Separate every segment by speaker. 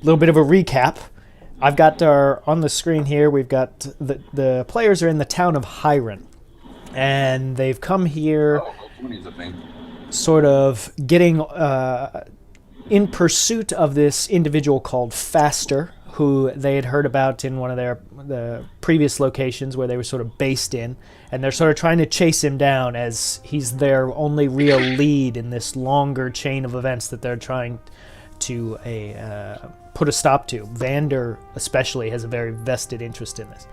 Speaker 1: little bit of a recap. I've got on the screen here, we've got the players are in the town of Hiron. And they've come here sort of getting in pursuit of this individual called Faster, who they had heard about in one of the previous locations where they were sort of based in. And they're sort of trying to chase him down as he's their only real lead in this longer chain of events that they're trying to put a stop to. Vander especially has a very vested interest in this.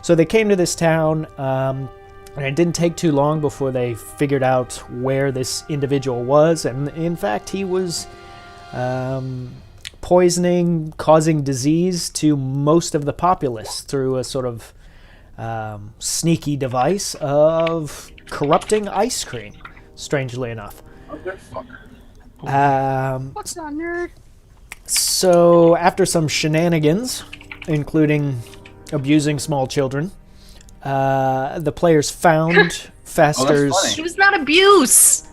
Speaker 1: So they came to this town, and it didn't take too long before they figured out where this individual was. And in fact, he was poisoning, causing disease to most of the populace through a sort of sneaky device of corrupting ice cream, strangely enough.
Speaker 2: What's that, nerd?
Speaker 1: So after some shenanigans, including abusing small children, the players found Faster's...
Speaker 3: It was not abuse.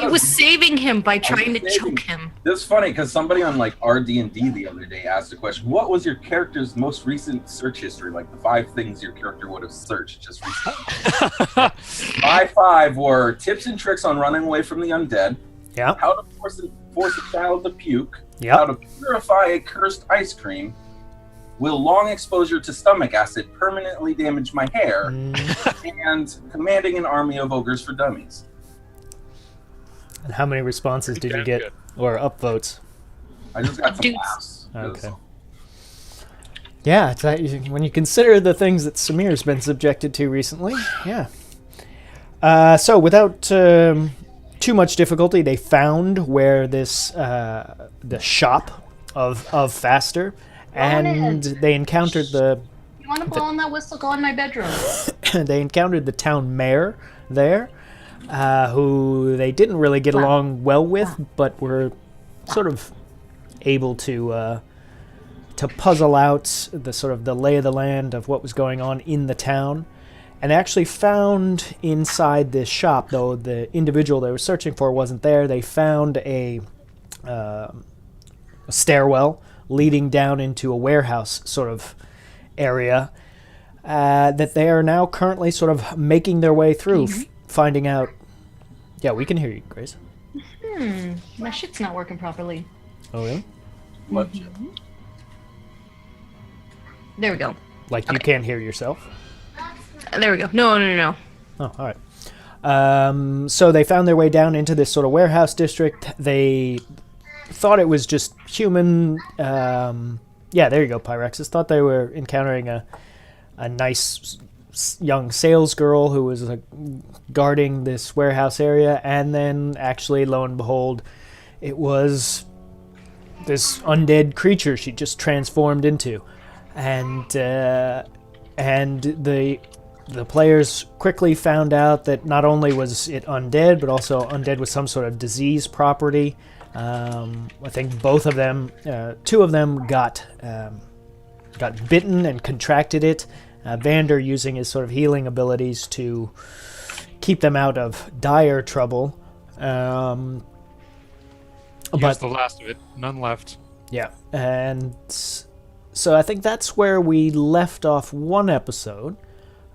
Speaker 3: He was saving him by trying to choke him.
Speaker 4: That's funny because somebody on like RD&D the other day asked a question. What was your character's most recent search history? Like the 5 things your character would have searched just recently. My 5 were tips and tricks on running away from the undead.
Speaker 1: Yeah.
Speaker 4: How to force a child to puke.
Speaker 1: Yep.
Speaker 4: How to purify a cursed ice cream. Will long exposure to stomach acid permanently damage my hair? And commanding an army of ogres for dummies.
Speaker 1: And how many responses did you get? Or upvotes?
Speaker 4: I just got some laughs.
Speaker 1: Okay. Yeah, it's, when you consider the things that Samir's been subjected to recently, yeah. So without too much difficulty, they found where this the shop of Faster, and they encountered the...
Speaker 2: You want to blow on that whistle? Go in my bedroom.
Speaker 1: They encountered the town mayor there, who they didn't really get along well with, but were sort of able to puzzle out the sort of the lay of the land of what was going on in the town. And they actually found inside this shop, though the individual they were searching for wasn't there, they found a stairwell leading down into a warehouse sort of area that they are now currently sort of making their way through, finding out... Yeah, we can hear you, Grace.
Speaker 2: My shit's not working properly.
Speaker 1: Oh, really?
Speaker 4: What?
Speaker 2: There we go.
Speaker 1: Like you can't hear yourself?
Speaker 2: There we go. No.
Speaker 1: Oh, all right. So they found their way down into this sort of warehouse district. They thought it was just human... yeah, there you go, Pyrexis. Thought they were encountering a nice young sales girl who was guarding this warehouse area, and then actually, lo and behold, it was this undead creature she just transformed into. And the players quickly found out that not only was it undead, but also undead with some sort of disease property. I think both of them, 2 of them got bitten and contracted it. Vander using his sort of healing abilities to keep them out of dire trouble.
Speaker 5: But the last of it, none left.
Speaker 1: Yeah, and so I think that's where we left off one episode.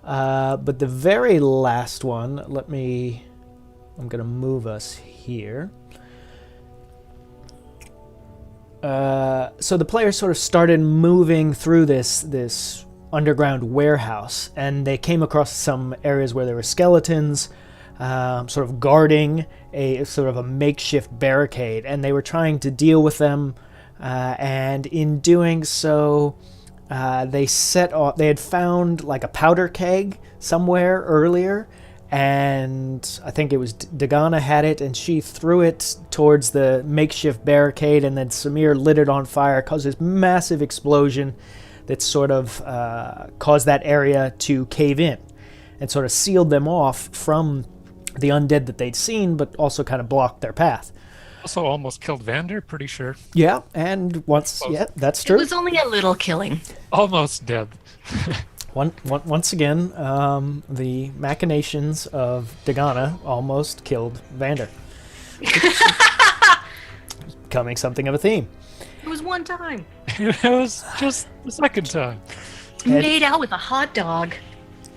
Speaker 1: But the very last one, I'm going to move us here. So the players sort of started moving through this underground warehouse, and they came across some areas where there were skeletons sort of guarding a sort of a makeshift barricade, and they were trying to deal with them, and in doing so, they had found like a powder keg somewhere earlier, and I think it was Dagana had it, and she threw it towards the makeshift barricade, and then Samir lit it on fire, caused this massive explosion that sort of caused that area to cave in and sort of sealed them off from the undead that they'd seen, but also kind of blocked their path.
Speaker 5: Also almost killed Vander, pretty sure.
Speaker 1: Yeah, and yeah, that's true.
Speaker 2: It was only a little killing.
Speaker 5: Almost dead.
Speaker 1: Once again, the machinations of Dagana almost killed Vander. Becoming something of a theme.
Speaker 2: It was one time.
Speaker 5: It was just the second time.
Speaker 2: Made out with a hot dog.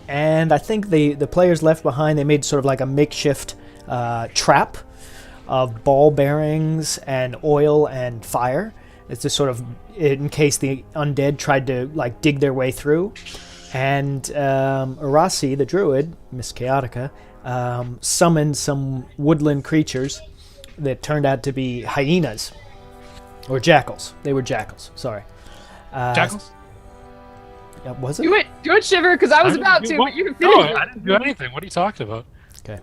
Speaker 1: And I think the players left behind, they made sort of like a makeshift trap of ball bearings and oil and fire. It's just sort of in case the undead tried to like dig their way through. And Arasi, the druid, Miss Chaotica, summoned some woodland creatures that turned out to be hyenas. Or jackals. They were jackals, sorry.
Speaker 5: Jackals?
Speaker 1: Was it?
Speaker 6: Do it, Shiver, because I was about to, but you can finish
Speaker 5: No,
Speaker 6: it.
Speaker 5: I didn't do anything. What are you talking about?
Speaker 1: Okay.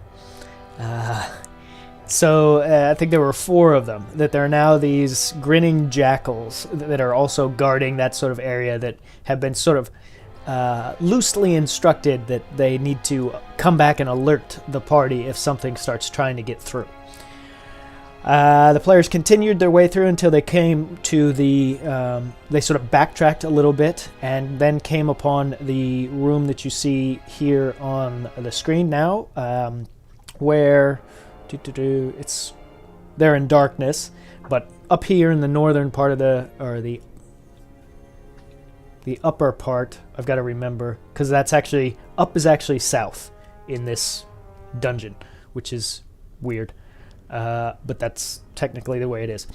Speaker 1: So I think there were 4 of them, that there are now these grinning jackals that are also guarding that sort of area that have been sort of loosely instructed that they need to come back and alert the party if something starts trying to get through. The players continued their way through until they came to the... they sort of backtracked a little bit and then came upon the room that you see here on the screen now, where... they're in darkness, but up here in the northern part of the upper part, I've got to remember, because that's actually... Up is actually south in this dungeon, which is weird. But that's technically the way it is,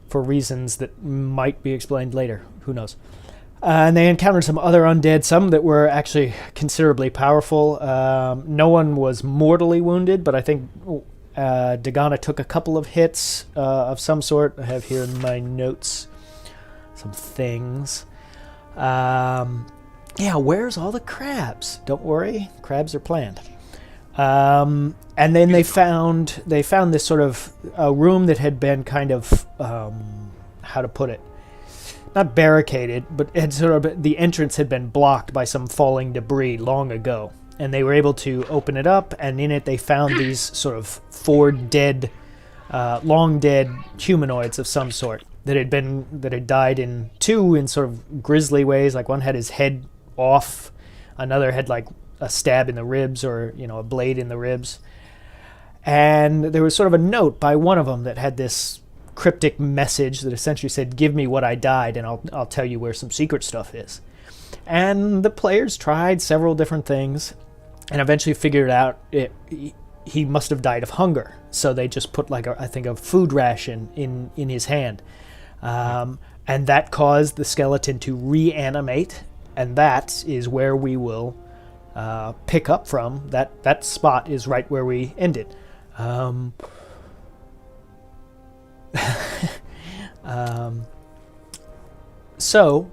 Speaker 1: for reasons that might be explained later. Who knows? And they encountered some other undead, some that were actually considerably powerful. No one was mortally wounded, but I think Dagana took a couple of hits of some sort. I have here in my notes some things. Yeah, where's all the crabs? Don't worry, crabs are planned. And then they found this sort of a room that had been kind of how to put it, not barricaded, but had sort of the entrance had been blocked by some falling debris long ago, and they were able to open it up, and in it they found these sort of 4 dead, long dead humanoids of some sort that had died in 2 in sort of grisly ways. Like one had his head off, another had like a stab in the ribs, or a blade in the ribs. And there was sort of a note by one of them that had this cryptic message that essentially said, "Give me what I died, and I'll tell you where some secret stuff is." And the players tried several different things, and eventually figured out he must have died of hunger. So they just put like a food ration in his hand, and that caused the skeleton to reanimate. And that is where we will pick up from. That spot is right where we ended. So,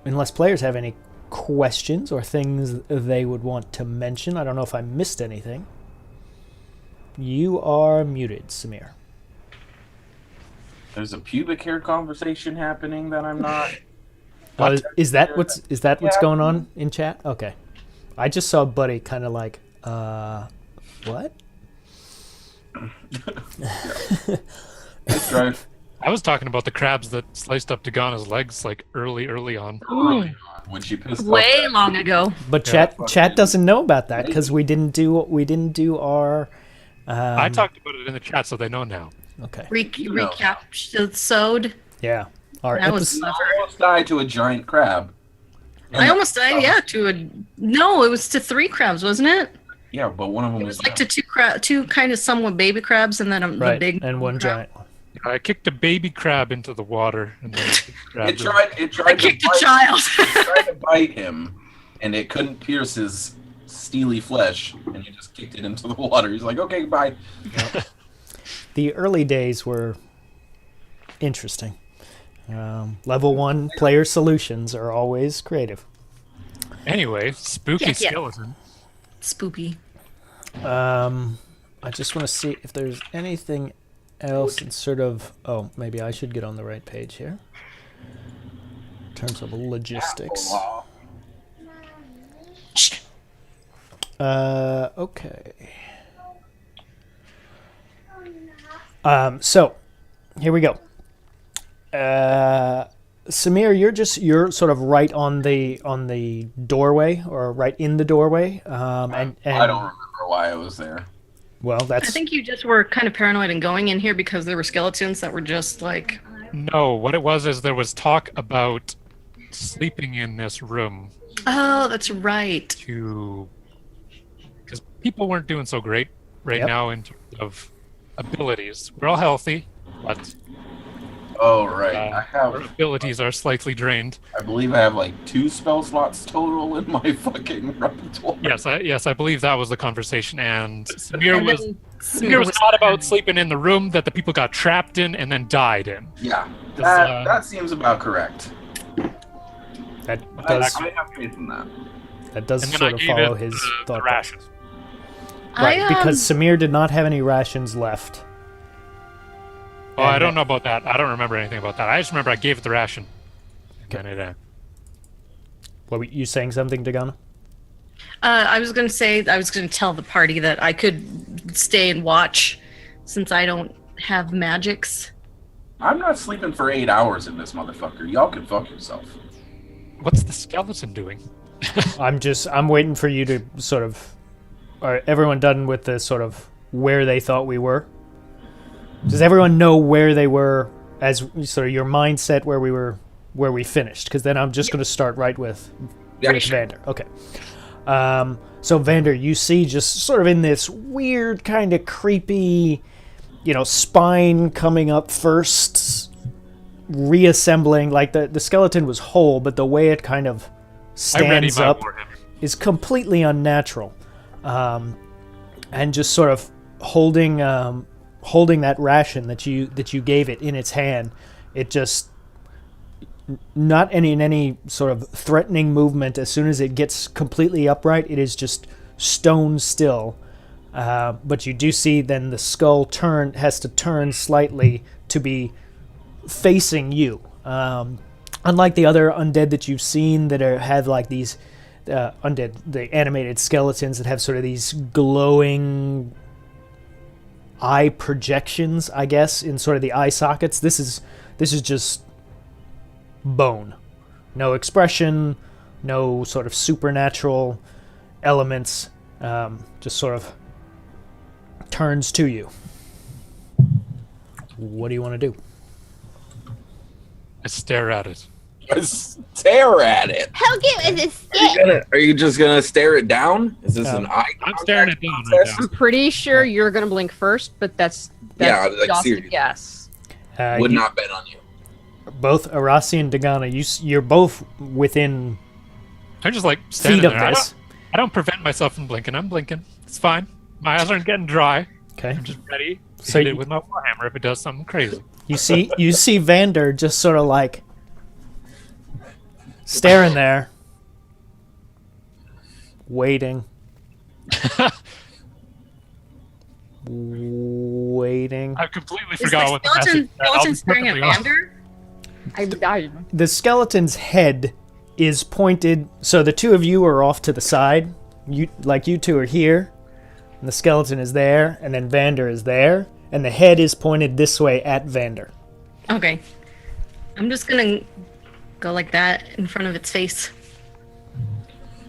Speaker 1: unless players have any questions or things they would want to mention, I don't know if I missed anything. You are muted, Samir.
Speaker 4: There's a pubic hair conversation happening that I'm not.
Speaker 1: Is that what's going on in chat? Okay. I just saw Buddy kind of like, what?
Speaker 4: That's right.
Speaker 5: I was talking about the crabs that sliced up Dagana's legs like early on.
Speaker 4: When she pissed
Speaker 2: Way
Speaker 4: off
Speaker 2: long ago.
Speaker 1: But chat doesn't know about that because we didn't do our.
Speaker 5: I talked about it in the chat, so they know now.
Speaker 1: Okay.
Speaker 2: Recap sewed.
Speaker 1: Yeah. Our
Speaker 2: That was
Speaker 4: I
Speaker 2: clever.
Speaker 4: almost died to a giant crab.
Speaker 2: I almost died, no, it was to 3 crabs, wasn't it?
Speaker 4: Yeah, but one of them
Speaker 2: It was like to two kind of somewhat baby crabs, and then the
Speaker 1: right,
Speaker 2: big
Speaker 1: and one
Speaker 2: crab.
Speaker 1: giant one.
Speaker 5: I kicked a baby crab into the water, and then
Speaker 4: It tried
Speaker 2: I
Speaker 4: to
Speaker 2: kicked a
Speaker 4: bite,
Speaker 2: child.
Speaker 4: it tried to bite him, and it couldn't pierce his steely flesh, and you just kicked it into the water. He's like, okay, bye.
Speaker 1: The early days were interesting. Level 1 player solutions are always creative.
Speaker 5: Anyway, spooky
Speaker 2: Yeah.
Speaker 5: skeleton.
Speaker 2: Spoopy.
Speaker 1: I just want to see if there's anything else in sort of... Oh, maybe I should get on the right page here. In terms of logistics. Okay. So, here we go. Samir, you're sort of right on the doorway, or right in the doorway. And
Speaker 4: I don't remember why I was there.
Speaker 1: Well,
Speaker 2: I think you just were kind of paranoid and going in here because there were skeletons that were just like
Speaker 5: No, what it was is there was talk about sleeping in this room
Speaker 2: Oh, that's right.
Speaker 5: because people weren't doing so great right
Speaker 1: Yep.
Speaker 5: now in terms of abilities. We're all healthy, but
Speaker 4: Oh right, I
Speaker 5: our
Speaker 4: have.
Speaker 5: abilities are slightly drained.
Speaker 4: I believe I have like 2 spell slots total in my fucking repertoire.
Speaker 5: Yes, I believe that was the conversation. And Samir
Speaker 2: And
Speaker 5: was
Speaker 2: then
Speaker 5: Samir was not about sleeping in the room that the people got trapped in and then died in.
Speaker 4: Yeah,
Speaker 5: 'Cause,
Speaker 4: that seems about correct.
Speaker 1: That
Speaker 4: I
Speaker 1: does
Speaker 4: have faith in that.
Speaker 1: that does
Speaker 5: And then
Speaker 1: sort
Speaker 5: I
Speaker 1: of
Speaker 5: gave
Speaker 1: follow
Speaker 5: it
Speaker 1: his
Speaker 5: the
Speaker 1: thought
Speaker 5: ration.
Speaker 1: process. Right,
Speaker 2: I,
Speaker 1: because Samir did not have any rations left.
Speaker 5: Oh, I
Speaker 1: And
Speaker 5: don't know about that. I don't remember anything about that. I just remember I gave it the ration. And then it,
Speaker 1: What were you saying something, Dagana?
Speaker 2: I was going to say, I was going to tell the party that I could stay and watch since I don't have magics.
Speaker 4: I'm not sleeping for 8 hours in this motherfucker. Y'all can fuck yourself.
Speaker 5: what's the skeleton doing?
Speaker 1: I'm waiting for you to sort of. Are everyone done with the sort of where they thought we were? Does everyone know where they were as sort of your mindset where we finished? Because then I'm just going to start right with Vander. Okay. So Vander, you see just sort of in this weird kind of creepy, spine coming up first, reassembling, like the skeleton was whole, but the way it kind of stands up is completely unnatural. And just sort of holding that ration that you gave it in its hand, it just not in any sort of threatening movement. As soon as it gets completely upright, it is just stone still. But you do see then the skull has to turn slightly to be facing you. Unlike the other undead that you've seen that have like these undead, the animated skeletons that have sort of these glowing eye projections, I guess, in sort of the eye sockets. This is just bone. No expression, no sort of supernatural elements, just sort of turns to you. What do you want to do?
Speaker 5: I stare at it.
Speaker 4: Stare at it.
Speaker 3: How cute is this?
Speaker 4: Are you just gonna stare it down? Is this an eye?
Speaker 5: I'm staring it down right
Speaker 4: contest?
Speaker 5: now.
Speaker 6: I'm pretty sure you're gonna blink first, but that's
Speaker 4: Yeah, like,
Speaker 6: just a
Speaker 4: seriously.
Speaker 6: guess.
Speaker 4: Would not bet on you.
Speaker 1: Both Arasi and Dagana, you're both within
Speaker 5: I'm just like
Speaker 1: feet
Speaker 5: standing
Speaker 1: of
Speaker 5: there.
Speaker 1: this.
Speaker 5: I don't prevent myself from blinking. I'm blinking. It's fine. My eyes aren't getting dry.
Speaker 1: Okay.
Speaker 5: I'm just ready to
Speaker 1: So
Speaker 5: hit
Speaker 1: you-
Speaker 5: it with my warhammer if it does something crazy.
Speaker 1: You see Vander just sort of like staring there, waiting. Waiting.
Speaker 5: I completely
Speaker 2: Is
Speaker 5: forgot
Speaker 2: the
Speaker 5: what the message
Speaker 2: skeleton,
Speaker 5: said. I'll
Speaker 2: skeleton
Speaker 5: be
Speaker 2: staring at
Speaker 5: perfectly honest.
Speaker 2: Vander?
Speaker 1: The skeleton's head is pointed, so the two of you are off to the side. You two are here, and the skeleton is there, and then Vander is there, and the head is pointed this way at Vander.
Speaker 2: Okay. I'm just going to go like that in front of its face.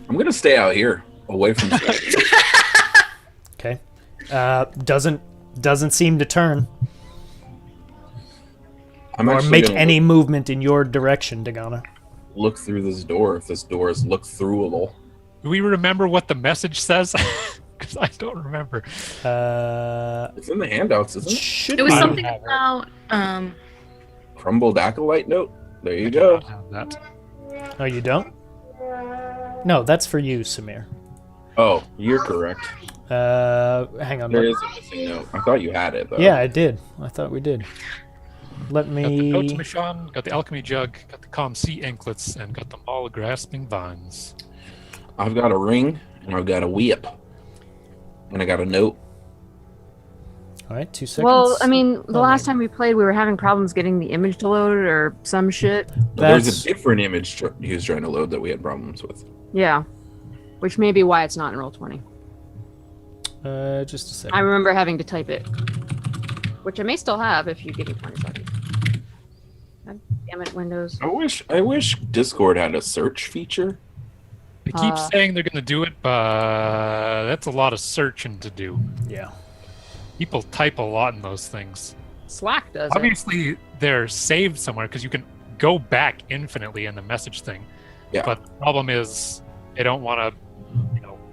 Speaker 4: I'm gonna stay out here, away from the
Speaker 1: Okay. Doesn't seem to turn
Speaker 4: I'm
Speaker 1: or
Speaker 4: actually
Speaker 1: make
Speaker 4: gonna
Speaker 1: any movement in your direction, Dagana.
Speaker 4: look through this door if this door is look throughable.
Speaker 5: Do we remember what the message says? Because I don't remember.
Speaker 4: It's in the handouts, isn't it?
Speaker 1: Should
Speaker 2: It was
Speaker 5: I don't
Speaker 2: something
Speaker 5: have it.
Speaker 2: about,
Speaker 4: Crumbled acolyte note. There you
Speaker 5: I do
Speaker 4: go.
Speaker 5: not have that.
Speaker 1: Oh, you don't? No, that's for you, Samir.
Speaker 4: Oh, you're correct.
Speaker 1: Hang on.
Speaker 4: There is a missing note. I thought you had it though.
Speaker 1: Yeah, I did. I thought we did. Let
Speaker 5: Got the Coach
Speaker 1: me.
Speaker 5: Michon, got the Alchemy Jug, got the Calm Sea Anklets, and got the Maul Grasping Vines.
Speaker 4: I've got a ring and I've got a whip. And I got a note.
Speaker 1: All right, 2 seconds.
Speaker 6: Well, I mean, the
Speaker 1: Oh,
Speaker 6: last
Speaker 1: man.
Speaker 6: time we played, we were having problems getting the image to load or some shit.
Speaker 4: There's
Speaker 1: That's
Speaker 4: a different image he was trying to load that we had problems with.
Speaker 6: Yeah, which may be why it's not in Roll20.
Speaker 1: just a
Speaker 6: I
Speaker 1: second.
Speaker 6: remember having to type it, which I may still have if you give me 20 seconds. God damn it, Windows.
Speaker 4: I wish Discord had a search feature.
Speaker 5: They keep saying they're going to do it, but that's a lot of searching to do.
Speaker 1: Yeah.
Speaker 5: People type a lot in those things.
Speaker 6: Slack does it.
Speaker 5: Obviously, they're saved somewhere because you can go back infinitely in the message thing.
Speaker 7: Yeah.
Speaker 5: But the problem is they don't want to,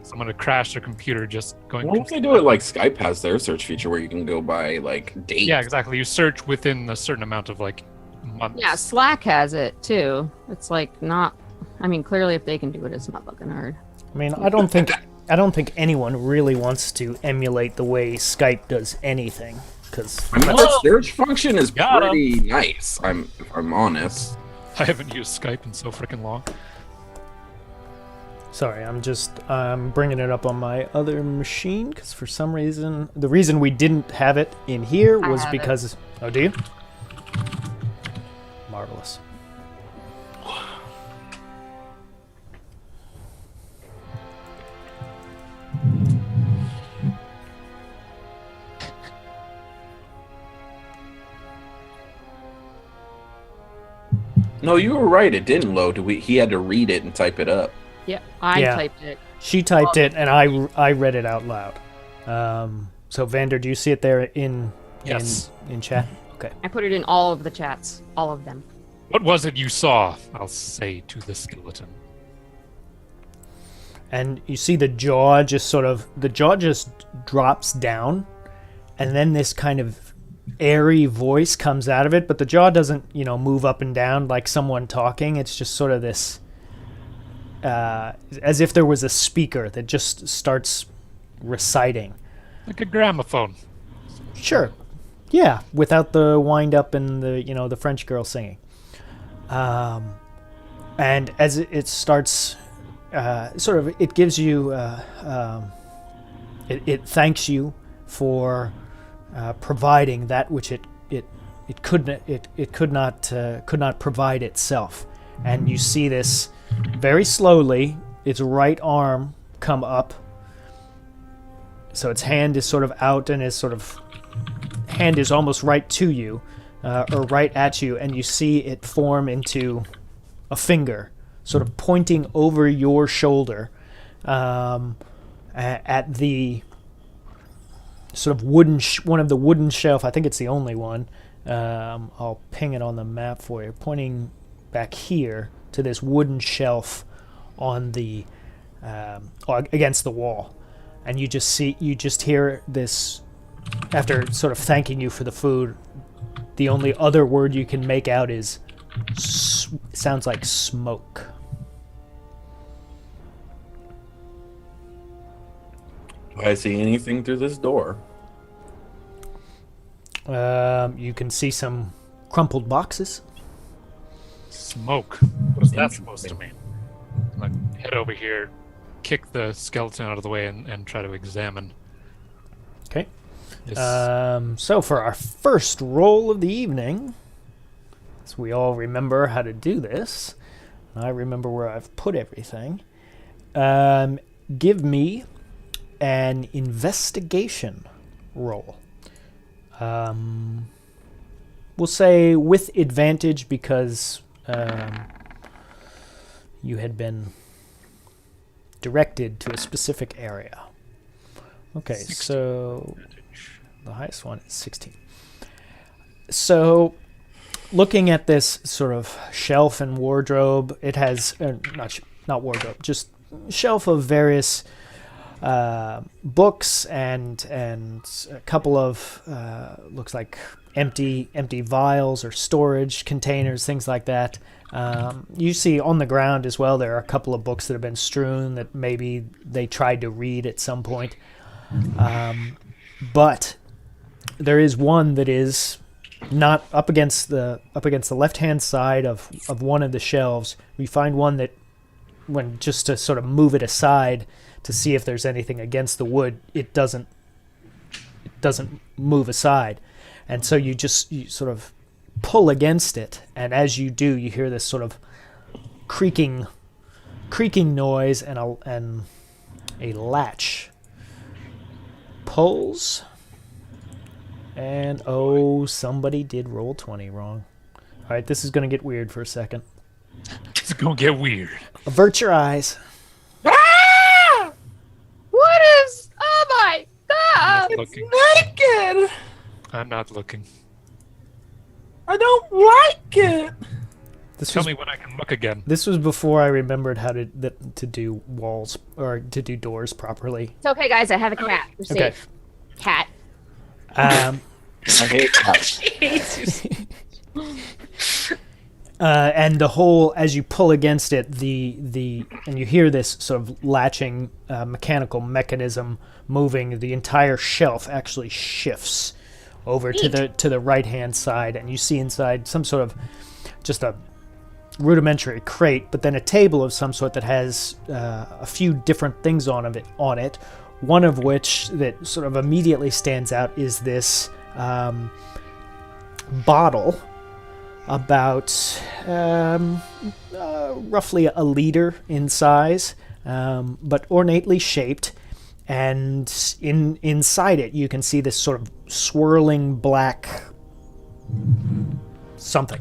Speaker 5: someone to crash their computer just going.
Speaker 7: Why don't they do it like Skype has their search feature where you can go by like date?
Speaker 5: Yeah, exactly. You search within a certain amount of like months.
Speaker 6: Yeah, Slack has it too. It's like not. I mean, clearly, if they can do it, it's not fucking hard.
Speaker 1: I mean, I don't think anyone really wants to emulate the way Skype does anything, because
Speaker 7: I mean, the search function is
Speaker 5: Got 'em.
Speaker 7: pretty nice. If I'm honest.
Speaker 5: I haven't used Skype in so freaking long.
Speaker 1: sorry, I'm bringing it up on my other machine because for some reason the reason we didn't have it in here
Speaker 6: I
Speaker 1: was
Speaker 6: have it.
Speaker 1: because oh, do you? Marvelous.
Speaker 7: No, you were right. It didn't load. He had to read it and type it up.
Speaker 6: Yeah, I
Speaker 1: Yeah.
Speaker 6: typed it.
Speaker 1: She typed it and I read it out loud. So Vander, do you see it there in
Speaker 5: Yes.
Speaker 1: in chat? Okay.
Speaker 6: I put it in all of the chats, all of them.
Speaker 5: What was it you saw? I'll say to the skeleton.
Speaker 1: And you see the jaw just drops down, and then this kind of airy voice comes out of it, but the jaw doesn't, move up and down like someone talking. It's just sort of this, as if there was a speaker that just starts reciting.
Speaker 5: Like a gramophone.
Speaker 1: Sure. Yeah, without the wind up and the, the French girl singing. And as it starts, it gives you, it thanks you for providing that which it could not provide itself. And you see this very slowly, its right arm come up. So its hand is sort of out and hand is almost right to you, or right at you, and you see it form into a finger, sort of pointing over your shoulder at the sort of one of the wooden shelf. I think it's the only one. I'll ping it on the map for you. Pointing back here to this wooden shelf on the against the wall, and you just hear this. After sort of thanking you for the food, the only other word you can make out is sounds like smoke.
Speaker 7: Do I see anything through this door?
Speaker 1: You can see some crumpled boxes.
Speaker 5: Smoke. What is that supposed to mean? Like, head over here, kick the skeleton out of the way, and try to examine.
Speaker 1: Okay.
Speaker 5: This.
Speaker 1: So for our first roll of the evening, so we all remember how to do this. I remember where I've put everything. Give me an investigation roll. We'll say with advantage because you had been directed to a specific area. Okay,
Speaker 5: 16.
Speaker 1: so the highest one is 16. So looking at this sort of shelf and wardrobe, it has not wardrobe, just shelf of various books and a couple of looks like empty vials or storage containers, things like that. You see on the ground as well, there are a couple of books that have been strewn that maybe they tried to read at some point. But there is one that is not up against the left-hand side of one of the shelves. We find one that, when just to sort of move it aside to see if there's anything against the wood, it doesn't move aside, and so you sort of pull against it, and as you do, you hear this sort of creaking noise, and a latch pulls, and somebody did roll 20 wrong. All right, this is going to get weird for a second.
Speaker 5: It's gonna get weird.
Speaker 1: Avert your eyes.
Speaker 6: Ah! What is? Oh my
Speaker 5: I'm
Speaker 6: god!
Speaker 5: not looking.
Speaker 7: Naked!
Speaker 5: I'm not looking.
Speaker 7: I don't like it.
Speaker 1: This
Speaker 5: Tell
Speaker 1: was
Speaker 5: me when I can look again.
Speaker 1: this was before I remembered how to do walls or to do doors properly.
Speaker 6: It's okay, guys. I have a cat. We're
Speaker 1: Okay.
Speaker 6: safe. Cat.
Speaker 1: Um,
Speaker 7: I hate that.
Speaker 1: and the whole, as you pull against it, and you hear this sort of latching mechanical mechanism moving. The entire shelf actually shifts over to the right hand side, and you see inside some sort of just a rudimentary crate, but then a table of some sort that has a few different things on it. One of which that sort of immediately stands out is this bottle, about roughly a liter in size, but ornately shaped. And inside it, you can see this sort of swirling black something.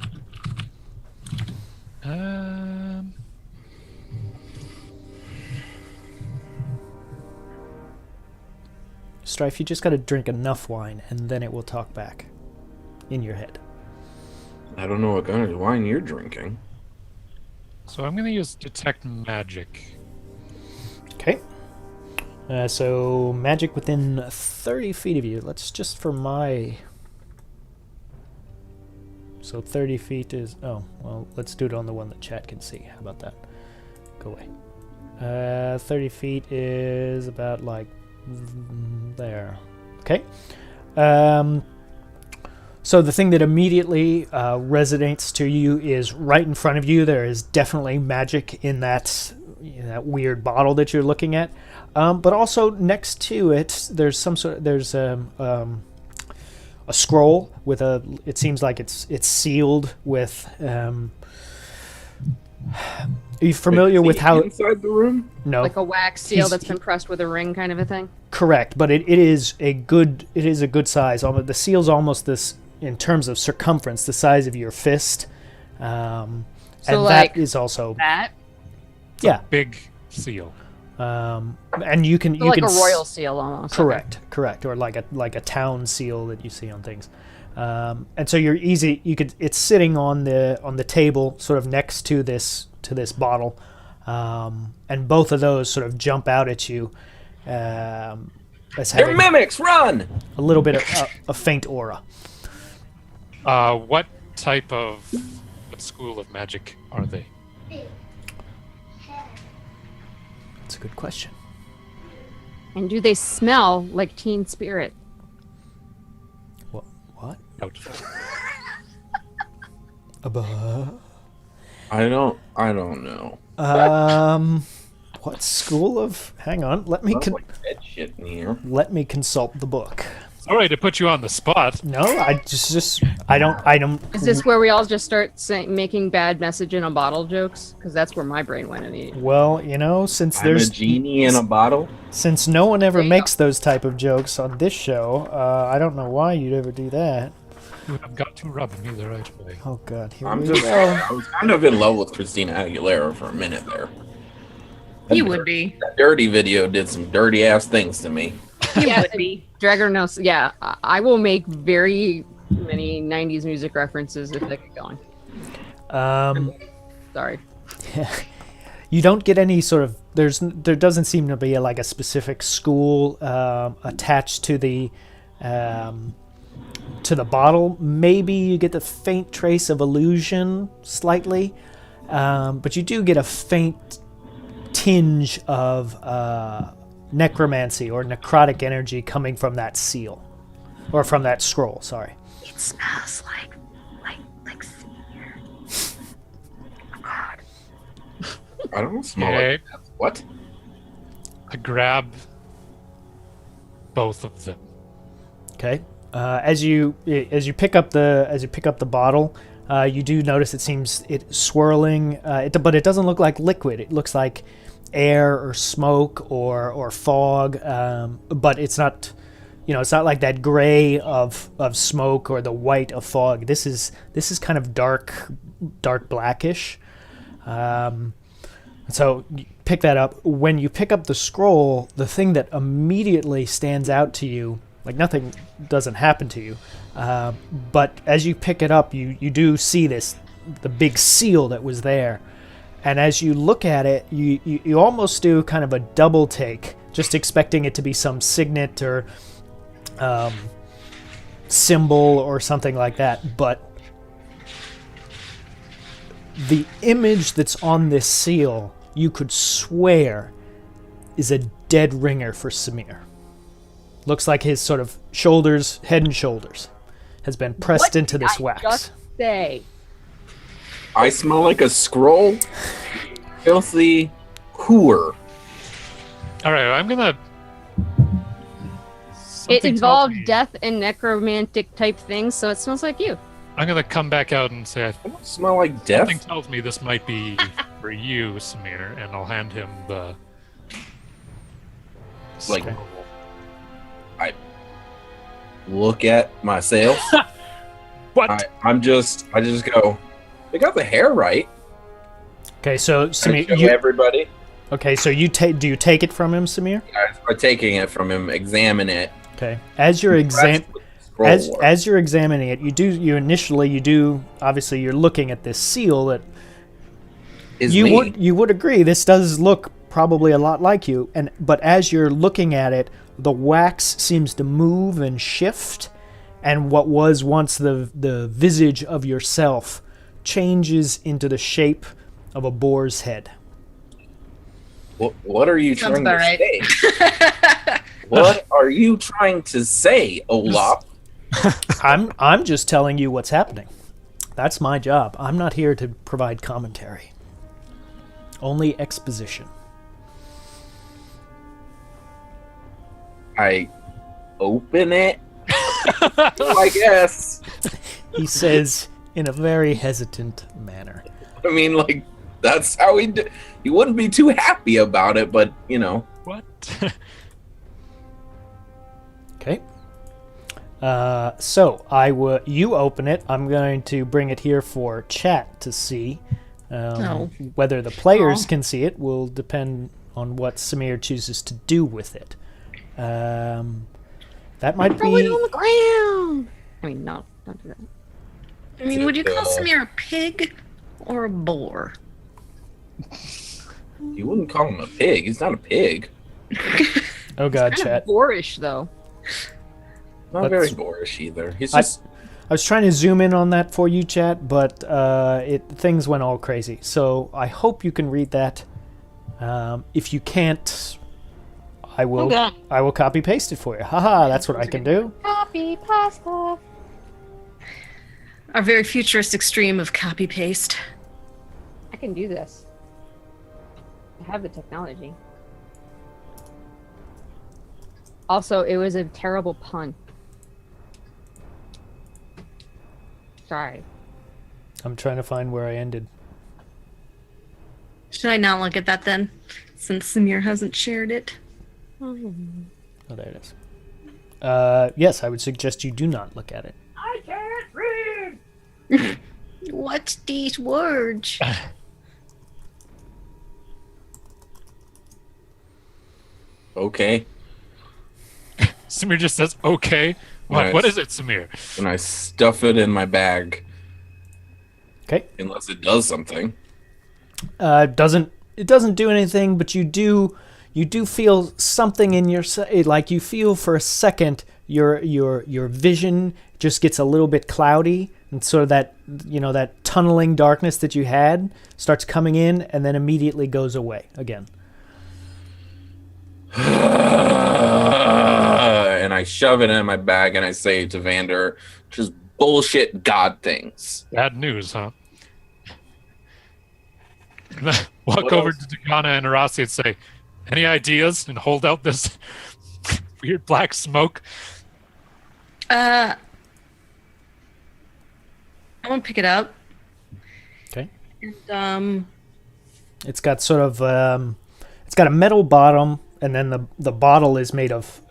Speaker 1: Strife, you just got to drink enough wine, and then it will talk back in your head.
Speaker 7: I don't know what kind of wine you're drinking.
Speaker 5: So I'm going to use detect magic.
Speaker 1: Okay. So magic within 30 feet of you. Let's just for my... So 30 feet is... Oh, well, let's do it on the one that chat can see. How about that? Go away. 30 feet is about like there. Okay. So the thing that immediately resonates to you is right in front of you. There is definitely magic in that weird bottle that you're looking at. But also next to it, there's a scroll with a. It seems like it's sealed with. Are you familiar with how
Speaker 7: inside the room?
Speaker 1: No,
Speaker 6: Like a wax seal that's been pressed with a ring, kind of a thing.
Speaker 1: correct, but it is a good size. The seal's almost this in terms of circumference, the size of your fist, and
Speaker 6: like
Speaker 1: that is also
Speaker 6: That.
Speaker 1: yeah.
Speaker 5: Big seal.
Speaker 1: And you can
Speaker 6: So like a royal seal almost.
Speaker 1: correct, or like a town seal that you see on things. And so it's sitting on the table sort of next to this bottle, and both of those sort of jump out at you as
Speaker 7: They're
Speaker 1: having
Speaker 7: mimics. Run!
Speaker 1: a little bit of a faint aura.
Speaker 5: What school of magic are they?
Speaker 1: That's a good question.
Speaker 6: And do they smell like Teen Spirit?
Speaker 1: What?
Speaker 5: Doubtful.
Speaker 7: I don't know.
Speaker 1: What school of? Hang on. Let me
Speaker 7: Sounds like dead shit in here.
Speaker 1: let me consult the book.
Speaker 5: Sorry to put you on the spot.
Speaker 1: No, I don't.
Speaker 6: Is this where we all just start making bad message in a bottle jokes? Because that's where my brain went immediately.
Speaker 1: Well, since
Speaker 7: I'm a
Speaker 1: there's
Speaker 7: genie in a bottle.
Speaker 1: since no one ever
Speaker 6: There you
Speaker 1: makes those type of jokes on this show, I don't know why you'd ever do that.
Speaker 5: You have got to rub me the right way.
Speaker 1: Oh God, here
Speaker 7: I'm
Speaker 1: we
Speaker 7: just.
Speaker 1: go.
Speaker 7: I was kind of in love with Christina Aguilera for a minute there.
Speaker 2: You would be.
Speaker 7: That dirty video did some dirty ass things to me.
Speaker 2: You
Speaker 6: Yeah,
Speaker 2: would be.
Speaker 6: Dragger knows. Yeah, I will make very many 90s music references if they get going. Sorry.
Speaker 1: You don't get any sort of there doesn't seem to be a specific school attached to the bottle. Maybe you get the faint trace of illusion slightly, but you do get a faint tinge of necromancy or necrotic energy coming from that seal, or from that scroll. Sorry.
Speaker 3: It smells like senior. Oh God.
Speaker 7: I don't smell
Speaker 5: Okay.
Speaker 7: like that. What?
Speaker 5: To grab both of them.
Speaker 1: Okay. As you pick up the bottle, you do notice it's swirling, but it doesn't look like liquid. It looks like air or smoke or fog, but it's not. It's not like that gray of smoke or the white of fog. This is kind of dark blackish. So you pick that up. When you pick up the scroll, the thing that immediately stands out to you, like nothing doesn't happen to you, But as you pick it up, you do see the big seal that was there. And as you look at it, you almost do kind of a double take, just expecting it to be some signet or symbol or something like that. But the image that's on this seal, you could swear, is a dead ringer for Samir. Looks like his sort of shoulders, head and shoulders, has been pressed into this wax.
Speaker 6: Just say.
Speaker 7: I smell like a scroll. Filthy whore.
Speaker 5: All right, I'm gonna.
Speaker 6: It
Speaker 5: Something
Speaker 6: involved
Speaker 5: tells me-
Speaker 6: death and necromantic type things, so it smells like you.
Speaker 5: I'm gonna come back out and say,
Speaker 7: I don't smell like death.
Speaker 5: something tells me this might be for you, Samir, and I'll hand him the.
Speaker 7: Like-
Speaker 5: scroll.
Speaker 7: Look at myself.
Speaker 5: What?
Speaker 7: I just go. They got the hair right.
Speaker 1: Okay, so
Speaker 7: I
Speaker 1: Samir,
Speaker 7: show
Speaker 1: you
Speaker 7: everybody.
Speaker 1: okay? So do you take it from him, Samir?
Speaker 7: By taking it from him, examine it.
Speaker 1: Okay, as you're
Speaker 7: That's what the scroll was.
Speaker 1: as you're examining it, obviously you're looking at this seal that
Speaker 7: Is
Speaker 1: you
Speaker 7: me.
Speaker 1: would agree this does look probably a lot like you, but as you're looking at it, the wax seems to move and shift, and what was once the visage of yourself changes into the shape of a boar's head.
Speaker 7: What are you
Speaker 2: Sounds
Speaker 7: trying
Speaker 2: about
Speaker 7: to
Speaker 2: right.
Speaker 7: say? What are you trying to say, Olaf?
Speaker 1: I'm just telling you what's happening. That's my job. I'm not here to provide commentary. Only exposition.
Speaker 7: I open it. I guess.
Speaker 1: He says in a very hesitant manner.
Speaker 7: I mean, like, that's how he do. He wouldn't be too happy about it, but you know.
Speaker 5: What?
Speaker 1: Okay. So you open it. I'm going to bring it here for chat to see.
Speaker 2: No.
Speaker 1: Whether the players
Speaker 2: Oh.
Speaker 1: can see it will depend on what Samir chooses to do with it. That might
Speaker 6: Throw it
Speaker 1: be.
Speaker 6: on the ground. I mean, no, don't do that.
Speaker 2: I mean, would you call
Speaker 7: Uh,
Speaker 2: Samir a pig or a boar?
Speaker 7: You wouldn't call him a pig. He's not a pig.
Speaker 1: Oh God,
Speaker 6: Kind
Speaker 1: chat.
Speaker 6: of boorish, though.
Speaker 7: Not
Speaker 1: Let's-
Speaker 7: very boorish either. He's
Speaker 1: I-
Speaker 7: just.
Speaker 1: I was trying to zoom in on that for you, chat, but things went all crazy. So I hope you can read that. If you can't, I will.
Speaker 2: Okay.
Speaker 1: I will copy paste it for you. Haha, that's what I can do.
Speaker 6: Copy pasta.
Speaker 2: Our very futuristic stream of copy paste.
Speaker 6: I can do this. I have the technology. Also, it was a terrible pun. Sorry.
Speaker 1: I'm trying to find where I ended.
Speaker 2: Should I not look at that then, since Samir hasn't shared it?
Speaker 1: Oh, there it is. Yes, I would suggest you do not look at it.
Speaker 2: What's these words?
Speaker 7: Okay.
Speaker 5: Samir just says, "Okay." What?
Speaker 7: Nice.
Speaker 5: What is it, Samir?
Speaker 7: And I stuff it in my bag.
Speaker 1: Okay.
Speaker 7: Unless it does something.
Speaker 1: It doesn't do anything, but you do feel something in your like you feel for a second your vision just gets a little bit cloudy, and sort of that that tunneling darkness that you had starts coming in and then immediately goes away again.
Speaker 7: And I shove it in my bag and I say to Vander, just bullshit God things.
Speaker 5: Bad news, huh? Walk
Speaker 7: What
Speaker 5: over
Speaker 7: else?
Speaker 5: to Dagana and Arasi and say, "Any ideas?" and hold out this weird black smoke.
Speaker 2: I want to pick it up.
Speaker 1: Okay.
Speaker 2: And
Speaker 1: It's got sort of it's got a metal bottom, and then the bottle is made of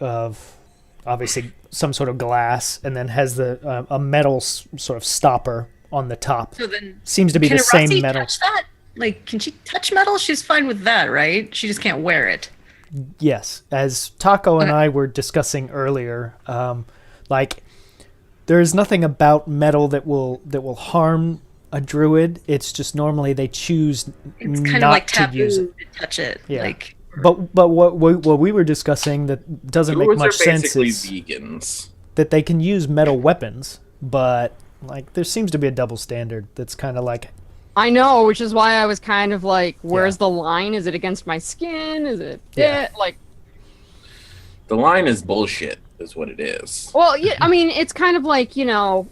Speaker 1: obviously some sort of glass, and then has a metal sort of stopper on the top.
Speaker 2: so then,
Speaker 1: Seems to be
Speaker 2: can
Speaker 1: the same
Speaker 2: Arasi
Speaker 1: metal.
Speaker 2: touch that? Like, can she touch metal? She's fine with that, right? She just can't wear it.
Speaker 1: Yes, as Taco and I were discussing earlier, like there is nothing about metal that will harm a druid. It's just normally they choose
Speaker 2: It's kind of
Speaker 1: not
Speaker 2: like
Speaker 1: to
Speaker 2: taboo
Speaker 1: use it.
Speaker 2: to touch it.
Speaker 1: Yeah.
Speaker 2: Like,
Speaker 1: But what we were discussing that doesn't make
Speaker 7: Druids
Speaker 1: much
Speaker 7: are
Speaker 1: sense
Speaker 7: basically
Speaker 1: is
Speaker 7: vegans.
Speaker 1: that they can use metal weapons, but like there seems to be a double standard that's kind of like
Speaker 6: I know, which is why I was kind of like, where's the line? Is it against my skin? Is it like?
Speaker 7: The line is bullshit, is what it is.
Speaker 6: Well, yeah. I mean, it's kind of like how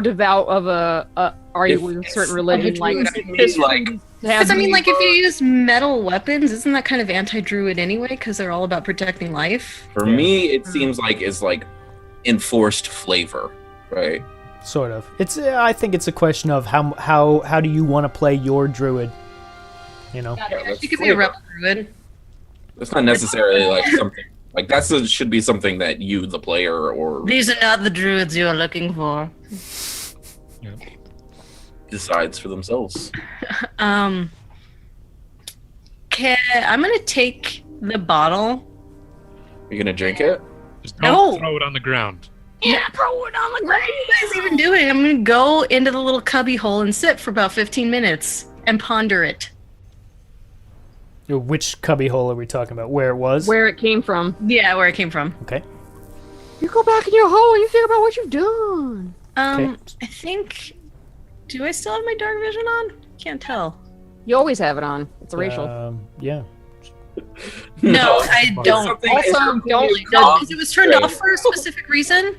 Speaker 6: devout of a are you with a certain religion? Like,
Speaker 7: It's like
Speaker 2: because I mean, like if you use metal weapons, isn't that kind of anti-druid anyway? Because they're all about protecting life.
Speaker 7: for me, it seems like it's like enforced flavor, right?
Speaker 1: sort of. It's I think it's a question of how do you want to play your druid, you know?
Speaker 7: that's
Speaker 2: You could be a
Speaker 7: flavor.
Speaker 2: rebel druid.
Speaker 7: That's not necessarily like something like should be something that you, the player, or
Speaker 2: These are not the druids you are looking for.
Speaker 7: decides for themselves.
Speaker 2: Okay, I'm gonna take the bottle.
Speaker 7: You're gonna drink it?
Speaker 5: Just
Speaker 2: No.
Speaker 5: don't throw it on the ground.
Speaker 2: Yeah, throw it on the ground. What are you guys even doing? I'm gonna go into the little cubby hole and sit for about 15 minutes and ponder it.
Speaker 1: Which cubby hole are we talking about? Where it was?
Speaker 6: where it came from.
Speaker 2: Yeah, where it came from.
Speaker 1: Okay.
Speaker 6: You go back in your hole and you think about what you've done.
Speaker 1: Okay.
Speaker 2: I think. Do I still have my dark vision on? Can't tell.
Speaker 6: You always have it on. It's a racial.
Speaker 1: Yeah.
Speaker 2: No, I don't.
Speaker 7: Something
Speaker 6: Also,
Speaker 7: is-
Speaker 6: don't-
Speaker 2: No, because it was turned off for a specific reason.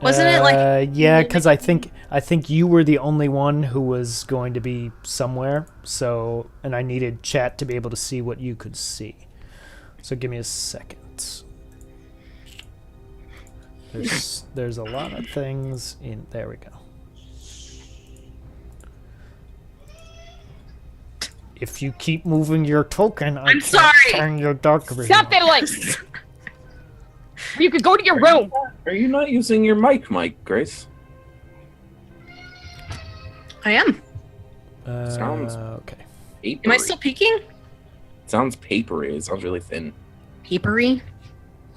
Speaker 2: Wasn't it like?
Speaker 1: Yeah, because I think you were the only one who was going to be somewhere. So, and I needed chat to be able to see what you could see. So give me a second. There's a lot of things in. There we go. If you keep moving your token, I
Speaker 2: I'm
Speaker 1: can't
Speaker 2: sorry.
Speaker 1: turn your dark vision.
Speaker 6: Stop fiddling! You could go to your room.
Speaker 7: Are you not using your mic, Grace?
Speaker 2: I am.
Speaker 7: Sounds-
Speaker 1: Okay.
Speaker 7: Papery.
Speaker 2: Am I still peeking?
Speaker 7: Sounds papery. It sounds really thin.
Speaker 2: Papery.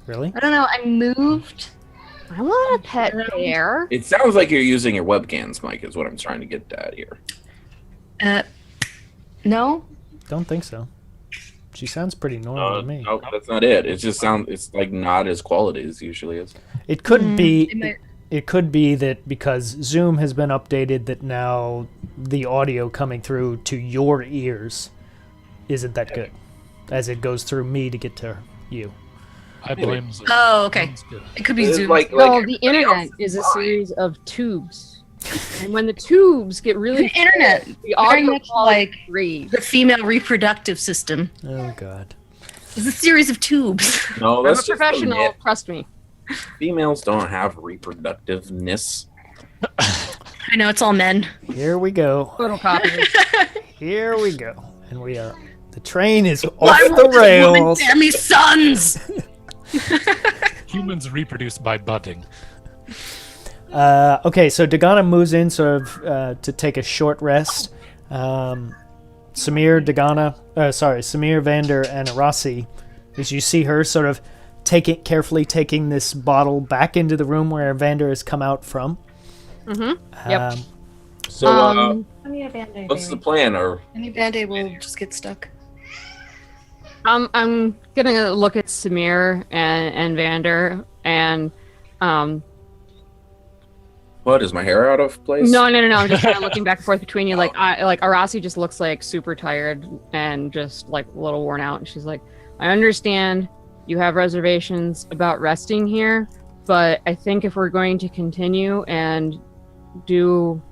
Speaker 1: Really?
Speaker 2: I don't know. I moved.
Speaker 6: I want a pet bear.
Speaker 7: It sounds like you're using your webcams, Mike, is what I'm trying to get at here.
Speaker 2: No.
Speaker 1: Don't think so. She sounds pretty normal to me.
Speaker 7: No, that's not it. It just sounds. It's like not as quality as it usually is.
Speaker 1: It could be.
Speaker 2: it might-
Speaker 1: It could be that because Zoom has been updated, that now the audio coming through to your ears isn't that good, as it goes through me to get to you.
Speaker 5: I blame Zoom.
Speaker 2: Oh, okay.
Speaker 5: Zoom's good.
Speaker 2: It could be
Speaker 7: It's
Speaker 2: Zoom.
Speaker 7: like
Speaker 6: No, the
Speaker 7: everybody
Speaker 6: internet
Speaker 7: else
Speaker 6: is a
Speaker 7: fine.
Speaker 6: series of tubes. And when the tubes get really
Speaker 2: The internet.
Speaker 6: the
Speaker 2: Very
Speaker 6: audio
Speaker 2: much
Speaker 6: quality
Speaker 2: like
Speaker 6: grades.
Speaker 2: the female reproductive system.
Speaker 1: Oh God.
Speaker 2: It's a series of tubes.
Speaker 7: No,
Speaker 6: I'm a
Speaker 7: that's just a
Speaker 6: professional,
Speaker 7: myth.
Speaker 6: trust me.
Speaker 7: Females don't have reproductiveness.
Speaker 2: I know it's all men.
Speaker 1: Here we go.
Speaker 6: Photocopy.
Speaker 1: Here we go. And we are. The train is off
Speaker 2: Why
Speaker 1: the
Speaker 2: won't this woman
Speaker 1: rails.
Speaker 2: bear me sons?
Speaker 5: Humans reproduce by budding.
Speaker 1: Okay, so Dagana moves in sort of to take a short rest. Samir, Vander, and Arasi, as you see her sort of carefully taking this bottle back into the room where Vander has come out from.
Speaker 6: Mm-hmm. Yep.
Speaker 7: So,
Speaker 2: I need a band-aid.
Speaker 7: what's the plan? Or
Speaker 2: Any band-aid will just get stuck.
Speaker 6: I'm gonna look at Samir and Vander and
Speaker 7: what is my hair out of place?
Speaker 6: no. I'm just kind of looking back and forth between you. Like Arasi just looks like super tired and just like a little worn out. And she's like, I understand you have reservations about resting here, but I think if we're going to continue and do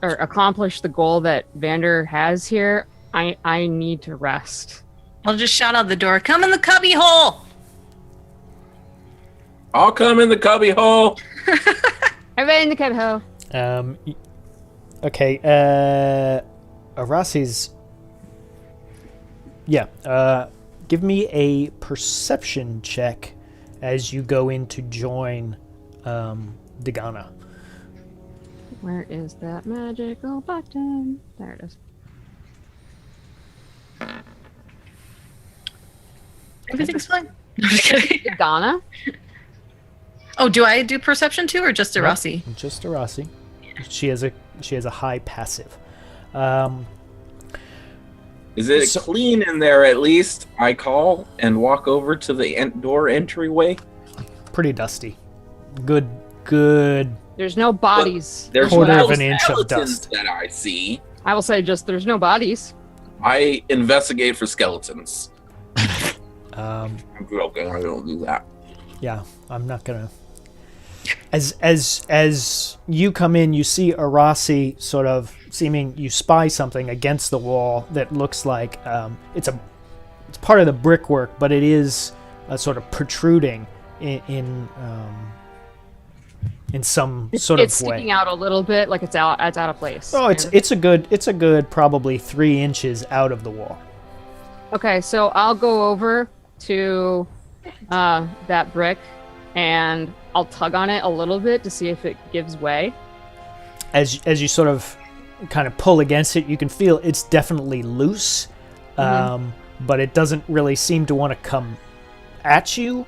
Speaker 6: or accomplish the goal that Vander has here, I need to rest.
Speaker 2: I'll just shout out the door. Come in the cubby hole.
Speaker 7: I'll come in the cubby hole.
Speaker 6: Everybody in the cub hole.
Speaker 1: Okay, Arasi's... Yeah, give me a perception check as you go in to join Dagana.
Speaker 6: Where is that magical button? There it is.
Speaker 2: Everything's fine. I'm just kidding.
Speaker 6: Donna?
Speaker 2: Oh, do I do perception too, or just Arasi?
Speaker 1: Just Arasi. She has a high passive.
Speaker 7: Is it
Speaker 1: So-
Speaker 7: clean in there at least? I call and walk over to the door entryway.
Speaker 1: Pretty dusty. Good.
Speaker 6: There's no bodies.
Speaker 7: There's
Speaker 1: Quarter
Speaker 7: no
Speaker 1: of an inch of
Speaker 7: skeletons
Speaker 1: dust.
Speaker 7: that I see.
Speaker 6: I will say just there's no bodies.
Speaker 7: I investigate for skeletons.
Speaker 1: Um,
Speaker 7: I'm joking. I don't do that.
Speaker 1: yeah, I'm not gonna. As you come in, you see Arasi sort of you spy something against the wall that looks like it's part of the brickwork, but it is sort of protruding in some sort
Speaker 6: It's
Speaker 1: of way.
Speaker 6: sticking out a little bit, like it's out of place.
Speaker 1: Oh, it's a good probably 3 inches out of the wall.
Speaker 6: Okay, so I'll go over to that brick and I'll tug on it a little bit to see if it gives way.
Speaker 1: As you sort of kind of pull against it, you can feel it's definitely loose, but it doesn't really seem to want to come at you.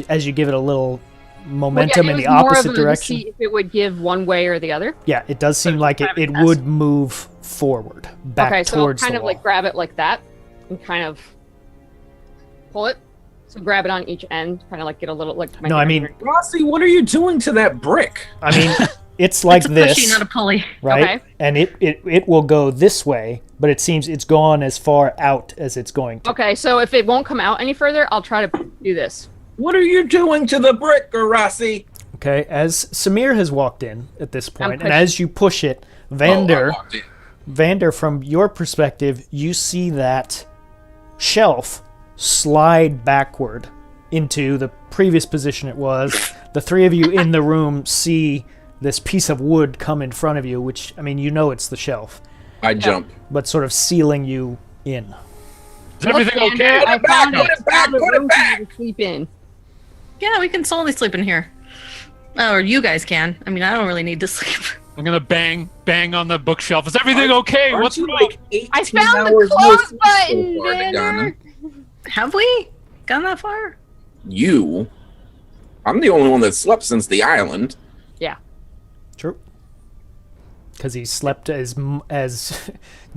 Speaker 1: As you give it a little momentum in the opposite direction,
Speaker 6: To see if it would give one way or the other.
Speaker 1: yeah, it does seem like
Speaker 6: kind of
Speaker 1: it
Speaker 6: a test.
Speaker 1: would move forward, back
Speaker 6: Okay, so I'll
Speaker 1: towards
Speaker 6: kind
Speaker 1: the
Speaker 6: of
Speaker 1: wall.
Speaker 6: like grab it like that and kind of pull it. So grab it on each end, kind of like get a little like.
Speaker 1: No, I mean-
Speaker 7: Rossi, what are you doing to that brick?
Speaker 1: I mean, it's like
Speaker 2: It's a
Speaker 1: this,
Speaker 2: pushy, not a pulley.
Speaker 1: right?
Speaker 6: Okay.
Speaker 1: And it will go this way, but it seems it's gone as far out as it's going to.
Speaker 6: Okay, so if it won't come out any further, I'll try to do this.
Speaker 7: What are you doing to the brick, Rossi?
Speaker 1: Okay, as Samir has walked in at this point, and
Speaker 6: pushing.
Speaker 1: as you push it,
Speaker 7: Oh, I
Speaker 1: Vander,
Speaker 7: walked in.
Speaker 1: Vander, from your perspective, you see that shelf slide backward into the previous position it was. The 3 of you in the room see this piece of wood come in front of you, which, I mean, you know it's the shelf,
Speaker 7: I jump.
Speaker 1: but sort of sealing you in.
Speaker 5: Is everything
Speaker 6: Look,
Speaker 5: okay?
Speaker 6: Xander, I
Speaker 7: Put it back,
Speaker 6: found
Speaker 7: put it back,
Speaker 6: found a
Speaker 7: put it
Speaker 6: room for you
Speaker 7: back.
Speaker 6: to sleep in.
Speaker 2: Yeah, we can solely sleep in here. Oh, or you guys can. I mean, I don't really need to sleep.
Speaker 5: I'm gonna bang on the bookshelf. Is everything okay?
Speaker 7: Aren't
Speaker 5: What's
Speaker 7: you
Speaker 5: wrong?
Speaker 7: like 18
Speaker 6: I found the
Speaker 7: hours
Speaker 6: close
Speaker 7: with sleep
Speaker 6: button,
Speaker 7: so far,
Speaker 6: Vander.
Speaker 7: Nagana?
Speaker 2: Have we gone that far?
Speaker 7: You? I'm the only one that slept since the island.
Speaker 1: True. Because he slept as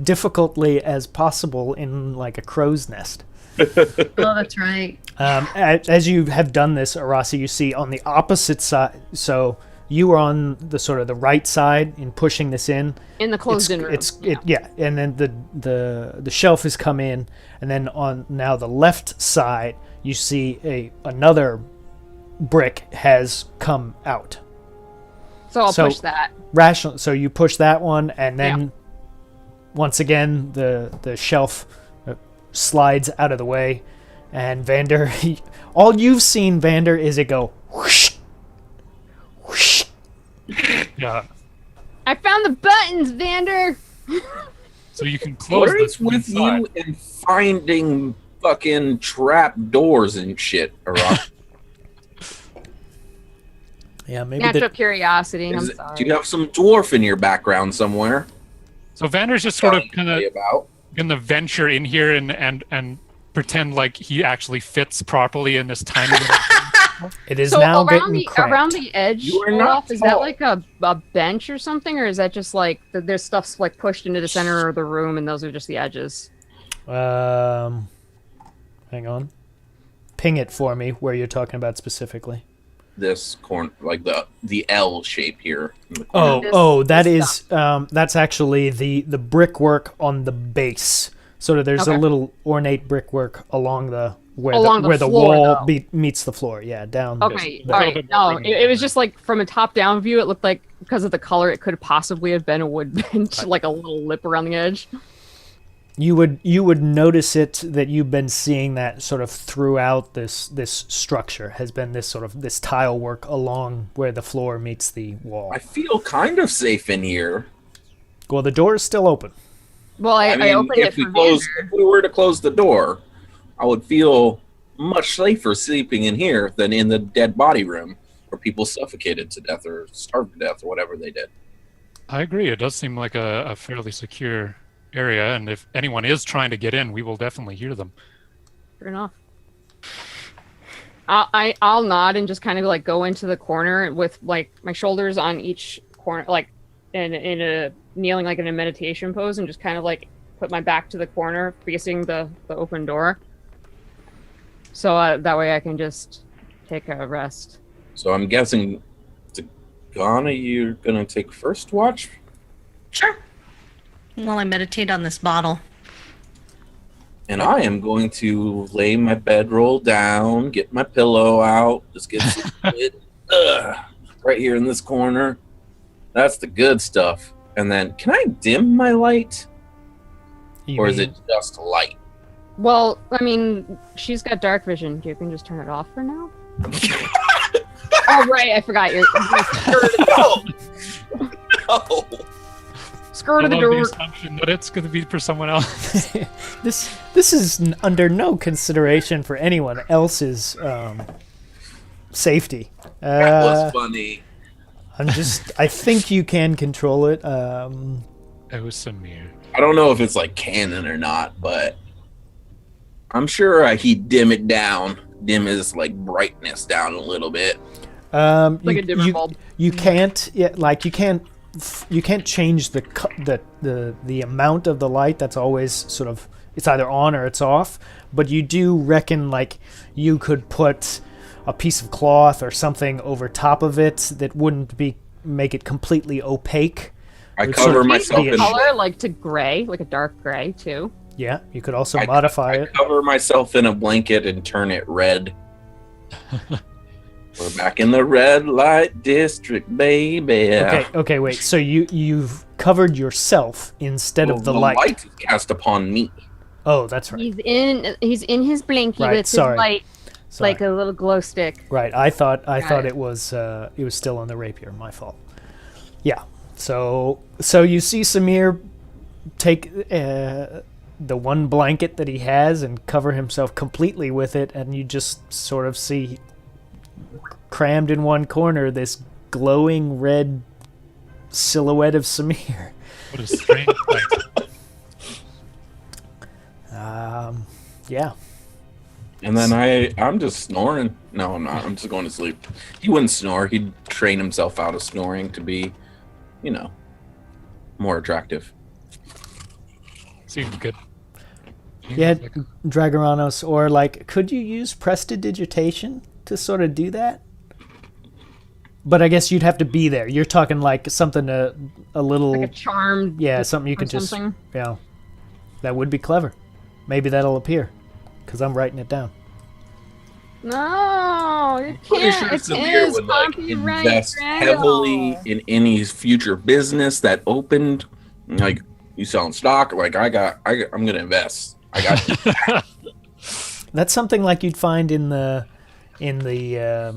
Speaker 1: difficultly as possible in like a crow's nest.
Speaker 2: Oh, that's right.
Speaker 1: As you have done this, Arasi, you see on the opposite side. So you are on the sort of the right side in pushing this in.
Speaker 6: In the closed-in room.
Speaker 1: Yeah, and then the shelf has come in, and then on now the left side you see another brick has come out.
Speaker 6: So I'll
Speaker 1: so-
Speaker 6: push that.
Speaker 1: Rational. So you push that one, and then once again the shelf slides out of the way, and Vander. All you've seen, Vander, is it go whoosh, whoosh.
Speaker 5: Yeah.
Speaker 6: I found the buttons, Vander.
Speaker 5: So you can close
Speaker 7: What
Speaker 5: this
Speaker 7: is
Speaker 5: from
Speaker 7: with
Speaker 5: inside.
Speaker 7: you and finding fucking trap doors and shit, Arak?
Speaker 1: Yeah, maybe
Speaker 6: Natural curiosity. I'm
Speaker 7: Do
Speaker 6: sorry.
Speaker 7: you have some dwarf in your background somewhere?
Speaker 5: So Vander's just sort of
Speaker 7: Something to
Speaker 5: kind
Speaker 7: tell
Speaker 5: of
Speaker 7: you about?
Speaker 5: gonna venture in here and pretend like he actually fits properly in this tiny little.
Speaker 1: it is
Speaker 6: So
Speaker 1: now
Speaker 6: around
Speaker 1: getting
Speaker 6: the
Speaker 1: cramped.
Speaker 6: around the edge,
Speaker 7: You are not
Speaker 6: Olaf, is that
Speaker 7: tall.
Speaker 6: like a bench or something, or is that just like there's stuff's like pushed into the center of the room and those are just the edges?
Speaker 1: Hang on. Ping it for me where you're talking about specifically.
Speaker 7: This corner, like the L shape here. In the corner.
Speaker 1: That's actually the brickwork on the base. Sort of there's a
Speaker 6: Okay.
Speaker 1: little ornate brickwork along the where
Speaker 6: Along the
Speaker 1: where the
Speaker 6: floor,
Speaker 1: wall
Speaker 6: though.
Speaker 1: meets the floor. Yeah, down.
Speaker 6: Okay,
Speaker 5: There's a
Speaker 6: all
Speaker 5: little
Speaker 6: right.
Speaker 5: bit more
Speaker 6: No,
Speaker 5: room
Speaker 6: it was
Speaker 5: there.
Speaker 6: just like from a top-down view, it looked like because of the color, it could possibly have been a wood bench, like a little lip around the edge.
Speaker 1: You would notice it that you've been seeing that sort of throughout this structure has been this sort of this tile work along where the floor meets the wall.
Speaker 7: I feel kind of safe in here.
Speaker 1: Well, the door is still open.
Speaker 6: Well, I
Speaker 7: mean,
Speaker 6: opened it
Speaker 7: if we
Speaker 6: for
Speaker 7: close,
Speaker 6: Vander.
Speaker 7: if we were to close the door, I would feel much safer sleeping in here than in the dead body room, where people suffocated to death or starved to death or whatever they did.
Speaker 5: I agree. It does seem like a fairly secure area, and if anyone is trying to get in, we will definitely hear them.
Speaker 6: Fair enough. I'll nod and just kind of like go into the corner with like my shoulders on each corner, like in a kneeling like in a meditation pose, and just kind of like put my back to the corner facing the open door. So that way I can just take a rest.
Speaker 7: So I'm guessing, Ghana, you're gonna take first watch.
Speaker 2: Sure. While I meditate on this bottle.
Speaker 7: And I am going to lay my bedroll down, get my pillow out, just get situated, right here in this corner. That's the good stuff. And then, can I dim my light? Or is it just light?
Speaker 6: Well, I mean, she's got dark vision. You can just turn it off for now. Oh, right. I forgot. You're
Speaker 7: No.
Speaker 6: skirt of the
Speaker 5: I love
Speaker 6: door.
Speaker 5: the assumption that it's going to be for someone else.
Speaker 1: This is under no consideration for anyone else's safety.
Speaker 7: That was funny.
Speaker 1: I think you can control it.
Speaker 5: It was Samir.
Speaker 7: I don't know if it's like canon or not, but I'm sure he'd dim it down, dim his like brightness down a little bit.
Speaker 6: Like a dimmer bulb.
Speaker 1: You can't, you can't change the amount of the light. That's always sort of, it's either on or it's off. But you do reckon like you could put a piece of cloth or something over top of it that wouldn't make it completely opaque.
Speaker 7: I cover myself in
Speaker 6: color like to gray, like a dark gray too.
Speaker 1: Yeah, you could also modify it.
Speaker 7: Cover myself in a blanket and turn it red. We're back in the red light district, baby.
Speaker 1: Okay, wait. So you've covered yourself instead of the light.
Speaker 7: The light is cast upon me.
Speaker 1: Oh, that's right.
Speaker 6: He's in his blankie
Speaker 1: Right,
Speaker 6: with
Speaker 1: sorry.
Speaker 6: his light,
Speaker 1: Sorry.
Speaker 6: like a little glow stick.
Speaker 1: Right. I thought
Speaker 6: it.
Speaker 1: it was still on the rapier. My fault. Yeah. So you see Samir take the one blanket that he has and cover himself completely with it, and you just sort of see crammed in one corner this glowing red silhouette of Samir.
Speaker 5: What a strange sight.
Speaker 1: Yeah.
Speaker 7: And then I'm just snoring. No, I'm not. I'm just going to sleep. He wouldn't snore. He'd train himself out of snoring to be, more attractive.
Speaker 5: Seems good.
Speaker 1: Yeah, Dragoranos, or like, could you use prestidigitation to sort of do that? But I guess you'd have to be there. You're talking like something a little,
Speaker 6: Like a charm.
Speaker 1: yeah, something you
Speaker 6: or
Speaker 1: could
Speaker 6: something.
Speaker 1: just, yeah, that would be clever. Maybe that'll appear, because I'm writing it down.
Speaker 6: No, you
Speaker 7: Pretty
Speaker 6: can't.
Speaker 7: sure
Speaker 6: It
Speaker 7: Samir
Speaker 6: is
Speaker 7: would like
Speaker 6: copyright.
Speaker 7: invest heavily in any future business that opened. Like you selling stock, like I'm gonna invest. I got
Speaker 1: That's something like you'd find in the a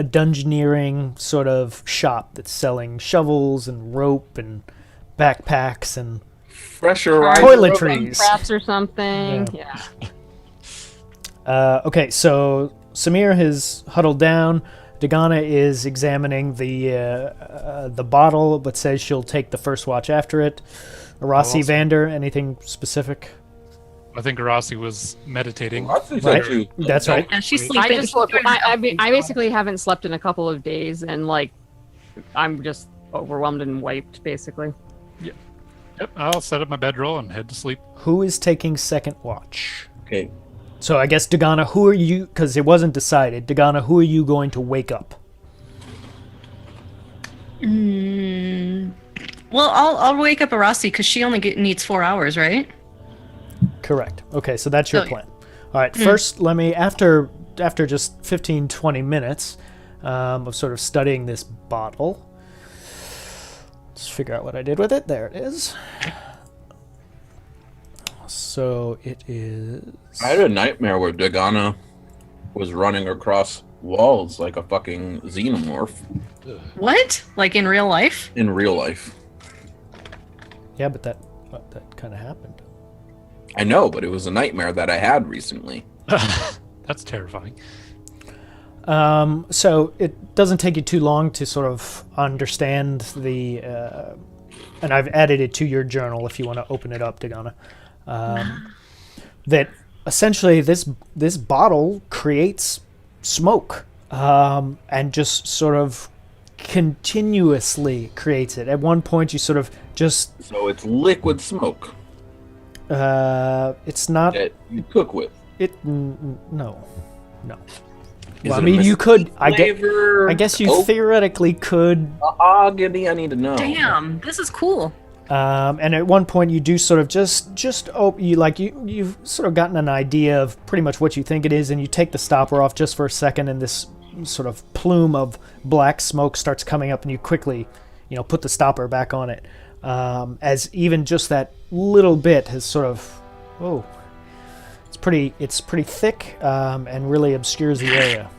Speaker 1: dungeoneering sort of shop that's selling shovels and rope and backpacks and
Speaker 7: fresher
Speaker 1: toiletries.
Speaker 6: Crafts or something. Yeah.
Speaker 1: Okay, so Samir has huddled down. Dagana is examining the bottle, but says she'll take the first watch after it. Rossi, Vander, anything specific?
Speaker 5: I think Rossi was meditating.
Speaker 1: Right. That's right.
Speaker 2: Yeah, she's sleeping.
Speaker 6: I basically haven't slept in a couple of days, and like, I'm just overwhelmed and wiped, basically.
Speaker 5: Yep, I'll set up my bedroll and head to sleep.
Speaker 1: Who is taking second watch?
Speaker 7: Okay.
Speaker 1: So I guess Dagana, who are you? Because it wasn't decided. Dagana, who are you going to wake up?
Speaker 2: Well, I'll wake up Arasi because she only needs 4 hours, right?
Speaker 1: Correct. Okay, so that's your
Speaker 2: Oh, yeah.
Speaker 1: plan. All right, first let me, after just 15, 20 minutes of sort of studying this bottle, let's figure out what I did with it. There it is. So it is...
Speaker 7: I had a nightmare where Dagana was running across walls like a fucking xenomorph
Speaker 2: What? Like in real life?
Speaker 7: in real life.
Speaker 1: Yeah, but that kind of happened.
Speaker 7: I know, but it was a nightmare that I had recently.
Speaker 5: That's terrifying.
Speaker 1: So it doesn't take you too long to sort of understand the... and I've added it to your journal if you want to open it up, Dagana. That essentially this bottle creates smoke, and just sort of continuously creates it. At one point, you sort of just
Speaker 7: So it's liquid smoke
Speaker 1: it's not
Speaker 7: that you cook with.
Speaker 1: no.
Speaker 7: Is
Speaker 1: Well, I
Speaker 7: it a
Speaker 1: mean, you could.
Speaker 7: flavor?
Speaker 1: I guess you
Speaker 7: Oak,
Speaker 1: theoretically could.
Speaker 7: mahogany. I need to know.
Speaker 2: Damn, this is cool.
Speaker 1: And at one point, you do sort of you've sort of gotten an idea of pretty much what you think it is, and you take the stopper off just for a second, and this sort of plume of black smoke starts coming up, and you quickly, put the stopper back on it. As even just that little bit has sort of, it's pretty thick, and really obscures the area.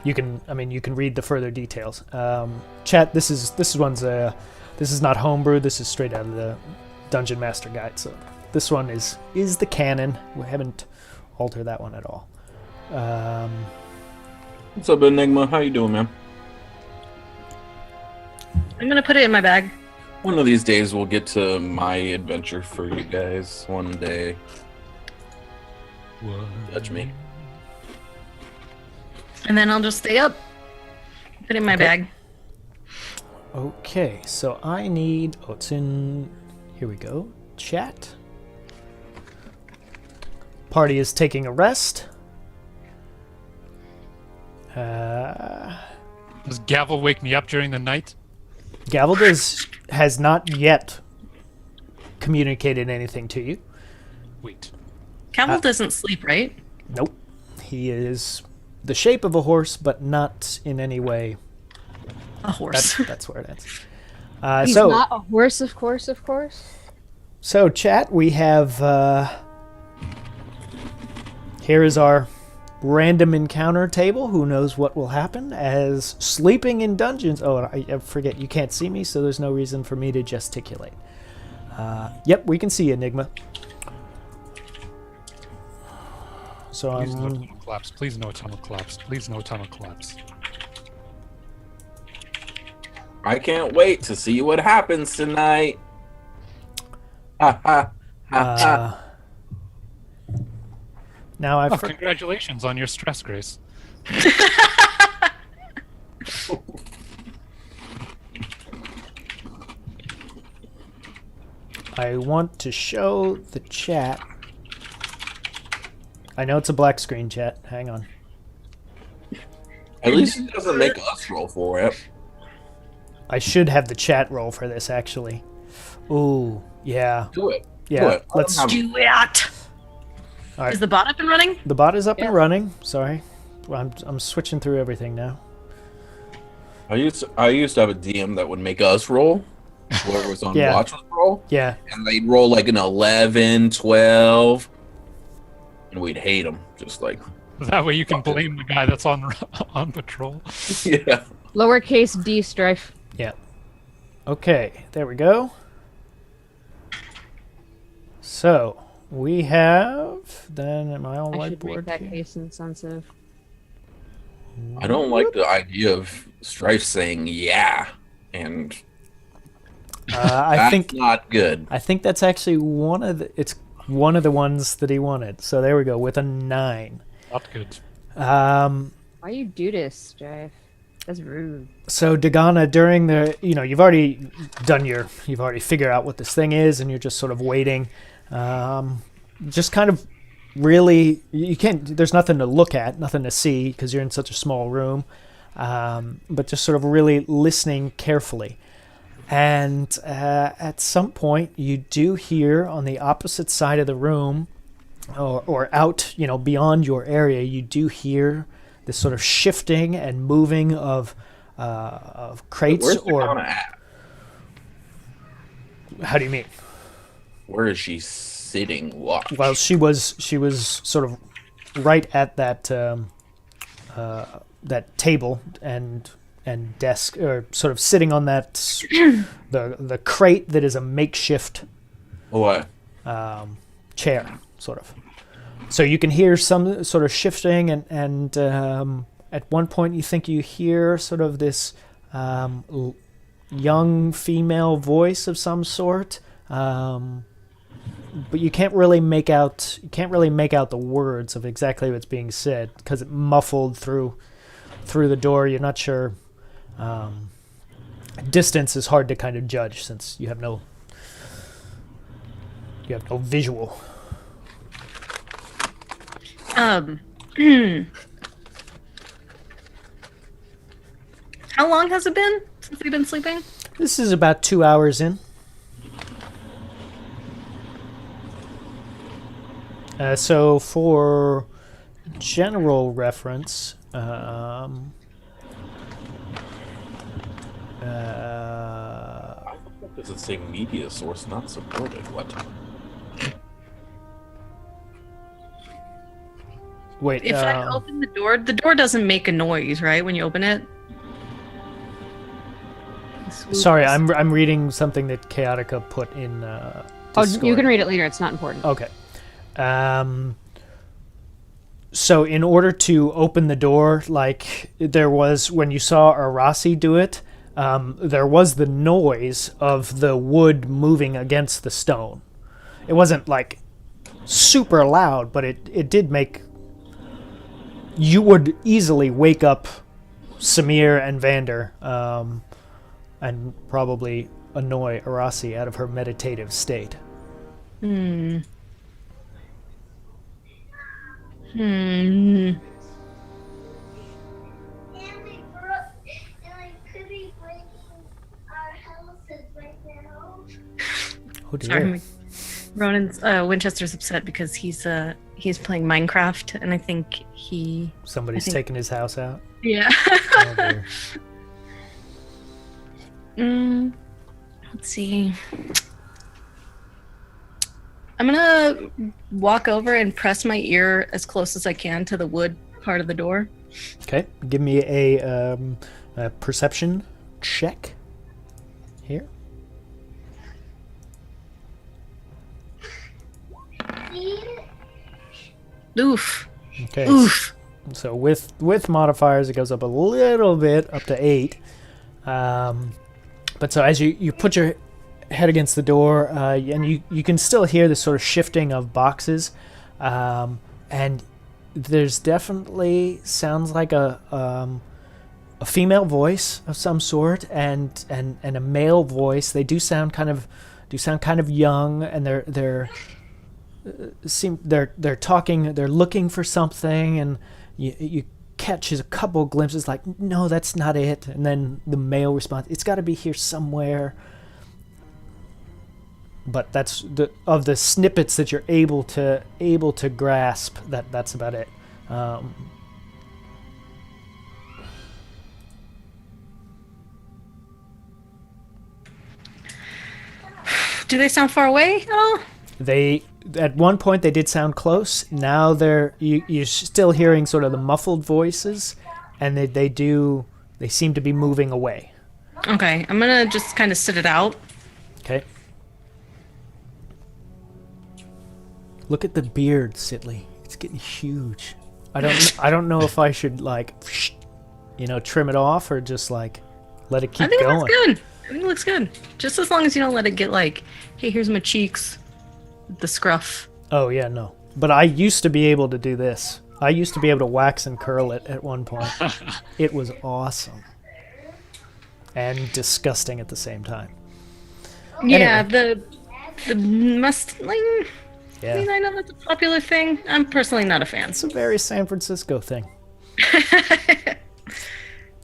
Speaker 1: You can read the further details. Chat, this is not homebrew. This is straight out of the Dungeon Master Guide. So this one is the canon. We haven't altered that one at all.
Speaker 7: What's up, Enigma? How you doing, man?
Speaker 2: I'm gonna put it in my bag.
Speaker 7: One of these days we'll get to my adventure for you guys. One day. Touch me.
Speaker 2: And then I'll just stay up. Put it in my bag.
Speaker 1: Okay, so I need. Oh, it's in. Here we go. Chat. Party is taking a rest.
Speaker 5: Does Gavel wake me up during the night?
Speaker 1: Gavel has not yet communicated anything to you.
Speaker 5: Wait.
Speaker 2: Cavill doesn't sleep, right?
Speaker 1: Nope. He is the shape of a horse, but not in any way.
Speaker 2: A horse.
Speaker 1: That's where it ends.
Speaker 6: He's not a horse, of course.
Speaker 1: So, chat, we have. Here is our random encounter table. Who knows what will happen as sleeping in dungeons. Oh, I forget, you can't see me, so there's no reason for me to gesticulate. Yep, we can see Enigma. So
Speaker 5: Please no tunnel collapse. Please no tunnel collapse. Please no tunnel collapse.
Speaker 7: I can't wait to see what happens tonight. Ha ha ha ha.
Speaker 1: Now I've
Speaker 5: Congratulations on your stress, Grace.
Speaker 1: I want to show the chat. I know it's a black screen, chat. Hang on.
Speaker 7: At least it doesn't make us roll for it.
Speaker 1: I should have the chat roll for this, actually. Ooh, yeah.
Speaker 7: Do it.
Speaker 1: Yeah,
Speaker 7: Do it.
Speaker 1: let's
Speaker 2: Do it.
Speaker 1: All right.
Speaker 2: Is the bot up and running?
Speaker 1: The bot is up
Speaker 6: Yeah.
Speaker 1: and running. Sorry. I'm switching through everything now.
Speaker 7: I used to have a DM that would make us roll. Whoever was on
Speaker 1: Yeah.
Speaker 7: watch would roll.
Speaker 1: Yeah.
Speaker 7: And they'd roll like an 11, 12. And we'd hate them. Just like,
Speaker 5: That way you can blame the guy that's on patrol.
Speaker 7: yeah.
Speaker 6: Lowercase d strife.
Speaker 1: Yeah. Okay, there we go. So, we have... Then, am I on
Speaker 6: I should make
Speaker 1: whiteboard?
Speaker 6: that
Speaker 1: here?
Speaker 6: case insensitive.
Speaker 7: I don't like the idea of Strife saying yeah. And
Speaker 1: I
Speaker 7: that's
Speaker 1: think
Speaker 7: not good.
Speaker 1: I think that's actually one of the ones that he wanted. So there we go with a 9.
Speaker 5: Not good.
Speaker 6: Why you do this, strife? That's rude.
Speaker 1: So Dagana, during the you've already figured out what this thing is, and you're just sort of waiting. Just kind of really, you can't. There's nothing to look at, nothing to see because you're in such a small room. But just sort of really listening carefully. And at some point, you do hear on the opposite side of the room, or out, beyond your area, you do hear this sort of shifting and moving of crates.
Speaker 7: Where's
Speaker 1: Or
Speaker 7: Dagana at?
Speaker 1: how do you mean?
Speaker 7: Where is she sitting? Watch.
Speaker 1: Well, she was sort of right at that that table and desk, or sort of sitting on that the crate that is a makeshift
Speaker 7: What?
Speaker 1: chair, sort of. So you can hear some sort of shifting, and at one point you think you hear sort of this young female voice of some sort, but you can't really make out the words of exactly what's being said because it muffled through the door. You're not sure. Distance is hard to kind of judge since you have no visual.
Speaker 2: How long has it been since we've been sleeping?
Speaker 1: This is about 2 hours in. So for general reference,
Speaker 7: I thought does it say media source not supported? What?
Speaker 1: wait.
Speaker 2: If I open the door doesn't make a noise, right, when you open it?
Speaker 1: Sorry, I'm reading something that Chaotica put in. Discord.
Speaker 6: You can read it later. It's not important.
Speaker 1: Okay. So in order to open the door, like there was when you saw Arasi do it, there was the noise of the wood moving against the stone. It wasn't like super loud, but it did make. You would easily wake up Samir and Vander, and probably annoy Arasi out of her meditative state. Oh dear.
Speaker 2: Sorry, Ronan's Winchester's upset because he's playing Minecraft, and I think
Speaker 1: Somebody's taking his house out.
Speaker 2: yeah.
Speaker 1: Oh dear.
Speaker 2: Let's see. I'm gonna walk over and press my ear as close as I can to the wood part of the door.
Speaker 1: Okay, give me a perception check here.
Speaker 2: Oof.
Speaker 1: Okay.
Speaker 2: Oof.
Speaker 1: So with modifiers, it goes up a little bit, up to 8. But so as you put your head against the door, and you can still hear this sort of shifting of boxes, and there's definitely sounds like a female voice of some sort and a male voice. They do sound kind of young, and they're talking. They're looking for something, and you catch a couple glimpses like, no, that's not it, and then the male response, it's got to be here somewhere. But that's of the snippets that you're able to grasp. That's about it.
Speaker 2: Do they sound far away at all?
Speaker 1: They at one point they did sound close. Now you're still hearing sort of the muffled voices, and they seem to be moving away.
Speaker 2: Okay, I'm gonna just kind of sit it out.
Speaker 1: Okay. Look at the beard, Sidley. It's getting huge. I don't know if I should trim it off or just like let it keep going.
Speaker 2: It looks good. I think it looks good. Just as long as you don't let it get like, hey, here's my cheeks, the scruff.
Speaker 1: Oh yeah, no. But I used to be able to do this. I used to be able to wax and curl it at one point. It was awesome. And disgusting at the same time.
Speaker 2: Yeah,
Speaker 1: Anyway.
Speaker 2: the mustang.
Speaker 1: Yeah.
Speaker 2: I mean, I know that's a popular thing. I'm personally not a fan.
Speaker 1: It's a very San Francisco thing.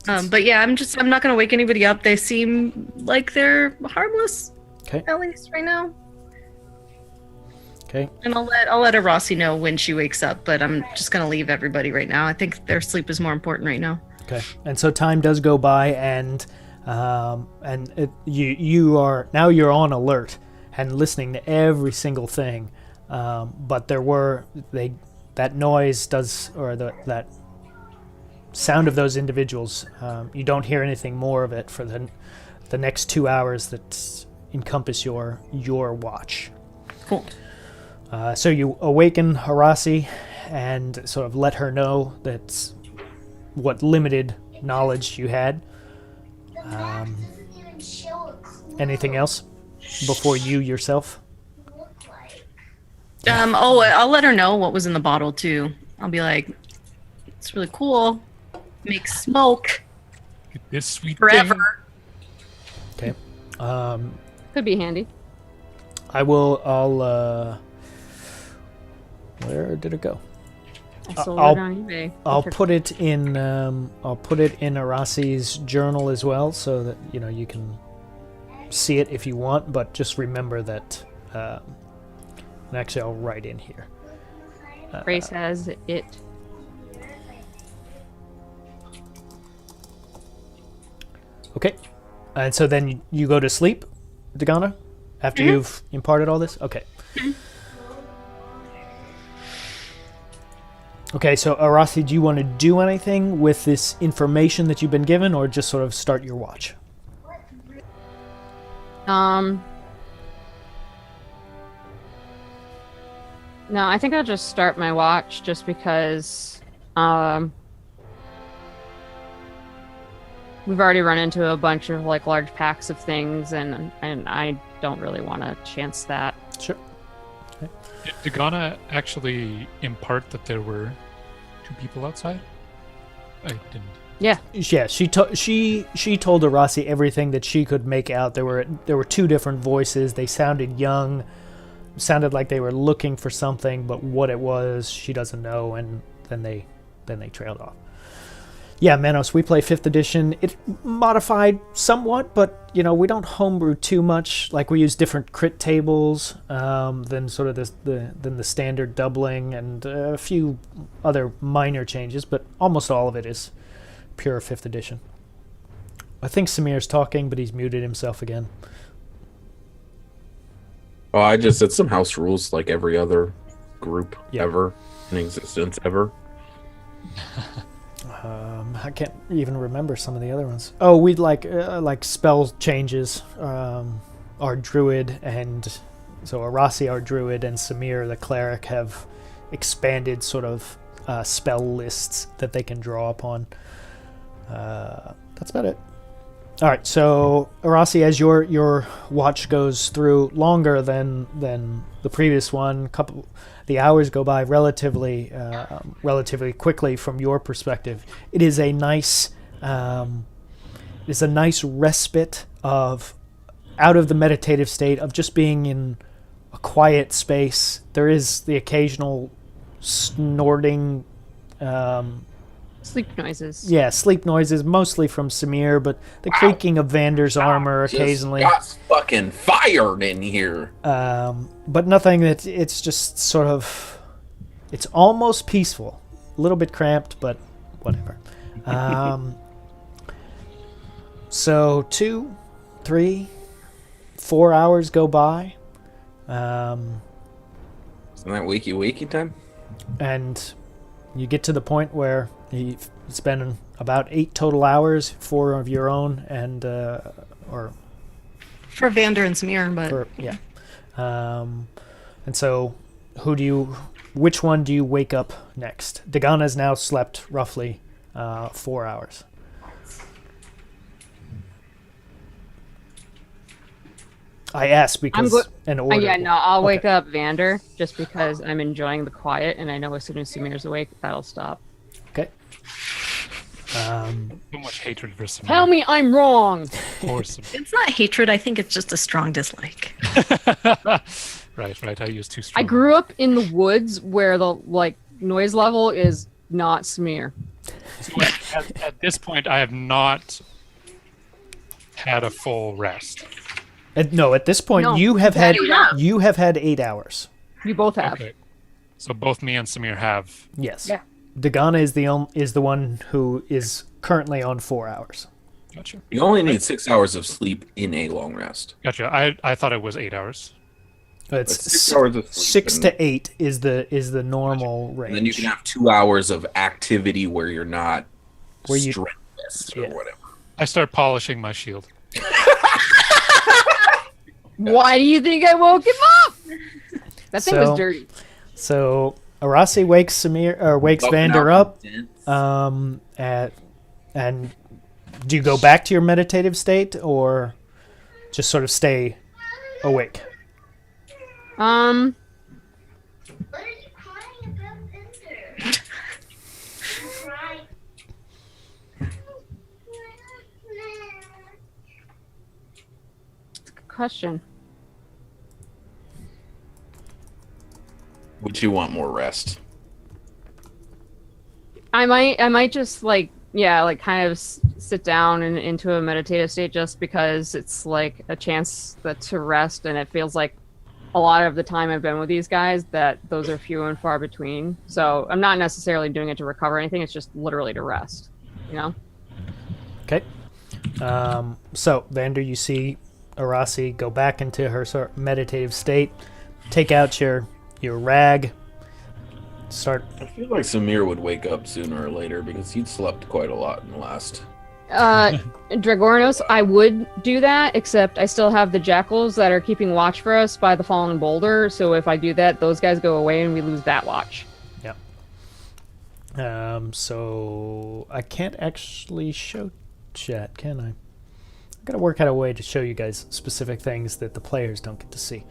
Speaker 2: But yeah, I'm not gonna wake anybody up. They seem like they're harmless.
Speaker 1: Okay.
Speaker 2: At least right now.
Speaker 1: Okay.
Speaker 2: And I'll let Arasi know when she wakes up, but I'm just gonna leave everybody right now. I think their sleep is more important right now.
Speaker 1: Okay. And so time does go by, and you're on alert and listening to every single thing. But that noise does, or that sound of those individuals, you don't hear anything more of it for the next 2 hours that encompass your watch.
Speaker 2: Cool.
Speaker 1: So you awaken Harasi and sort of let her know that's what limited knowledge you had. Anything else before you yourself?
Speaker 2: I'll let her know what was in the bottle too. I'll be like, it's really cool. Makes smoke
Speaker 5: Get this sweet
Speaker 2: forever.
Speaker 5: thing.
Speaker 1: Okay.
Speaker 6: Could be handy.
Speaker 1: I'll where did it go?
Speaker 6: I sold
Speaker 1: I'll-
Speaker 6: it on eBay.
Speaker 1: I'll put it in Arasi's journal as well, so that you can see it if you want. But just remember that. And actually, I'll write in here.
Speaker 6: Grace has it.
Speaker 1: Okay, and so then you go to sleep, Dagana, after you've imparted all this. Okay. Okay, so Arasi, do you want to do anything with this information that you've been given, or just sort of start your watch?
Speaker 6: No, I think I'll just start my watch just because we've already run into a bunch of like large packs of things, and I don't really want to chance that.
Speaker 1: Sure.
Speaker 5: Did Dagana actually impart that there were 2 people outside? I didn't.
Speaker 1: Yeah, she told Arasi everything that she could make out. There were 2 different voices. They sounded young, sounded like they were looking for something, but what it was, she doesn't know. And then they trailed off. Yeah, Manos, we play 5th edition. It modified somewhat, but we don't homebrew too much. Like, we use different crit tables than sort of than the standard doubling, and a few other minor changes, but almost all of it is pure 5th edition. I think Samir's talking, but he's muted himself again.
Speaker 7: Oh, I just said some house rules like every other group
Speaker 1: Yeah.
Speaker 7: ever in existence ever.
Speaker 1: I can't even remember some of the other ones. Oh, we'd like spell changes. Our druid and so Arasi, our druid, and Samir, the cleric, have expanded sort of spell lists that they can draw upon. That's about it. All right, so Arasi, as your watch goes through longer than the previous one, the hours go by relatively quickly from your perspective. It is a nice respite of out of the meditative state of just being in a quiet space. There is the occasional snorting.
Speaker 6: Sleep noises.
Speaker 1: Yeah, sleep noises, mostly from Samir, but the creaking of Vander's armor occasionally.
Speaker 7: Just got fucking fired in here.
Speaker 1: But nothing that it's just sort of, it's almost peaceful. A little bit cramped, but whatever. So 2, 3, 4 hours go by.
Speaker 7: Isn't that wakey time?
Speaker 1: And you get to the point where you've spent about 8 total hours, 4 of your own, and or
Speaker 2: For Vander and Samir, but
Speaker 1: yeah. And so, which one do you wake up next? Dagana's now slept roughly 4 hours. I asked because an order.
Speaker 6: Yeah, no, I'll
Speaker 1: Okay.
Speaker 6: wake up Vander just because I'm enjoying the quiet, and I know as soon as Samir's awake, that'll stop.
Speaker 1: Okay.
Speaker 5: So much hatred for Samir.
Speaker 6: Tell me I'm wrong.
Speaker 5: Poor Samir.
Speaker 2: it's not hatred. I think it's just a strong dislike.
Speaker 5: Right. I use too strong.
Speaker 6: I grew up in the woods where the noise level is not Samir.
Speaker 5: So at this point, I have not had a full rest.
Speaker 1: No, at this point
Speaker 6: No,
Speaker 1: you have had
Speaker 6: you have.
Speaker 1: 8 hours.
Speaker 6: You both have.
Speaker 5: Okay. So both me and Samir have.
Speaker 1: Yes.
Speaker 6: Yeah.
Speaker 1: Dagana is the one who is currently on 4 hours.
Speaker 5: Gotcha.
Speaker 7: You only need 6 hours of sleep in a long rest.
Speaker 5: Gotcha. I thought it was 8 hours.
Speaker 1: It's
Speaker 7: But 6 hours of sleep.
Speaker 1: 6 to 8 is the normal range.
Speaker 7: And then you can have 2 hours of activity where you're not
Speaker 1: Where you-
Speaker 7: stressed or
Speaker 1: Yeah.
Speaker 7: whatever.
Speaker 5: I start polishing my shield.
Speaker 6: Why do you think I woke him up? That thing
Speaker 1: So-
Speaker 6: was dirty.
Speaker 1: So Arasi wakes Vander up. And do you go back to your meditative state or just sort of stay awake?
Speaker 3: What are you crying about, Bender? Cry.
Speaker 6: Good question.
Speaker 7: Would you want more rest?
Speaker 6: I might just like, yeah, like kind of sit down and into a meditative state just because it's like a chance to rest, and it feels like a lot of the time I've been with these guys that those are few and far between. So I'm not necessarily doing it to recover anything. It's just literally to rest, you know?
Speaker 1: Okay. So, Vander, you see Arasi go back into her sort of meditative state, take out your rag, start...
Speaker 7: I feel like Samir would wake up sooner or later because he'd slept quite a lot in the last.
Speaker 6: Dragornos, I would do that, except I still have the jackals that are keeping watch for us by the fallen boulder. So if I do that, those guys go away and we lose that watch.
Speaker 1: Yep. So I can't actually show chat, can I? I've got to work out a way to show you guys specific things that the players don't get to see,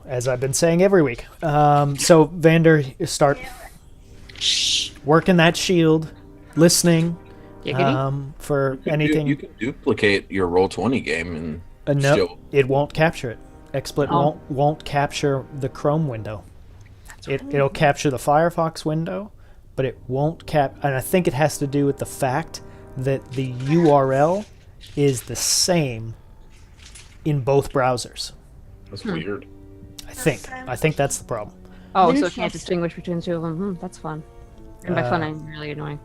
Speaker 1: as I've been saying every week. So Vander, start working that shield, listening for anything.
Speaker 7: You can duplicate your Roll20 game and
Speaker 1: No,
Speaker 7: show.
Speaker 1: it won't capture it. XSplit won't capture the Chrome window. It'll capture the Firefox window, but it won't and I think it has to do with the fact that the URL is the same in both browsers.
Speaker 7: That's weird.
Speaker 1: I think that's the problem.
Speaker 6: Oh, so can't distinguish between the two of them. That's fun. And by fun, I'm really annoying.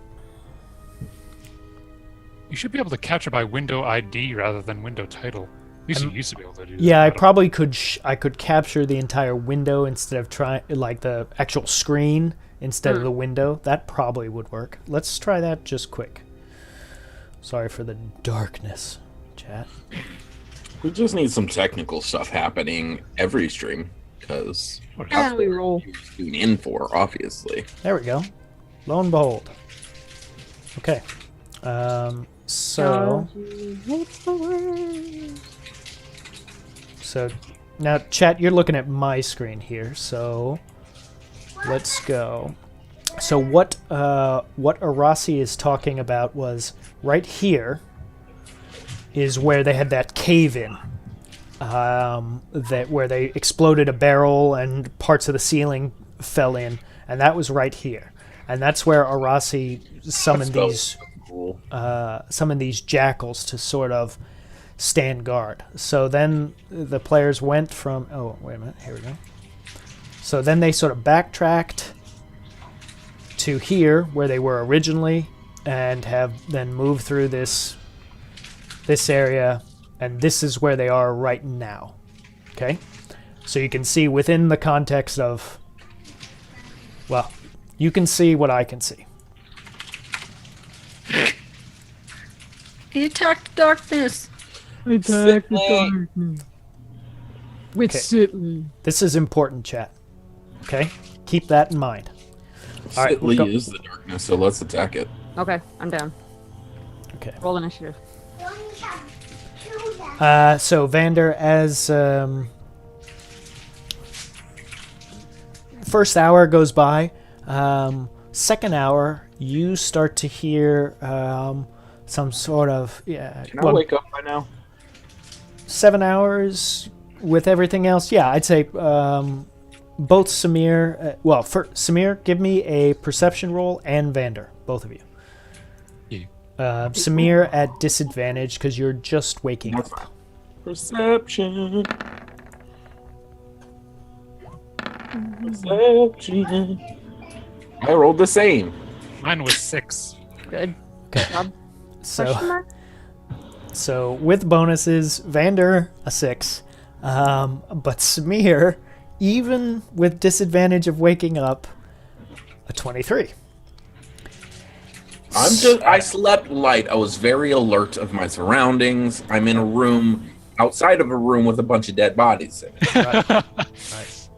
Speaker 5: You should be able to capture by window ID rather than window title. At least you used to be able to do that.
Speaker 1: Yeah, I probably could. I could capture the entire window instead of like the actual screen instead of the window. That probably would work. Let's try that just quick. Sorry for the darkness, chat.
Speaker 7: We just need some technical stuff happening every stream because
Speaker 6: How do we roll?
Speaker 7: you're tuning in for, obviously.
Speaker 1: There we go. Lo and behold. Okay. So now, chat, you're looking at my screen here. So let's go. So what Arasi is talking about was right here is where they had that cave in, where they exploded a barrel and parts of the ceiling fell in, and that was right here, and that's where Arasi summoned these jackals to sort of stand guard. So then the players went from wait a minute, here we go. So then they sort of backtracked to here where they were originally and have then moved through this area, and this is where they are right now. Okay? So you can see within the context of, well, you can see what I can see.
Speaker 2: He attacked darkness.
Speaker 6: With Sitley.
Speaker 1: This is important, chat. Okay? Keep that in mind. All right,
Speaker 7: Sitley is the darkness, so let's attack it.
Speaker 6: Okay, I'm down.
Speaker 1: Okay.
Speaker 6: Roll initiative.
Speaker 1: So Vander, as first hour goes by, second hour you start to hear some sort of
Speaker 7: Can I wake up by now?
Speaker 1: 7 hours with everything else. Yeah, I'd say both Samir. For Samir, give me a perception roll, and Vander, both of you. Samir at disadvantage because you're just waking up.
Speaker 7: Perception. I rolled the same.
Speaker 5: Mine was 6.
Speaker 6: Good.
Speaker 1: Okay.
Speaker 6: Job. Question mark?
Speaker 1: So with bonuses, Vander a 6, but Samir, even with disadvantage of waking up, a 23.
Speaker 7: I slept light. I was very alert of my surroundings. I'm in a room outside of a room with a bunch of dead bodies in it.
Speaker 1: Nice.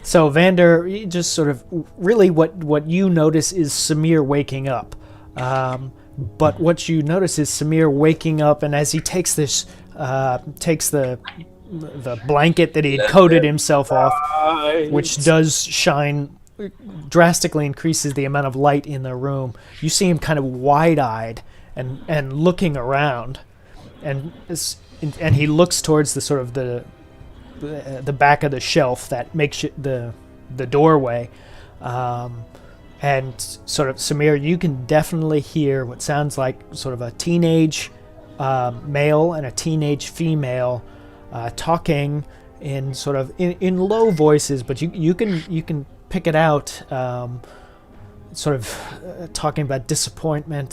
Speaker 1: So Vander, you just sort of really what you notice is Samir waking up. But what you notice is Samir waking up, and as he takes the the blanket that he had coated himself off, which does shine, drastically increases the amount of light in the room. You see him kind of wide-eyed and looking around, and he looks towards the sort of the back of the shelf that makes the doorway, and sort of Samir, you can definitely hear what sounds like sort of a teenage male and a teenage female talking in sort of in low voices, but you can pick it out, sort of talking about disappointment,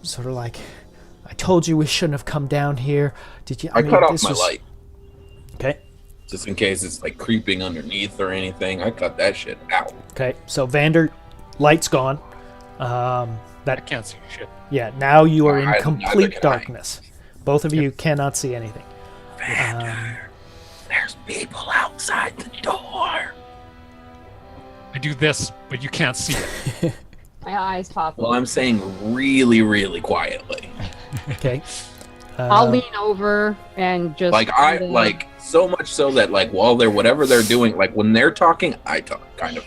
Speaker 1: sort of like, I told you we shouldn't have come down here. Did you?
Speaker 7: I cut off my light.
Speaker 1: Okay.
Speaker 7: Just in case it's like creeping underneath or anything. I cut that shit out.
Speaker 1: Okay, so Vander, light's gone.
Speaker 5: I can't see shit.
Speaker 1: Yeah, now you are in
Speaker 7: Neither
Speaker 1: complete
Speaker 7: can I.
Speaker 1: darkness. Both of you cannot see anything.
Speaker 7: Vander, there's people outside the door.
Speaker 5: I do this, but you can't see it.
Speaker 6: My eyes pop.
Speaker 7: Well, I'm saying really, really quietly.
Speaker 1: Okay.
Speaker 6: I'll lean over and just
Speaker 7: Like so much so that like while they're whatever they're doing, like when they're talking, I talk kind of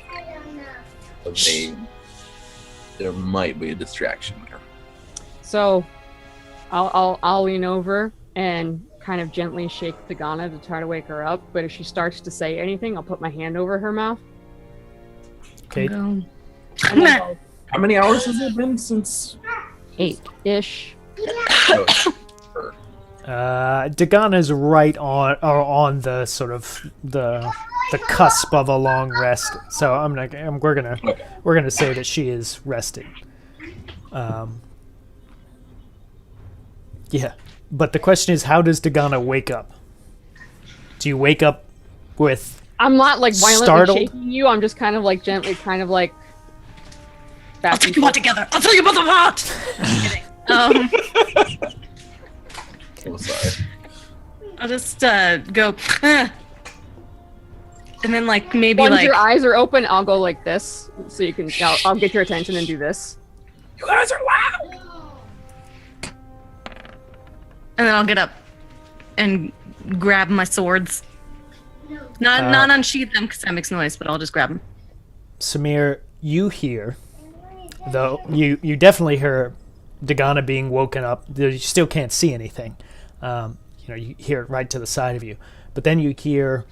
Speaker 7: thing. There might be a distraction there.
Speaker 6: So I'll lean over and kind of gently shake Dagana to try to wake her up. But if she starts to say anything, I'll put my hand over her mouth.
Speaker 1: Okay.
Speaker 6: And then go,
Speaker 7: How many hours has it been since?
Speaker 6: 8-ish.
Speaker 1: Dagana's right on the sort of the cusp of a long rest. So we're gonna say that she is rested. Yeah, but the question is, how does Dagana wake up? Do you wake up with?
Speaker 6: I'm not like violently
Speaker 1: Startled?
Speaker 6: shaking you. I'm just kind of like gently, kind of like.
Speaker 2: I'll take you all together. I'll tell you both apart. I'm kidding.
Speaker 7: Oh, sorry.
Speaker 2: I'll just go, and then like maybe
Speaker 6: Once
Speaker 2: like
Speaker 6: your eyes are open, I'll go like this, so you can. I'll get your attention and do this.
Speaker 7: You guys are loud.
Speaker 2: and then I'll get up and grab my swords. Not unsheath them because that makes noise, but I'll just grab them.
Speaker 1: Samir, you hear, though you definitely hear Dagana being woken up. You still can't see anything. You hear it right to the side of you. But then you hear,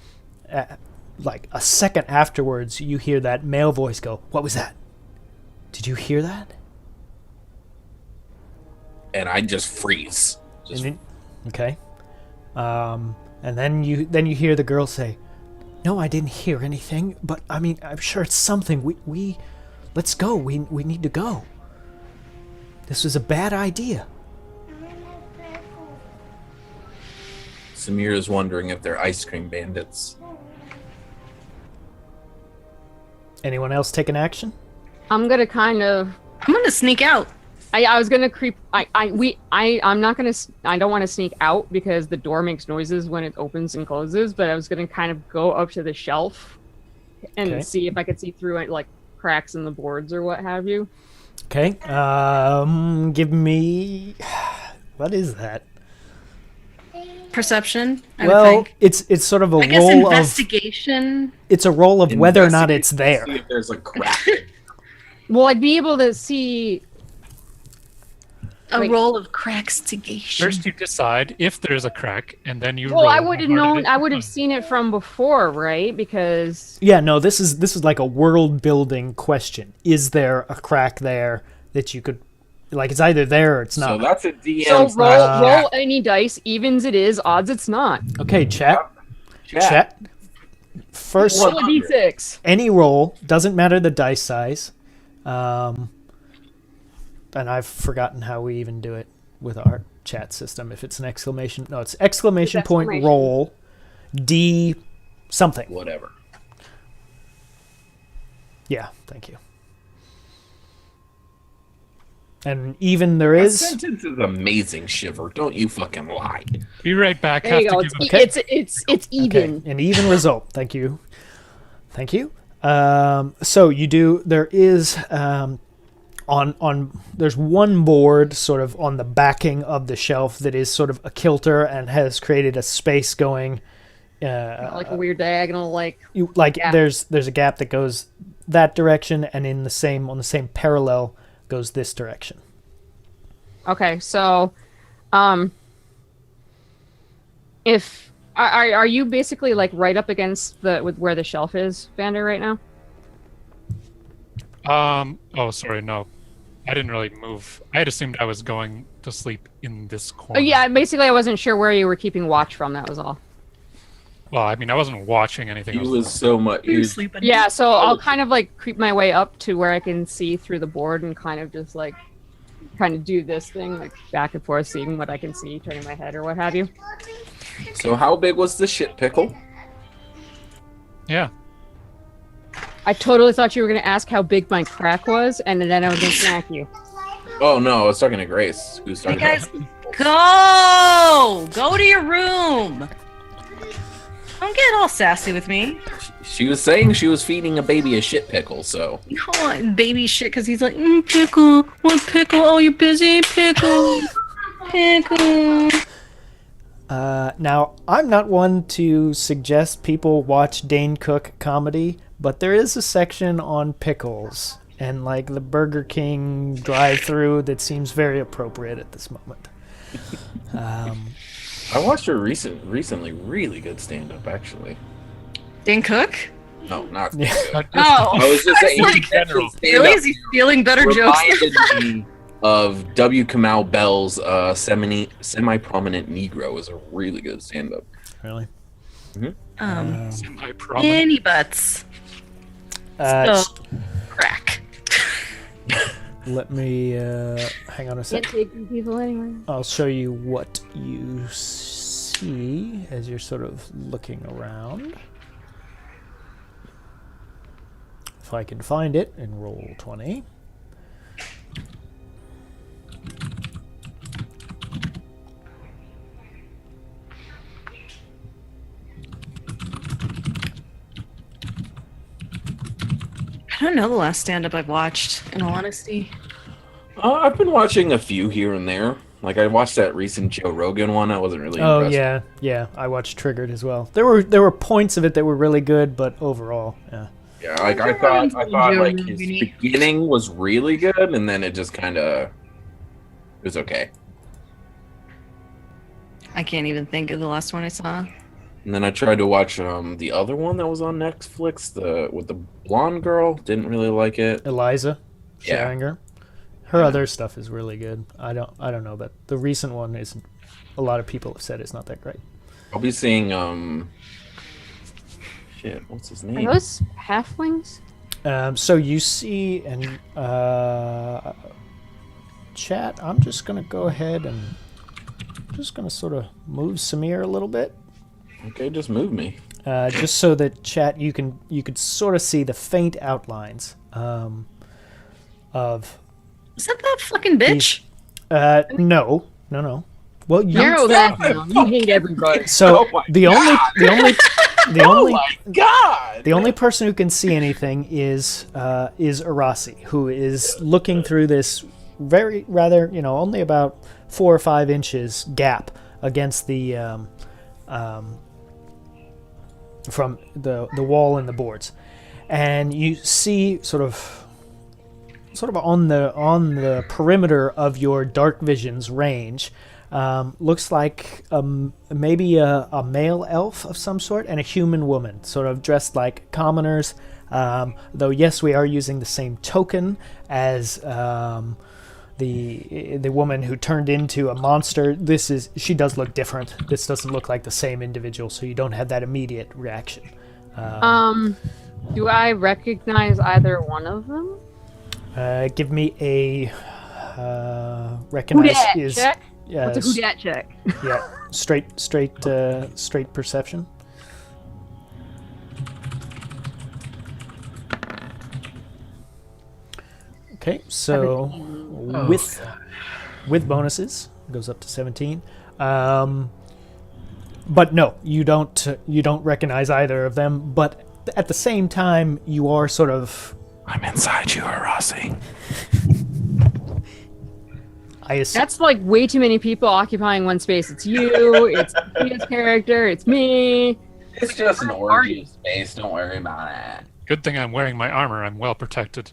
Speaker 1: like a second afterwards, you hear that male voice go, "What was that? Did you hear that?"
Speaker 7: And I just freeze.
Speaker 1: Okay. And then you hear the girl say, "No, I didn't hear anything, but I mean, I'm sure it's something. We let's go. We need to go. This was a bad idea."
Speaker 7: Samir is wondering if they're ice cream bandits.
Speaker 1: Anyone else take an action?
Speaker 6: I'm gonna kind of.
Speaker 2: I'm gonna sneak out.
Speaker 6: I was gonna creep. I'm not gonna. I don't want to sneak out because the door makes noises when it opens and closes. But I was gonna kind of go up to the shelf and see if I could see through it, like cracks in the boards or what have you.
Speaker 1: Okay. Give me. What is that?
Speaker 2: Perception. I
Speaker 1: Well,
Speaker 2: would think.
Speaker 1: it's sort of a
Speaker 2: I guess
Speaker 1: roll of.
Speaker 2: investigation.
Speaker 1: It's a roll of whether or not it's there.
Speaker 7: See if there's a crack.
Speaker 6: Well, I'd be able to see.
Speaker 2: A
Speaker 6: Wait.
Speaker 2: roll of crackstigation.
Speaker 5: First, you decide if there's a crack, and then you.
Speaker 6: Well,
Speaker 5: roll
Speaker 6: I
Speaker 5: how
Speaker 6: would have
Speaker 5: hard it
Speaker 6: known.
Speaker 5: is
Speaker 6: I
Speaker 5: to
Speaker 6: would have
Speaker 5: find.
Speaker 6: seen it from before, right? Because
Speaker 1: Yeah, no, this is like a world building question. Is there a crack there that you could, like, it's either there or it's
Speaker 7: So
Speaker 1: not?
Speaker 7: that's a DM.
Speaker 6: so
Speaker 1: Uh,
Speaker 6: roll any dice, evens it is, odds it's not.
Speaker 1: Okay, chat. First,
Speaker 6: Roll a d6.
Speaker 1: any roll, doesn't matter the dice size. And I've forgotten how we even do it with our chat system. If it's an exclamation, no, it's exclamation point
Speaker 6: exclamation.
Speaker 1: roll, D something.
Speaker 7: Whatever.
Speaker 1: Yeah, thank you. And even there
Speaker 7: That
Speaker 1: is.
Speaker 7: sentence is amazing, Shiver. Don't you fucking lie.
Speaker 5: Be right back.
Speaker 6: There you
Speaker 5: Have
Speaker 6: go.
Speaker 5: to give
Speaker 6: It's,
Speaker 5: him-
Speaker 6: it's even.
Speaker 1: Okay, an even result. Thank you. Thank you. So you do. There is on there's one board sort of on the backing of the shelf that is sort of a kilter and has created a space going
Speaker 6: Like a weird diagonal, like
Speaker 1: gap. There's a gap that goes that direction, and on the same parallel goes this direction.
Speaker 6: Okay, so, if are you basically like right up against with where the shelf is, Vander, right now?
Speaker 5: Oh, sorry, no. I didn't really move. I had assumed I was going to sleep in this corner.
Speaker 6: Oh, yeah, basically I wasn't sure where you were keeping watch from, that was all.
Speaker 5: Well, I mean, I wasn't watching anything.
Speaker 7: He was so much. He was,
Speaker 2: sleeping.
Speaker 6: Yeah, so I'll kind of like creep my way up to where I can see through the board and kind of just like do this thing, like back and forth, seeing what I can see, turning my head or what have you.
Speaker 7: so how big was the shit pickle?
Speaker 5: Yeah.
Speaker 6: I totally thought you were going to ask how big my crack was, and then I was going to smack you.
Speaker 7: Oh no, I was talking to Grace. Who's
Speaker 2: Hey
Speaker 7: talking
Speaker 2: guys,
Speaker 7: about
Speaker 2: go to your room. Don't get all sassy with me.
Speaker 7: She was saying she was feeding a baby a shit pickle, so
Speaker 2: No, baby shit, because he's like, pickle, what pickle? Oh, you're busy, pickle, pickle.
Speaker 1: Now, I'm not one to suggest people watch Dane Cook comedy, but there is a section on pickles and like the Burger King drive-through that seems very appropriate at this moment.
Speaker 7: I watched her recently really good stand-up actually.
Speaker 2: Dane Cook?
Speaker 7: No, not
Speaker 1: Yeah.
Speaker 7: good.
Speaker 2: Oh,
Speaker 7: I was just saying,
Speaker 2: like,
Speaker 7: his general
Speaker 2: really? Is
Speaker 7: stand-up
Speaker 2: he stealing better jokes?
Speaker 7: reminded me of W. Kamau Bell's semi-prominent Negro is a really good stand-up.
Speaker 1: Really?
Speaker 5: Semi-prominent.
Speaker 2: Any butts.
Speaker 1: Uh,
Speaker 2: Crack.
Speaker 1: Let me hang on a
Speaker 6: Can't
Speaker 1: sec.
Speaker 6: take these people anywhere.
Speaker 1: I'll show you what you see as you're sort of looking around. If I can find it in roll 20.
Speaker 2: I don't know the last stand-up I've watched, in all honesty.
Speaker 7: I've been watching a few here and there. Like I watched that recent Joe Rogan one. I wasn't really
Speaker 1: Oh
Speaker 7: impressed.
Speaker 1: yeah. I watched Triggered as well. There were points of it that were really good, but overall, yeah.
Speaker 7: Yeah, like I
Speaker 2: Joe
Speaker 7: thought
Speaker 2: Rogan's
Speaker 7: like his
Speaker 2: Rogan-y.
Speaker 7: beginning was really good, and then it just kind of it was okay.
Speaker 2: I can't even think of the last one I saw.
Speaker 7: And then I tried to watch the other one that was on Netflix, with the blonde girl. Didn't really like it.
Speaker 1: Eliza
Speaker 7: Yeah.
Speaker 1: Scheringer. Her other stuff is really good. I don't know, but the recent one isn't. A lot of people have said it's not that great.
Speaker 7: I'll be seeing shit. What's his
Speaker 6: Are
Speaker 7: name?
Speaker 6: those halflings?
Speaker 1: So you see, and chat. I'm just gonna go ahead and just gonna sort of move Samir a little bit.
Speaker 7: Okay, just move me.
Speaker 1: Just so that chat you could sort of see the faint outlines of
Speaker 2: Is that fucking bitch?
Speaker 1: no. Well, you
Speaker 6: Narrow that down. You hate everybody.
Speaker 1: so
Speaker 7: Oh my
Speaker 1: the only
Speaker 7: God!
Speaker 1: the only person who can see anything is Arasi, who is looking through this rather only about 4 or 5 inches gap against the from the wall and the boards, and you see sort of on the perimeter of your dark vision's range, looks like maybe a male elf of some sort and a human woman, sort of dressed like commoners. Though yes, we are using the same token as the woman who turned into a monster. She does look different. This doesn't look like the same individual, so you don't have that immediate reaction.
Speaker 6: Do I recognize either one of them?
Speaker 1: Give me a recognize
Speaker 6: Who dat
Speaker 1: is
Speaker 6: check?
Speaker 1: yeah,
Speaker 6: What's a who dat check?
Speaker 1: yeah straight perception. Okay, so with bonuses goes up to 17. But no, you don't recognize either of them. But at the same time, you are sort of
Speaker 7: I'm inside you, Arasi.
Speaker 1: I assume.
Speaker 6: That's like way too many people occupying one space. It's you, it's Peter's character, it's me.
Speaker 4: It's just an orgy of space. Don't worry about it.
Speaker 5: Good thing I'm wearing my armor. I'm well protected.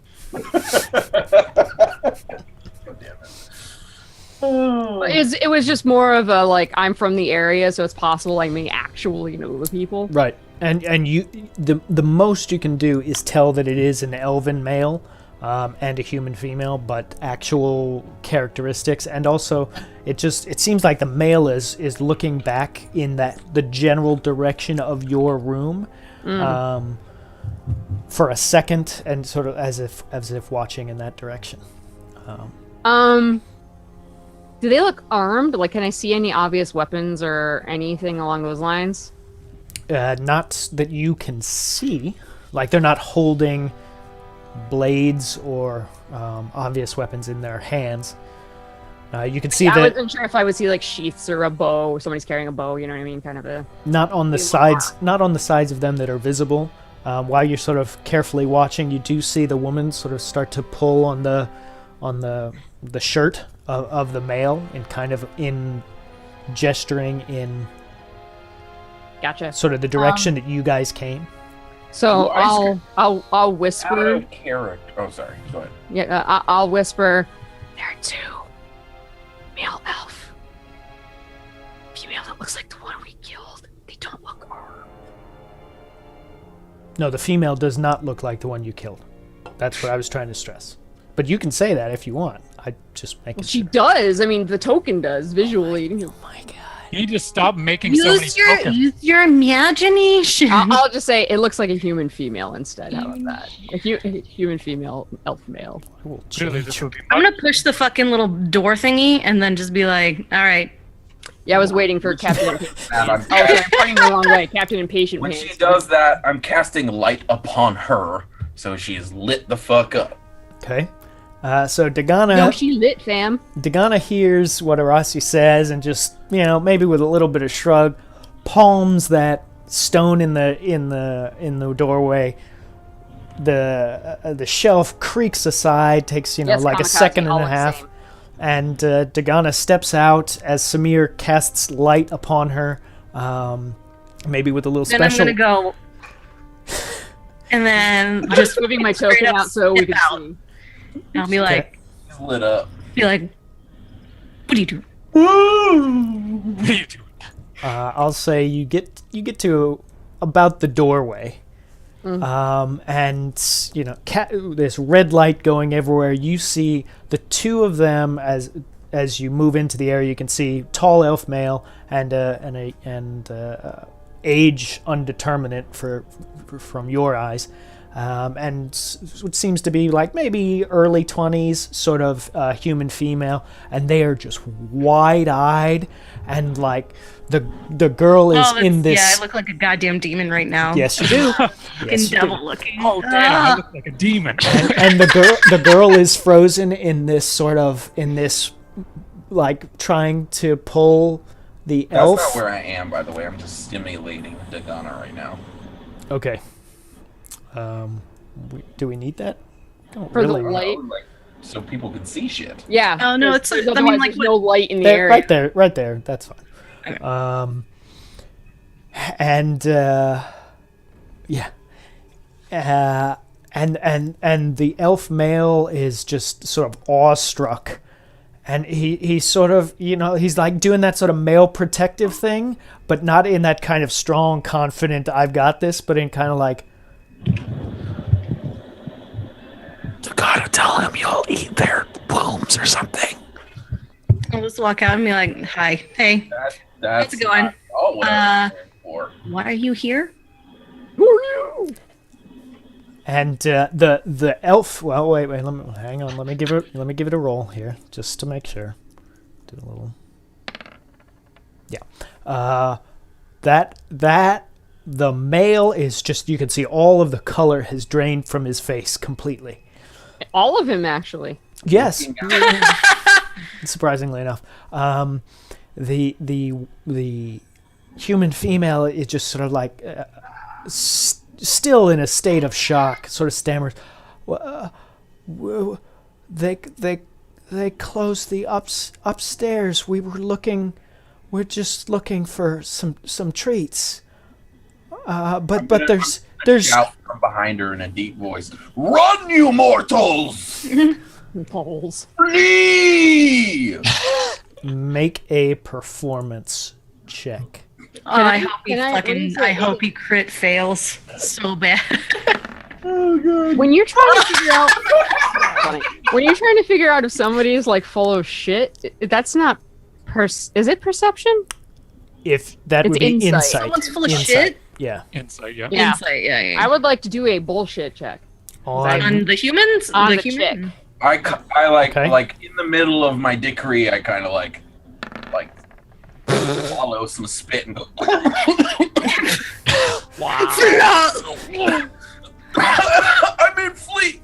Speaker 6: It was just more of a like I'm from the area, so it's possible I may actually know the people.
Speaker 1: Right. And you the most you can do is tell that it is an elven male and a human female, but actual characteristics, and also it seems like the male is looking back in the general direction of your room for a second, and sort of as if watching in that direction.
Speaker 6: Do they look armed? Like, can I see any obvious weapons or anything along those lines?
Speaker 1: Not that you can see. Like, they're not holding blades or obvious weapons in their hands. You can see
Speaker 6: I
Speaker 1: that
Speaker 6: wasn't sure if I would see like sheaths or a bow, or somebody's carrying a bow. You know what I mean? Kind of a.
Speaker 1: not on the sides of them that are visible. While you're sort of carefully watching, you do see the woman sort of start to pull on the shirt of the male, and kind of in gesturing in
Speaker 6: Gotcha.
Speaker 1: sort of the direction that you guys came.
Speaker 6: So
Speaker 4: Well,
Speaker 6: I'll
Speaker 4: Out
Speaker 6: whisper.
Speaker 4: of character. Oh, sorry. Go ahead.
Speaker 6: Yeah, I'll whisper. There are two male elf, female that looks like the one we killed. They don't look armed.
Speaker 1: No, the female does not look like the one you killed. That's what I was trying to stress. But you can say that if you want. I just make it.
Speaker 6: She does. I mean, the token does visually.
Speaker 1: Oh my god.
Speaker 5: You need to stop making so many tokens.
Speaker 2: Use your imagination.
Speaker 6: I'll just say it looks like a human female instead. How about that? A human female, elf male.
Speaker 1: I will
Speaker 5: Clearly,
Speaker 1: change
Speaker 5: this
Speaker 1: your-
Speaker 5: would be
Speaker 2: I'm gonna push the fucking little door thingy and then just be like, all right.
Speaker 6: Yeah, I was waiting for Captain Impatient.
Speaker 4: And I'm
Speaker 6: Oh, sorry, I'm pointing the wrong way. Captain Impatient
Speaker 4: when
Speaker 6: Pants.
Speaker 4: she does that, I'm casting light upon her, so she is lit the fuck up.
Speaker 1: Okay. So Dagana.
Speaker 6: No, she lit, fam.
Speaker 1: Dagana hears what Arasi says, and just, maybe with a little bit of shrug, palms that stone in the doorway. The shelf creaks aside, takes
Speaker 6: Yes,
Speaker 1: like a
Speaker 6: kamikaze,
Speaker 1: second and
Speaker 6: all
Speaker 1: a
Speaker 6: the
Speaker 1: half,
Speaker 6: same.
Speaker 1: and Dagana steps out as Samir casts light upon her, maybe with a little
Speaker 2: Then
Speaker 1: special.
Speaker 2: I'm gonna go. And then
Speaker 6: I'm just moving my
Speaker 2: straight
Speaker 6: token
Speaker 2: up
Speaker 6: out so we
Speaker 2: step
Speaker 6: can
Speaker 2: out.
Speaker 6: see.
Speaker 2: And I'll be like,
Speaker 4: She's lit up.
Speaker 2: what do you do?
Speaker 5: What are you doing?
Speaker 1: I'll say you get to about the doorway, and there's red light going everywhere. You see the two of them as you move into the area. You can see tall elf male and age undeterminate from your eyes, and what seems to be like maybe early 20s, sort of human female, and they are just wide-eyed, and like the girl is in this.
Speaker 2: Yeah, I look like a goddamn demon right now.
Speaker 1: Yes, you do.
Speaker 2: Fucking
Speaker 1: Yes, you do.
Speaker 2: devil looking.
Speaker 5: Oh damn! I look like a demon.
Speaker 1: And the girl is frozen in this like trying to pull the
Speaker 4: That's
Speaker 1: elf.
Speaker 4: not where I am, by the way. I'm just stimulating Dagana right now.
Speaker 1: Okay. Do we need that? Don't
Speaker 6: For the
Speaker 1: really.
Speaker 6: light.
Speaker 4: Like, so people can see shit.
Speaker 6: Yeah.
Speaker 2: Oh, no,
Speaker 6: there's-
Speaker 2: it's-
Speaker 6: there's
Speaker 2: I mean,
Speaker 6: otherwise
Speaker 2: like,
Speaker 6: there's no light in the
Speaker 1: There,
Speaker 6: area.
Speaker 1: right there. That's fine.
Speaker 2: Okay.
Speaker 1: And yeah. And the elf male is just sort of awestruck, and he sort of he's like doing that sort of male protective thing, but not in that kind of strong, confident I've got this, but in kind of like,
Speaker 7: You gotta tell him you'll eat their wombs or something.
Speaker 2: I'll just walk out and be like, hi, hey,
Speaker 4: That's
Speaker 2: How's it going?
Speaker 4: not at all what I was there for.
Speaker 2: why are you here?
Speaker 6: Who are you?
Speaker 1: and the elf. Well, wait, hang on. Let me give it a roll here, just to make sure. Do a little. Yeah. That the male is just, you can see all of the color has drained from his face completely.
Speaker 6: All of him, actually.
Speaker 1: Yes. Surprisingly enough. The human female is just sort of like still in a state of shock, sort of stammers. they closed the upstairs. We're just looking for some treats. But there's
Speaker 4: Shout from behind her in a deep voice. Run, you mortals!
Speaker 6: Balls.
Speaker 4: Flee!
Speaker 1: make a performance check.
Speaker 2: I hope he
Speaker 6: what do you say?
Speaker 2: I hope he crit fails so bad.
Speaker 6: When you're trying to figure out, when you're trying to figure out if somebody is like full of shit, that's not is it perception?
Speaker 1: If that
Speaker 6: It's
Speaker 1: would be
Speaker 6: insight.
Speaker 1: insight.
Speaker 2: Someone's full of
Speaker 1: Insight.
Speaker 2: shit?
Speaker 1: Yeah.
Speaker 5: Insight, yeah.
Speaker 6: Yeah.
Speaker 2: Insight, yeah.
Speaker 6: I would like to do a bullshit check.
Speaker 2: On the humans?
Speaker 6: On the
Speaker 2: human?
Speaker 6: chick.
Speaker 4: I like
Speaker 1: Okay.
Speaker 4: like in the middle of my dickery, I kind of like swallow some spit and go. I made flee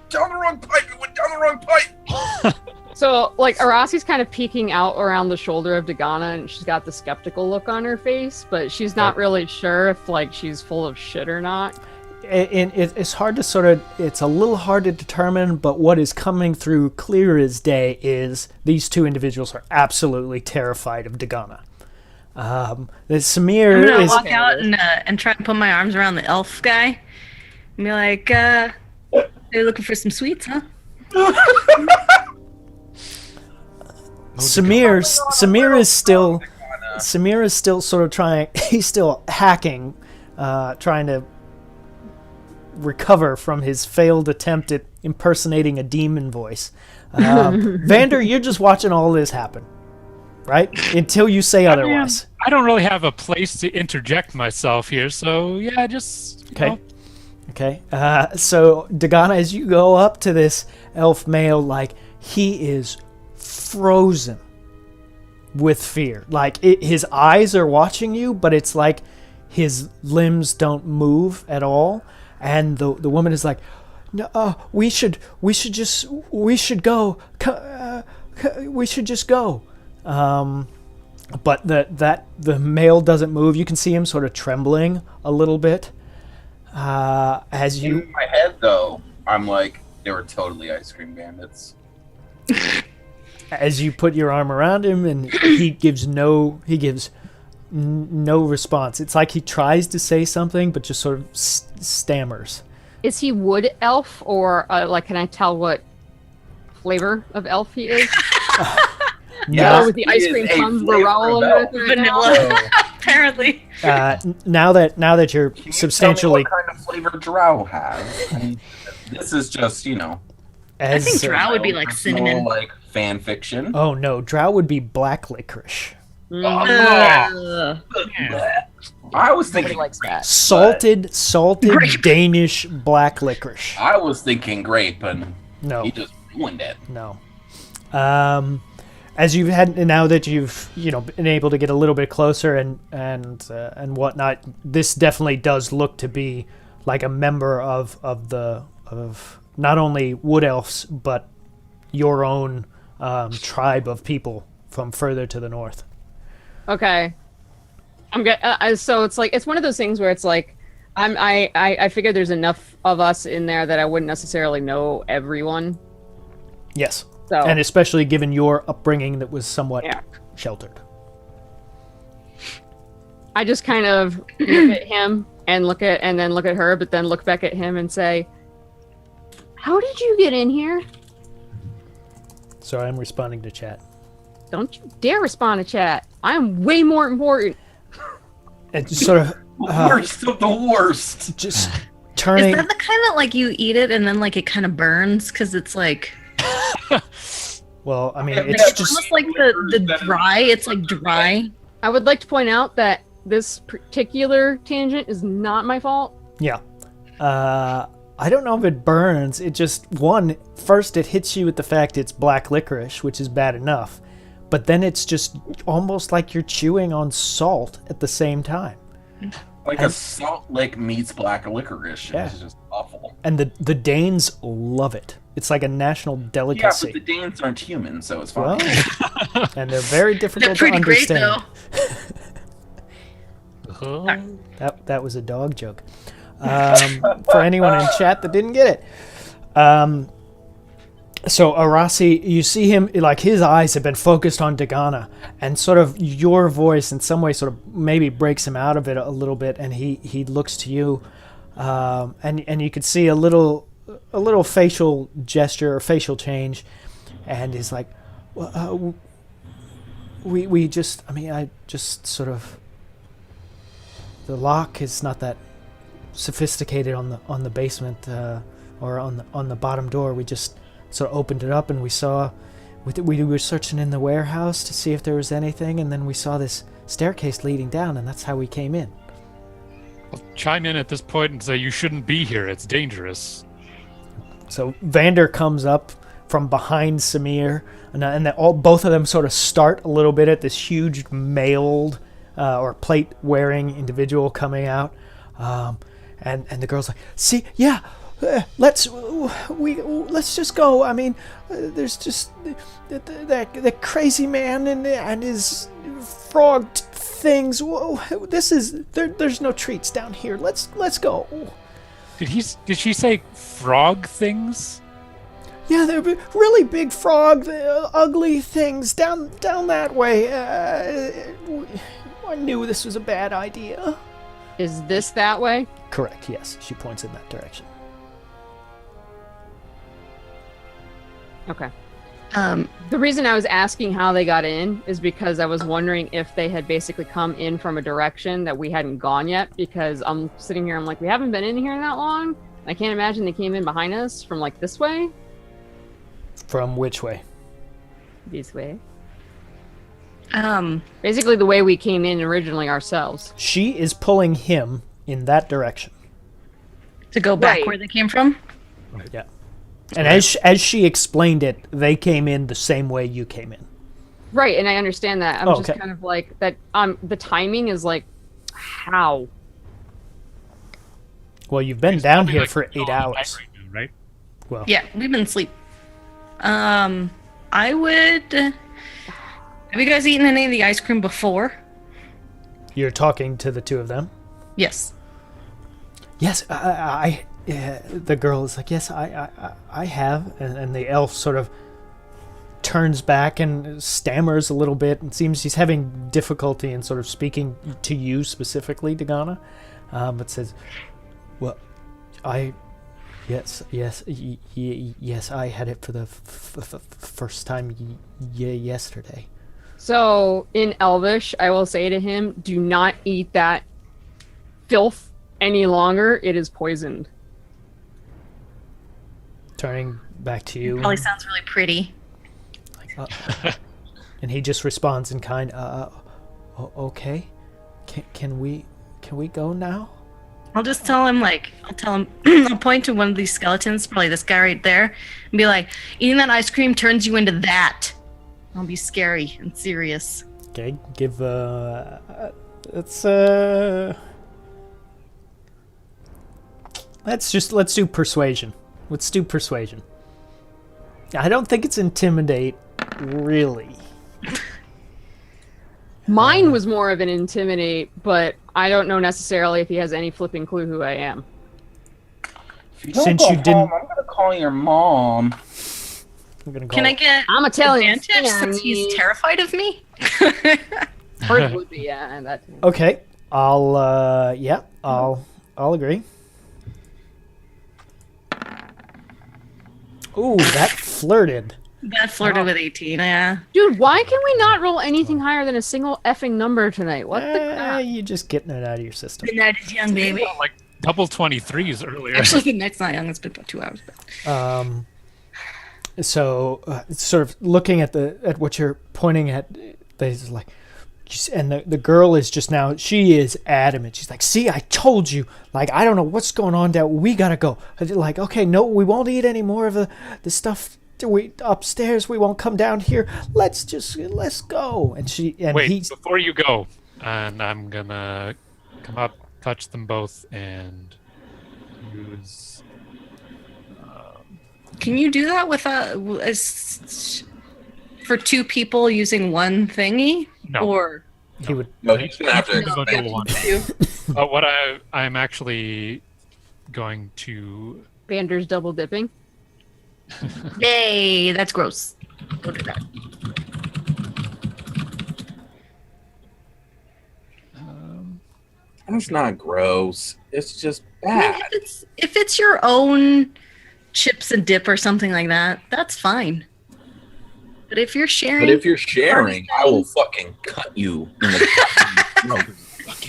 Speaker 4: down the wrong pipe. It went down the wrong pipe.
Speaker 6: So, like, Arasi's kind of peeking out around the shoulder of Dagana, and she's got the skeptical look on her face, but she's not really sure if, like, she's full of shit or not.
Speaker 1: It's hard to it's a little hard to determine, but what is coming through clear as day is these two individuals are absolutely terrified of Dagana. Samir
Speaker 2: I'm gonna
Speaker 1: is...
Speaker 2: walk out and try and put my arms around the elf guy and be like, they're looking for some sweets, huh?
Speaker 1: Samir is still sort of trying. He's still hacking, trying to recover from his failed attempt at impersonating a demon voice. Vander, you're just watching all this happen, right? Until you say otherwise.
Speaker 5: I don't really have a place to interject myself here, so yeah, just you know.
Speaker 1: Okay. So Dagana, as you go up to this elf male, like he is frozen with fear. Like his eyes are watching you, but it's like his limbs don't move at all. And the woman is like, "No, we should go. We should just go." But the male doesn't move. You can see him sort of trembling a little bit. As you
Speaker 4: In my head, though, I'm like, they were totally ice cream bandits.
Speaker 1: as you put your arm around him, and he gives no response. It's like he tries to say something, but just sort of stammers.
Speaker 6: Is he wood elf, or, like, can I tell what flavor of elf he is?
Speaker 1: Now,
Speaker 6: With the ice cream
Speaker 4: He is a
Speaker 6: comes
Speaker 4: flavor
Speaker 6: rolling
Speaker 4: of elf.
Speaker 6: with it right now?
Speaker 2: Vanilla, apparently.
Speaker 1: now that you're
Speaker 4: Can you
Speaker 1: substantially
Speaker 4: tell me what kind of flavor drow has? I mean, this is just, you know,
Speaker 2: I think
Speaker 1: as
Speaker 2: drow would be like
Speaker 4: personal,
Speaker 2: cinnamon.
Speaker 4: like fan fiction.
Speaker 1: oh no, drow would be black licorice.
Speaker 2: Ugh.
Speaker 4: I was
Speaker 6: Nobody
Speaker 4: thinking
Speaker 6: likes that.
Speaker 1: Salted
Speaker 2: Grape.
Speaker 1: Danish black licorice.
Speaker 4: I was thinking grape, and
Speaker 1: No,
Speaker 4: he just ruined it.
Speaker 1: no. As you've had now that you've been able to get a little bit closer and whatnot, this definitely does look to be like a member of not only wood elves but your own tribe of people from further to the north.
Speaker 6: Okay. So it's like, it's one of those things where it's like, I figure there's enough of us in there that I wouldn't necessarily know everyone.
Speaker 1: Yes.
Speaker 6: So
Speaker 1: And especially given your upbringing that was somewhat
Speaker 6: Yeah.
Speaker 1: sheltered.
Speaker 6: I just kind of look at him and then look at her, but then look back at him and say, "How did you get in here?
Speaker 1: Sorry, I'm responding to chat.
Speaker 6: Don't you dare respond to chat. I'm way more important."
Speaker 1: It just sort of
Speaker 4: Worst of the worst.
Speaker 1: just
Speaker 2: Is
Speaker 1: turning.
Speaker 2: that the kind that like you eat it and then like it kind of burns because it's like
Speaker 1: Well, I mean,
Speaker 4: Like,
Speaker 1: it's
Speaker 2: it's
Speaker 1: just
Speaker 2: almost like the dry. It's like dry.
Speaker 6: I would like to point out that this particular tangent is not my fault.
Speaker 1: yeah. I don't know if it burns. It just first it hits you with the fact it's black licorice, which is bad enough, but then it's just almost like you're chewing on salt at the same time.
Speaker 4: Like a salt lick meets black licorice.
Speaker 1: Yeah.
Speaker 4: It's just awful.
Speaker 1: And the Danes love it. It's like a national
Speaker 4: Yeah,
Speaker 1: delicacy.
Speaker 4: but the Danes aren't human, so it's fine.
Speaker 1: Well, and they're very difficult
Speaker 2: They're pretty
Speaker 1: to
Speaker 2: great
Speaker 1: understand.
Speaker 5: Uh-huh.
Speaker 1: That was a dog joke. For anyone in chat that didn't get it. So Arasi, you see him, like his eyes have been focused on Dagana, and sort of your voice in some way sort of maybe breaks him out of it a little bit, and he looks to you, and you could see a little facial gesture or facial change, and he's like, well, I just sort of, the lock is not that sophisticated on the basement or on the bottom door. We just sort of opened it up and we saw we were searching in the warehouse to see if there was anything, and then we saw this staircase leading down, and that's how we came in.
Speaker 5: I'll chime in at this point and say you shouldn't be here. It's dangerous.
Speaker 1: So Vander comes up from behind Samir, and both of them sort of start a little bit at this huge mailed or plate wearing individual coming out, and the girl's like, see, yeah. Let's just go. I mean, there's just the crazy man and his frogged things. Whoa, there's no treats down here. Let's go.
Speaker 5: Did she say frog things?
Speaker 1: Yeah, they're really big frog, ugly things down that way. I knew this was a bad idea.
Speaker 6: Is this that way?
Speaker 1: Correct. Yes, she points in that direction.
Speaker 6: Okay. The reason I was asking how they got in is because I was wondering if they had basically come in from a direction that we hadn't gone yet, because I'm sitting here, I'm like, we haven't been in here that long. I can't imagine they came in behind us from like this way.
Speaker 1: From which way?
Speaker 6: This way. Basically the way we came in originally ourselves.
Speaker 1: She is pulling him in that direction.
Speaker 2: To go back
Speaker 6: Right.
Speaker 2: where they came from?
Speaker 1: Yeah. And as she explained it, they came in the same way you came in.
Speaker 6: Right, and I understand that. I'm just
Speaker 1: okay.
Speaker 6: kind of like that. The timing is like, how?
Speaker 1: Well, you've been
Speaker 5: It's
Speaker 1: down
Speaker 5: probably
Speaker 1: here
Speaker 5: like
Speaker 1: for
Speaker 5: middle
Speaker 1: 8
Speaker 5: of the night
Speaker 1: hours.
Speaker 5: right now, right?
Speaker 1: Well,
Speaker 2: Yeah, we've been asleep. I would. Have you guys eaten any of the ice cream before?
Speaker 1: you're talking to the two of them.
Speaker 2: Yes.
Speaker 1: Yes, the girl is like, yes, I have, and the elf sort of turns back and stammers a little bit, and seems he's having difficulty in sort of speaking to you specifically, Dagana, but says, well, yes, I had it for the first time yesterday.
Speaker 6: So in Elvish, I will say to him, do not eat that filth any longer. It is poisoned.
Speaker 1: Turning back to you.
Speaker 2: Probably sounds really pretty.
Speaker 1: And he just responds in kind, okay, can we go now?
Speaker 2: I'll just tell him, I'll point to one of these skeletons, probably this guy right there, and be like, eating that ice cream turns you into that. I'll be scary and serious.
Speaker 1: Okay, give, let's do persuasion. Let's do persuasion. I don't think it's intimidate, really.
Speaker 6: Mine was more of an intimidate, but I don't know necessarily if he has any flipping clue who I am.
Speaker 4: If you don't
Speaker 1: Since
Speaker 4: go
Speaker 1: you didn't-
Speaker 4: home, I'm gonna call your mom.
Speaker 1: I'm gonna go.
Speaker 2: Can I get
Speaker 6: I'm Italian.
Speaker 2: advantage since he's terrified of me?
Speaker 6: Hers would be, yeah, and that.
Speaker 1: Okay, I'll agree. Ooh, that flirted.
Speaker 2: That flirted with 18, yeah.
Speaker 6: Dude, why can we not roll anything higher than a single effing number tonight? What the crap?
Speaker 1: You're just getting it out of your system.
Speaker 2: The night is young, baby.
Speaker 5: Like double 23s earlier.
Speaker 2: Actually, the night's not young. It's been about 2 hours. But...
Speaker 1: So sort of looking at what you're pointing at, there's like, and the girl is just now, she is adamant. She's like, see, I told you, like, I don't know what's going on down, we gotta go. Like, okay, no, we won't eat any more of the stuff upstairs, we won't come down here, let's go. And
Speaker 5: Wait, before you go, and I'm gonna come up, touch them both, and use...
Speaker 2: Can you do that with for 2 people using one thingy?
Speaker 5: No.
Speaker 2: Or
Speaker 1: he would.
Speaker 7: No, he's gonna have to
Speaker 5: Go
Speaker 7: expand.
Speaker 5: double one. What I'm actually going to...
Speaker 6: Vander's double dipping.
Speaker 2: Yay, that's gross. Don't do that.
Speaker 7: That's not gross. It's just
Speaker 2: I mean,
Speaker 7: bad.
Speaker 2: if it's your own chips and dip or something like that, that's fine. But if you're sharing,
Speaker 7: But if you're sharing, I will fucking cut you in the throat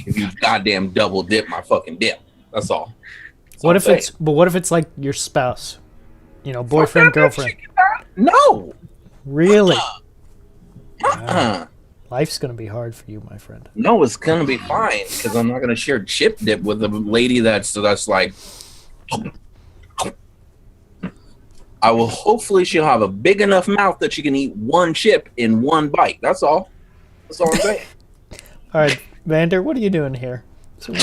Speaker 7: if you goddamn double dip my fucking dip. That's all.
Speaker 1: What if it's like your spouse? You know, boyfriend, girlfriend.
Speaker 7: No.
Speaker 1: Really?
Speaker 7: Uh-uh.
Speaker 1: Life's gonna be hard for you, my friend.
Speaker 7: No, it's gonna be fine because I'm not gonna share chip dip with a lady that's like. I will hopefully she'll have a big enough mouth that she can eat one chip in one bite. That's all. That's all I'm saying.
Speaker 1: All right, Vander, what are you doing here? So we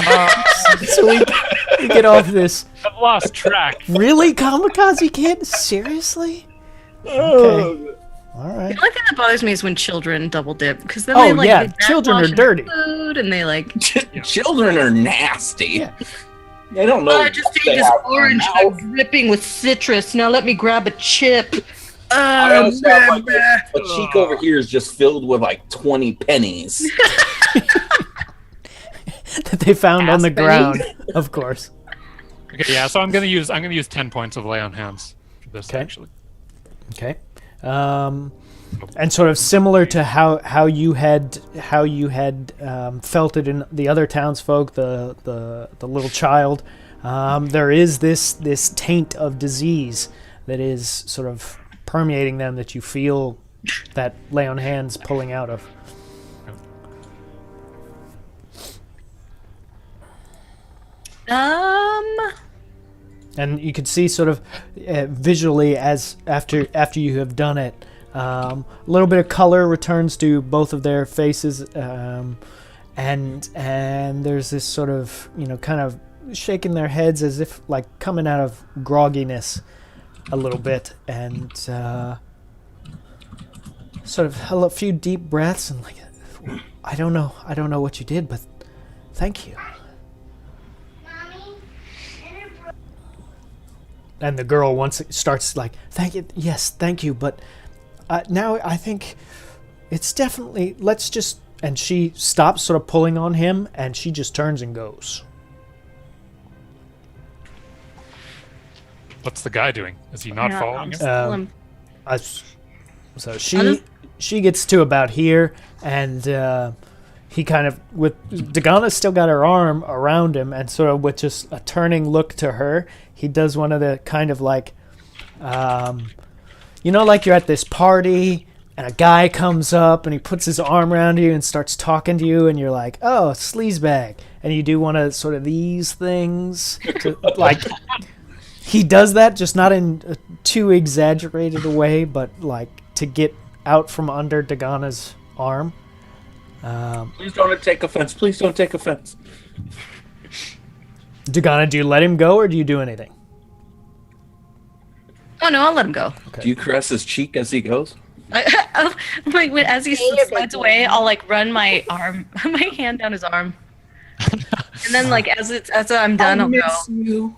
Speaker 1: get off this.
Speaker 5: I've lost track.
Speaker 1: Really, Kamikaze Kid? Seriously? Okay. All right.
Speaker 2: the only thing that bothers me is when children double dip because then
Speaker 1: Oh,
Speaker 2: they like
Speaker 1: yeah,
Speaker 2: they
Speaker 1: children
Speaker 2: backwash
Speaker 1: are
Speaker 2: their
Speaker 1: dirty.
Speaker 2: food and they like
Speaker 7: Children are nasty.
Speaker 1: Yeah.
Speaker 7: They don't know.
Speaker 2: I just
Speaker 7: what
Speaker 2: ate
Speaker 7: they
Speaker 2: this
Speaker 7: have in their
Speaker 2: orange
Speaker 7: mouth.
Speaker 2: that's dripping with citrus. Now let me grab a chip.
Speaker 7: I also have like a cheek over here is just filled with like 20 pennies.
Speaker 1: That they found on the
Speaker 6: Ass
Speaker 1: ground, of course.
Speaker 5: Okay, yeah. So I'm gonna use 10 points of lay on hands for this
Speaker 1: Okay.
Speaker 5: actually.
Speaker 1: Okay. And sort of similar to how you had felt it in the other townsfolk, the little child. There is this taint of disease that is sort of permeating them that you feel that lay on hands pulling out of. And you can see sort of visually as after you have done it, a little bit of color returns to both of their faces, and there's this sort of kind of shaking their heads as if like coming out of grogginess a little bit, and sort of a few deep breaths and like, I don't know what you did, but thank you. And the girl once it starts like, thank you, but now I think it's definitely, let's just, and she stops sort of pulling on him, and she just turns and goes.
Speaker 5: What's the guy doing? Is he not following him?
Speaker 1: So she gets to about here, and he kind of, with Dagana's still got her arm around him, and sort of with just a turning look to her, he does one of the kind of like, like you're at this party and a guy comes up and he puts his arm around you and starts talking to you, and you're like, oh, sleazebag, and you do one of sort of these things to, like, he does that, just not in a too exaggerated a way, but like to get out from under Dagana's arm.
Speaker 7: Please don't take offense. Please don't take offense.
Speaker 1: Dagana, do you let him go or do you do anything?
Speaker 2: Oh no, I'll let him go.
Speaker 7: Do you caress his cheek as he goes?
Speaker 2: As he slides away, I'll like run my hand down his arm, and then like as I'm done, I'll go
Speaker 7: You.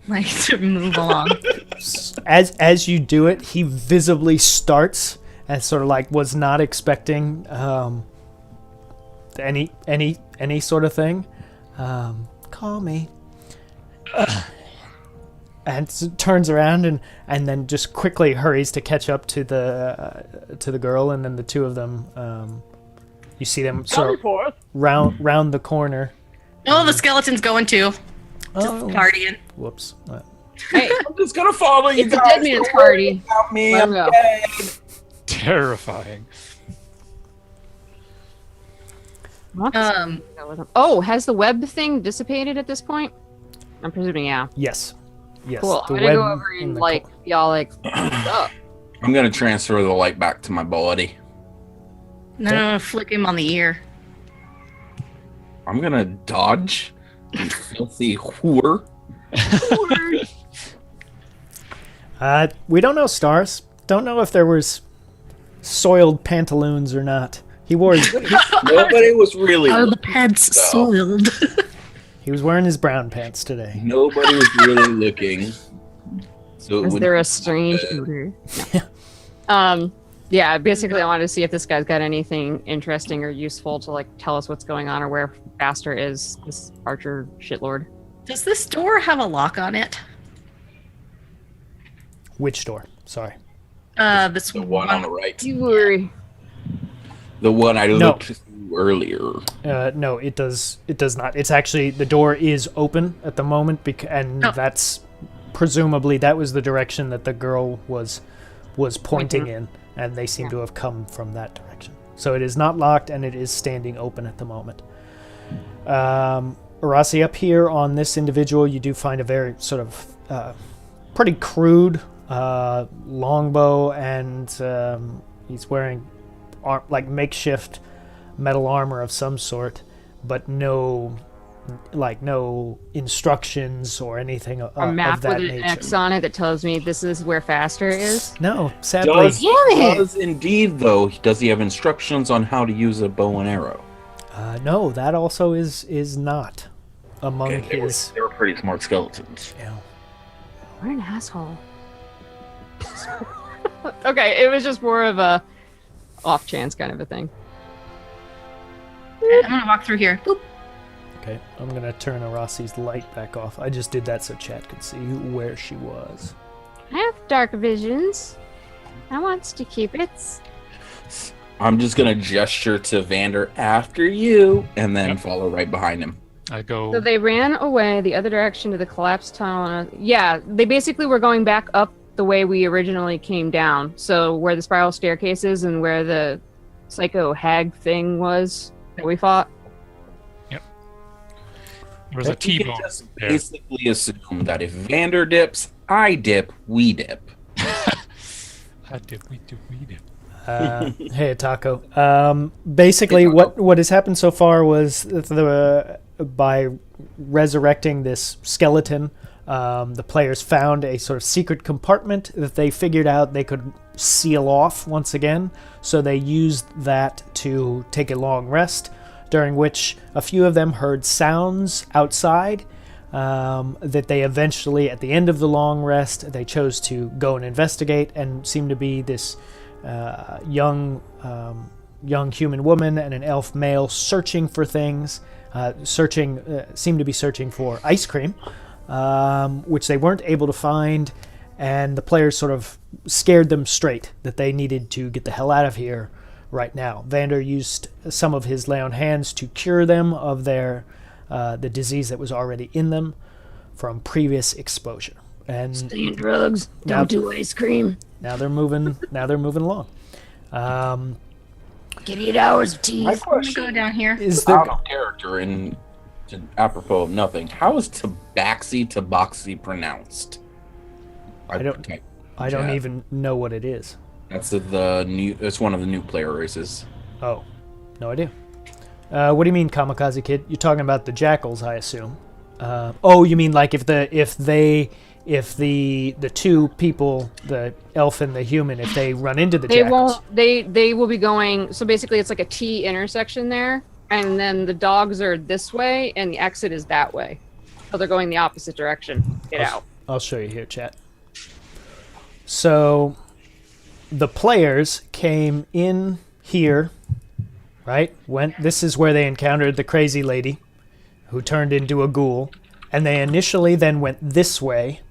Speaker 2: like to move along.
Speaker 1: As you do it, he visibly starts and sort of like was not expecting any sort of thing. Call me. And turns around and then just quickly hurries to catch up to the girl, and then the two of them, you see them sort of round the corner.
Speaker 2: Oh, the skeleton's going too.
Speaker 1: Oh,
Speaker 2: Partying.
Speaker 1: whoops.
Speaker 6: Hey,
Speaker 7: I'm just gonna follow you
Speaker 6: it's a
Speaker 7: guys.
Speaker 6: dead man's party.
Speaker 7: Without me,
Speaker 6: Let
Speaker 7: I'm
Speaker 6: him go.
Speaker 7: dead.
Speaker 5: Terrifying.
Speaker 6: Oh, has the web thing dissipated at this point? I'm presuming, yeah.
Speaker 1: Yes.
Speaker 6: Cool.
Speaker 1: The
Speaker 6: I'm gonna go
Speaker 1: web
Speaker 6: over
Speaker 1: in
Speaker 6: and
Speaker 1: the
Speaker 6: like
Speaker 1: cor-
Speaker 6: y'all like what's up?
Speaker 7: I'm gonna transfer the light back to my buddy.
Speaker 2: No, flick him on the ear.
Speaker 7: I'm gonna dodge. You filthy whore.
Speaker 1: We don't know, Stars. Don't know if there was soiled pantaloons or not. He wore
Speaker 7: Nobody was really.
Speaker 2: Are the
Speaker 7: looking,
Speaker 2: pads
Speaker 7: though.
Speaker 2: soiled?
Speaker 1: he was wearing his brown pants today.
Speaker 7: Nobody was really looking. So it
Speaker 6: Is
Speaker 7: would
Speaker 6: there a strange odor? Yeah, basically I wanted to see if this guy's got anything interesting or useful to like tell us what's going on or where Faster is, this archer shitlord.
Speaker 2: Does this door have a lock on it?
Speaker 1: Which door? Sorry.
Speaker 2: This
Speaker 7: the one on the right.
Speaker 6: You worry.
Speaker 7: The one I
Speaker 1: No.
Speaker 7: looked through earlier.
Speaker 1: No, it does. It does not. It's actually the door is open at the moment, and
Speaker 2: Oh.
Speaker 1: that's presumably that was the direction that the girl was pointing in, and they seem to have come from that direction. So it is not locked, and it is standing open at the moment. Arasi, up here on this individual, you do find a very sort of pretty crude longbow, and he's wearing like makeshift metal armor of some sort, but no instructions or anything of
Speaker 6: Map
Speaker 1: that
Speaker 6: with an
Speaker 1: nature.
Speaker 6: X on it that tells me this is where Faster is.
Speaker 1: No, sadly,
Speaker 7: Does indeed, though, does he have instructions on how to use a bow and arrow?
Speaker 1: no. That also is not among his.
Speaker 7: They were pretty smart skeletons.
Speaker 1: You know,
Speaker 6: What an asshole. Okay, it was just more of a off chance kind of a thing.
Speaker 2: I'm gonna walk through here. Boop.
Speaker 1: okay, I'm gonna turn Arasi's light back off. I just did that so chat could see where she was.
Speaker 6: I have dark visions. I wants to keep it.
Speaker 7: I'm just gonna gesture to Vander after you, and then follow right behind him.
Speaker 5: I go.
Speaker 6: So they ran away the other direction to the collapsed tunnel. Yeah, they basically were going back up the way we originally came down. So where the spiral staircase is and where the psycho hag thing was that we fought.
Speaker 5: There was a
Speaker 7: You
Speaker 5: T-bone
Speaker 7: can just
Speaker 5: there.
Speaker 7: basically assume that if Vander dips, I dip, we dip.
Speaker 5: I dip, we dip.
Speaker 1: Hey, Taco. Basically,
Speaker 7: Hey, Taco.
Speaker 1: what has happened so far was by resurrecting this skeleton, the players found a sort of secret compartment that they figured out they could seal off once again. So they used that to take a long rest, during which a few of them heard sounds outside. That they eventually, at the end of the long rest, they chose to go and investigate, and seemed to be this young human woman and an elf male searching for things, seemed to be searching for ice cream, which they weren't able to find, and the players sort of scared them straight that they needed to get the hell out of here right now. Vander used some of his lay on hands to cure them of their the disease that was already in them from previous exposure. And
Speaker 3: Stay in drugs.
Speaker 1: Now-
Speaker 3: Don't do ice cream.
Speaker 1: now they're moving along.
Speaker 3: Get 8 hours of tea.
Speaker 7: My
Speaker 2: I'm gonna go
Speaker 7: question
Speaker 2: down here.
Speaker 1: Is
Speaker 7: out
Speaker 1: there
Speaker 7: of character and apropos of nothing. How is tabaxi pronounced?
Speaker 1: I don't
Speaker 7: Yeah.
Speaker 1: even know what it is.
Speaker 7: That's the new. It's one of the new player races.
Speaker 1: Oh, no idea. What do you mean, Kamikaze Kid? You're talking about the jackals, I assume. Oh, you mean like if the two people, the elf and the human, if they run into the
Speaker 6: They
Speaker 1: jackals?
Speaker 6: won't. They will be going. So basically, it's like a T intersection there, and then the dogs are this way, and the exit is that way. So they're going the opposite direction. Get out.
Speaker 1: I'll show you here, chat. So the players came in here, right? This is where they encountered the crazy lady who turned into a ghoul, and they initially then went this way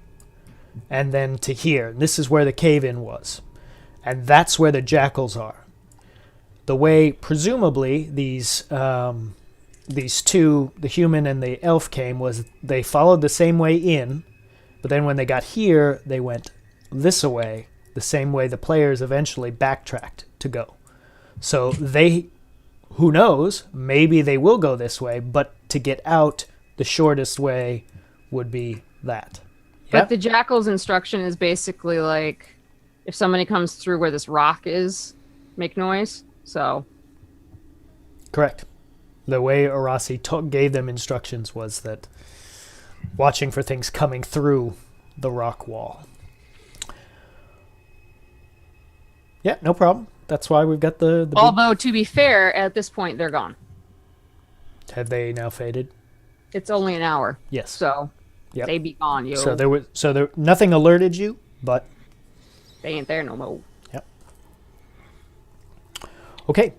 Speaker 1: and then to here. This is where the cave-in was, and that's where the jackals are. The way presumably these two, the human and the elf, came was they followed the same way in, but then when they got here, they went this way, the same way the players eventually backtracked to go. So they, who knows, maybe they will go this way, but to get out, the shortest way would be that.
Speaker 6: But
Speaker 1: Yeah?
Speaker 6: the jackal's instruction is basically like, if somebody comes through where this rock is, make noise. So
Speaker 1: Correct. The way Arasi gave them instructions was that watching for things coming through the rock wall. Yeah, no problem. That's why we've got the big-
Speaker 6: although to be fair, at this point they're gone.
Speaker 1: Have they now faded?
Speaker 6: It's only an hour.
Speaker 1: Yes.
Speaker 6: So
Speaker 1: Yep.
Speaker 6: They be gone, yo.
Speaker 1: So there nothing alerted you, but
Speaker 6: They ain't there no more.
Speaker 1: okay.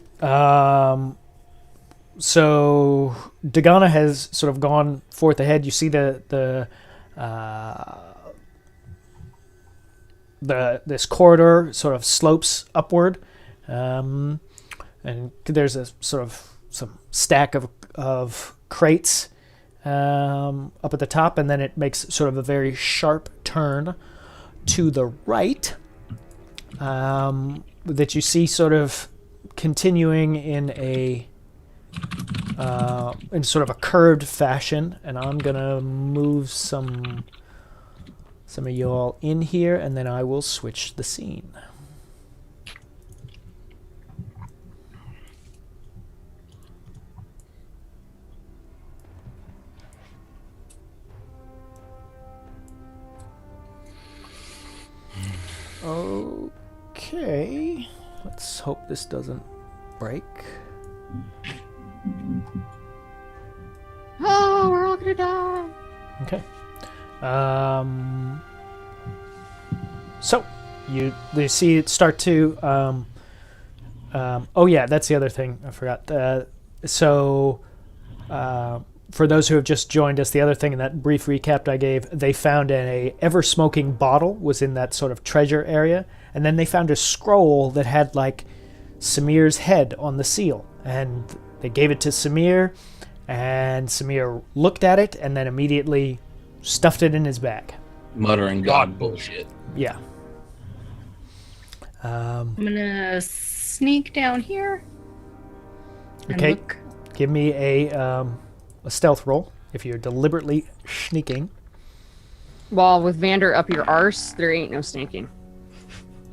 Speaker 1: So Dagana has sort of gone forth ahead. You see this corridor sort of slopes upward, and there's a sort of some stack of crates up at the top, and then it makes sort of a very sharp turn to the right that you see sort of continuing in sort of a curved fashion. And I'm gonna move some of you all in here, and then I will switch the scene. Okay, let's hope this doesn't break.
Speaker 6: Oh, we're all gonna die.
Speaker 1: Okay. So you see it start to. Oh yeah, that's the other thing I forgot. For those who have just joined us, the other thing in that brief recap I gave, they found a ever-smoking bottle was in that sort of treasure area, and then they found a scroll that had like Samir's head on the seal, and they gave it to Samir, and Samir looked at it and then immediately stuffed it in his bag.
Speaker 7: Muttering God bullshit.
Speaker 1: Yeah.
Speaker 2: I'm gonna sneak down here. And
Speaker 1: Okay.
Speaker 2: look.
Speaker 1: Give me a stealth roll if you're deliberately sneaking.
Speaker 6: Well, with Vander up your arse, there ain't no sneaking.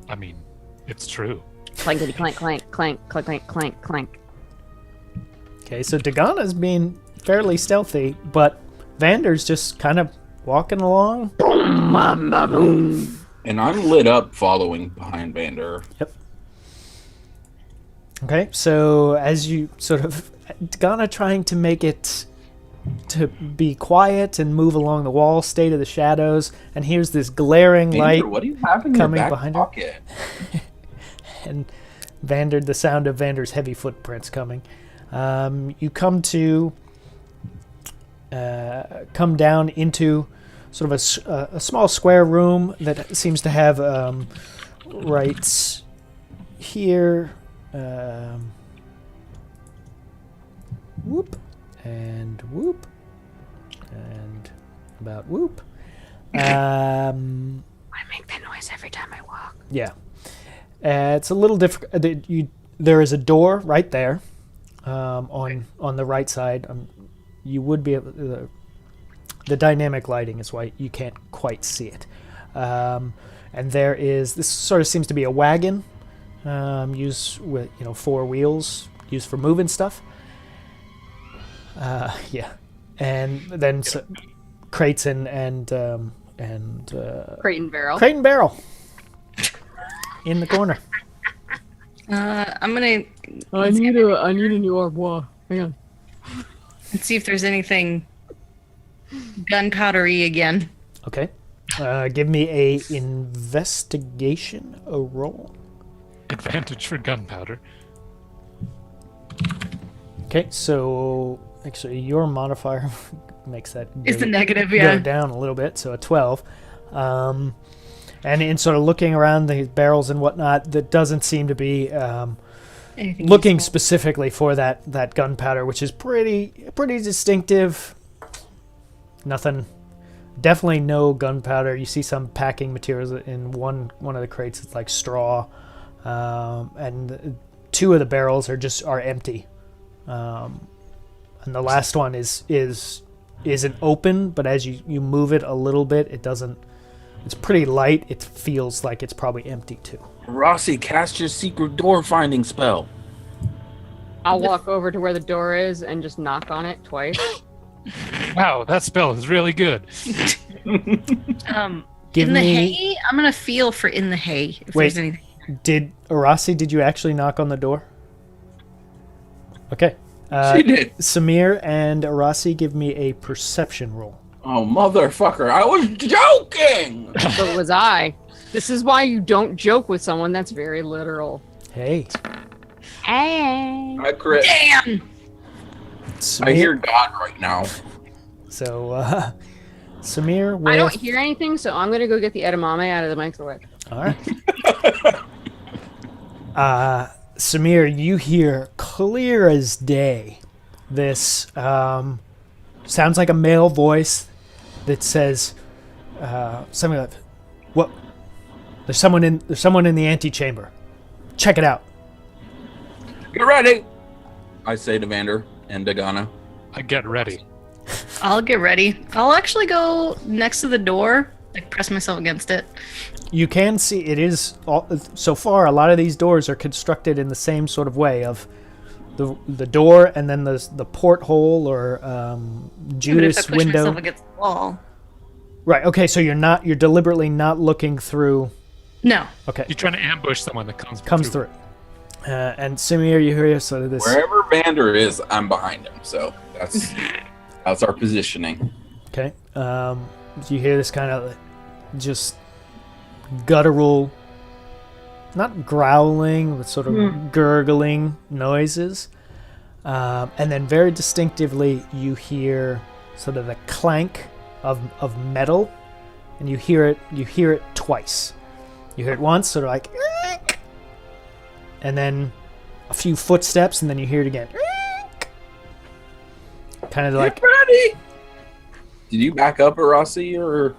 Speaker 5: I mean, it's true.
Speaker 6: Clankety clank clank clank clank clank clank clank.
Speaker 1: Okay, so Dagana's being fairly stealthy, but Vander's just kind of walking along.
Speaker 7: And I'm lit up following behind Vander.
Speaker 1: Yep. Okay, so as you sort of Dagana trying to make it to be quiet and move along the wall, stay to the shadows, and here's this glaring
Speaker 7: Vander,
Speaker 1: light
Speaker 7: what do you have in
Speaker 1: coming
Speaker 7: your back
Speaker 1: behind
Speaker 7: pocket?
Speaker 1: her. And Vander, the sound of Vander's heavy footprints coming. You come down into sort of a small square room that seems to have right here. Whoop and whoop and about whoop.
Speaker 6: I make that noise every time I walk.
Speaker 1: Yeah, it's a little difficult. There is a door right there on the right side. You would be able. The dynamic lighting is why you can't quite see it. And there is this sort of seems to be a wagon used with 4 wheels used for moving stuff. Yeah, and then crates and
Speaker 6: Crate and barrel.
Speaker 1: crate and barrel in the corner.
Speaker 2: I'm gonna
Speaker 6: I need a new arbois. Hang on.
Speaker 2: let's see if there's anything gunpowdery again.
Speaker 1: Okay, give me a investigation roll.
Speaker 5: Advantage for gunpowder.
Speaker 1: Okay, so actually your modifier makes that
Speaker 2: It's the
Speaker 1: go-
Speaker 2: negative,
Speaker 1: go
Speaker 2: yeah.
Speaker 1: down a little bit, so a 12. And in sort of looking around the barrels and whatnot, that doesn't seem to be
Speaker 2: Anything
Speaker 1: looking
Speaker 2: useful.
Speaker 1: specifically for that gunpowder, which is pretty distinctive. Nothing. Definitely no gunpowder. You see some packing materials in one of the crates. It's like straw, and 2 of the barrels are empty. And the last one isn't open, but as you move it a little bit, it doesn't. It's pretty light. It feels like it's probably empty too.
Speaker 7: Rossi, cast your secret door finding spell.
Speaker 6: I'll walk over to where the door is and just knock on it twice.
Speaker 5: Wow, that spell is really good.
Speaker 1: Give
Speaker 2: In the
Speaker 1: me-
Speaker 2: hay, I'm gonna feel for in the hay if
Speaker 1: Wait.
Speaker 2: there's anything.
Speaker 1: Did you actually knock on the door? Okay.
Speaker 7: She did.
Speaker 1: Samir and Arasi, give me a perception roll.
Speaker 7: Oh, motherfucker! I was joking.
Speaker 6: So was I. This is why you don't joke with someone that's very literal.
Speaker 1: Hey.
Speaker 6: Hey.
Speaker 7: I crit.
Speaker 2: Damn.
Speaker 1: Samir,
Speaker 7: I hear God right now.
Speaker 1: So, Samir with...
Speaker 6: I don't hear anything, so I'm gonna go get the edamame out of the microwave.
Speaker 1: All right. Samir, you hear clear as day this sounds like a male voice that says something like, "What? There's someone in the antechamber. Check it out."
Speaker 7: Get ready. I say to Vander and Dagana.
Speaker 5: I get ready.
Speaker 2: I'll get ready. I'll actually go next to the door, like press myself against it.
Speaker 1: You can see it is so far. A lot of these doors are constructed in the same sort of way of the door and then the porthole or Judas
Speaker 2: But if I push
Speaker 1: window.
Speaker 2: myself against the wall.
Speaker 1: Right. Okay. So you're deliberately not looking through.
Speaker 2: No.
Speaker 1: Okay.
Speaker 5: You're trying to ambush someone that comes
Speaker 1: Through. And Samir, you hear sort of this.
Speaker 7: Wherever Vander is, I'm behind him. So that's our positioning.
Speaker 1: Okay. You hear this kind of just guttural, not growling, but sort of gurgling noises. And then very distinctively, you hear sort of the clank of metal, and you hear it twice. You hear it once, sort of like, and then a few footsteps, and then you hear it again. Kind of like.
Speaker 7: Get ready. Did you back up, Rossi, or?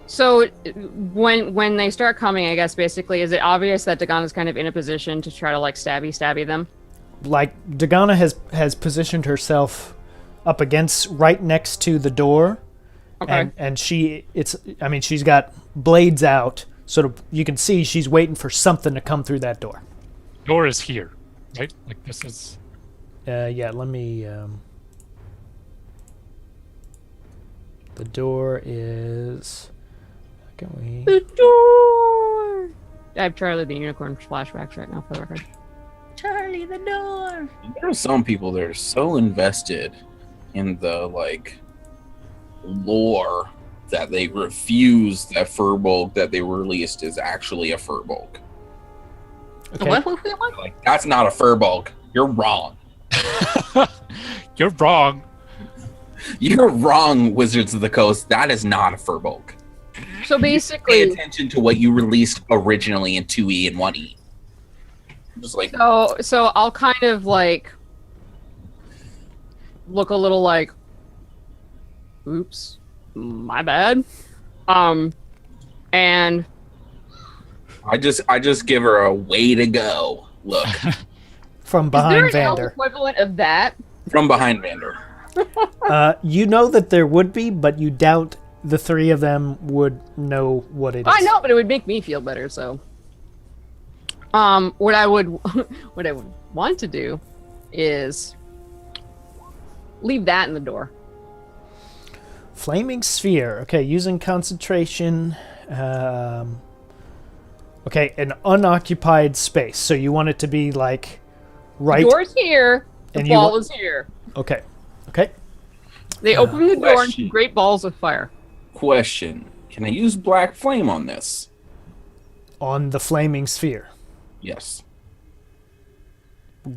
Speaker 6: So when they start coming, I guess basically, is it obvious that Dagana's kind of in a position to try to like stabby them?
Speaker 1: Like Dagana has positioned herself up against right next to the door.
Speaker 6: Okay.
Speaker 1: And she's got blades out, sort of you can see she's waiting for something to come through that door.
Speaker 5: Door is here, right? Like this is.
Speaker 1: Yeah, let me the door is
Speaker 6: The door. I have Charlie the Unicorn flashbacks right now for the record.
Speaker 2: Charlie, the door.
Speaker 7: There are some people that are so invested in the like lore that they refuse that Furbolg that they released is actually a Furbolg.
Speaker 1: okay.
Speaker 2: What?
Speaker 7: Like that's not a Furbolg. You're wrong.
Speaker 5: You're wrong.
Speaker 7: You're wrong, Wizards of the Coast. That is not a Furbolg.
Speaker 6: So
Speaker 7: Pay
Speaker 6: basically,
Speaker 7: attention to what you released originally in 2E and 1E. Just like
Speaker 6: so I'll kind of like look a little like, oops, my bad. And
Speaker 7: I just give her a way to go look
Speaker 1: From
Speaker 6: is there
Speaker 1: behind
Speaker 6: an elf
Speaker 1: Vander.
Speaker 6: equivalent of that?
Speaker 7: from behind Vander.
Speaker 1: You know that there would be, but you doubt the three of them would know what it is.
Speaker 6: I know, but it would make me feel better. So, what I would want to do is leave that in the door.
Speaker 1: Flaming sphere. Okay, using concentration. Okay, an unoccupied space. So you want it to be like right.
Speaker 6: The door's here. The
Speaker 1: And you
Speaker 6: ball
Speaker 1: wa-
Speaker 6: is here.
Speaker 1: Okay. Okay.
Speaker 6: They open the door and
Speaker 7: question.
Speaker 6: shoot great balls of fire.
Speaker 7: Question: can I use Black Flame on this?
Speaker 1: On the flaming sphere.
Speaker 7: Yes.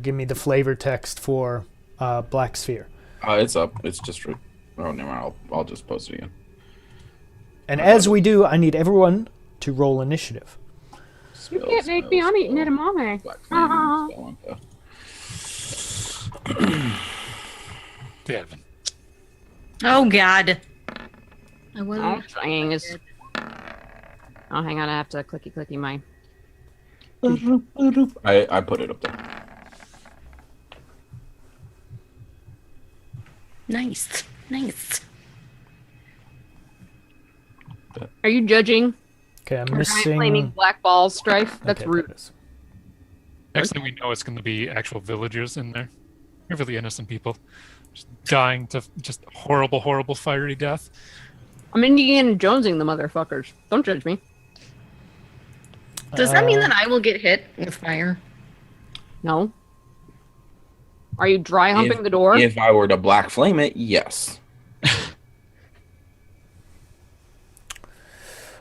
Speaker 1: Give me the flavor text for black sphere.
Speaker 7: It's up. It's just. Oh, never mind. I'll just post it again.
Speaker 1: And as we do, I need everyone to roll initiative.
Speaker 6: You can't make me. I'm eating edamame.
Speaker 7: Black Flame.
Speaker 5: Yeah.
Speaker 2: Oh God. I
Speaker 6: Oh,
Speaker 2: wasn't.
Speaker 6: dang, is. Oh, hang on. I have to clicky my.
Speaker 7: I put it up there.
Speaker 2: Nice. Nice.
Speaker 6: Are you judging?
Speaker 1: Okay, I'm
Speaker 6: Giant flaming
Speaker 1: missing.
Speaker 6: black balls strife? That's
Speaker 1: Okay,
Speaker 6: rude.
Speaker 1: there it is.
Speaker 5: Next thing we know, it's going to be actual villagers in there. They're really innocent people, just dying to just horrible fiery death.
Speaker 6: I'm Indiana Jonesing the motherfuckers. Don't judge me.
Speaker 2: Does that mean that I will get hit with fire?
Speaker 6: No. Are you dry humping the door?
Speaker 7: If I were to Black Flame it, yes.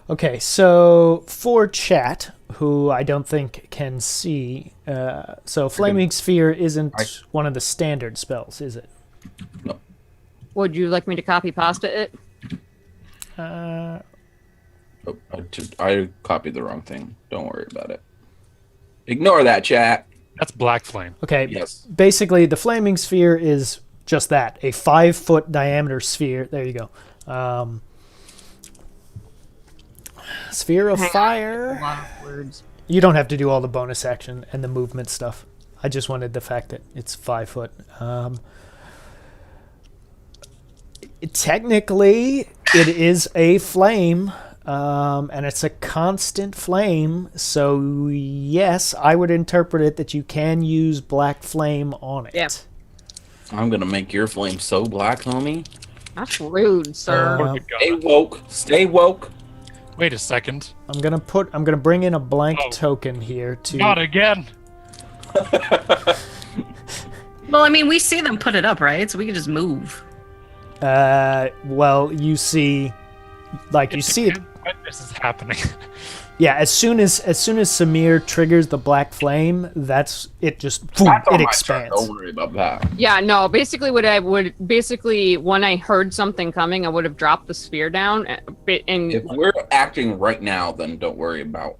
Speaker 1: Okay, so for chat, who I don't think can see, so Flaming Sphere isn't one of the standard spells, is it?
Speaker 6: Would you like me to copy pasta it?
Speaker 1: Uh,
Speaker 7: Oh, I copied the wrong thing. Don't worry about it. Ignore that, chat.
Speaker 5: That's Black Flame.
Speaker 1: okay,
Speaker 7: Yes.
Speaker 1: basically the Flaming Sphere is just that, a 5-foot diameter sphere. There you go. Sphere of
Speaker 6: Hang on. A
Speaker 1: fire.
Speaker 6: lot of words.
Speaker 1: You don't have to do all the bonus action and the movement stuff. I just wanted the fact that it's 5 foot. Technically, it is a flame, and it's a constant flame. So yes, I would interpret it that you can use black flame on it.
Speaker 6: Yeah.
Speaker 7: I'm gonna make your flame so black, homie.
Speaker 6: That's rude, sir.
Speaker 5: Or good God.
Speaker 7: Stay woke. Stay woke.
Speaker 5: Wait a second.
Speaker 1: I'm gonna bring in a blank
Speaker 5: Oh.
Speaker 1: token here to.
Speaker 5: Not again.
Speaker 2: Well, I mean, we see them put it up, right? So we can just move.
Speaker 1: Well, you see it.
Speaker 5: When this is happening.
Speaker 1: Yeah, as soon as Samir triggers the black flame, that's it. Just boom,
Speaker 7: That's on
Speaker 1: it
Speaker 7: my turn.
Speaker 1: expands.
Speaker 7: Don't worry about that.
Speaker 6: Yeah, no, basically when I heard something coming, I would have dropped the sphere down and
Speaker 7: If we're acting right now, then don't worry about.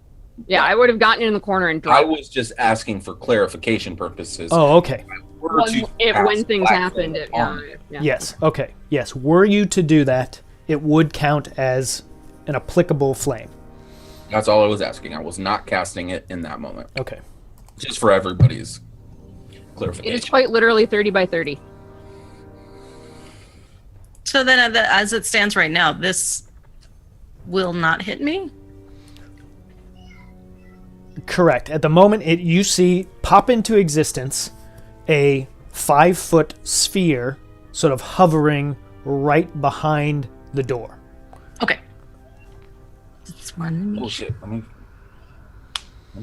Speaker 6: yeah, I would have gotten in the corner and
Speaker 7: I
Speaker 6: dropped.
Speaker 7: was just asking for clarification purposes.
Speaker 1: Oh, okay.
Speaker 7: Were
Speaker 6: Well,
Speaker 7: to
Speaker 6: if
Speaker 7: cast
Speaker 6: when things
Speaker 7: black
Speaker 6: happened,
Speaker 7: flame
Speaker 6: it,
Speaker 7: on
Speaker 6: yeah.
Speaker 1: Yes. Okay. Yes. Were you to do that, it would count as an applicable flame.
Speaker 7: That's all I was asking. I was not casting it in that moment.
Speaker 1: Okay.
Speaker 7: Just for everybody's
Speaker 6: It
Speaker 7: clarification.
Speaker 6: is quite literally 30 by 30.
Speaker 2: So then, as it stands right now, this will not hit me.
Speaker 1: Correct. At the moment, you see pop into existence a 5-foot sphere, sort of hovering right behind the door.
Speaker 2: Okay. It's one.
Speaker 7: Oh shit! Let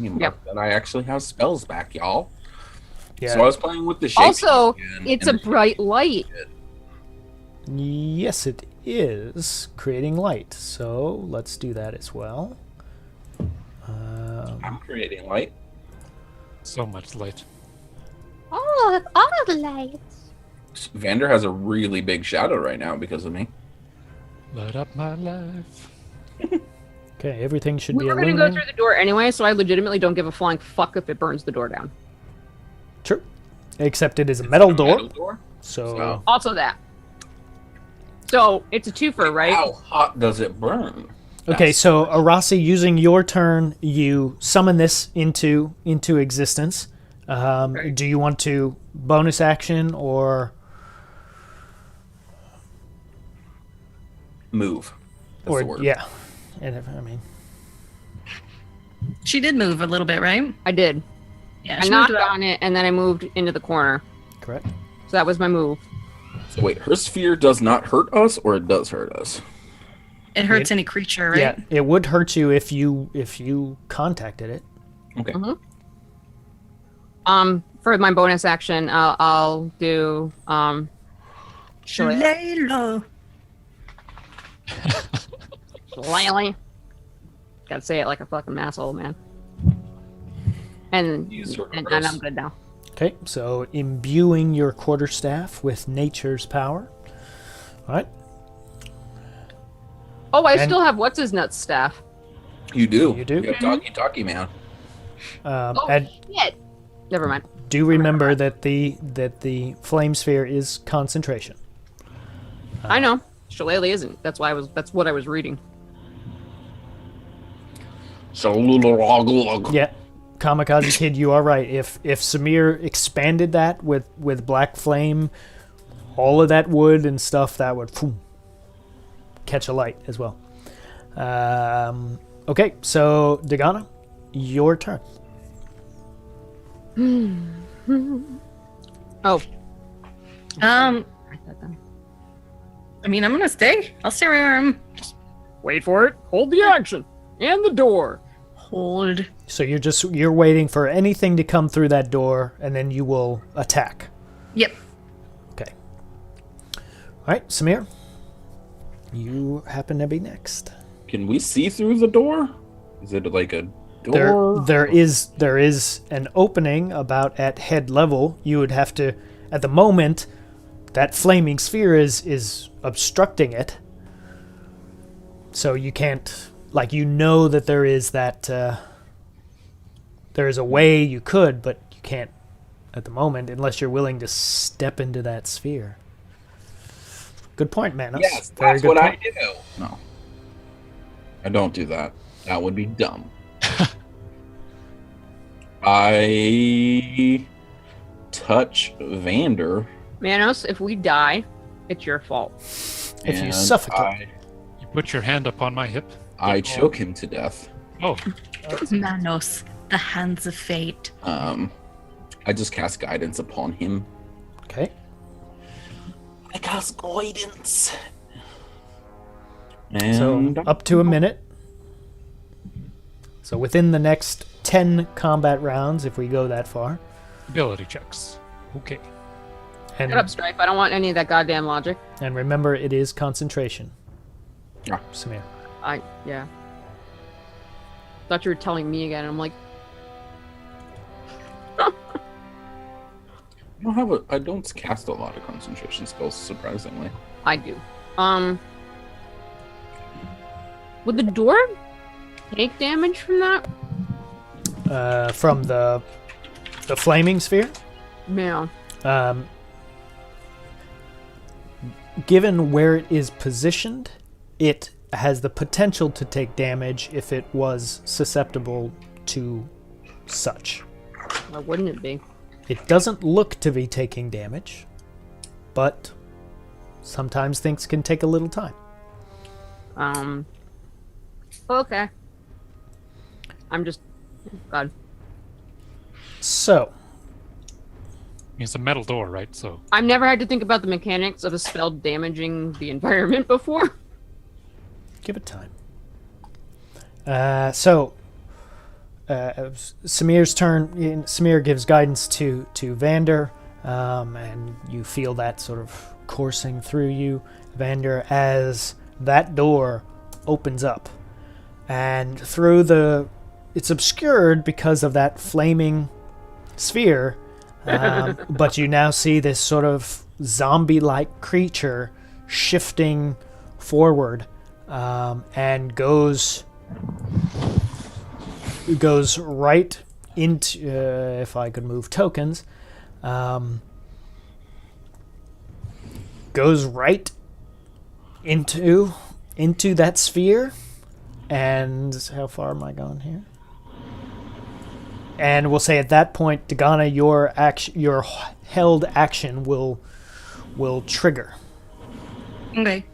Speaker 7: me mark that I actually have spells back, y'all.
Speaker 1: Yeah.
Speaker 7: So I was playing with the shape.
Speaker 6: Also,
Speaker 7: again,
Speaker 6: it's
Speaker 7: and
Speaker 6: a bright light.
Speaker 1: Yes, it is creating light. So let's do that as well.
Speaker 7: I'm creating light.
Speaker 5: So much light.
Speaker 3: Oh, all the lights.
Speaker 7: Vander has a really big shadow right now because of me.
Speaker 5: Light up my life.
Speaker 1: Okay, everything should
Speaker 6: We
Speaker 1: be
Speaker 6: were going to go
Speaker 1: illuminated.
Speaker 6: through the door anyway, so I legitimately don't give a flying fuck if it burns the door down.
Speaker 1: True. Except it is a metal door,
Speaker 7: Metal door?
Speaker 1: so
Speaker 7: So-
Speaker 6: Also that. So, it's a twofer, right?
Speaker 7: How hot does it burn?
Speaker 1: okay.
Speaker 7: That's-
Speaker 1: So Arasi, using your turn, you summon this into existence. Do you want to bonus action or
Speaker 7: Move. That's the word.
Speaker 1: yeah? And I mean,
Speaker 2: She did move a little bit, right?
Speaker 6: I did.
Speaker 2: Yeah.
Speaker 6: I
Speaker 2: she
Speaker 6: knocked
Speaker 2: moved about-
Speaker 6: on it, and then I moved into the corner.
Speaker 1: correct.
Speaker 6: So that was my move.
Speaker 7: So wait, her sphere does not hurt us, or it does hurt us?
Speaker 2: It hurts any creature, right?
Speaker 1: Yeah, it would hurt you if you contacted it.
Speaker 7: Okay.
Speaker 6: For my bonus action, I'll do
Speaker 2: Layla.
Speaker 6: Lily. Gotta say it like a fucking asshole, man. And
Speaker 7: Use your
Speaker 6: and
Speaker 7: reverse.
Speaker 6: I'm good now.
Speaker 1: Okay, so imbuing your quarterstaff with nature's power. All right.
Speaker 6: Oh, I
Speaker 1: And-
Speaker 6: still have what's his nuts staff.
Speaker 7: You do.
Speaker 1: You do?
Speaker 7: You have talkie man.
Speaker 6: Oh
Speaker 1: And
Speaker 6: shit! Never mind.
Speaker 1: do remember that the flame sphere is concentration.
Speaker 6: I know. Shillelagh isn't. That's what I was reading.
Speaker 7: So
Speaker 1: Yeah, Kamikaze Kid, you are right. If Samir expanded that with black flame, all of that wood and stuff, that would phoom, catch a light as well. Okay, so Dagana, your turn.
Speaker 6: Oh. Write that down.
Speaker 2: I mean, I'm gonna stay. I'll stay where I'm.
Speaker 6: Wait for it. Hold the action. And the door.
Speaker 2: Hold.
Speaker 1: So you're waiting for anything to come through that door, and then you will attack.
Speaker 2: Yep.
Speaker 1: Okay. All right, Samir, you happen to be next.
Speaker 7: Can we see through the door? Is it like a door?
Speaker 1: There is an opening about at head level. You would have to, at the moment, that flaming sphere is obstructing it. So you can't, like, you know that there is that, there is a way you could, but you can't at the moment unless you're willing to step into that sphere. Good point, Manos.
Speaker 7: Yes,
Speaker 1: Very
Speaker 7: that's
Speaker 1: good
Speaker 7: what
Speaker 1: point.
Speaker 7: I do. No. I don't do that. That would be dumb. I touch Vander.
Speaker 6: Manos, if we die, it's your fault.
Speaker 1: If you
Speaker 7: and
Speaker 1: suffocate.
Speaker 5: You put your hand up on my hip.
Speaker 7: I choke him to death.
Speaker 5: Oh,
Speaker 2: Manos, the hands of fate.
Speaker 7: I just cast guidance upon him.
Speaker 1: Okay.
Speaker 7: I cast guidance.
Speaker 1: So
Speaker 7: And
Speaker 1: up to a minute. So within the next 10 combat rounds, if we go that far.
Speaker 5: ability checks. Okay.
Speaker 1: And,
Speaker 6: Shut up, Stripe. I don't want any of that goddamn logic.
Speaker 1: and remember, it is concentration.
Speaker 7: Yeah.
Speaker 1: Samir.
Speaker 6: Yeah. Thought you were telling me again. I'm like,
Speaker 7: I don't cast a lot of concentration spells, surprisingly.
Speaker 6: I do. Would the door take damage from that?
Speaker 1: From the flaming sphere.
Speaker 6: Yeah.
Speaker 1: Given where it is positioned, it has the potential to take damage if it was susceptible to such.
Speaker 6: Why wouldn't it be?
Speaker 1: It doesn't look to be taking damage, but sometimes things can take a little time.
Speaker 6: Okay. I'm just... God.
Speaker 1: So,
Speaker 5: It's a metal door, right? So
Speaker 6: I've never had to think about the mechanics of a spell damaging the environment before.
Speaker 1: give it time. Samir's turn. Samir gives guidance to Vander, and you feel that sort of coursing through you, Vander, as that door opens up. And through it's obscured because of that flaming sphere, but you now see this sort of zombie-like creature shifting forward, and goes right into, if I could move tokens, goes right into that sphere. And how far am I going here? And we'll say at that point, Dagana, your held action will trigger.
Speaker 2: Okay.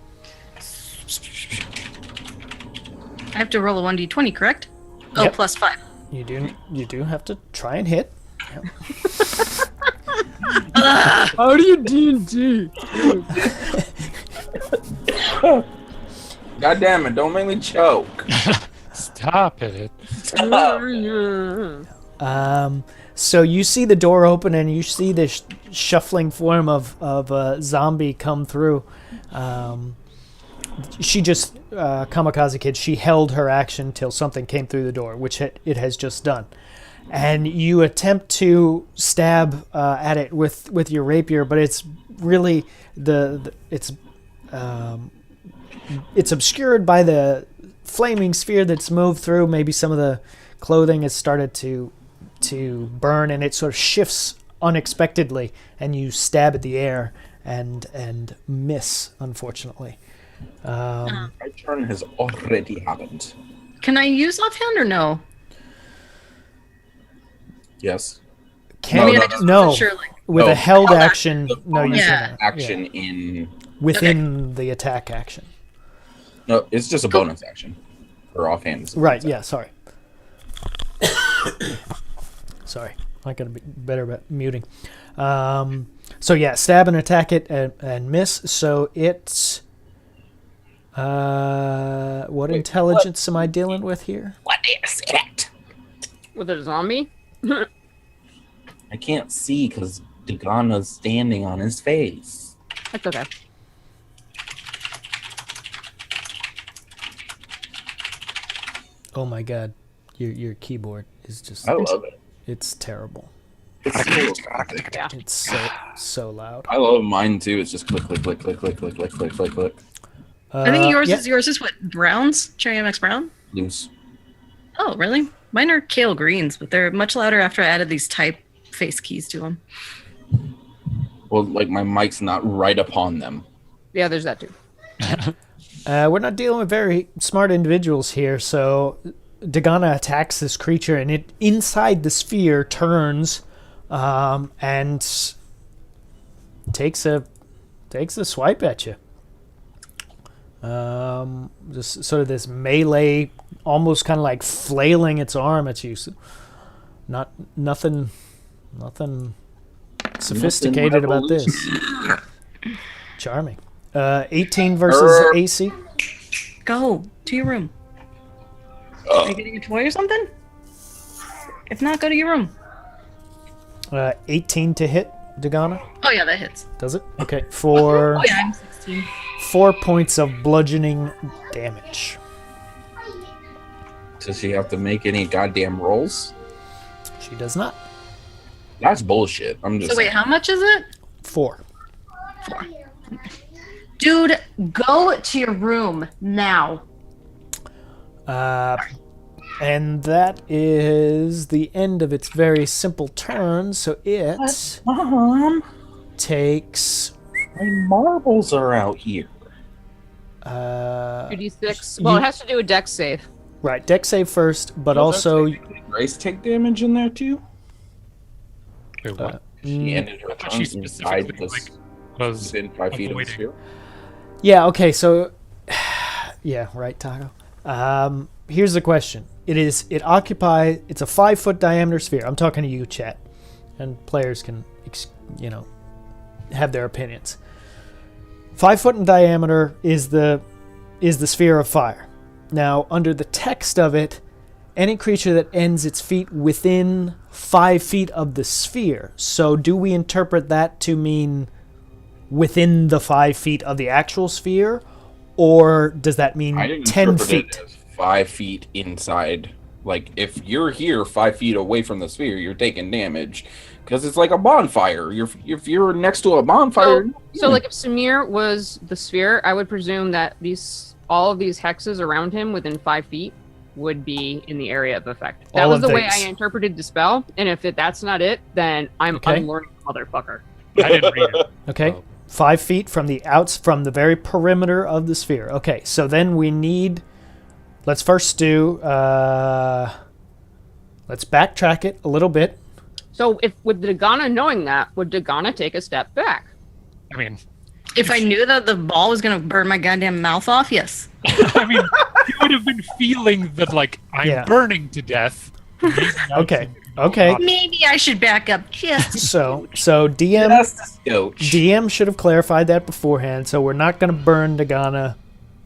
Speaker 2: I have to roll a 1d20, correct? Oh,
Speaker 1: Yep.
Speaker 2: plus 5.
Speaker 1: You do have to try and hit.
Speaker 6: How do you D&D?
Speaker 7: God damn it, don't make me choke.
Speaker 5: stop it.
Speaker 1: So you see the door open and you see this shuffling form of a zombie come through. She just, Kamikaze Kid, she held her action till something came through the door, which it has just done. And you attempt to stab at it with your rapier, but it's really it's obscured by the flaming sphere that's moved through. Maybe some of the clothing has started to burn, and it sort of shifts unexpectedly, and you stab at the air and miss, unfortunately.
Speaker 7: My turn has already happened.
Speaker 2: Can I use offhand or no?
Speaker 7: Yes.
Speaker 1: Can't,
Speaker 2: I just
Speaker 1: no.
Speaker 2: wasn't sure, like,
Speaker 1: With
Speaker 7: No.
Speaker 1: a held
Speaker 2: Held
Speaker 1: action,
Speaker 7: The
Speaker 1: no, you
Speaker 7: bonus
Speaker 1: cannot.
Speaker 7: action
Speaker 1: Yeah.
Speaker 7: in...
Speaker 1: Within the attack action.
Speaker 7: No, it's just a bonus action. Or offhand. is a
Speaker 1: Right,
Speaker 7: bonus
Speaker 1: yeah, sorry. Sorry, I gotta be better about muting. So yeah, stab and attack it and miss. So it's... what intelligence am I dealing with here?
Speaker 7: What is it?
Speaker 6: With a zombie?
Speaker 7: I can't see because Dagana's standing on his face.
Speaker 6: That's okay.
Speaker 1: Oh my god, your keyboard is just
Speaker 7: I love it.
Speaker 1: it's terrible.
Speaker 7: It's so
Speaker 1: It's so loud.
Speaker 7: I love mine too. It's just click, click, click, click, click, click, click, click, click, click.
Speaker 2: I think yours
Speaker 1: yeah.
Speaker 2: is what, browns? Cherry MX brown?
Speaker 7: Loose.
Speaker 2: Oh, really? Mine are kale greens, but they're much louder after I added these typeface keys to them.
Speaker 7: Well, like my mic's not right upon them.
Speaker 6: Yeah, there's that too.
Speaker 1: We're not dealing with very smart individuals here, so Dagana attacks this creature, and it inside the sphere turns and takes a swipe at you. Just sort of this melee, almost kind of like flailing its arm at you. So nothing sophisticated about this. Charming. 18 versus AC.
Speaker 2: Go to your room. Are you getting a toy or something? If not, go to your room.
Speaker 1: 18 to hit Dagana.
Speaker 2: Oh yeah, that hits.
Speaker 1: Does it? Okay. For
Speaker 2: Oh yeah, I'm 16.
Speaker 1: 4 points of bludgeoning damage.
Speaker 7: Does she have to make any goddamn rolls?
Speaker 1: She does not.
Speaker 7: That's bullshit. I'm just.
Speaker 2: So wait, how much is it?
Speaker 1: 4.
Speaker 2: 4. Dude, go to your room now.
Speaker 1: And that is the end of its very simple turn. So it
Speaker 7: Mom,
Speaker 1: takes
Speaker 7: my marbles are out here.
Speaker 6: 2d6. Well, it has to do a dex save.
Speaker 1: right, deck save first, but also
Speaker 7: Does Grace take damage in there too?
Speaker 5: Wait, what?
Speaker 7: She ended her
Speaker 5: I thought
Speaker 7: turn
Speaker 5: she
Speaker 7: and died
Speaker 5: specifically
Speaker 7: because
Speaker 5: like, was
Speaker 7: within 5 feet of the
Speaker 5: avoiding.
Speaker 7: sphere.
Speaker 1: yeah. Okay, so yeah, right, Taco. Here's the question. It's a 5-foot diameter sphere. I'm talking to you, chat, and players can have their opinions. 5 foot in diameter is the sphere of fire. Now, under the text of it, any creature that ends its feet within 5 feet of the sphere. So, do we interpret that to mean within the 5 feet of the actual sphere, or does that mean
Speaker 7: I didn't
Speaker 1: 10
Speaker 7: interpret
Speaker 1: feet?
Speaker 7: it as 5 feet inside. Like, if you're here 5 feet away from the sphere, you're taking damage. Because it's like a bonfire. If you're next to a bonfire...
Speaker 6: So like if Samir was the sphere, I would presume that all of these hexes around him within 5 feet would be in the area of effect. That
Speaker 1: All
Speaker 6: was
Speaker 1: of
Speaker 6: the way
Speaker 1: these.
Speaker 6: I interpreted the spell, and if that's not it, then I'm
Speaker 1: Okay.
Speaker 6: unlearning motherfucker.
Speaker 5: I didn't read it.
Speaker 1: Okay.
Speaker 5: Oh.
Speaker 1: 5 feet from from the very perimeter of the sphere. Okay, so then we need... Let's first do... let's backtrack it a little bit.
Speaker 6: So if with Dagana knowing that, would Dagana take a step back?
Speaker 5: I mean,
Speaker 2: If I knew that the ball was gonna burn my goddamn mouth off, yes.
Speaker 5: I mean, you would have been feeling that like I'm
Speaker 1: Yeah.
Speaker 5: burning to death.
Speaker 1: Okay. Okay.
Speaker 2: Maybe I should back up just.
Speaker 1: So DM
Speaker 7: That's the scotch.
Speaker 1: DM should have clarified that beforehand. So we're not going to burn Dagana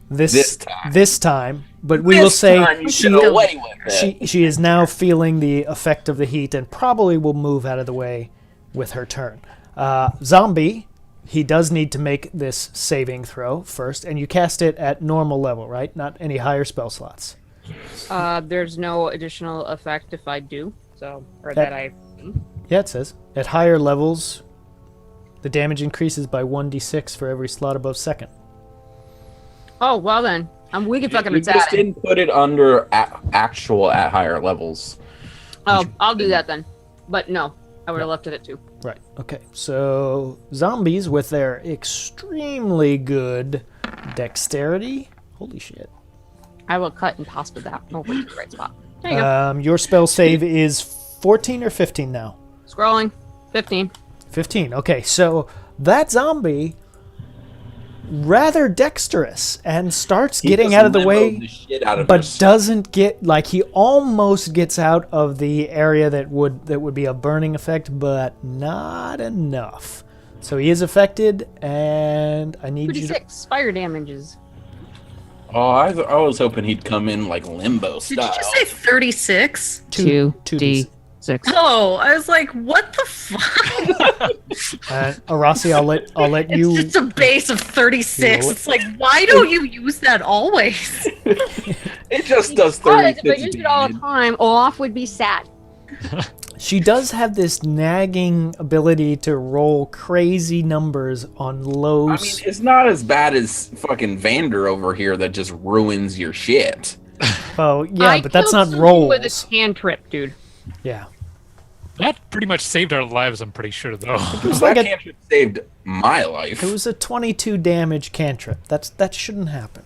Speaker 1: this time, but we will say
Speaker 7: she get away with it.
Speaker 1: she is now feeling the effect of the heat and probably will move out of the way with her turn. Zombie, he does need to make this saving throw first, and you cast it at normal level, right? Not any higher spell slots.
Speaker 6: There's no additional effect if I do. So, or
Speaker 1: That-
Speaker 6: that I.
Speaker 1: Yeah, it says at higher levels, the damage increases by 1d6 for every slot above second.
Speaker 6: Oh well then, we can fucking
Speaker 7: You just
Speaker 6: attack.
Speaker 7: didn't put it under actual at higher levels.
Speaker 6: Oh, I'll do that then. But no, I would have left it at 2.
Speaker 1: Right. Okay. So zombies with their extremely good dexterity. Holy shit.
Speaker 6: I will cut and toss with that over to the right spot. There you go.
Speaker 1: Your spell save is 14 or 15 now.
Speaker 6: Scrolling. 15.
Speaker 1: 15. Okay. So that zombie rather dexterous and starts getting out of the way, but doesn't get he almost gets out of the area that would be a burning effect, but not enough. So he is affected, and I need you to
Speaker 6: 36 fire damages.
Speaker 7: Oh, I was hoping he'd come in like limbo
Speaker 2: Did
Speaker 7: style.
Speaker 2: you just say 36?
Speaker 1: 2d6.
Speaker 2: Oh, I was like, what the fuck?
Speaker 1: Arasi, I'll let
Speaker 2: It's
Speaker 1: you.
Speaker 2: just a base of 36.
Speaker 1: You-
Speaker 2: It's like, why don't you use that always?
Speaker 7: It just does
Speaker 6: But
Speaker 7: 36
Speaker 6: if I used it all the
Speaker 7: damage.
Speaker 6: time, Olaf would be sad.
Speaker 1: She does have this nagging ability to roll crazy numbers on low.
Speaker 7: I mean, it's not as bad as fucking Vander over here that just ruins your shit.
Speaker 1: Well, yeah,
Speaker 6: I
Speaker 1: but that's
Speaker 6: killed
Speaker 1: not
Speaker 6: something
Speaker 1: rolls.
Speaker 6: with a cantrip, dude.
Speaker 1: Yeah.
Speaker 5: That pretty much saved our lives, I'm pretty sure, though.
Speaker 1: It was like
Speaker 7: That
Speaker 1: a,
Speaker 7: cantrip saved my life.
Speaker 1: it was a 22 damage cantrip. That shouldn't happen.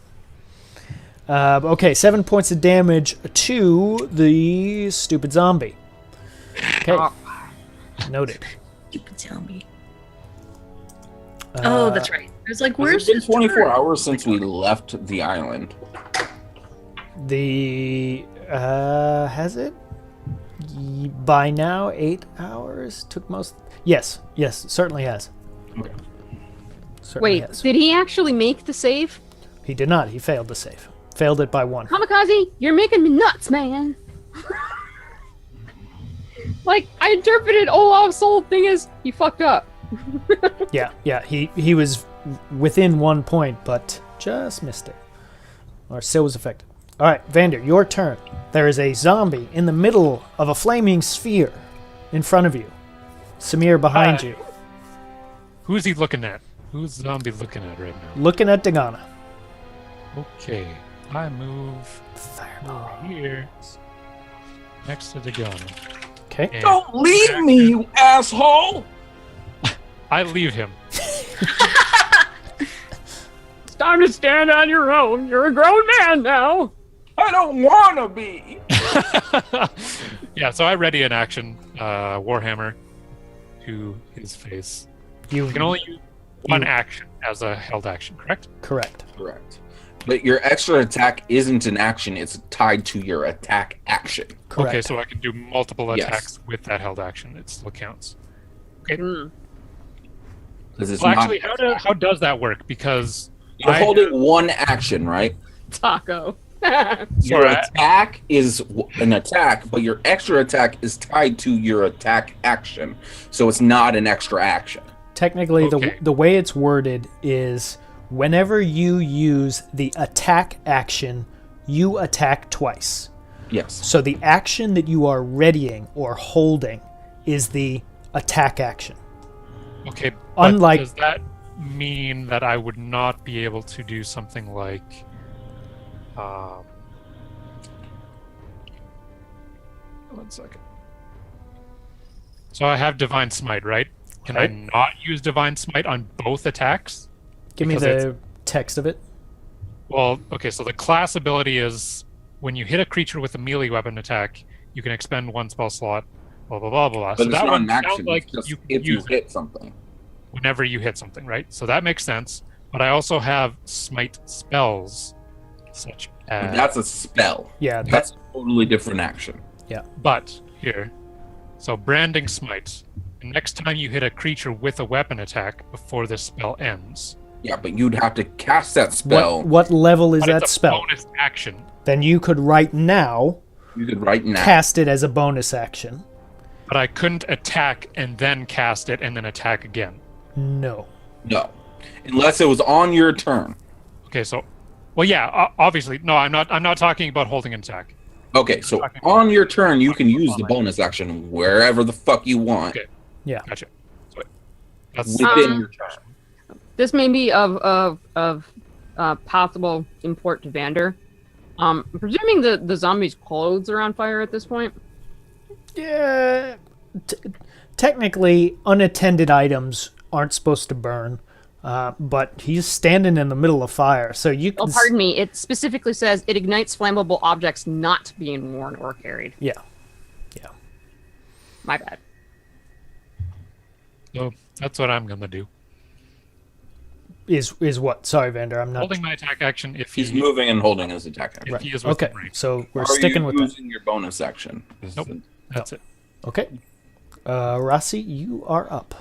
Speaker 1: Okay, 7 points of damage to the stupid zombie. Okay,
Speaker 6: Oh.
Speaker 1: noted.
Speaker 2: You can tell me. Oh, that's right. I was like,
Speaker 7: Has
Speaker 2: where's
Speaker 7: it been
Speaker 2: his
Speaker 7: 24
Speaker 2: turn?
Speaker 7: hours since we left the island?
Speaker 1: The has it? By now 8 hours took most. Yes, certainly has.
Speaker 7: Okay.
Speaker 1: Certainly
Speaker 6: Wait,
Speaker 1: has.
Speaker 6: did he actually make the save?
Speaker 1: He did not. He failed the save. Failed it by 1.
Speaker 6: Kamikaze, you're making me nuts, man. Like, I interpreted Olaf's whole thing as he fucked up.
Speaker 1: Yeah. He was within 1 point, but just missed it, or still was affected. All right, Vander, your turn. There is a zombie in the middle of a flaming sphere in front of you. Samir behind you,
Speaker 5: Who's he looking at? Who's zombie looking at right now?
Speaker 1: looking at Dagana.
Speaker 5: Okay, I move
Speaker 1: Fireball.
Speaker 5: over here next to the gun.
Speaker 1: Okay.
Speaker 5: and
Speaker 7: Don't leave me, you asshole!
Speaker 5: I leave him.
Speaker 6: It's time to stand on your own. You're a grown man now.
Speaker 7: I don't wanna be!
Speaker 5: Yeah, so I ready an action Warhammer to his face.
Speaker 1: You
Speaker 5: You can only use one action as a held action, correct?
Speaker 1: correct.
Speaker 7: Correct. But your extra attack isn't an action, it's tied to your attack action.
Speaker 1: Correct.
Speaker 5: Okay, so I can do multiple
Speaker 7: Yes.
Speaker 5: attacks with that held action. It still counts. Okay.
Speaker 6: Hmm.
Speaker 7: Because it's
Speaker 5: Well,
Speaker 7: not.
Speaker 5: actually, how does that work? Because
Speaker 7: You're
Speaker 5: I-
Speaker 7: holding one action, right?
Speaker 6: Taco.
Speaker 7: Your
Speaker 5: Sorry,
Speaker 7: attack is an attack, but your extra attack is tied to your attack action. So it's not an extra action.
Speaker 1: Technically,
Speaker 5: Okay.
Speaker 1: the way it's worded is whenever you use the attack action, you attack twice.
Speaker 7: Yes.
Speaker 1: So the action that you are readying or holding is the attack action.
Speaker 5: Okay, but
Speaker 1: Unlike-
Speaker 5: does that mean that I would not be able to do something like one second. So I have Divine Smite, right? Can
Speaker 1: Right.
Speaker 5: I not use Divine Smite on both attacks?
Speaker 1: Give me
Speaker 5: Because
Speaker 1: the text of it.
Speaker 5: Well, okay, so the class ability is when you hit a creature with a melee weapon attack, you can expend one spell slot, blah, blah, blah, blah.
Speaker 7: But
Speaker 5: So
Speaker 7: it's
Speaker 5: that
Speaker 7: not
Speaker 5: one
Speaker 7: an action.
Speaker 5: sounds like
Speaker 7: It's just
Speaker 5: you can
Speaker 7: if you
Speaker 5: use it
Speaker 7: hit something.
Speaker 5: whenever you hit something, right? So that makes sense. But I also have Smite spells, such as...
Speaker 7: That's a spell.
Speaker 1: Yeah,
Speaker 7: That's a totally different action.
Speaker 5: But here, so Branding Smite. The next time you hit a creature with a weapon attack before this spell ends,
Speaker 7: Yeah, but you'd have to cast that spell.
Speaker 1: what level is
Speaker 5: but
Speaker 1: that
Speaker 5: it's a
Speaker 1: spell?
Speaker 5: bonus action.
Speaker 1: Then you could right now
Speaker 7: You could right now.
Speaker 1: cast it as a bonus action.
Speaker 5: But I couldn't attack and then cast it and then attack again.
Speaker 1: No.
Speaker 7: No, unless it was on your turn.
Speaker 5: Okay, so, well, yeah, obviously, no, I'm not talking about holding an attack.
Speaker 7: Okay, so on your turn, you can use the bonus action wherever the fuck you want
Speaker 5: Okay.
Speaker 1: Yeah.
Speaker 5: Gotcha. So that's
Speaker 7: within your turn.
Speaker 6: This may be of possible import to Vander. I'm presuming the zombies' clothes are on fire at this point.
Speaker 1: Yeah. Technically, unattended items aren't supposed to burn, but he's standing in the middle of fire, so you can.
Speaker 6: Oh, pardon me. It specifically says it ignites flammable objects not being worn or carried.
Speaker 1: Yeah.
Speaker 6: My bad.
Speaker 5: so that's what I'm gonna do.
Speaker 1: Is what? Sorry, Vander. I'm not.
Speaker 5: Holding my attack action if
Speaker 7: He's
Speaker 5: he
Speaker 7: moving and holding his attack action.
Speaker 5: if he is within
Speaker 1: Okay,
Speaker 5: range.
Speaker 1: so we're
Speaker 7: Are
Speaker 1: sticking
Speaker 7: you
Speaker 1: with that.
Speaker 7: using your bonus action?
Speaker 5: Nope. That's it.
Speaker 1: Okay. Rossi, you are up.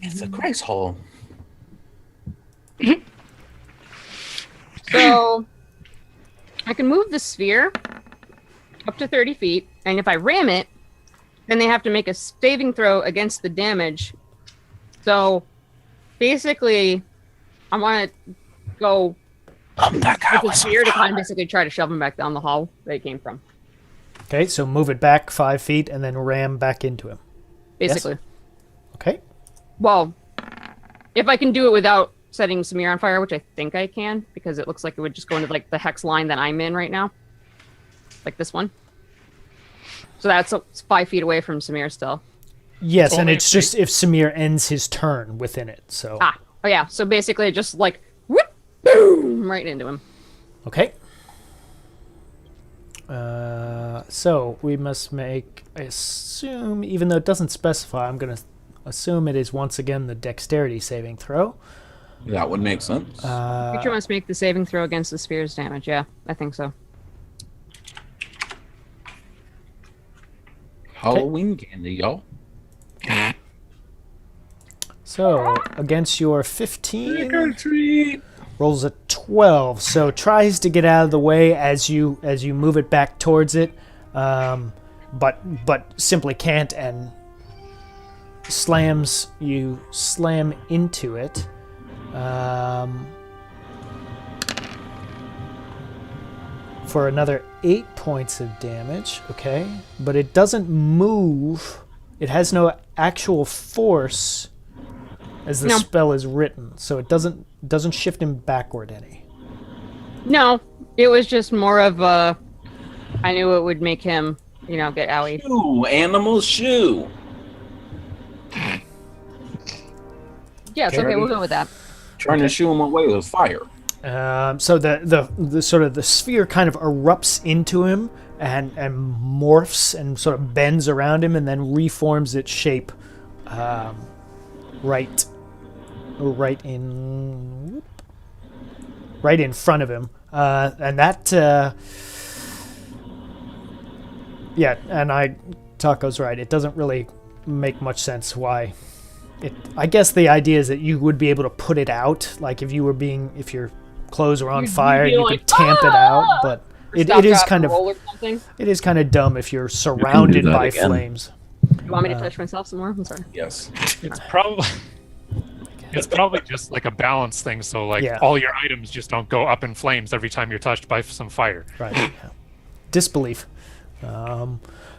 Speaker 7: It's a grace hole.
Speaker 6: So I can move the sphere up to 30 feet, and if I ram it, then they have to make a saving throw against the damage. So basically, I want to go with the spear to kind of basically try to shove him back down the hall that he came from.
Speaker 1: Okay, so move it back 5 feet and then ram back into him.
Speaker 6: Basically.
Speaker 1: Yes? Okay.
Speaker 6: Well, if I can do it without setting Samir on fire, which I think I can, because it looks like it would just go into like the hex line that I'm in right now. Like this one. So that's 5 feet away from Samir still.
Speaker 1: Yes, and it's just if Samir ends his turn within it. So.
Speaker 6: Oh yeah. So basically, just like whoop, boom, right into him.
Speaker 1: Okay. So we must make. I assume, even though it doesn't specify, I'm going to assume it is once again the dexterity saving throw.
Speaker 7: That would make sense.
Speaker 6: Creature must make the saving throw against the spear's damage. Yeah, I think so.
Speaker 7: Halloween candy, y'all.
Speaker 1: So against your 15.
Speaker 7: Trick or treat.
Speaker 1: Rolls a 12, so tries to get out of the way as you move it back towards it, but simply can't, and slam into it. For another 8 points of damage, okay, but it doesn't move. It has no actual force as the spell is written, so it doesn't shift him backward any.
Speaker 6: No, it was just more of a. I knew it would make him, get owie.
Speaker 7: Shoe, animal shoe.
Speaker 6: Yes, okay, we'll go with that.
Speaker 7: Trying to shoo him away with fire.
Speaker 1: So the sort of the sphere kind of erupts into him and morphs and sort of bends around him and then reforms its shape, right in front of him, and that Taco's right. It doesn't really make much sense why. I guess the idea is that you would be able to put it out, like if your clothes were on fire, you could tamp it out, but it is kind of dumb if you're surrounded by flames.
Speaker 6: You want me to touch myself some more? I'm sorry.
Speaker 7: Yes.
Speaker 5: It's probably just like a balance thing, so all your items just don't go up in flames every time you're touched by some fire.
Speaker 1: Right. Yeah. Disbelief.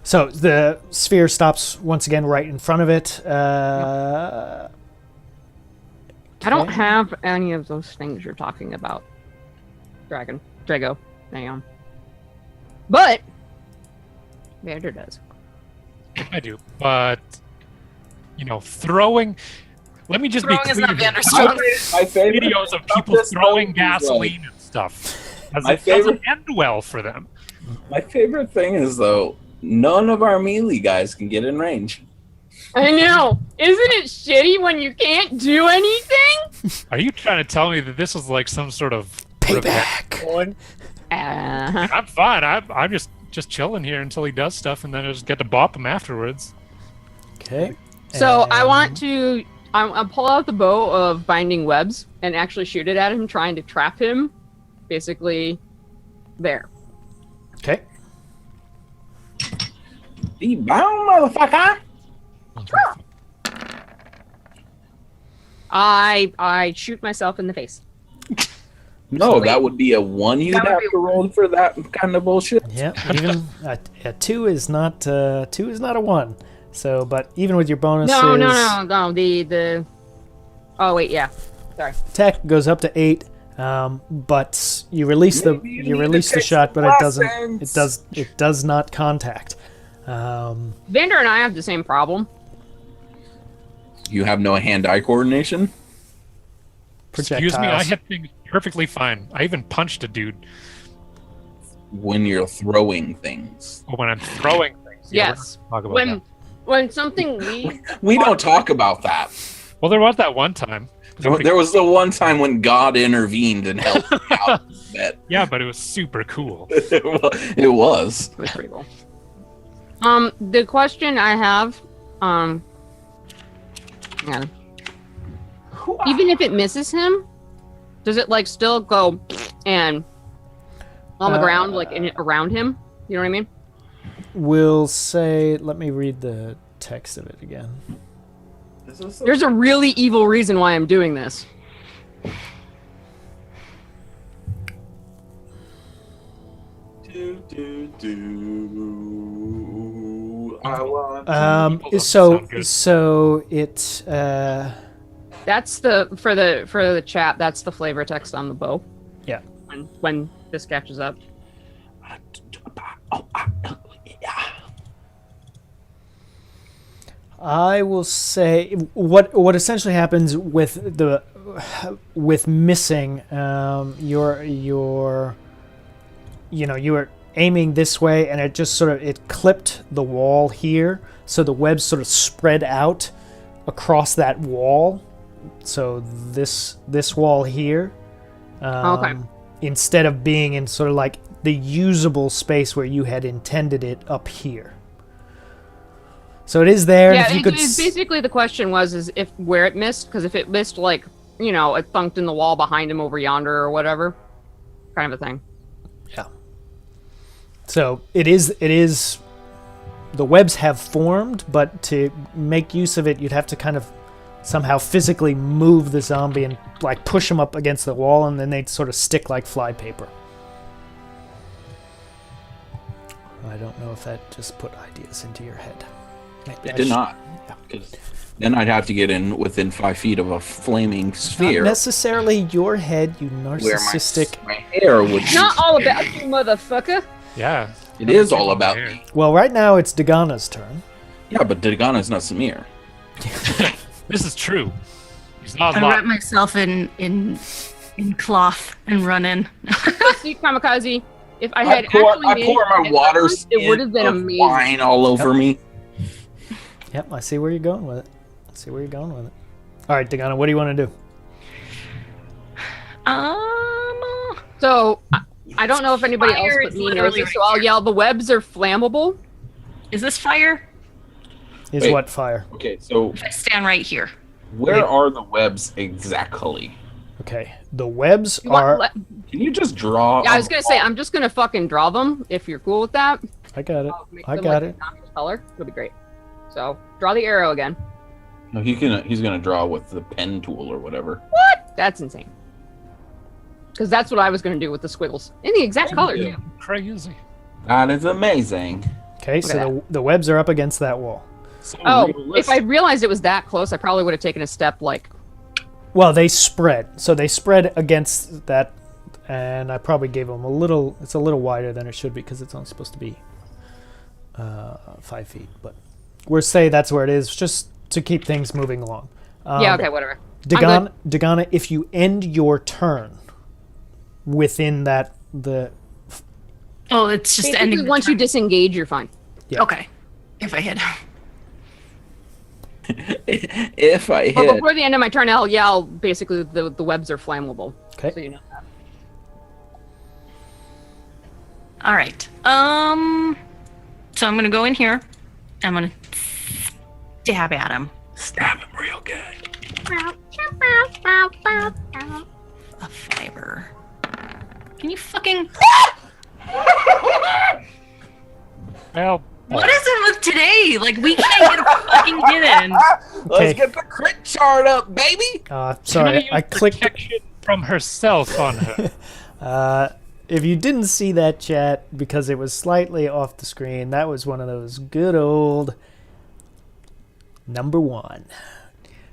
Speaker 1: So the sphere stops once again right in front of it.
Speaker 6: I don't have any of those things you're talking about. Drago. Hang on. But Vander does.
Speaker 5: I do, but throwing. Let me just be
Speaker 2: Throwing is
Speaker 5: clear.
Speaker 2: not Vander's
Speaker 5: I've
Speaker 2: strong.
Speaker 7: My favorite
Speaker 5: videos of people throwing gasoline and stuff. It doesn't end well for them.
Speaker 7: My favorite thing is, though, none of our melee guys can get in range.
Speaker 6: I know. Isn't it shitty when you can't do anything?
Speaker 5: Are you trying to tell me that this is like some sort of
Speaker 1: Payback.
Speaker 5: I'm fine. I'm just chilling here until he does stuff, and then I just get to bop him afterwards.
Speaker 1: Okay.
Speaker 6: So I want to. I'll pull out the bow of binding webs and actually shoot it at him, trying to trap him. Basically, there.
Speaker 1: Okay.
Speaker 7: Be bound, motherfucker!
Speaker 6: I shoot myself in the face.
Speaker 7: No, that would be a 1 you'd have to roll for that kind of bullshit.
Speaker 1: Yeah, even a 2 is not a 1. So, but even with your bonuses,
Speaker 6: No. The. Oh wait, yeah. Sorry.
Speaker 1: attack goes up to 8. But you release the shot, but it does not contact.
Speaker 6: Vander and I have the same problem.
Speaker 7: You have no hand-eye coordination?
Speaker 5: Excuse me, I hit things perfectly fine. I even punched a dude.
Speaker 7: When you're throwing things.
Speaker 5: When I'm throwing things. Yeah,
Speaker 6: Yes.
Speaker 5: talk about that.
Speaker 6: When something leaves.
Speaker 7: We don't talk about that.
Speaker 5: Well, there was that one time.
Speaker 7: There was the one time when God intervened and helped me out.
Speaker 5: Yeah, but it was super cool.
Speaker 7: It was.
Speaker 6: It was pretty cool. The question I have, yeah. Even if it misses him, does it still go and on the ground around him? You know what I mean?
Speaker 1: we'll say, let me read the text of it again.
Speaker 6: There's a really evil reason why I'm doing this.
Speaker 7: I want
Speaker 1: So it
Speaker 6: That's the for the chat. That's the flavor text on the bow.
Speaker 1: Yeah.
Speaker 6: When this catches up.
Speaker 1: I will say what essentially happens with missing you were aiming this way and it just sort of it clipped the wall here, so the webs sort of spread out across that wall. So this wall here,
Speaker 6: Okay.
Speaker 1: instead of being in sort of like the usable space where you had intended it up here. So it is there.
Speaker 6: Yeah,
Speaker 1: if you could
Speaker 6: basically the question is if where it missed, because if it missed like it thunked in the wall behind him over yonder or whatever, kind of a thing.
Speaker 1: Yeah. So it is. The webs have formed, but to make use of it, you'd have to kind of somehow physically move the zombie and like push them up against the wall, and then they'd sort of stick like fly paper. I don't know if that just put ideas into your head. Maybe
Speaker 7: It did not. Because then I'd have to get in within 5 feet of a flaming sphere.
Speaker 1: Not necessarily your head, you
Speaker 7: where
Speaker 1: narcissistic.
Speaker 7: my hair would be.
Speaker 6: Not all about you, motherfucker.
Speaker 5: Yeah.
Speaker 7: It is all about me.
Speaker 1: Well, right now it's Dagana's turn.
Speaker 7: Yeah, but Dagana's not Samir.
Speaker 5: This is true. He's not
Speaker 2: I wrap
Speaker 5: lying.
Speaker 2: myself in cloth and run in.
Speaker 6: See, Kamikaze, if I
Speaker 7: I
Speaker 6: had
Speaker 7: pour
Speaker 6: actually
Speaker 7: my
Speaker 6: made
Speaker 7: water
Speaker 6: it would have been
Speaker 7: of
Speaker 6: amazing.
Speaker 7: wine all over me.
Speaker 1: Yep, I see where you're going with it. All right, Dagana, what do you want to do?
Speaker 6: So I don't know if anybody else
Speaker 2: Fire
Speaker 6: but
Speaker 2: is
Speaker 6: me knows
Speaker 2: literally
Speaker 6: this, so
Speaker 2: right
Speaker 6: I'll
Speaker 2: here.
Speaker 6: yell the webs are flammable.
Speaker 2: Is this fire?
Speaker 1: Is
Speaker 7: Wait.
Speaker 1: what fire?
Speaker 7: Okay, so
Speaker 2: I stand right here.
Speaker 7: where are the webs exactly?
Speaker 1: Okay, the webs
Speaker 6: You want-
Speaker 1: are.
Speaker 6: let-
Speaker 7: Can you just draw?
Speaker 6: yeah, I was gonna say I'm just gonna fucking draw them if you're cool with that.
Speaker 1: I got it.
Speaker 6: I'll make
Speaker 1: I
Speaker 6: them,
Speaker 1: got
Speaker 6: like,
Speaker 1: it.
Speaker 6: obnoxious color. It'll be great. So draw the arrow again.
Speaker 7: No, he's gonna draw with the pen tool or whatever.
Speaker 6: That's insane. Because that's what I was gonna do with the squiggles in the exact color too.
Speaker 5: Crazy.
Speaker 7: That is amazing.
Speaker 1: Okay,
Speaker 6: at
Speaker 1: so the webs are up against that wall.
Speaker 5: So
Speaker 6: Oh,
Speaker 5: realistic.
Speaker 6: if I realized it was that close, I probably would have taken a step like.
Speaker 1: Well, they spread. So they spread against that, and I probably gave them a little. It's a little wider than it should be because it's only supposed to be 5 feet. But we'll say that's where it is, just to keep things moving along.
Speaker 6: Yeah. Okay. Whatever.
Speaker 1: Dagana, if you end your turn within that
Speaker 2: Oh, it's just
Speaker 6: Basically,
Speaker 2: ending.
Speaker 6: once you disengage, you're fine.
Speaker 1: Yeah.
Speaker 2: Okay. If I hit.
Speaker 7: If I
Speaker 6: But
Speaker 7: hit,
Speaker 6: before the end of my turn, I'll yell. Basically, the webs are flammable.
Speaker 1: Okay.
Speaker 6: So you know that.
Speaker 2: All right. So I'm gonna go in here. I'm gonna stab at him.
Speaker 7: stab him real good.
Speaker 2: A fiber. Can you fucking?
Speaker 5: Well,
Speaker 2: What is it with today? Like we can't get a fucking hit in.
Speaker 1: Okay.
Speaker 7: Let's get the crit chart up, baby.
Speaker 1: Sorry, I
Speaker 5: use
Speaker 1: clicked.
Speaker 5: protection from herself on her.
Speaker 1: If you didn't see that chat because it was slightly off the screen, that was one of those good old number one.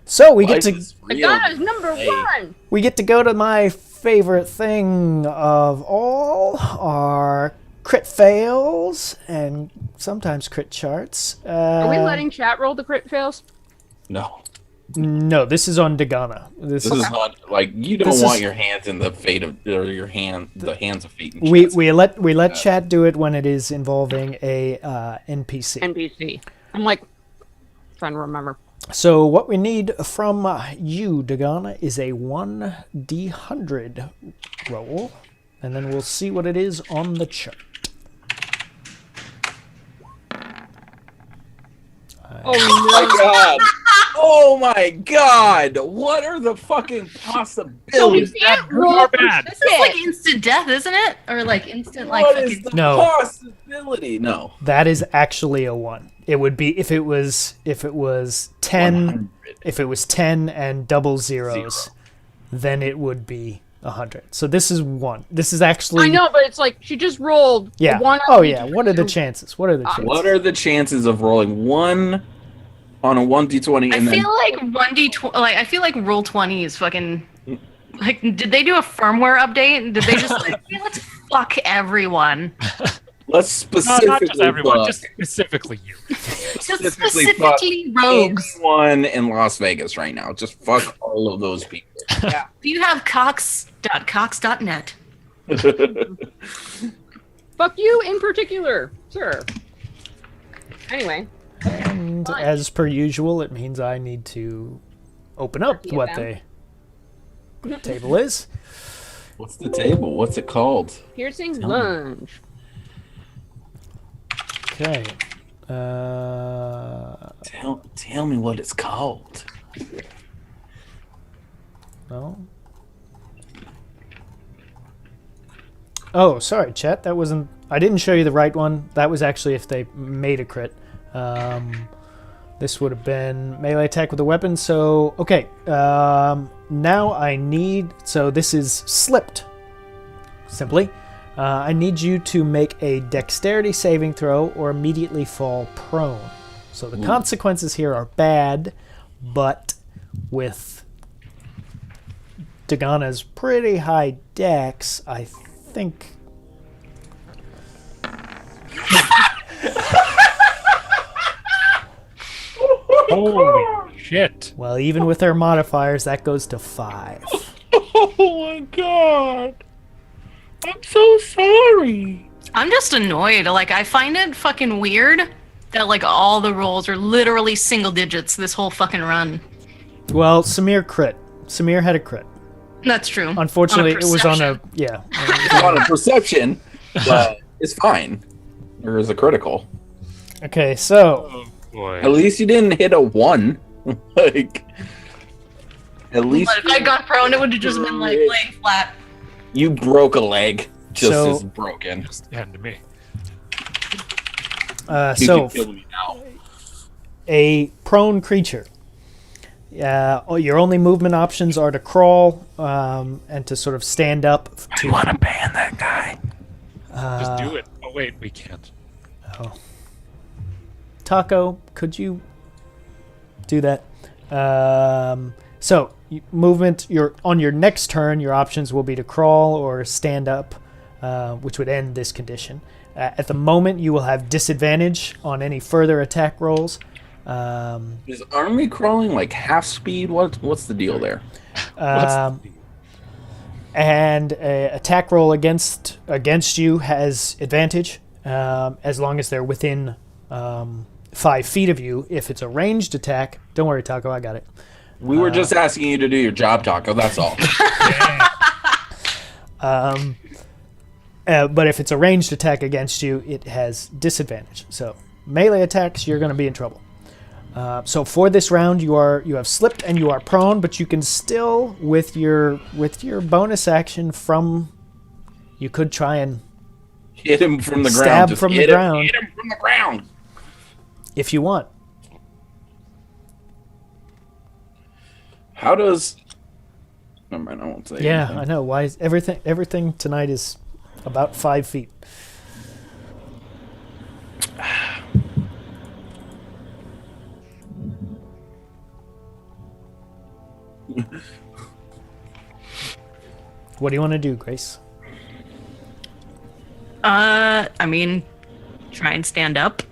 Speaker 1: So we get
Speaker 7: Life
Speaker 1: to
Speaker 7: is
Speaker 6: I
Speaker 7: real.
Speaker 6: got it, number
Speaker 7: Hey.
Speaker 6: one.
Speaker 1: we get to go to my favorite thing of all, our crit fails and sometimes crit charts.
Speaker 6: Are we letting chat roll the crit fails?
Speaker 7: No,
Speaker 1: No, this is on Dagana. This
Speaker 7: this
Speaker 1: is
Speaker 7: is not like you don't
Speaker 1: This
Speaker 7: want
Speaker 1: is-
Speaker 7: your hands in the fate of or your hand, the hands of fate. and
Speaker 1: we
Speaker 7: shit.
Speaker 1: let chat do it when it is involving a NPC.
Speaker 6: NPC. I'm like trying to remember.
Speaker 1: So what we need from you, Dagana, is a 1d100 roll, and then we'll see what it is on the chart.
Speaker 6: Oh
Speaker 7: my god! Oh my god! What are the fucking possibilities?
Speaker 6: can't
Speaker 5: Good
Speaker 6: roll
Speaker 5: or
Speaker 6: for
Speaker 5: bad?
Speaker 2: This is like instant death, isn't it? Or like instant like
Speaker 7: What
Speaker 2: fucking.
Speaker 7: is the
Speaker 1: No.
Speaker 7: possibility? No.
Speaker 1: That is actually a 1. It would be if it was 10.
Speaker 7: 100.
Speaker 1: If it was 10 and double zeros, then it would be 100. So this is 1. This is actually.
Speaker 6: I know, but it's like she just rolled.
Speaker 1: Yeah.
Speaker 6: One
Speaker 1: Oh yeah. What are the chances? What are the chances?
Speaker 7: What are the chances of rolling 1 on a 1d20
Speaker 2: I
Speaker 7: and then
Speaker 2: feel like 1d20. Like I feel like roll 20 is fucking. Like, did they do a firmware update? Did they just like, hey, let's fuck everyone?
Speaker 7: let's
Speaker 5: No,
Speaker 7: specifically
Speaker 5: not just everyone,
Speaker 7: fuck
Speaker 5: just specifically you.
Speaker 2: Just
Speaker 7: Specifically
Speaker 2: specifically rogues.
Speaker 7: anyone in Las Vegas right now. Just fuck all of those people.
Speaker 2: Do you have cox.cox.net?
Speaker 6: Fuck you in particular, sir. Anyway,
Speaker 1: And
Speaker 6: Fine.
Speaker 1: as per usual, it means I need to open up
Speaker 6: Mark it
Speaker 1: what
Speaker 6: down.
Speaker 1: the table is.
Speaker 7: What's the table? What's it called?
Speaker 6: piercing
Speaker 7: Tell me.
Speaker 6: lunge.
Speaker 1: Okay.
Speaker 7: Tell me what it's called.
Speaker 1: No. Oh, sorry, chat. That wasn't. I didn't show you the right one. That was actually if they made a crit. This would have been melee attack with a weapon. So okay. Now I need. So this is slipped. Simply, I need you to make a dexterity saving throw or immediately fall prone. So the consequences here are bad, but with Dagana's pretty high dex, I think.
Speaker 5: Holy shit.
Speaker 1: Well, even with her modifiers, that goes to 5.
Speaker 7: Oh my god! I'm so sorry.
Speaker 2: I'm just annoyed. Like, I find it fucking weird that, like, all the rolls are literally single digits this whole fucking run.
Speaker 1: Well, Samir crit. Samir had a crit.
Speaker 2: That's true.
Speaker 1: Unfortunately,
Speaker 2: On
Speaker 1: it was on a
Speaker 2: perception.
Speaker 1: yeah.
Speaker 7: On a perception, but it's fine. There is a critical.
Speaker 1: Okay, so
Speaker 5: Oh boy.
Speaker 7: At least you didn't hit a 1. Like, at least
Speaker 2: But if I got prone, it would have just been, like, laying flat.
Speaker 7: you broke a leg just
Speaker 1: So-
Speaker 7: as broken.
Speaker 5: Just hand to me.
Speaker 7: You
Speaker 1: so
Speaker 7: can kill me now.
Speaker 1: a prone creature. Your only movement options are to crawl and to sort of stand up. To
Speaker 7: want to ban that guy.
Speaker 5: Just do it. Oh wait, we can't.
Speaker 1: Taco, could you do that? So movement. On your next turn, your options will be to crawl or stand up, which would end this condition. At the moment, you will have disadvantage on any further attack rolls.
Speaker 7: Is army crawling like half speed? What's the deal there?
Speaker 1: And a attack roll against you has advantage as long as they're within 5 feet of you. If it's a ranged attack, don't worry, Taco, I got it.
Speaker 7: We were just asking you to do your job, Taco. That's all.
Speaker 1: But if it's a ranged attack against you, it has disadvantage. So melee attacks, you're going to be in trouble. So for this round, you have slipped and you are prone, but you can still, with your bonus action you could try and
Speaker 7: Hit him from the
Speaker 1: Stab
Speaker 7: ground. Just
Speaker 1: from the
Speaker 7: hit him-
Speaker 1: ground.
Speaker 7: Hit him from the ground.
Speaker 1: if you want.
Speaker 7: How does? Never mind. I won't say.
Speaker 1: Yeah,
Speaker 7: anything.
Speaker 1: I know. Why is everything tonight is about 5 feet. What do you want to do, Grace?
Speaker 2: I mean, try and stand up.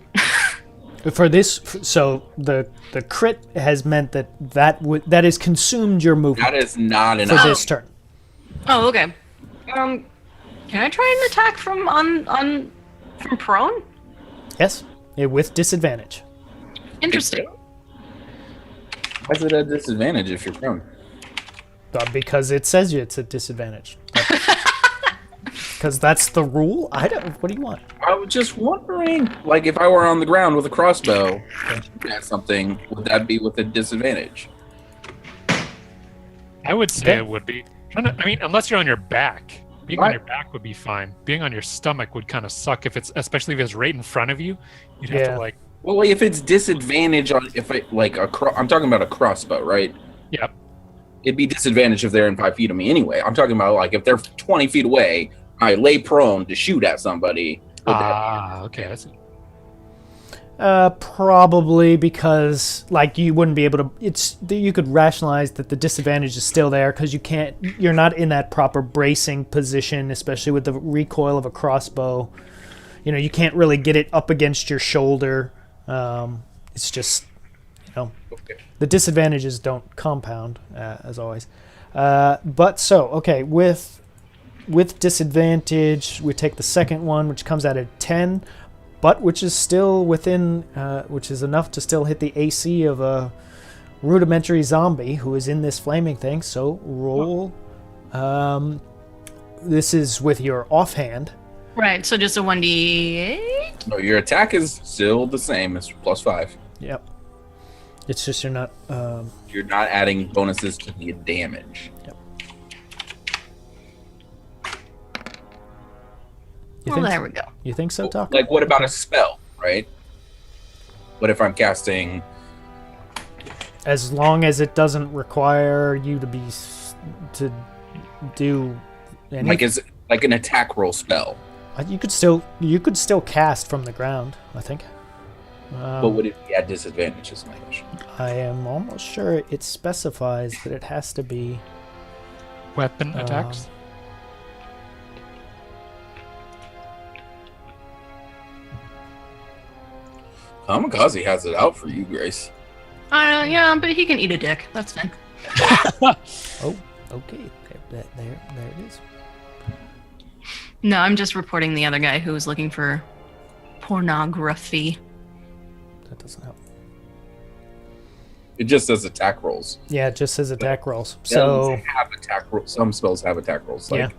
Speaker 1: For this, so the crit has meant that has consumed your movement
Speaker 7: That is not
Speaker 1: for
Speaker 7: enough.
Speaker 1: this turn.
Speaker 2: Oh, okay. Can I try and attack from prone?
Speaker 1: Yes, with disadvantage.
Speaker 2: Interesting.
Speaker 7: Why is it a disadvantage if you're prone?
Speaker 1: Because it says it's a disadvantage. Because that's the rule. I don't. What do you want?
Speaker 7: I was just wondering, like, if I were on the ground with a crossbow at something, would that be with a disadvantage?
Speaker 5: I would say it would be. I mean, unless you're on your back. Being on your back would be fine. Being on your stomach would kind of suck if it's, especially if it's right in front of you. You'd have to like.
Speaker 7: Well, if it's disadvantage on if it like I'm talking about a crossbow, right?
Speaker 5: Yep.
Speaker 7: It'd be disadvantage if they're in 5 feet of me anyway. I'm talking about like if they're 20 feet away, I lay prone to shoot at somebody.
Speaker 5: Okay. I see.
Speaker 1: Probably because like you wouldn't be able to. You could rationalize that the disadvantage is still there because you're not in that proper bracing position, especially with the recoil of a crossbow. You know, you can't really get it up against your shoulder. It's just, the disadvantages don't compound as always. With disadvantage, we take the second one, which comes out at 10. But which is still within, which is enough to still hit the AC of a rudimentary zombie who is in this flaming thing. So roll. This is with your offhand.
Speaker 2: Right, so just a 1d8?
Speaker 7: No, your attack is still the same. It's +5.
Speaker 1: Yep. It's just you're not...
Speaker 7: You're not adding bonuses to the damage.
Speaker 1: Yep.
Speaker 2: There we go.
Speaker 1: You think so, Taco?
Speaker 7: Like, what about a spell, right? What if I'm casting...
Speaker 1: As long as it doesn't require you to do anything.
Speaker 7: Like, is it like an attack roll spell?
Speaker 1: You could still cast from the ground, I think.
Speaker 7: But would it be at disadvantage is my question.
Speaker 1: I am almost sure it specifies that it has to be...
Speaker 5: Weapon attacks?
Speaker 7: Kamikaze has it out for you, Grace.
Speaker 2: Yeah, but he can eat a dick. That's fine.
Speaker 1: Oh, okay. There it is.
Speaker 2: No, I'm just reporting the other guy who was looking for pornography.
Speaker 1: That doesn't help.
Speaker 7: It just says attack rolls.
Speaker 1: Yeah, it just says attack rolls. So
Speaker 7: have attack rolls. Some spells have attack rolls, like
Speaker 1: yeah.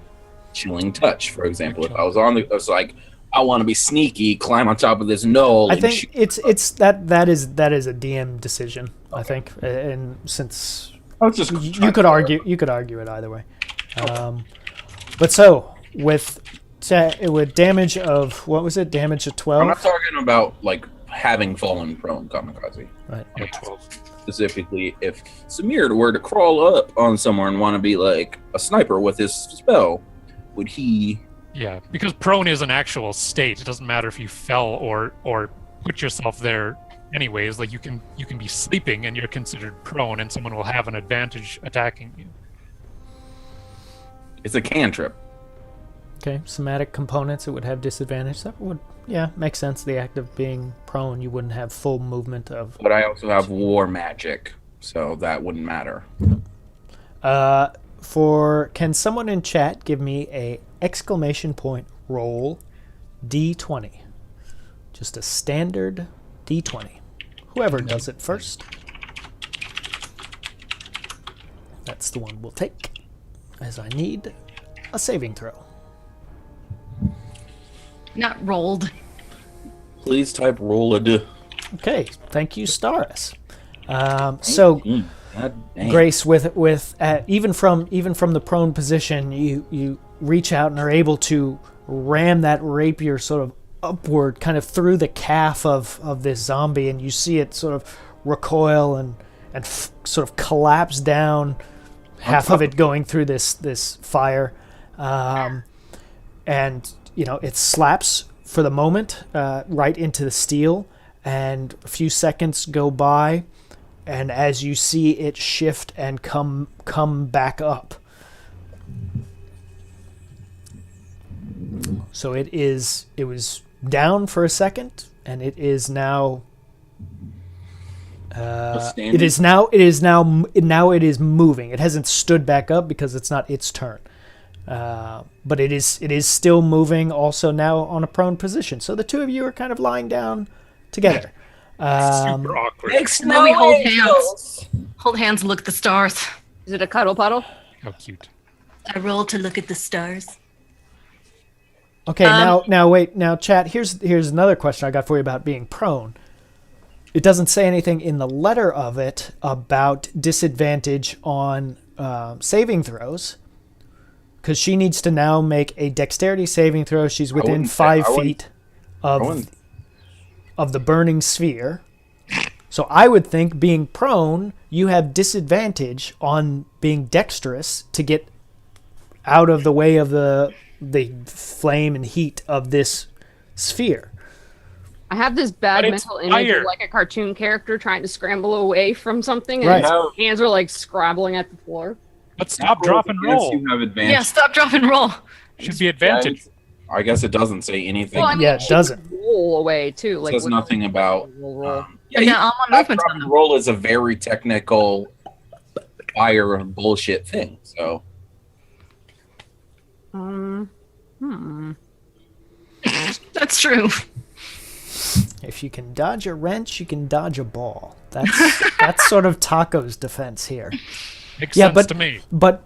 Speaker 7: Chilling Touch, for example. If I was on the, I was like, I want to be sneaky, climb on top of this knoll.
Speaker 1: I think it's that is a DM decision. Okay. I think, and since you could argue it either way. But so with damage of what was it? Damage of 12.
Speaker 7: I'm not talking about like having fallen prone, Kamikaze.
Speaker 1: Right.
Speaker 5: Yeah, 12.
Speaker 7: Specifically, if Samir were to crawl up on someone and want to be like a sniper with his spell, would he?
Speaker 5: Yeah, because prone is an actual state. It doesn't matter if you fell or put yourself there. Anyways, like you can be sleeping and you're considered prone, and someone will have an advantage attacking you.
Speaker 7: It's a cantrip.
Speaker 1: Okay, somatic components, it would have disadvantage. That would, make sense. The act of being prone, you wouldn't have full movement of...
Speaker 7: But I also have war magic, so that wouldn't matter.
Speaker 1: Can someone in chat give me a exclamation point roll D20? Just a standard D20. Whoever does it first. That's the one we'll take, as I need a saving throw.
Speaker 2: Not rolled.
Speaker 7: Please type roll a d.
Speaker 1: Okay, thank you, Staris. Grace, with even from the prone position, you reach out and are able to ram that rapier sort of upward, kind of through the calf of this zombie, and you see it sort of recoil and sort of collapse down, half of it going through this fire, and it slaps for the moment right into the steel, and a few seconds go by, and as you see it shift and come back up. So it was down for a second, and it is now it is moving. It hasn't stood back up because it's not its turn. But it is still moving, also now on a prone position. So the two of you are kind of lying down together.
Speaker 5: Super awkward.
Speaker 2: And then we hold hands. Hold hands and look at the stars.
Speaker 6: Is it a cuddle puddle?
Speaker 5: How cute.
Speaker 2: I roll to look at the stars.
Speaker 1: Okay, now wait. Now, chat, here's another question I got for you about being prone. It doesn't say anything in the letter of it about disadvantage on saving throws, because she needs to now make a dexterity saving throw. She's within 5 feet of the burning sphere. So I would think, being prone, you have disadvantage on being dexterous to get out of the way of the flame and heat of this sphere.
Speaker 6: I have this bad
Speaker 5: But it's
Speaker 6: mental image
Speaker 5: fire.
Speaker 6: of like a cartoon character trying to scramble away from something, and
Speaker 1: Right.
Speaker 6: his hands are like scrabbling at the floor.
Speaker 5: But stop, drop, and
Speaker 7: Yes,
Speaker 5: roll.
Speaker 7: you have advantage.
Speaker 2: Yeah, stop, drop, and roll.
Speaker 5: Should be advantage.
Speaker 7: I guess it doesn't say anything.
Speaker 6: Well, I mean,
Speaker 1: Yeah, it
Speaker 6: she
Speaker 1: doesn't.
Speaker 6: can roll away too.
Speaker 7: It
Speaker 6: Like
Speaker 7: says
Speaker 6: with-
Speaker 7: nothing about.
Speaker 6: roll.
Speaker 7: Yeah,
Speaker 2: Yeah, all my movements
Speaker 7: drop
Speaker 2: on
Speaker 7: and
Speaker 2: them.
Speaker 7: roll is a very technical fire bullshit thing. So
Speaker 2: That's true.
Speaker 1: If you can dodge a wrench, you can dodge a ball. That's sort of Taco's defense here.
Speaker 5: Makes
Speaker 1: Yeah,
Speaker 5: sense
Speaker 1: but-
Speaker 5: to me.
Speaker 1: But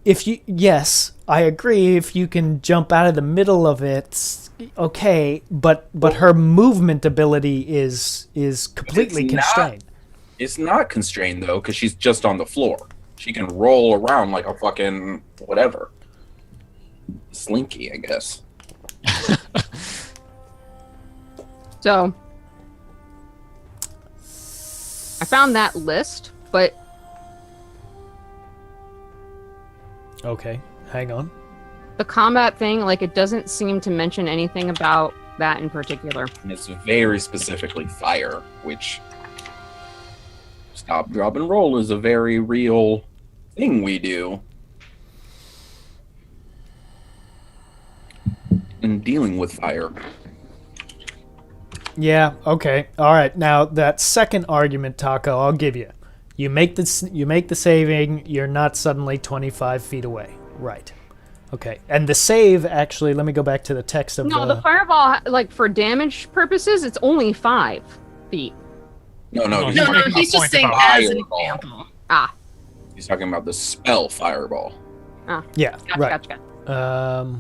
Speaker 1: if you, yes, I agree. If you can jump out of the middle of it, okay. But her movement ability is completely
Speaker 7: It's not.
Speaker 1: constrained.
Speaker 7: it's not constrained though, because she's just on the floor. She can roll around like a fucking whatever. Slinky, I guess.
Speaker 6: So I found that list, but
Speaker 1: Okay, hang on.
Speaker 6: the combat thing, like, it doesn't seem to mention anything about that in particular.
Speaker 7: And it's very specifically fire, which stop, drop, and roll is a very real thing we do in dealing with fire.
Speaker 1: Yeah. Okay. All right. Now that second argument, Taco, I'll give you. You make this. You make the saving. You're not suddenly 25 feet away. Right. Okay. And the save, actually, let me go back to the text of
Speaker 6: No, the fireball, like, for damage purposes, it's only 5 feet.
Speaker 7: No,
Speaker 5: No,
Speaker 7: he's
Speaker 2: No,
Speaker 7: talking
Speaker 2: no,
Speaker 5: making a
Speaker 2: he's just
Speaker 5: point
Speaker 2: saying
Speaker 5: about
Speaker 2: as an
Speaker 7: fireball.
Speaker 2: example.
Speaker 6: Ah,
Speaker 7: He's talking about the spell fireball.
Speaker 1: Yeah.
Speaker 6: gotcha,
Speaker 1: Right.
Speaker 6: gotcha.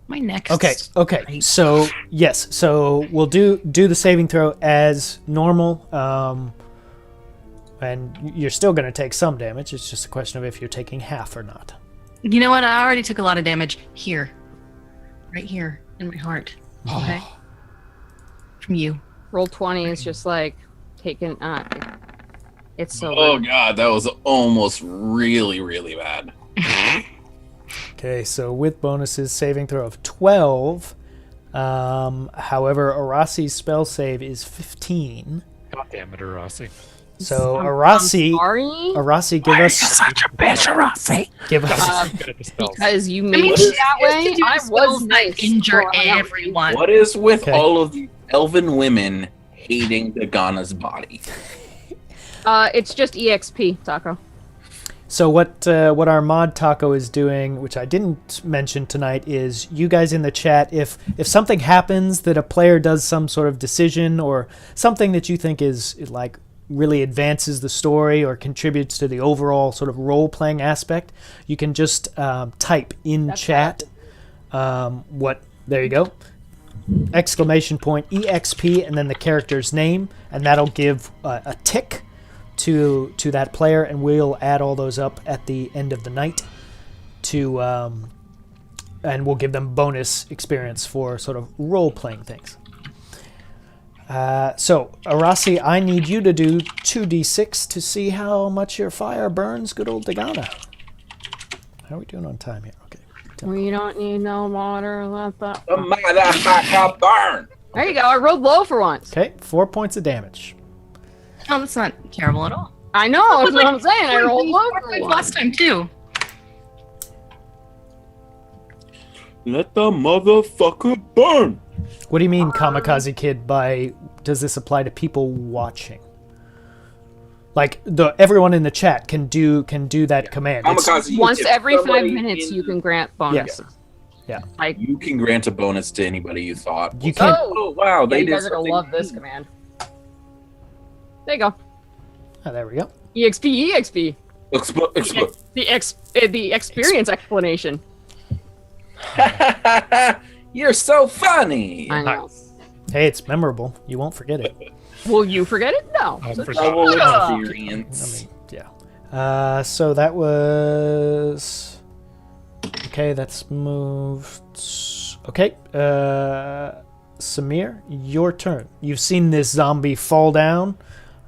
Speaker 2: My neck.
Speaker 1: Okay. Okay.
Speaker 2: Right.
Speaker 1: So yes. So we'll do the saving throw as normal. And you're still going to take some damage. It's just a question of if you're taking half or not.
Speaker 2: You know what? I already took a lot of damage here. Right here in my heart. Okay? From you.
Speaker 6: Roll 20 is just like taking. It's so.
Speaker 7: Oh god, that was almost really, really bad.
Speaker 1: Okay, so with bonuses, saving throw of 12. However, Arasi's spell save is 15.
Speaker 5: God damn it, Arasi.
Speaker 1: So
Speaker 6: I'm
Speaker 1: Arasi,
Speaker 6: sorry,
Speaker 1: Arasi, give us
Speaker 5: Such a bitch, Arasi.
Speaker 1: give us
Speaker 5: Good at the spells.
Speaker 6: because you
Speaker 2: I
Speaker 6: made
Speaker 2: mean,
Speaker 6: it
Speaker 2: she
Speaker 6: that
Speaker 2: used
Speaker 6: way.
Speaker 2: to do
Speaker 6: I
Speaker 2: spells
Speaker 6: was
Speaker 2: that
Speaker 6: nice.
Speaker 2: injure
Speaker 6: Well, I know.
Speaker 2: everyone.
Speaker 7: What is with
Speaker 1: Okay.
Speaker 7: all of the elven women hating Dagana's body?
Speaker 6: It's just EXP, Taco.
Speaker 1: So what our mod Taco is doing, which I didn't mention tonight, is you guys in the chat, if something happens that a player does some sort of decision or something that you think is like really advances the story or contributes to the overall sort of role-playing aspect, you can just type in
Speaker 6: That's
Speaker 1: chat what, there you go, exclamation point EXP and then the character's name, and that'll give a tick to that player, and we'll add all those up at the end of the night to and we'll give them bonus experience for sort of role-playing things. So Arasi, I need you to do 2d6 to see how much your fire burns good old Dagana. How are we doing on time here? Okay.
Speaker 6: We don't need no water. Let that.
Speaker 7: The motherfucker burn!
Speaker 6: There you go. I rolled low for once.
Speaker 1: Okay, 4 points of damage.
Speaker 2: Oh, that's not terrible at all.
Speaker 6: I know. That's what I'm saying. I rolled low
Speaker 2: Four
Speaker 6: for
Speaker 2: points
Speaker 6: once.
Speaker 2: last time too.
Speaker 7: Let the motherfucker burn!
Speaker 1: What do you mean, Kamikaze Kid, by does this apply to people watching? Like everyone in the chat can do that command. It's-
Speaker 7: Kamikaze,
Speaker 6: Once
Speaker 7: if
Speaker 6: every 5
Speaker 7: somebody
Speaker 6: minutes,
Speaker 7: in-
Speaker 6: you can grant bonuses.
Speaker 1: Yeah.
Speaker 6: Like,
Speaker 7: You can grant a bonus to anybody you thought.
Speaker 1: You
Speaker 7: was
Speaker 1: can't-
Speaker 7: like, oh wow,
Speaker 6: yeah,
Speaker 7: they
Speaker 6: you
Speaker 7: did
Speaker 6: guys are gonna
Speaker 7: something
Speaker 6: love this
Speaker 7: neat."
Speaker 6: command. There you go.
Speaker 1: Oh, there we go.
Speaker 6: EXP.
Speaker 7: Expo- expo-
Speaker 6: The experience explanation.
Speaker 7: You're so funny.
Speaker 6: I know.
Speaker 1: Hey, it's memorable. You won't forget it.
Speaker 6: Will you forget it? No.
Speaker 5: I
Speaker 7: Double
Speaker 5: forgot.
Speaker 1: I
Speaker 7: experience.
Speaker 1: mean, yeah. So that was... Okay, that's moved. Okay. Samir, your turn. You've seen this zombie fall down.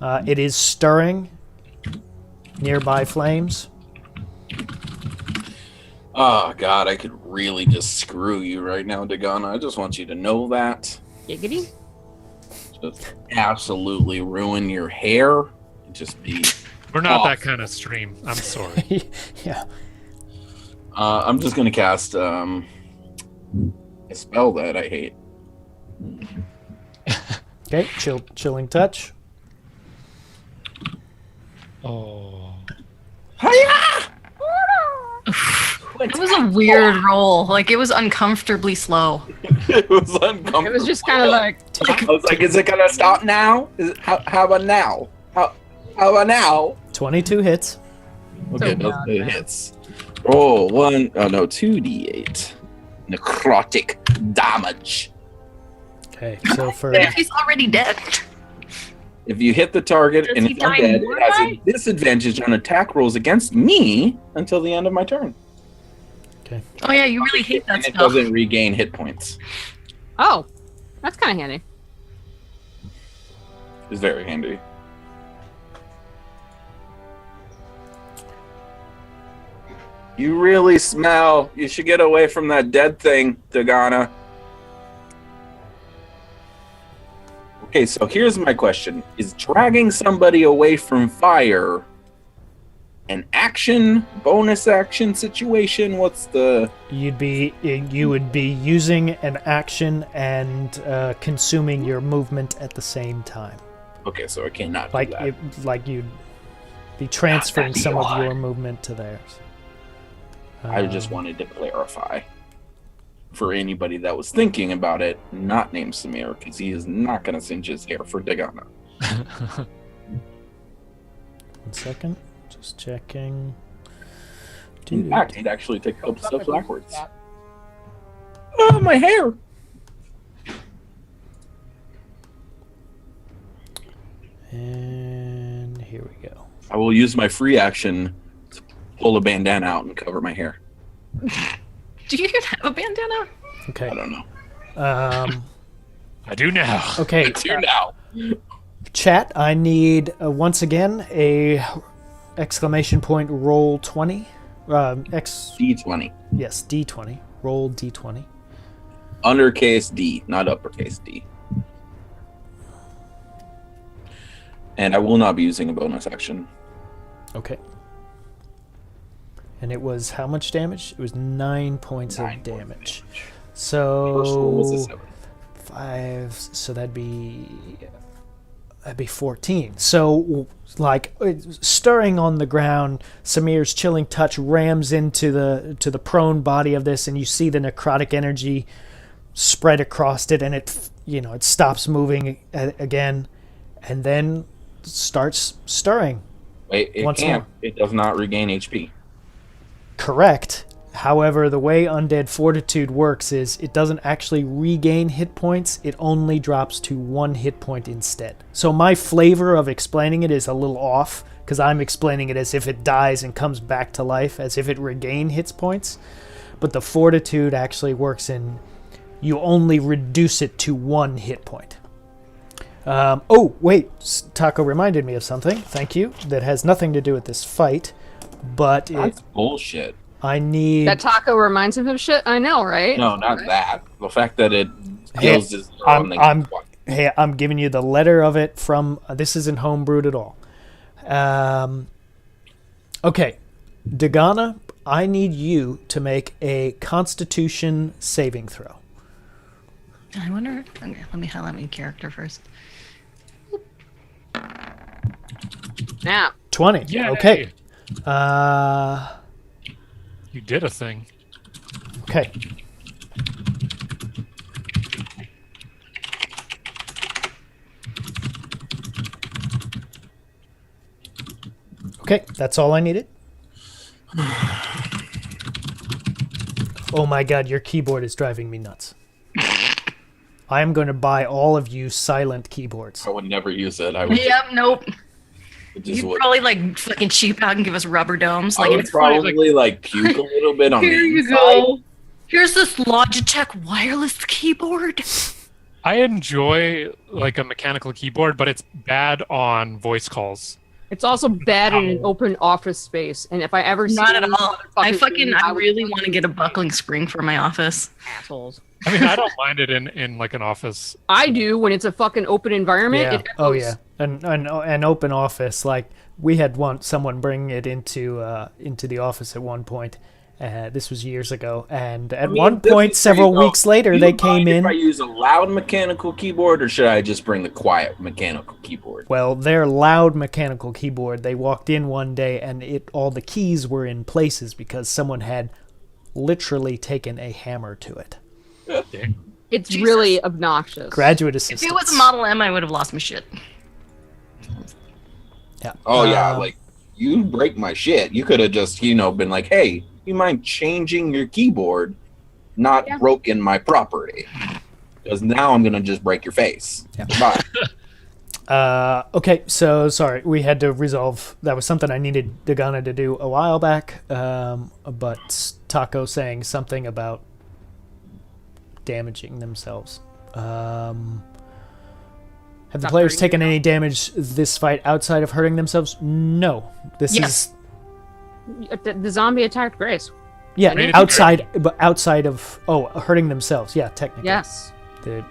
Speaker 1: It is stirring nearby flames.
Speaker 7: Oh God, I could really just screw you right now, Dagana. I just want you to know that.
Speaker 6: Giggity.
Speaker 7: Just absolutely ruin your hair. Just be.
Speaker 5: We're not
Speaker 7: off.
Speaker 5: that kind of stream. I'm sorry.
Speaker 1: Yeah.
Speaker 7: I'm just gonna cast a spell that I hate.
Speaker 1: Okay, chilling touch.
Speaker 5: Oh.
Speaker 2: It was a weird roll. Like it was uncomfortably slow.
Speaker 7: It was uncomfortable.
Speaker 6: It was just kind of like,
Speaker 7: I was like, is it gonna stop now? How about now? How about now?
Speaker 1: 22 hits.
Speaker 7: Okay, those it hits. Roll 2d8 necrotic damage.
Speaker 1: Okay, so for...
Speaker 2: What if he's already dead?
Speaker 7: If you hit the target
Speaker 2: Does
Speaker 7: and
Speaker 2: he
Speaker 7: it's
Speaker 2: die
Speaker 7: undead,
Speaker 2: more
Speaker 7: it has
Speaker 2: by?
Speaker 7: a disadvantage on attack rolls against me until the end of my turn.
Speaker 2: Oh yeah, you really hate that
Speaker 7: And it
Speaker 2: spell.
Speaker 7: doesn't regain hit points.
Speaker 6: oh, that's kind of handy.
Speaker 7: It's very handy. You really smell. You should get away from that dead thing, Dagana. Okay, so here's my question. Is dragging somebody away from fire an action, bonus action situation? What's the...
Speaker 1: You would be using an action and consuming your movement at the same time.
Speaker 7: Okay, so I cannot do
Speaker 1: Like
Speaker 7: that.
Speaker 1: like you'd be transferring
Speaker 7: That'd be
Speaker 1: some of
Speaker 7: odd.
Speaker 1: your movement to theirs.
Speaker 7: I just wanted to clarify for anybody that was thinking about it, not named Samir, because he is not going to singe his hair for Dagana.
Speaker 1: 1 second. Just checking.
Speaker 7: In fact, he'd actually take a couple steps backwards. Oh, my hair!
Speaker 1: And here we go.
Speaker 7: I will use my free action to pull a bandana out and cover my hair.
Speaker 2: Do you even have a bandana?
Speaker 1: Okay.
Speaker 7: I don't know.
Speaker 5: I do now.
Speaker 1: Okay.
Speaker 7: It's here now.
Speaker 1: Chat, I need once again a exclamation point roll 20.
Speaker 7: D20.
Speaker 1: Yes, D20. Roll D20.
Speaker 7: Undercase D, not uppercase D. And I will not be using a bonus action.
Speaker 1: Okay. And it was how much damage? It was 9 points
Speaker 7: 9
Speaker 1: of
Speaker 7: points of
Speaker 1: damage.
Speaker 7: First roll was a
Speaker 1: So
Speaker 7: 7.
Speaker 1: 5, so that'd be 14. So like stirring on the ground, Samir's chilling touch rams into the prone body of this, and you see the necrotic energy spread across it, and it stops moving again, and then starts stirring.
Speaker 7: Wait, it
Speaker 1: Once
Speaker 7: can't.
Speaker 1: more.
Speaker 7: It does not regain HP.
Speaker 1: Correct. However, the way Undead Fortitude works is it doesn't actually regain hit points, it only drops to 1 hit point instead. So my flavor of explaining it is a little off, because I'm explaining it as if it dies and comes back to life, as if it regain hits points. But the Fortitude actually works in you only reduce it to 1 hit point. Oh, wait, Taco reminded me of something, thank you, that has nothing to do with this fight, but
Speaker 7: That's bullshit.
Speaker 1: I need...
Speaker 6: That taco reminds him of shit. I know, right?
Speaker 7: No, not that. The fact that it kills his
Speaker 1: Hey, I'm giving you the letter of it from... this isn't homebrewed at all. Okay, Dagana, I need you to make a Constitution saving throw.
Speaker 2: I wonder. Okay, let me highlight my character first.
Speaker 6: Now,
Speaker 1: 20.
Speaker 5: Yay.
Speaker 1: Okay.
Speaker 5: You did a thing.
Speaker 1: Okay. Okay, that's all I needed. Oh my god, your keyboard is driving me nuts. I am going to buy all of you silent keyboards.
Speaker 7: I would never use it. I would
Speaker 2: Yep, nope.
Speaker 7: just
Speaker 2: You'd
Speaker 7: would.
Speaker 2: probably like fucking cheap out and give us rubber domes.
Speaker 7: I
Speaker 2: Like,
Speaker 7: would
Speaker 2: it's fine.
Speaker 7: probably like puke a little bit on
Speaker 2: Here
Speaker 7: the
Speaker 2: you
Speaker 7: inside.
Speaker 2: go. Here's this Logitech wireless keyboard.
Speaker 5: I enjoy like a mechanical keyboard, but it's bad on voice calls.
Speaker 6: It's also bad in an open office space, and if I ever see
Speaker 2: Not at
Speaker 6: any
Speaker 2: all. I
Speaker 6: motherfuckers
Speaker 2: really want to get a buckling spring for my office.
Speaker 6: assholes.
Speaker 5: I mean, I don't mind it in like an office.
Speaker 6: I do when it's a fucking open environment.
Speaker 1: Yeah.
Speaker 6: It
Speaker 1: Oh
Speaker 6: echoes.
Speaker 1: yeah. An open office, like we had someone bring it into the office at one point. This was years ago, and at one
Speaker 7: this
Speaker 1: point,
Speaker 7: is
Speaker 1: several
Speaker 7: pretty
Speaker 1: weeks later,
Speaker 7: Do
Speaker 1: they
Speaker 7: you mind
Speaker 1: came in.
Speaker 7: If I use a loud mechanical keyboard, or should I just bring the quiet mechanical keyboard?
Speaker 1: Well, their loud mechanical keyboard. They walked in one day, and all the keys were in places because someone had literally taken a hammer to it.
Speaker 6: It's
Speaker 2: Jesus.
Speaker 6: really obnoxious.
Speaker 1: Graduate
Speaker 2: If
Speaker 1: assistants.
Speaker 2: it was a Model M, I would have lost my shit.
Speaker 1: Yeah.
Speaker 7: Oh yeah,
Speaker 1: Um,
Speaker 7: like you break my shit. You could have just been like, hey, you mind changing your keyboard, not
Speaker 6: Yeah.
Speaker 7: broken my property, because now I'm gonna just break your face.
Speaker 1: Yeah.
Speaker 7: Bye.
Speaker 1: Okay, so sorry, we had to resolve. That was something I needed Dagana to do a while back, but Taco saying something about damaging themselves. Have the
Speaker 6: Stop
Speaker 1: players
Speaker 6: hurting
Speaker 1: taken any damage this fight outside of hurting themselves? No. This
Speaker 2: Yes.
Speaker 1: is
Speaker 6: The zombie attacked Grace.
Speaker 1: yeah,
Speaker 5: I mean,
Speaker 1: outside of hurting themselves. Yeah, technically.
Speaker 6: Yes.
Speaker 1: The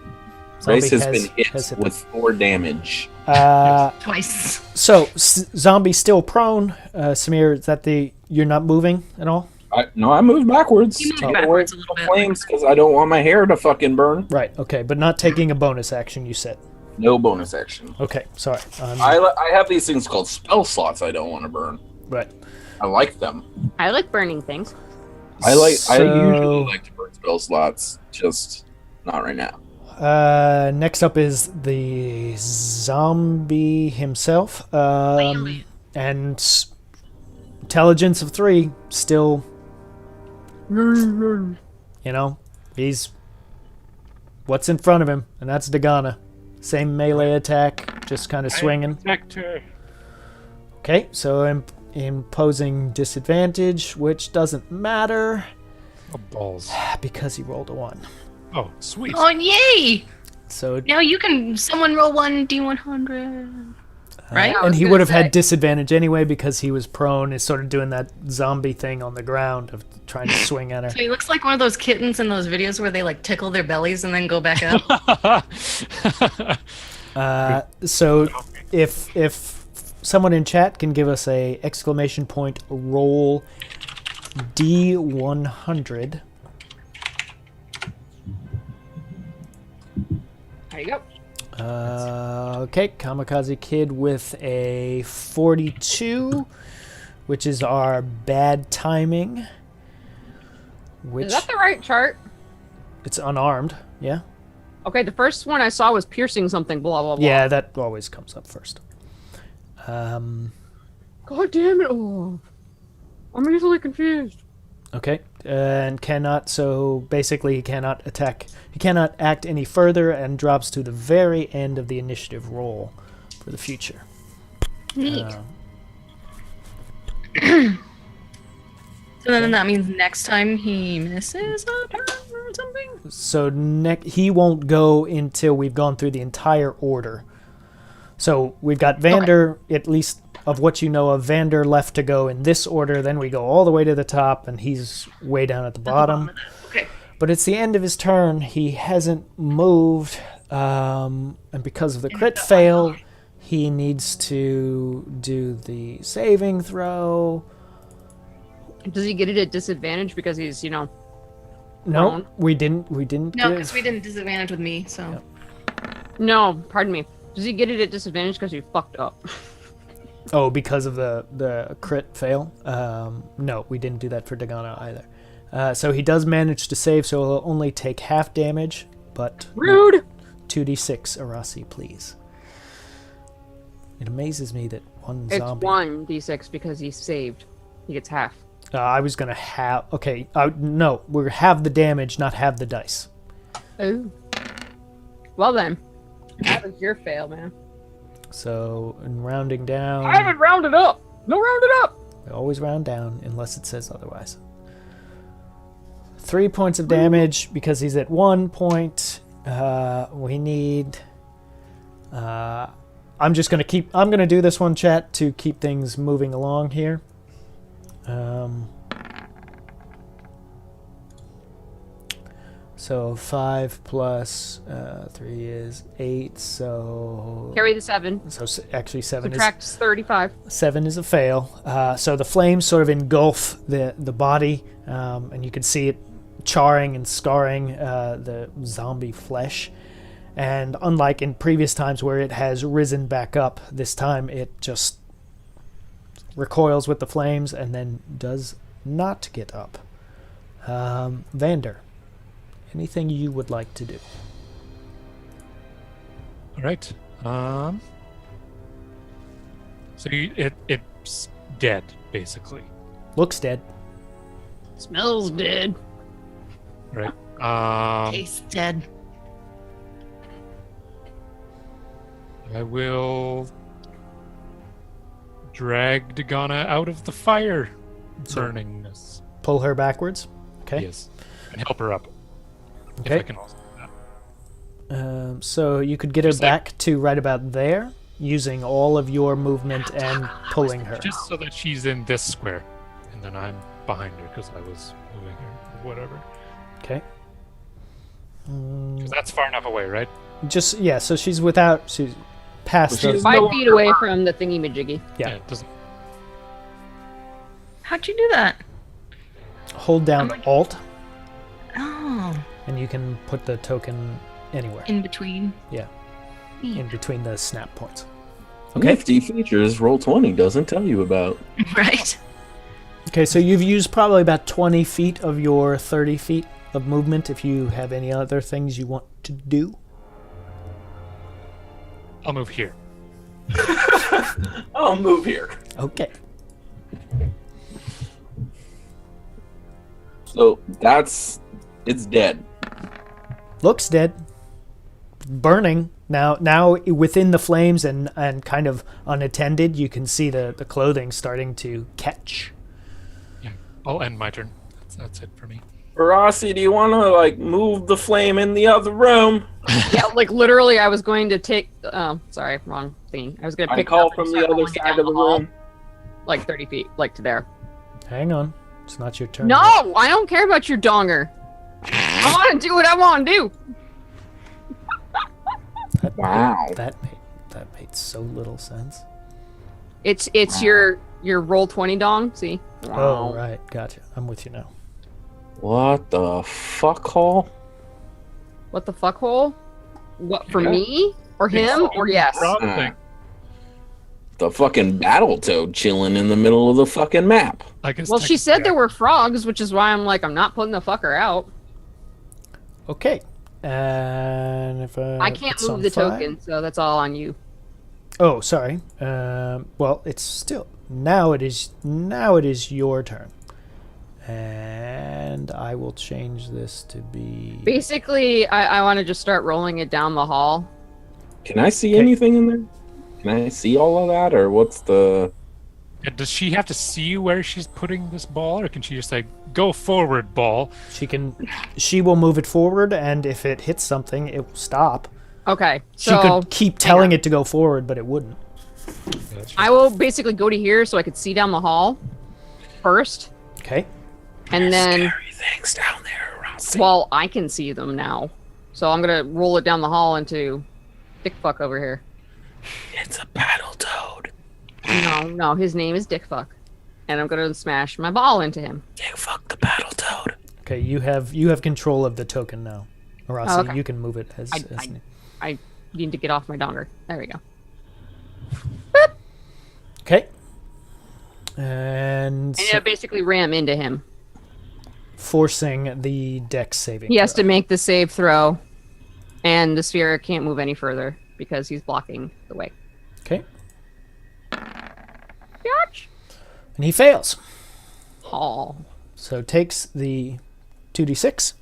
Speaker 7: Race
Speaker 1: zombie
Speaker 7: has been hit
Speaker 1: has hit
Speaker 7: with 4 damage.
Speaker 1: them.
Speaker 2: Twice.
Speaker 1: So, zombie still prone. Samir, is that you're not moving at all?
Speaker 7: No, I moved backwards.
Speaker 2: You moved
Speaker 7: Don't worry
Speaker 2: backwards a
Speaker 7: about
Speaker 2: little bit.
Speaker 7: flames because I don't want my hair to fucking burn.
Speaker 1: Right, okay, but not taking a bonus action, you said.
Speaker 7: No bonus action.
Speaker 1: Okay, sorry.
Speaker 7: I have these things called spell slots I don't want to burn.
Speaker 1: Right.
Speaker 7: I like them.
Speaker 6: I like burning things.
Speaker 7: I usually
Speaker 1: So,
Speaker 7: like to burn spell slots, just not right now.
Speaker 1: next up is the zombie himself. And intelligence of 3, still, he's what's in front of him, and that's Dagana. Same melee attack, just kind of swinging.
Speaker 5: Protector.
Speaker 1: Okay, so imposing disadvantage, which doesn't matter
Speaker 5: Oh, balls.
Speaker 1: because he rolled a 1.
Speaker 5: Oh, sweet.
Speaker 2: Oh, yay!
Speaker 1: So
Speaker 2: Now someone roll 1d100. Right?
Speaker 1: and he would have had disadvantage anyway because he was prone, is sort of doing that zombie thing on the ground of trying to swing at her.
Speaker 2: So he looks like one of those kittens in those videos where they like tickle their bellies and then go back up.
Speaker 1: So if someone in chat can give us a exclamation point roll D100.
Speaker 6: There you go.
Speaker 1: Okay, Kamikaze Kid with a 42, which is our bad timing. Which
Speaker 6: Is that the right chart?
Speaker 1: it's unarmed, yeah?
Speaker 6: Okay, the first one I saw was piercing something, blah, blah, blah.
Speaker 1: Yeah, that always comes up first.
Speaker 6: God damn it. Oh. I'm easily confused.
Speaker 1: Okay, and basically he cannot attack. He cannot act any further and drops to the very end of the initiative roll for the future.
Speaker 2: Neat. So then that means next time he misses a turn or something?
Speaker 1: So he won't go until we've gone through the entire order. So we've got Vander, at least of what you know of, Vander left to go in this order. Then we go all the way to the top, and he's way down at the bottom.
Speaker 2: Okay.
Speaker 1: But it's the end of his turn. He hasn't moved, and because of the crit fail, he needs to do the saving throw.
Speaker 6: Does he get it at disadvantage because he's,
Speaker 1: No,
Speaker 6: Prone?
Speaker 1: we didn't.
Speaker 2: No,
Speaker 1: give-
Speaker 2: because we didn't disadvantage with me, so.
Speaker 6: No, pardon me. Does he get it at disadvantage because he fucked up?
Speaker 1: Oh, because of the crit fail? No, we didn't do that for Dagana either. So he does manage to save, so he'll only take half damage, but
Speaker 6: Rude!
Speaker 1: 2d6, Arasi, please. It amazes me that one
Speaker 6: It's
Speaker 1: zombie...
Speaker 6: 1d6 because he saved. He gets half.
Speaker 1: I was gonna have. Okay, no, we're have the damage, not have the dice.
Speaker 6: Oh. Well then, that was your fail, man.
Speaker 1: So, in rounding down,
Speaker 6: I haven't rounded up. No, round it up.
Speaker 1: we always round down unless it says otherwise. 3 points of damage because he's at 1 point. We need. I'm gonna do this one, chat, to keep things moving along here. So 5 plus 3 is 8. So
Speaker 6: Carry the 7.
Speaker 1: So actually 7
Speaker 6: Subtracts 35.
Speaker 1: 7 is a fail. So the flames sort of engulf the body, and you can see it charring and scarring the zombie flesh. And unlike in previous times where it has risen back up, this time it just recoils with the flames and then does not get up. Vander, anything you would like to do?
Speaker 5: All right. So it's dead, basically.
Speaker 1: Looks dead.
Speaker 6: Smells dead.
Speaker 5: Right.
Speaker 2: Tastes dead.
Speaker 5: I will drag Dagana out of the fire burningness.
Speaker 1: Pull her backwards. Okay.
Speaker 5: Yes. And help her up.
Speaker 1: Okay.
Speaker 5: If I can also do that.
Speaker 1: So you could get her
Speaker 5: Just like-
Speaker 1: back to right about there, using all of your movement and pulling her.
Speaker 5: Just so that she's in this square. And then I'm behind her because I was moving her or whatever.
Speaker 1: Okay.
Speaker 5: Because that's far enough away, right?
Speaker 1: Just so she's past
Speaker 7: Well,
Speaker 1: the.
Speaker 7: she's
Speaker 6: 5
Speaker 7: no
Speaker 6: feet
Speaker 7: longer
Speaker 6: away
Speaker 7: marked.
Speaker 6: from the thingy-majiggy.
Speaker 1: Yeah.
Speaker 5: It doesn't.
Speaker 2: How'd you do that?
Speaker 1: Hold down Alt,
Speaker 2: Oh,
Speaker 1: and you can put the token anywhere.
Speaker 2: in between.
Speaker 1: Yeah. In between the snap points.
Speaker 7: Okay. Nifty features Roll20 doesn't tell you about.
Speaker 2: Right.
Speaker 1: Okay, so you've used probably about 20 feet of your 30 feet of movement. If you have any other things you want to do.
Speaker 5: I'll move here.
Speaker 7: I'll move here.
Speaker 1: Okay.
Speaker 7: So it's dead.
Speaker 1: Looks dead. Burning. Now within the flames and kind of unattended, you can see the clothing starting to catch.
Speaker 5: Yeah. I'll end my turn. That's it for me.
Speaker 7: Rossi, do you want to move the flame in the other room?
Speaker 6: Yeah, literally, I was going to take. Sorry, wrong thing. I was going to
Speaker 7: I
Speaker 6: pick
Speaker 7: call
Speaker 6: it up and
Speaker 7: from the
Speaker 6: start
Speaker 7: other
Speaker 6: rolling it
Speaker 7: side
Speaker 6: down
Speaker 7: of the
Speaker 6: hall,
Speaker 7: room.
Speaker 6: 30 feet, to there.
Speaker 1: Hang on. It's not your turn.
Speaker 6: No, I don't care about your donger. I want to do what I want to do.
Speaker 7: Wow.
Speaker 1: That made so little sense.
Speaker 6: It's your roll 20 dong. See?
Speaker 1: Oh, right. Gotcha. I'm with you now.
Speaker 7: What the fuck hole?
Speaker 6: What the fuck hole? What for
Speaker 7: Yeah.
Speaker 6: me or him or yes?
Speaker 5: Wrong
Speaker 7: Uh,
Speaker 5: thing.
Speaker 7: The fucking battle toad chilling in the middle of the fucking map.
Speaker 5: I guess
Speaker 6: Well, she said
Speaker 5: technically
Speaker 6: there were frogs, which is why I'm I'm not putting the fucker out.
Speaker 1: Okay. And if
Speaker 6: I can't
Speaker 1: it's
Speaker 6: move
Speaker 1: on
Speaker 6: the
Speaker 1: 5.
Speaker 6: token, so that's all on you.
Speaker 1: Oh, sorry. Well, it's still now. It is your turn, and I will change this to be.
Speaker 6: Basically, I want to just start rolling it down the hall.
Speaker 7: Can I see
Speaker 1: Okay.
Speaker 7: anything in there? Can I see all of that, or what's the?
Speaker 5: Does she have to see where she's putting this ball, or can she just say, "Go forward, ball"?
Speaker 1: She will move it forward, and if it hits something, it will stop.
Speaker 6: Okay,
Speaker 1: She
Speaker 6: so
Speaker 1: could keep telling it to go forward, but it wouldn't.
Speaker 6: I will basically go to here so I could see down the hall first,
Speaker 1: Okay.
Speaker 6: and then
Speaker 7: Things down there, Rossi.
Speaker 6: well, I can see them now, so I'm gonna roll it down the hall into Dick Fuck over here.
Speaker 7: It's a battle toad.
Speaker 6: No, his name is Dick Fuck, and I'm gonna smash my ball into him.
Speaker 7: Dick fuck the battle toad.
Speaker 1: Okay. You have control of the token now, Arasi.
Speaker 6: Oh, okay.
Speaker 1: You can move it as.
Speaker 6: I need to get off my donger. There we go.
Speaker 1: Okay. And
Speaker 6: And I basically ram into him.
Speaker 1: forcing the dex saving.
Speaker 6: He has
Speaker 1: throw.
Speaker 6: to make the save throw, and the sphere can't move any further because he's blocking the way.
Speaker 1: Okay.
Speaker 6: Biatch.
Speaker 1: And he fails.
Speaker 6: hall.
Speaker 1: So takes the 2d6.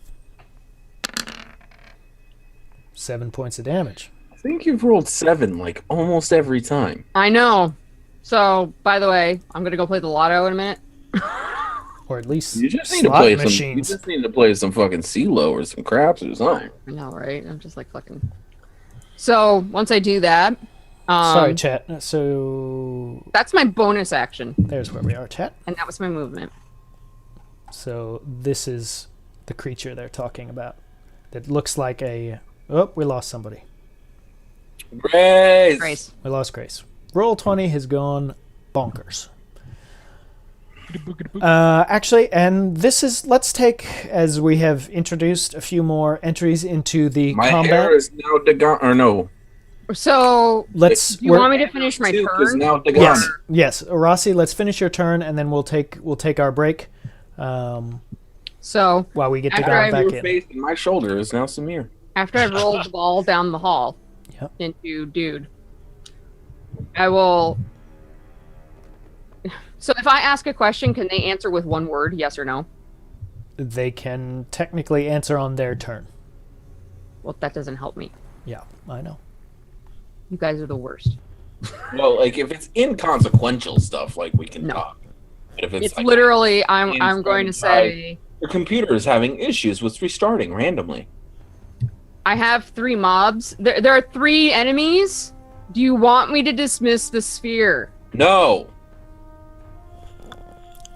Speaker 1: 7 points of damage.
Speaker 7: I think you've rolled 7 like almost every time.
Speaker 6: I know. So, by the way, I'm gonna go play the lotto in a minute.
Speaker 1: Or at least
Speaker 7: You just need to
Speaker 1: slot
Speaker 7: play some. You
Speaker 1: machines.
Speaker 7: just need to play some fucking CeeLo or some craps or something.
Speaker 6: I know, right? I'm just like fucking. So once I do that,
Speaker 1: Sorry, chat. So
Speaker 6: that's my bonus action,
Speaker 1: there's where we are, chat.
Speaker 6: and that was my movement.
Speaker 1: So this is the creature they're talking about. That looks like a... Oh, we lost somebody.
Speaker 7: Grace.
Speaker 6: Grace.
Speaker 1: We lost Grace. Roll 20 has gone bonkers. Actually, and this is... Let's take, as we have introduced a few more entries into the
Speaker 7: My
Speaker 1: combat.
Speaker 7: hair is now Dagon. Or no.
Speaker 6: So
Speaker 1: Let's...
Speaker 6: do you want me to finish my
Speaker 7: Silk is
Speaker 6: turn?
Speaker 7: now Dagon.
Speaker 1: Yes, yes. Rossi, let's finish your turn, and then we'll take our break
Speaker 6: So
Speaker 1: while we get
Speaker 6: After
Speaker 1: Dagon
Speaker 6: I
Speaker 1: back
Speaker 7: Your
Speaker 1: in.
Speaker 7: face and my shoulder is now Samir.
Speaker 6: after I've rolled the ball down the hall
Speaker 1: Yep.
Speaker 6: into dude, I will. So if I ask a question, can they answer with one word, yes or no?
Speaker 1: They can technically answer on their turn.
Speaker 6: Well, that doesn't help me.
Speaker 1: Yeah, I know.
Speaker 6: You guys are the worst.
Speaker 7: Well, like if it's inconsequential stuff, like we can
Speaker 6: No.
Speaker 7: talk. But if
Speaker 6: It's
Speaker 7: like,
Speaker 6: literally I'm going to
Speaker 7: inside-
Speaker 6: say
Speaker 7: your computer is having issues with restarting randomly.
Speaker 6: I have 3 mobs. There are 3 enemies. Do you want me to dismiss the sphere?
Speaker 7: No.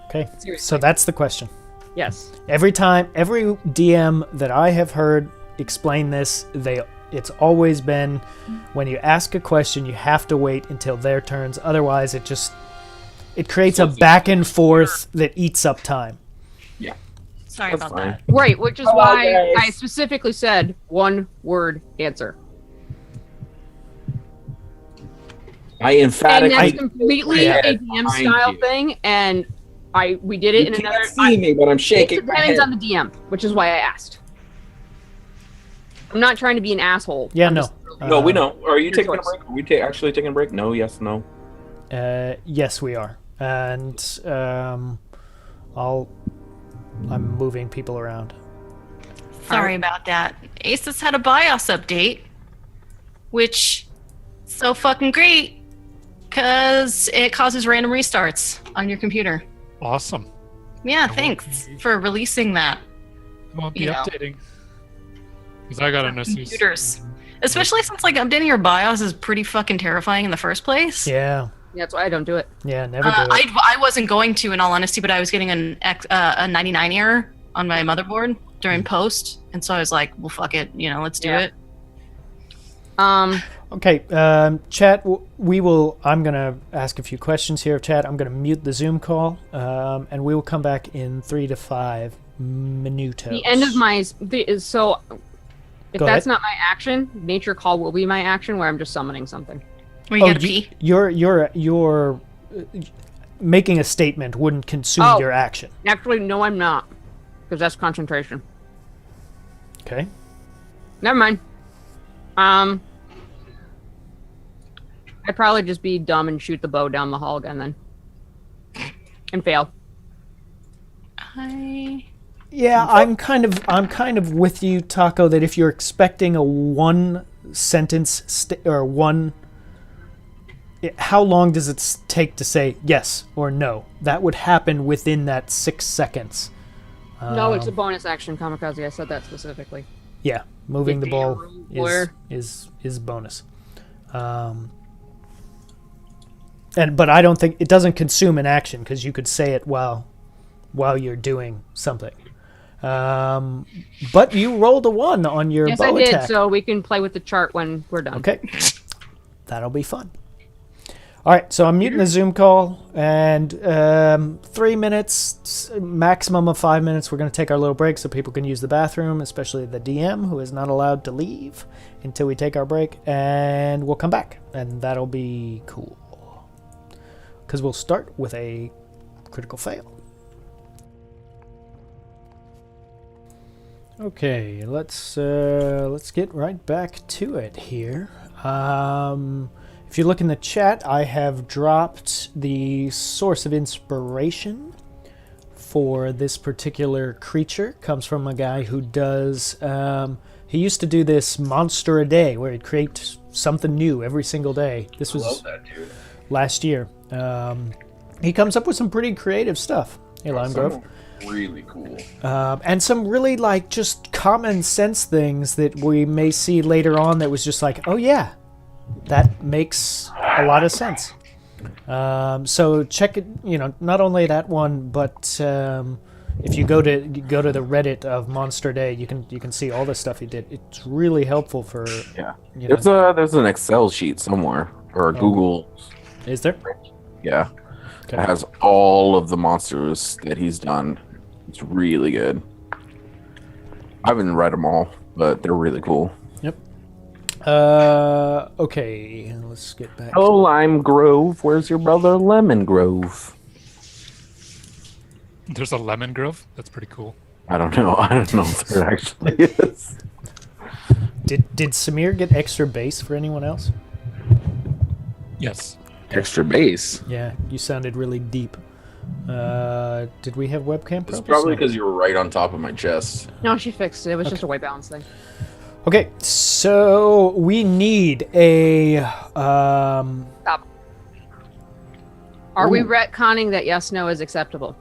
Speaker 1: Okay,
Speaker 6: Seriously.
Speaker 1: so that's the question.
Speaker 6: Yes.
Speaker 1: Every DM that I have heard explain this, it's always been when you ask a question, you have to wait until their turns. Otherwise, it creates a back and forth that eats up time.
Speaker 2: Sorry
Speaker 7: That's
Speaker 2: about
Speaker 7: fine.
Speaker 2: that.
Speaker 6: Right, which is
Speaker 7: Hello,
Speaker 6: why
Speaker 7: guys.
Speaker 6: I specifically said one word answer.
Speaker 7: I
Speaker 6: And
Speaker 7: emphatically.
Speaker 6: that's completely
Speaker 7: Yeah,
Speaker 6: a DM
Speaker 7: behind
Speaker 6: style
Speaker 7: you.
Speaker 6: thing, and we did it
Speaker 7: You
Speaker 6: in
Speaker 7: can't
Speaker 6: another.
Speaker 7: see me, but I'm
Speaker 6: It
Speaker 7: shaking my
Speaker 6: depends
Speaker 7: head.
Speaker 6: on the DM, which is why I asked. I'm not trying to be an asshole.
Speaker 1: Yeah,
Speaker 6: I'm
Speaker 1: no.
Speaker 6: just-
Speaker 7: No, we know. Are you
Speaker 6: Your
Speaker 7: taking a
Speaker 6: choice.
Speaker 7: break? Are we actually taking a break? No, yes, no.
Speaker 1: Yes, we are, and I'm moving people around.
Speaker 2: Sorry about that. Asus had a BIOS update, which is so fucking great because it causes random restarts on your computer.
Speaker 5: Awesome.
Speaker 2: Yeah, thanks for releasing that.
Speaker 5: I won't be
Speaker 2: You know.
Speaker 5: updating. Because I got an Asus.
Speaker 2: Computers. Especially since like updating your BIOS is pretty fucking terrifying in the first place.
Speaker 1: Yeah,
Speaker 6: That's why I don't do it.
Speaker 1: yeah, never do it.
Speaker 2: I wasn't going to, in all honesty, but I was getting a 99 error on my motherboard during post, and so I was like, "Well, fuck it, let's do
Speaker 6: Yeah.
Speaker 2: it."
Speaker 1: Okay, chat. We will. I'm gonna ask a few questions here, chat. I'm gonna mute the Zoom call, and we will come back in 3 to 5 minutos.
Speaker 6: The end of my so. If
Speaker 1: Go
Speaker 6: that's
Speaker 1: ahead.
Speaker 6: not my action, nature call will be my action, where I'm just summoning something.
Speaker 2: We gotta pee.
Speaker 1: You're making a statement wouldn't consume
Speaker 6: Oh.
Speaker 1: your action.
Speaker 6: Actually, no, I'm not, because that's concentration.
Speaker 1: Okay.
Speaker 6: Never mind. I'd probably just be dumb and shoot the bow down the hall again then, and fail.
Speaker 1: Yeah, I'm kind of with you, Taco. That if you're expecting a one sentence how long does it take to say yes or no? That would happen within that 6 seconds.
Speaker 6: No, it's a bonus action, Kamikaze. I said that specifically.
Speaker 1: Yeah, moving the
Speaker 6: Get
Speaker 1: ball
Speaker 6: the room
Speaker 1: is bonus. But I don't think it doesn't consume an action because you could say it while you're doing something. But you rolled a 1 on your
Speaker 6: Yes,
Speaker 1: bow
Speaker 6: I did.
Speaker 1: attack.
Speaker 6: So we can play with the chart when we're done.
Speaker 1: Okay, that'll be fun. All right, so I'm muting the Zoom call, and 3 minutes, maximum of 5 minutes. We're going to take our little break so people can use the bathroom, especially the DM, who is not allowed to leave until we take our break, and we'll come back, and that'll be cool. Because we'll start with a critical fail. Okay, let's get right back to it here. If you look in the chat, I have dropped the source of inspiration for this particular creature comes from a guy who does. He used to do this monster a day, where he'd create something new every single day. This
Speaker 4: I
Speaker 1: was
Speaker 4: love that, dude.
Speaker 1: last year. He comes up with some pretty creative stuff. Hey, Lime Grove.
Speaker 4: Really cool.
Speaker 1: And some really like just common sense things that we may see later on that was just like, oh yeah, that makes a lot of sense. So check it, not only that one, but if you go to the Reddit of Monster Day, you can see all the stuff he did. It's really helpful for
Speaker 7: There's an Excel sheet somewhere or Google.
Speaker 1: Is there?
Speaker 7: Yeah.
Speaker 1: Okay.
Speaker 7: It has all of the monsters that he's done. It's really good. I haven't read them all, but they're really cool.
Speaker 1: Yep. Okay, let's get back.
Speaker 7: Oh, Lime Grove, where's your brother Lemon Grove?
Speaker 5: There's a lemon grove. That's pretty cool.
Speaker 7: I don't know if there actually is.
Speaker 1: Did Samir get extra base for anyone else?
Speaker 5: Yes.
Speaker 7: Extra base.
Speaker 1: Yeah, you sounded really deep. Did we have webcam
Speaker 7: It's
Speaker 1: problems?
Speaker 7: probably
Speaker 1: No.
Speaker 7: because you were right on top of my chest.
Speaker 6: No, she fixed it. It was just a white balance thing.
Speaker 1: Okay, so we need a
Speaker 6: Stop. Are we retconning that yes, no is acceptable?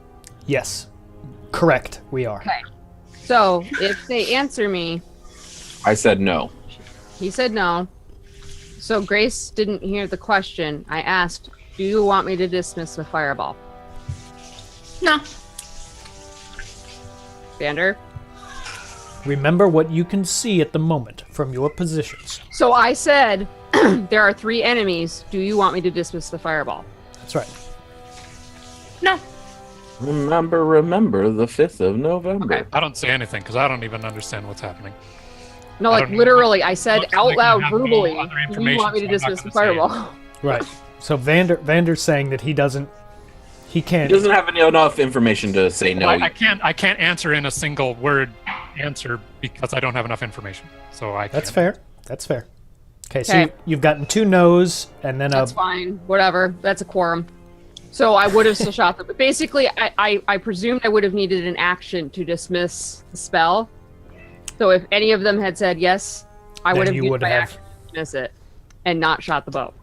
Speaker 1: yes, correct. We are.
Speaker 6: Okay. So if they answer me,
Speaker 7: I said no.
Speaker 6: he said no. So Grace didn't hear the question. I asked, do you want me to dismiss the fireball?
Speaker 2: No.
Speaker 6: Vander?
Speaker 1: Remember what you can see at the moment from your positions.
Speaker 6: So I said, there are 3 enemies. Do you want me to dismiss the fireball?
Speaker 1: That's right.
Speaker 2: No.
Speaker 7: Remember the 5th of November.
Speaker 6: Okay.
Speaker 5: I don't say anything because I don't even understand what's happening.
Speaker 6: No,
Speaker 5: I
Speaker 6: like
Speaker 5: don't know.
Speaker 6: literally, I said
Speaker 5: Looks
Speaker 6: out
Speaker 5: like you
Speaker 6: loud
Speaker 5: have no
Speaker 6: verbally,
Speaker 5: other
Speaker 6: do you
Speaker 5: information,
Speaker 6: want me to
Speaker 5: so I'm not
Speaker 6: dismiss the
Speaker 5: gonna say it.
Speaker 6: fireball?
Speaker 1: Right. So Vander's saying that he can't.
Speaker 7: He doesn't have enough information to say no.
Speaker 5: I can't answer in a single word answer because I don't have enough information. So I.
Speaker 1: That's
Speaker 5: can't.
Speaker 1: fair. That's fair. Okay, so
Speaker 6: Okay.
Speaker 1: you've gotten 2 no's and then
Speaker 6: That's fine. Whatever. That's a quorum. So I would have still shot them. But basically, I presumed I would have needed an action to dismiss the spell. So if any of them had said yes, I
Speaker 1: Then
Speaker 6: would have
Speaker 1: you
Speaker 6: used
Speaker 1: would
Speaker 6: my
Speaker 1: have-
Speaker 6: action to dismiss it and not shot the bow.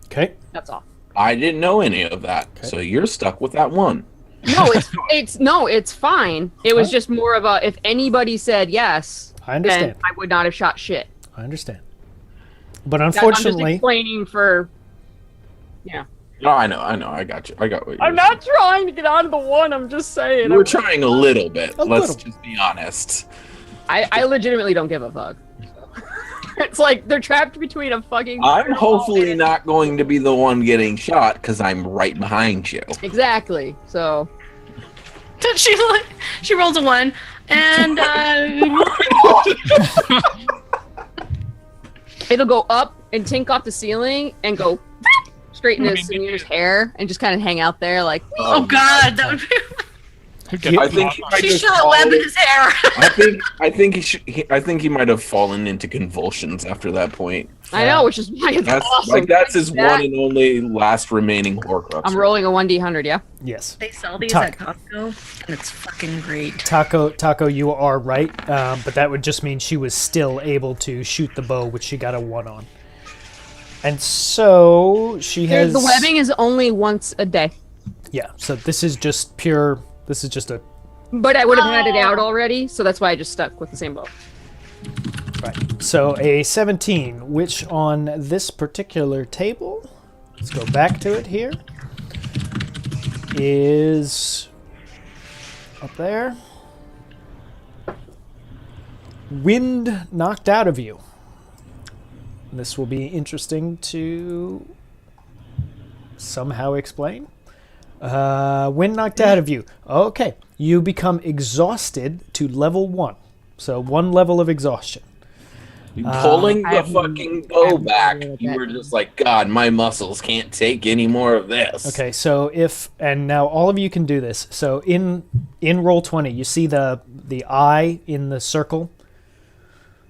Speaker 1: Okay.
Speaker 6: That's all.
Speaker 7: I didn't know any of that, so you're stuck with that one.
Speaker 6: No, it's fine. It was just more of a if anybody said yes,
Speaker 1: I understand.
Speaker 6: then I would not have shot shit.
Speaker 1: I understand. But
Speaker 6: I'm just
Speaker 1: unfortunately,
Speaker 6: explaining for.
Speaker 7: No, I know. I got you. I got what you
Speaker 6: I'm not trying to get out of the one. I'm just saying.
Speaker 7: You were trying a little bit.
Speaker 1: A
Speaker 7: Let's
Speaker 1: little.
Speaker 7: just be honest.
Speaker 6: I legitimately don't give a fuck. It's like they're trapped between a fucking.
Speaker 7: I'm hopefully not going to be the one getting shot because I'm right behind you.
Speaker 6: Exactly. So.
Speaker 2: She rolls a 1, and
Speaker 6: It'll go up and tink off the ceiling and go straight into Samir's hair and just kind of hang out there like.
Speaker 2: oh god, that would be.
Speaker 7: I think he might
Speaker 2: She
Speaker 7: just
Speaker 2: shot a web in his hair.
Speaker 7: I think he might have fallen into convulsions after that point.
Speaker 6: I know, which is why it's
Speaker 7: That's
Speaker 6: awesome.
Speaker 7: that's his
Speaker 6: That-
Speaker 7: one and only last remaining Horcrux.
Speaker 6: I'm rolling a 1d100, yeah?
Speaker 1: yes.
Speaker 2: They sell these
Speaker 1: Tuck.
Speaker 2: at Costco, and it's fucking great.
Speaker 1: Taco, you are right, but that would just mean she was still able to shoot the bow, which she got a 1 on. And so she has...
Speaker 6: The webbing is only once a day.
Speaker 1: Yeah, so this is just pure... This is just a...
Speaker 6: But I would have had it out already, so that's why I just stuck with the same bow.
Speaker 1: Right. So a 17, which on this particular table, let's go back to it here, is up there. Wind knocked out of you. This will be interesting to somehow explain. Wind knocked out of you. Okay. You become exhausted to level 1. So 1 level of exhaustion.
Speaker 7: Pulling
Speaker 6: I
Speaker 7: the
Speaker 6: have-
Speaker 7: fucking
Speaker 6: I
Speaker 7: bow
Speaker 6: have no
Speaker 7: back,
Speaker 6: idea what
Speaker 7: you
Speaker 6: that
Speaker 7: were
Speaker 6: means.
Speaker 7: just like, God, my muscles can't take any more of this.
Speaker 1: Okay, so and now all of you can do this. So in roll 20, you see the eye in the circle.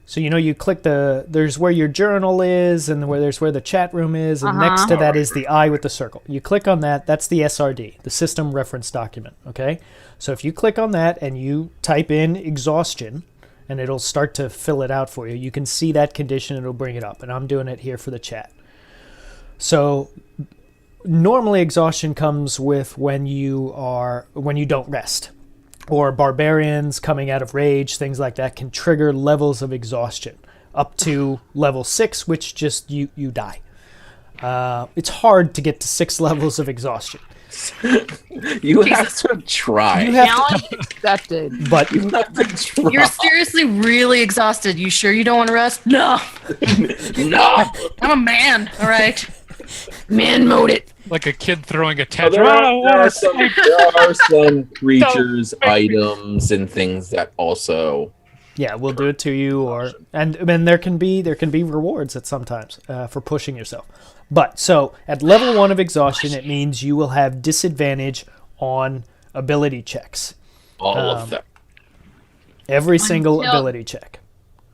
Speaker 1: So you click there's where your journal is, and where the chat room is, and next to that is the eye with the circle. You click on that. That's the SRD, the System Reference Document. Okay. So if you click on that and you type in exhaustion, and it'll start to fill it out for you. You can see that condition. It'll bring it up, and I'm doing it here for the chat. So normally exhaustion comes with when you don't rest, or barbarians coming out of rage, things like that can trigger levels of exhaustion up to level 6, which just you die. It's hard to get to 6 levels of exhaustion.
Speaker 7: You have to try.
Speaker 1: You have
Speaker 6: Challenge accepted.
Speaker 1: But
Speaker 7: You have to try.
Speaker 2: You're seriously really exhausted. You sure you don't want to rest? No.
Speaker 7: No.
Speaker 2: I'm a man. All right.
Speaker 6: Man mode it.
Speaker 5: Like a kid throwing a
Speaker 7: So
Speaker 5: tantrum.
Speaker 7: there are some creatures, items, and things that also.
Speaker 1: yeah, we'll do it to you, and there can be rewards at sometimes for pushing yourself. But so at level 1 of exhaustion, it means you will have disadvantage on ability checks.
Speaker 7: All of them.
Speaker 1: Every single ability check.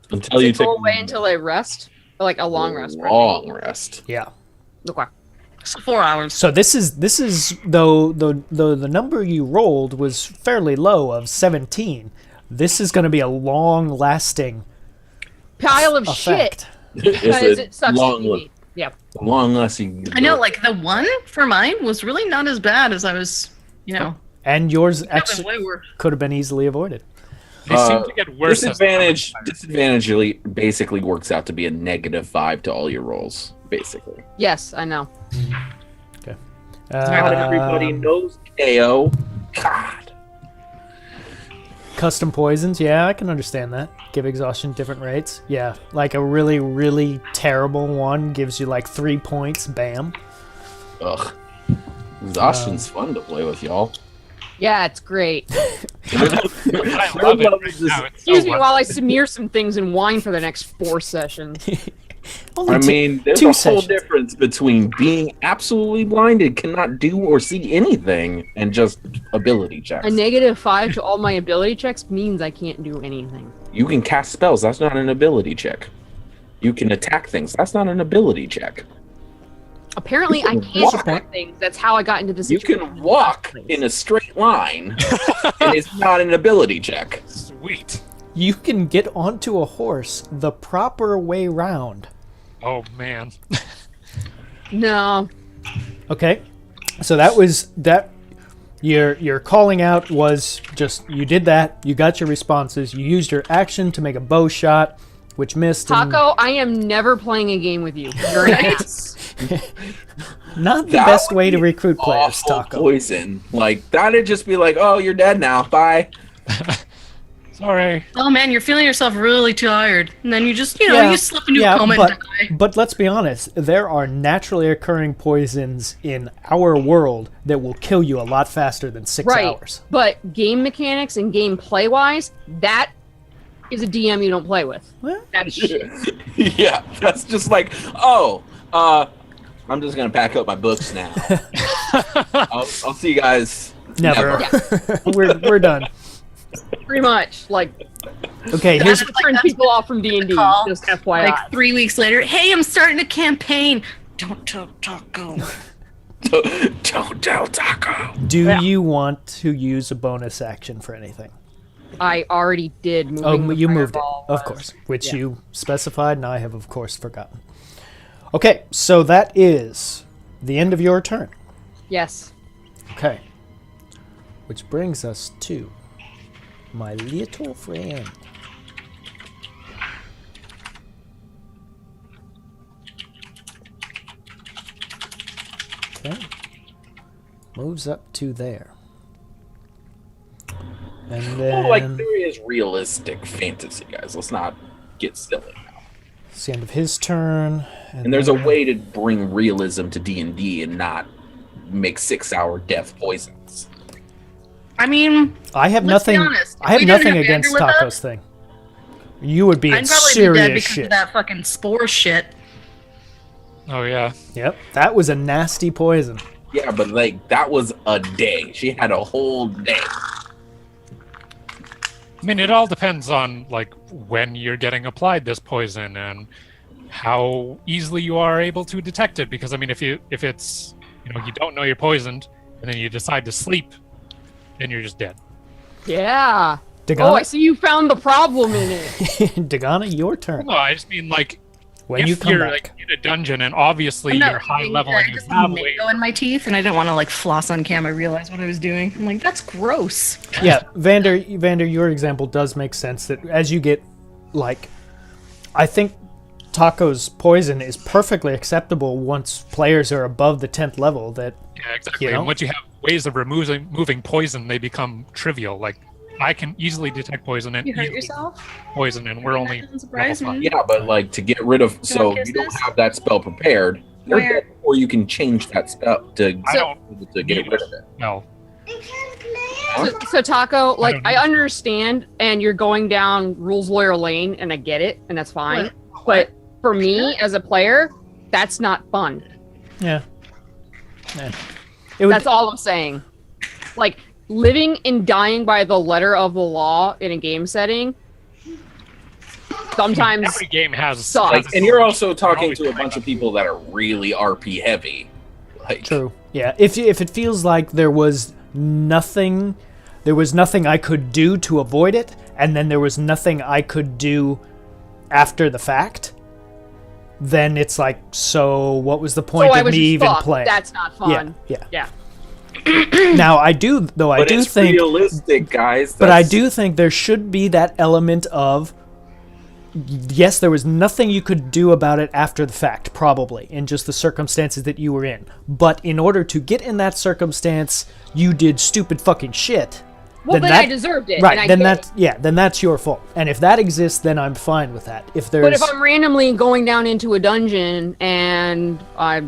Speaker 7: Until you take
Speaker 6: Go away until I rest, like a long rest. right?
Speaker 7: long rest.
Speaker 1: Yeah.
Speaker 6: Okay.
Speaker 2: So 4 hours.
Speaker 1: So this is though the number you rolled was fairly low of 17. This is going to be a long-lasting
Speaker 6: Pile of
Speaker 1: effect.
Speaker 6: shit. Because it sucks to eat. Yeah.
Speaker 7: Long lasting.
Speaker 2: I know, like the one for mine was really not as bad as I was,
Speaker 1: And yours
Speaker 2: having
Speaker 1: actually
Speaker 2: way worse.
Speaker 1: could have been easily avoided.
Speaker 5: They seem to get worse. as
Speaker 7: Disadvantage basically works out to be a -5 to all your rolls, basically.
Speaker 6: Yes, I know.
Speaker 7: Not everybody knows KO. God.
Speaker 1: Custom poisons, yeah, I can understand that. Give exhaustion different rates. Yeah, like a really, really terrible one gives you like 3 points, bam.
Speaker 7: Ugh. Exhaustion's fun to play with, y'all.
Speaker 6: Yeah, it's great.
Speaker 5: I love it right now. It's so
Speaker 6: Excuse me
Speaker 5: much-
Speaker 6: while I smear some things in wine for the next 4 sessions.
Speaker 1: Only
Speaker 7: I mean, there's
Speaker 1: two
Speaker 7: a whole
Speaker 1: sessions.
Speaker 7: difference between being absolutely blinded, cannot do or see anything, and just ability checks.
Speaker 6: A -5 to all my ability checks means I can't do anything.
Speaker 7: You can cast spells, that's not an ability check. You can attack things, that's not an ability check.
Speaker 6: Apparently, I can't attack things. That's how I got into this
Speaker 7: You
Speaker 6: situation.
Speaker 7: can walk in a straight line, and it's not an ability check.
Speaker 5: Sweet.
Speaker 1: You can get onto a horse the proper way round.
Speaker 5: Oh man.
Speaker 6: No.
Speaker 1: Okay, so that was that. Your calling out was just you did that. You got your responses. You used your action to make a bow shot, which missed. and
Speaker 6: Taco, I am never playing a game with you. You're an ass.
Speaker 1: not the
Speaker 7: That
Speaker 1: best
Speaker 7: would
Speaker 1: way to
Speaker 7: be
Speaker 1: recruit players,
Speaker 7: Awful
Speaker 1: Taco.
Speaker 7: poison. Like, that'd just be like, oh, you're dead now, bye.
Speaker 5: Sorry.
Speaker 2: Oh man, you're feeling yourself really tired, and then you just, you slip into a coma and die.
Speaker 1: but let's be honest. There are naturally occurring poisons in our world that will kill you a lot faster than 6
Speaker 6: Right.
Speaker 1: hours.
Speaker 6: But game mechanics and game play wise, that is a DM you don't play with.
Speaker 1: Well,
Speaker 6: That's shit.
Speaker 7: Yeah, that's just like, I'm just gonna pack up my books now. I'll see you guys.
Speaker 1: never. we're done.
Speaker 6: Pretty much. Like,
Speaker 1: Okay, here's
Speaker 6: to turn people off from D&D.
Speaker 2: Call.
Speaker 6: Just FYI.
Speaker 2: Like 3 weeks later, hey, I'm starting a campaign. Don't tell Taco.
Speaker 7: Don't tell Taco.
Speaker 1: do you want to use a bonus action for anything?
Speaker 6: I already did. Moving
Speaker 1: Oh,
Speaker 6: the
Speaker 1: you moved it,
Speaker 6: fireball
Speaker 1: of
Speaker 6: was-
Speaker 1: course, which
Speaker 6: yeah.
Speaker 1: you specified, and I have, of course, forgotten. Okay, so that is the end of your turn.
Speaker 6: Yes.
Speaker 1: Okay. Which brings us to my little friend. Okay. Moves up to there. And then
Speaker 7: Well, like, there is realistic fantasy, guys. Let's not get silly now.
Speaker 1: it's the end of his turn.
Speaker 7: And there's a way to bring realism to D&D and not make 6-hour death poisons.
Speaker 2: I mean,
Speaker 1: I have
Speaker 2: let's be
Speaker 1: nothing.
Speaker 2: honest, if
Speaker 1: I have
Speaker 2: we didn't
Speaker 1: nothing
Speaker 2: have
Speaker 1: against
Speaker 2: Vander with
Speaker 1: Taco's thing. You would be in
Speaker 2: I'd probably be
Speaker 1: serious
Speaker 2: dead because
Speaker 1: shit.
Speaker 2: of that fucking spore shit.
Speaker 5: Oh yeah.
Speaker 1: Yep, that was a nasty poison.
Speaker 7: Yeah, but like, that was a day. She had a whole day.
Speaker 5: I mean, it all depends on like when you're getting applied this poison and how easily you are able to detect it. Because I mean, if it's you don't know you're poisoned and then you decide to sleep, then you're just dead.
Speaker 6: Yeah.
Speaker 1: Dagana,
Speaker 6: Oh, I see you found the problem in it.
Speaker 1: Dagana, your turn.
Speaker 5: No, I just mean like
Speaker 1: When
Speaker 5: if
Speaker 1: you come
Speaker 5: you're
Speaker 1: back.
Speaker 5: like in a dungeon and obviously
Speaker 2: I'm not
Speaker 5: you're high
Speaker 2: reading,
Speaker 5: level
Speaker 2: I
Speaker 5: and you
Speaker 2: just
Speaker 5: have
Speaker 2: had
Speaker 5: ways.
Speaker 2: mango in my teeth, and I didn't want to like floss on cam. I realized what I was doing. I'm like, that's gross.
Speaker 1: Yeah, Vander, your example does make sense that as you get, like, I think Taco's poison is perfectly acceptable once players are above the 10th level. That
Speaker 5: Yeah, exactly.
Speaker 1: You know?
Speaker 5: And once you have ways of moving poison, they become trivial. Like I can easily detect poison and
Speaker 2: You hurt
Speaker 5: easily
Speaker 2: yourself?
Speaker 5: poison, and we're only
Speaker 2: Doesn't surprise
Speaker 5: level
Speaker 2: me.
Speaker 7: Yeah, but like to get rid of, so
Speaker 2: kiss
Speaker 7: you don't
Speaker 2: this?
Speaker 7: have that spell prepared. You're
Speaker 2: Where?
Speaker 7: dead before you can change that spell to
Speaker 5: I don't
Speaker 7: get
Speaker 5: need
Speaker 7: rid of it.
Speaker 5: No,
Speaker 6: So Taco, like,
Speaker 5: don't
Speaker 6: I
Speaker 5: know.
Speaker 6: understand, and you're going down rules lawyer lane, and I get it, and that's fine. But for me, as a player, that's not fun.
Speaker 1: yeah, it would.
Speaker 6: That's all I'm saying. Like, living and dying by the letter of the law in a game setting, sometimes
Speaker 5: every game has.
Speaker 6: Sucks.
Speaker 7: Like, and you're also talking
Speaker 5: always
Speaker 7: to a
Speaker 5: trying
Speaker 7: bunch
Speaker 5: to-
Speaker 7: of people that are really RP heavy. Like,
Speaker 1: True. Yeah. If it feels like there was nothing I could do to avoid it, and then there was nothing I could do after the fact, then it's like, so what was the point
Speaker 6: so I
Speaker 1: of
Speaker 6: was
Speaker 1: me
Speaker 6: just
Speaker 1: even
Speaker 6: fucked.
Speaker 1: playing?
Speaker 6: That's not fun.
Speaker 1: Yeah. Now I do
Speaker 7: but it's
Speaker 1: think,
Speaker 7: realistic, guys.
Speaker 1: but I
Speaker 7: That's-
Speaker 1: do think there should be that element of, yes, there was nothing you could do about it after the fact, probably, in just the circumstances that you were in. But in order to get in that circumstance, you did stupid fucking shit.
Speaker 6: Well, then I deserved it. and
Speaker 1: Right,
Speaker 6: I
Speaker 1: then
Speaker 6: get it.
Speaker 1: then that's your fault. And if that exists, then I'm fine with that. If there's
Speaker 6: But if I'm randomly going down into a dungeon and I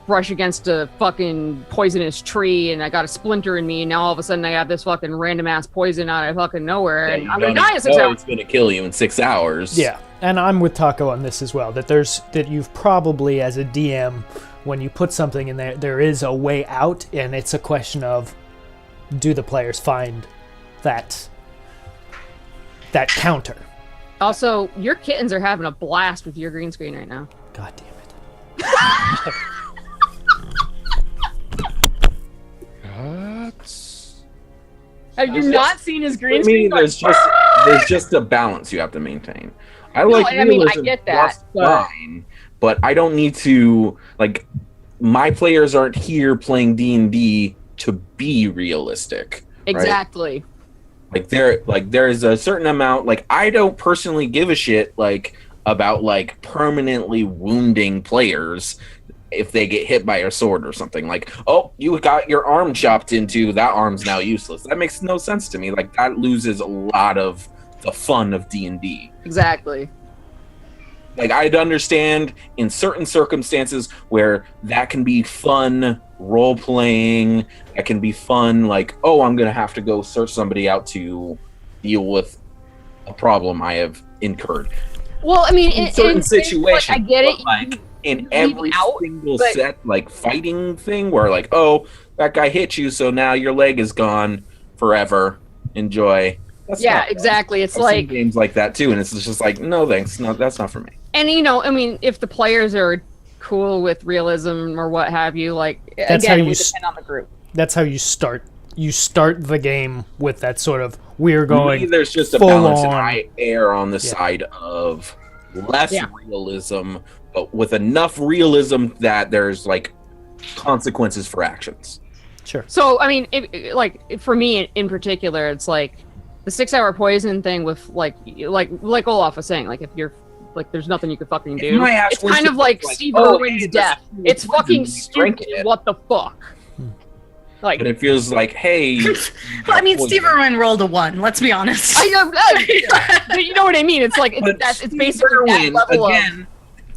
Speaker 6: brush against a fucking poisonous tree and I got a splinter in me, and now all of a sudden I have this fucking random ass poison out of fucking nowhere, and I'm gonna die in 6 hours.
Speaker 7: It's gonna kill you in 6 hours.
Speaker 1: Yeah, and I'm with Taco on this as well. That you've probably, as a DM, when you put something in there, there is a way out, and it's a question of, do the players find that counter?
Speaker 6: Also, your kittens are having a blast with your green screen right now.
Speaker 1: God damn it!
Speaker 5: That's-
Speaker 6: Have you not seen his green
Speaker 7: I
Speaker 6: screen?
Speaker 7: mean, there's just a balance you have to maintain. I like
Speaker 6: I mean, I
Speaker 7: realism
Speaker 6: get that,
Speaker 7: just
Speaker 6: but-
Speaker 7: fine, but I don't need to, like, my players aren't here playing D&D to be realistic.
Speaker 6: Exactly.
Speaker 7: Like there's a certain amount, like, I don't personally give a shit like about like permanently wounding players if they get hit by a sword or something. Like, oh, you got your arm chopped into, that arm's now useless. That makes no sense to me. Like, that loses a lot of the fun of D&D.
Speaker 6: Exactly.
Speaker 7: Like, I'd understand in certain circumstances where that can be fun role playing, that can be fun, like, oh, I'm gonna have to go search somebody out to deal with a problem I have incurred.
Speaker 6: Well, I mean,
Speaker 7: In certain situations,
Speaker 6: like, I get it.
Speaker 7: but, like, in
Speaker 6: leave
Speaker 7: every
Speaker 6: it out,
Speaker 7: single
Speaker 6: but-
Speaker 7: set, like, fighting thing where, like, oh, that guy hit you, so now your leg is gone forever. Enjoy. That's
Speaker 6: Yeah,
Speaker 7: not-
Speaker 6: exactly. It's
Speaker 7: I've seen
Speaker 6: like,
Speaker 7: games like that too, and it's just like, no, thanks, no, that's not for me.
Speaker 6: and I mean, if the players are cool with realism or what have you, like,
Speaker 1: That's
Speaker 6: again,
Speaker 1: how
Speaker 6: it
Speaker 1: you
Speaker 6: would
Speaker 1: s-
Speaker 6: depend on the group.
Speaker 1: That's how you start. You start the game with that sort of, we're
Speaker 7: For me,
Speaker 1: going
Speaker 7: there's just a
Speaker 1: full
Speaker 7: balance, and
Speaker 1: on.
Speaker 7: I err on the
Speaker 1: Yeah.
Speaker 7: side of less
Speaker 6: Yeah.
Speaker 7: realism, but with enough realism that there's like consequences for actions.
Speaker 1: Sure.
Speaker 6: So, I mean, for me in particular, it's like the 6-hour poison thing with like Olaf was saying, like, if you're like, there's nothing you could fucking do.
Speaker 7: my ass
Speaker 6: It's
Speaker 7: was
Speaker 6: kind of
Speaker 7: just
Speaker 6: like
Speaker 7: like,
Speaker 6: Steve
Speaker 7: oh,
Speaker 6: Irwin's
Speaker 7: hey,
Speaker 6: death.
Speaker 7: this
Speaker 6: It's
Speaker 7: poison,
Speaker 6: fucking
Speaker 7: you
Speaker 6: stupid.
Speaker 7: drinking it.
Speaker 6: What the fuck? Like,
Speaker 7: But it feels like, hey,
Speaker 2: Well, I mean, Steve Irwin rolled a 1. Let's be honest.
Speaker 6: but you know what I mean? It's like
Speaker 7: but
Speaker 6: it's
Speaker 7: Steve
Speaker 6: basically that
Speaker 7: Irwin,
Speaker 6: level
Speaker 7: again,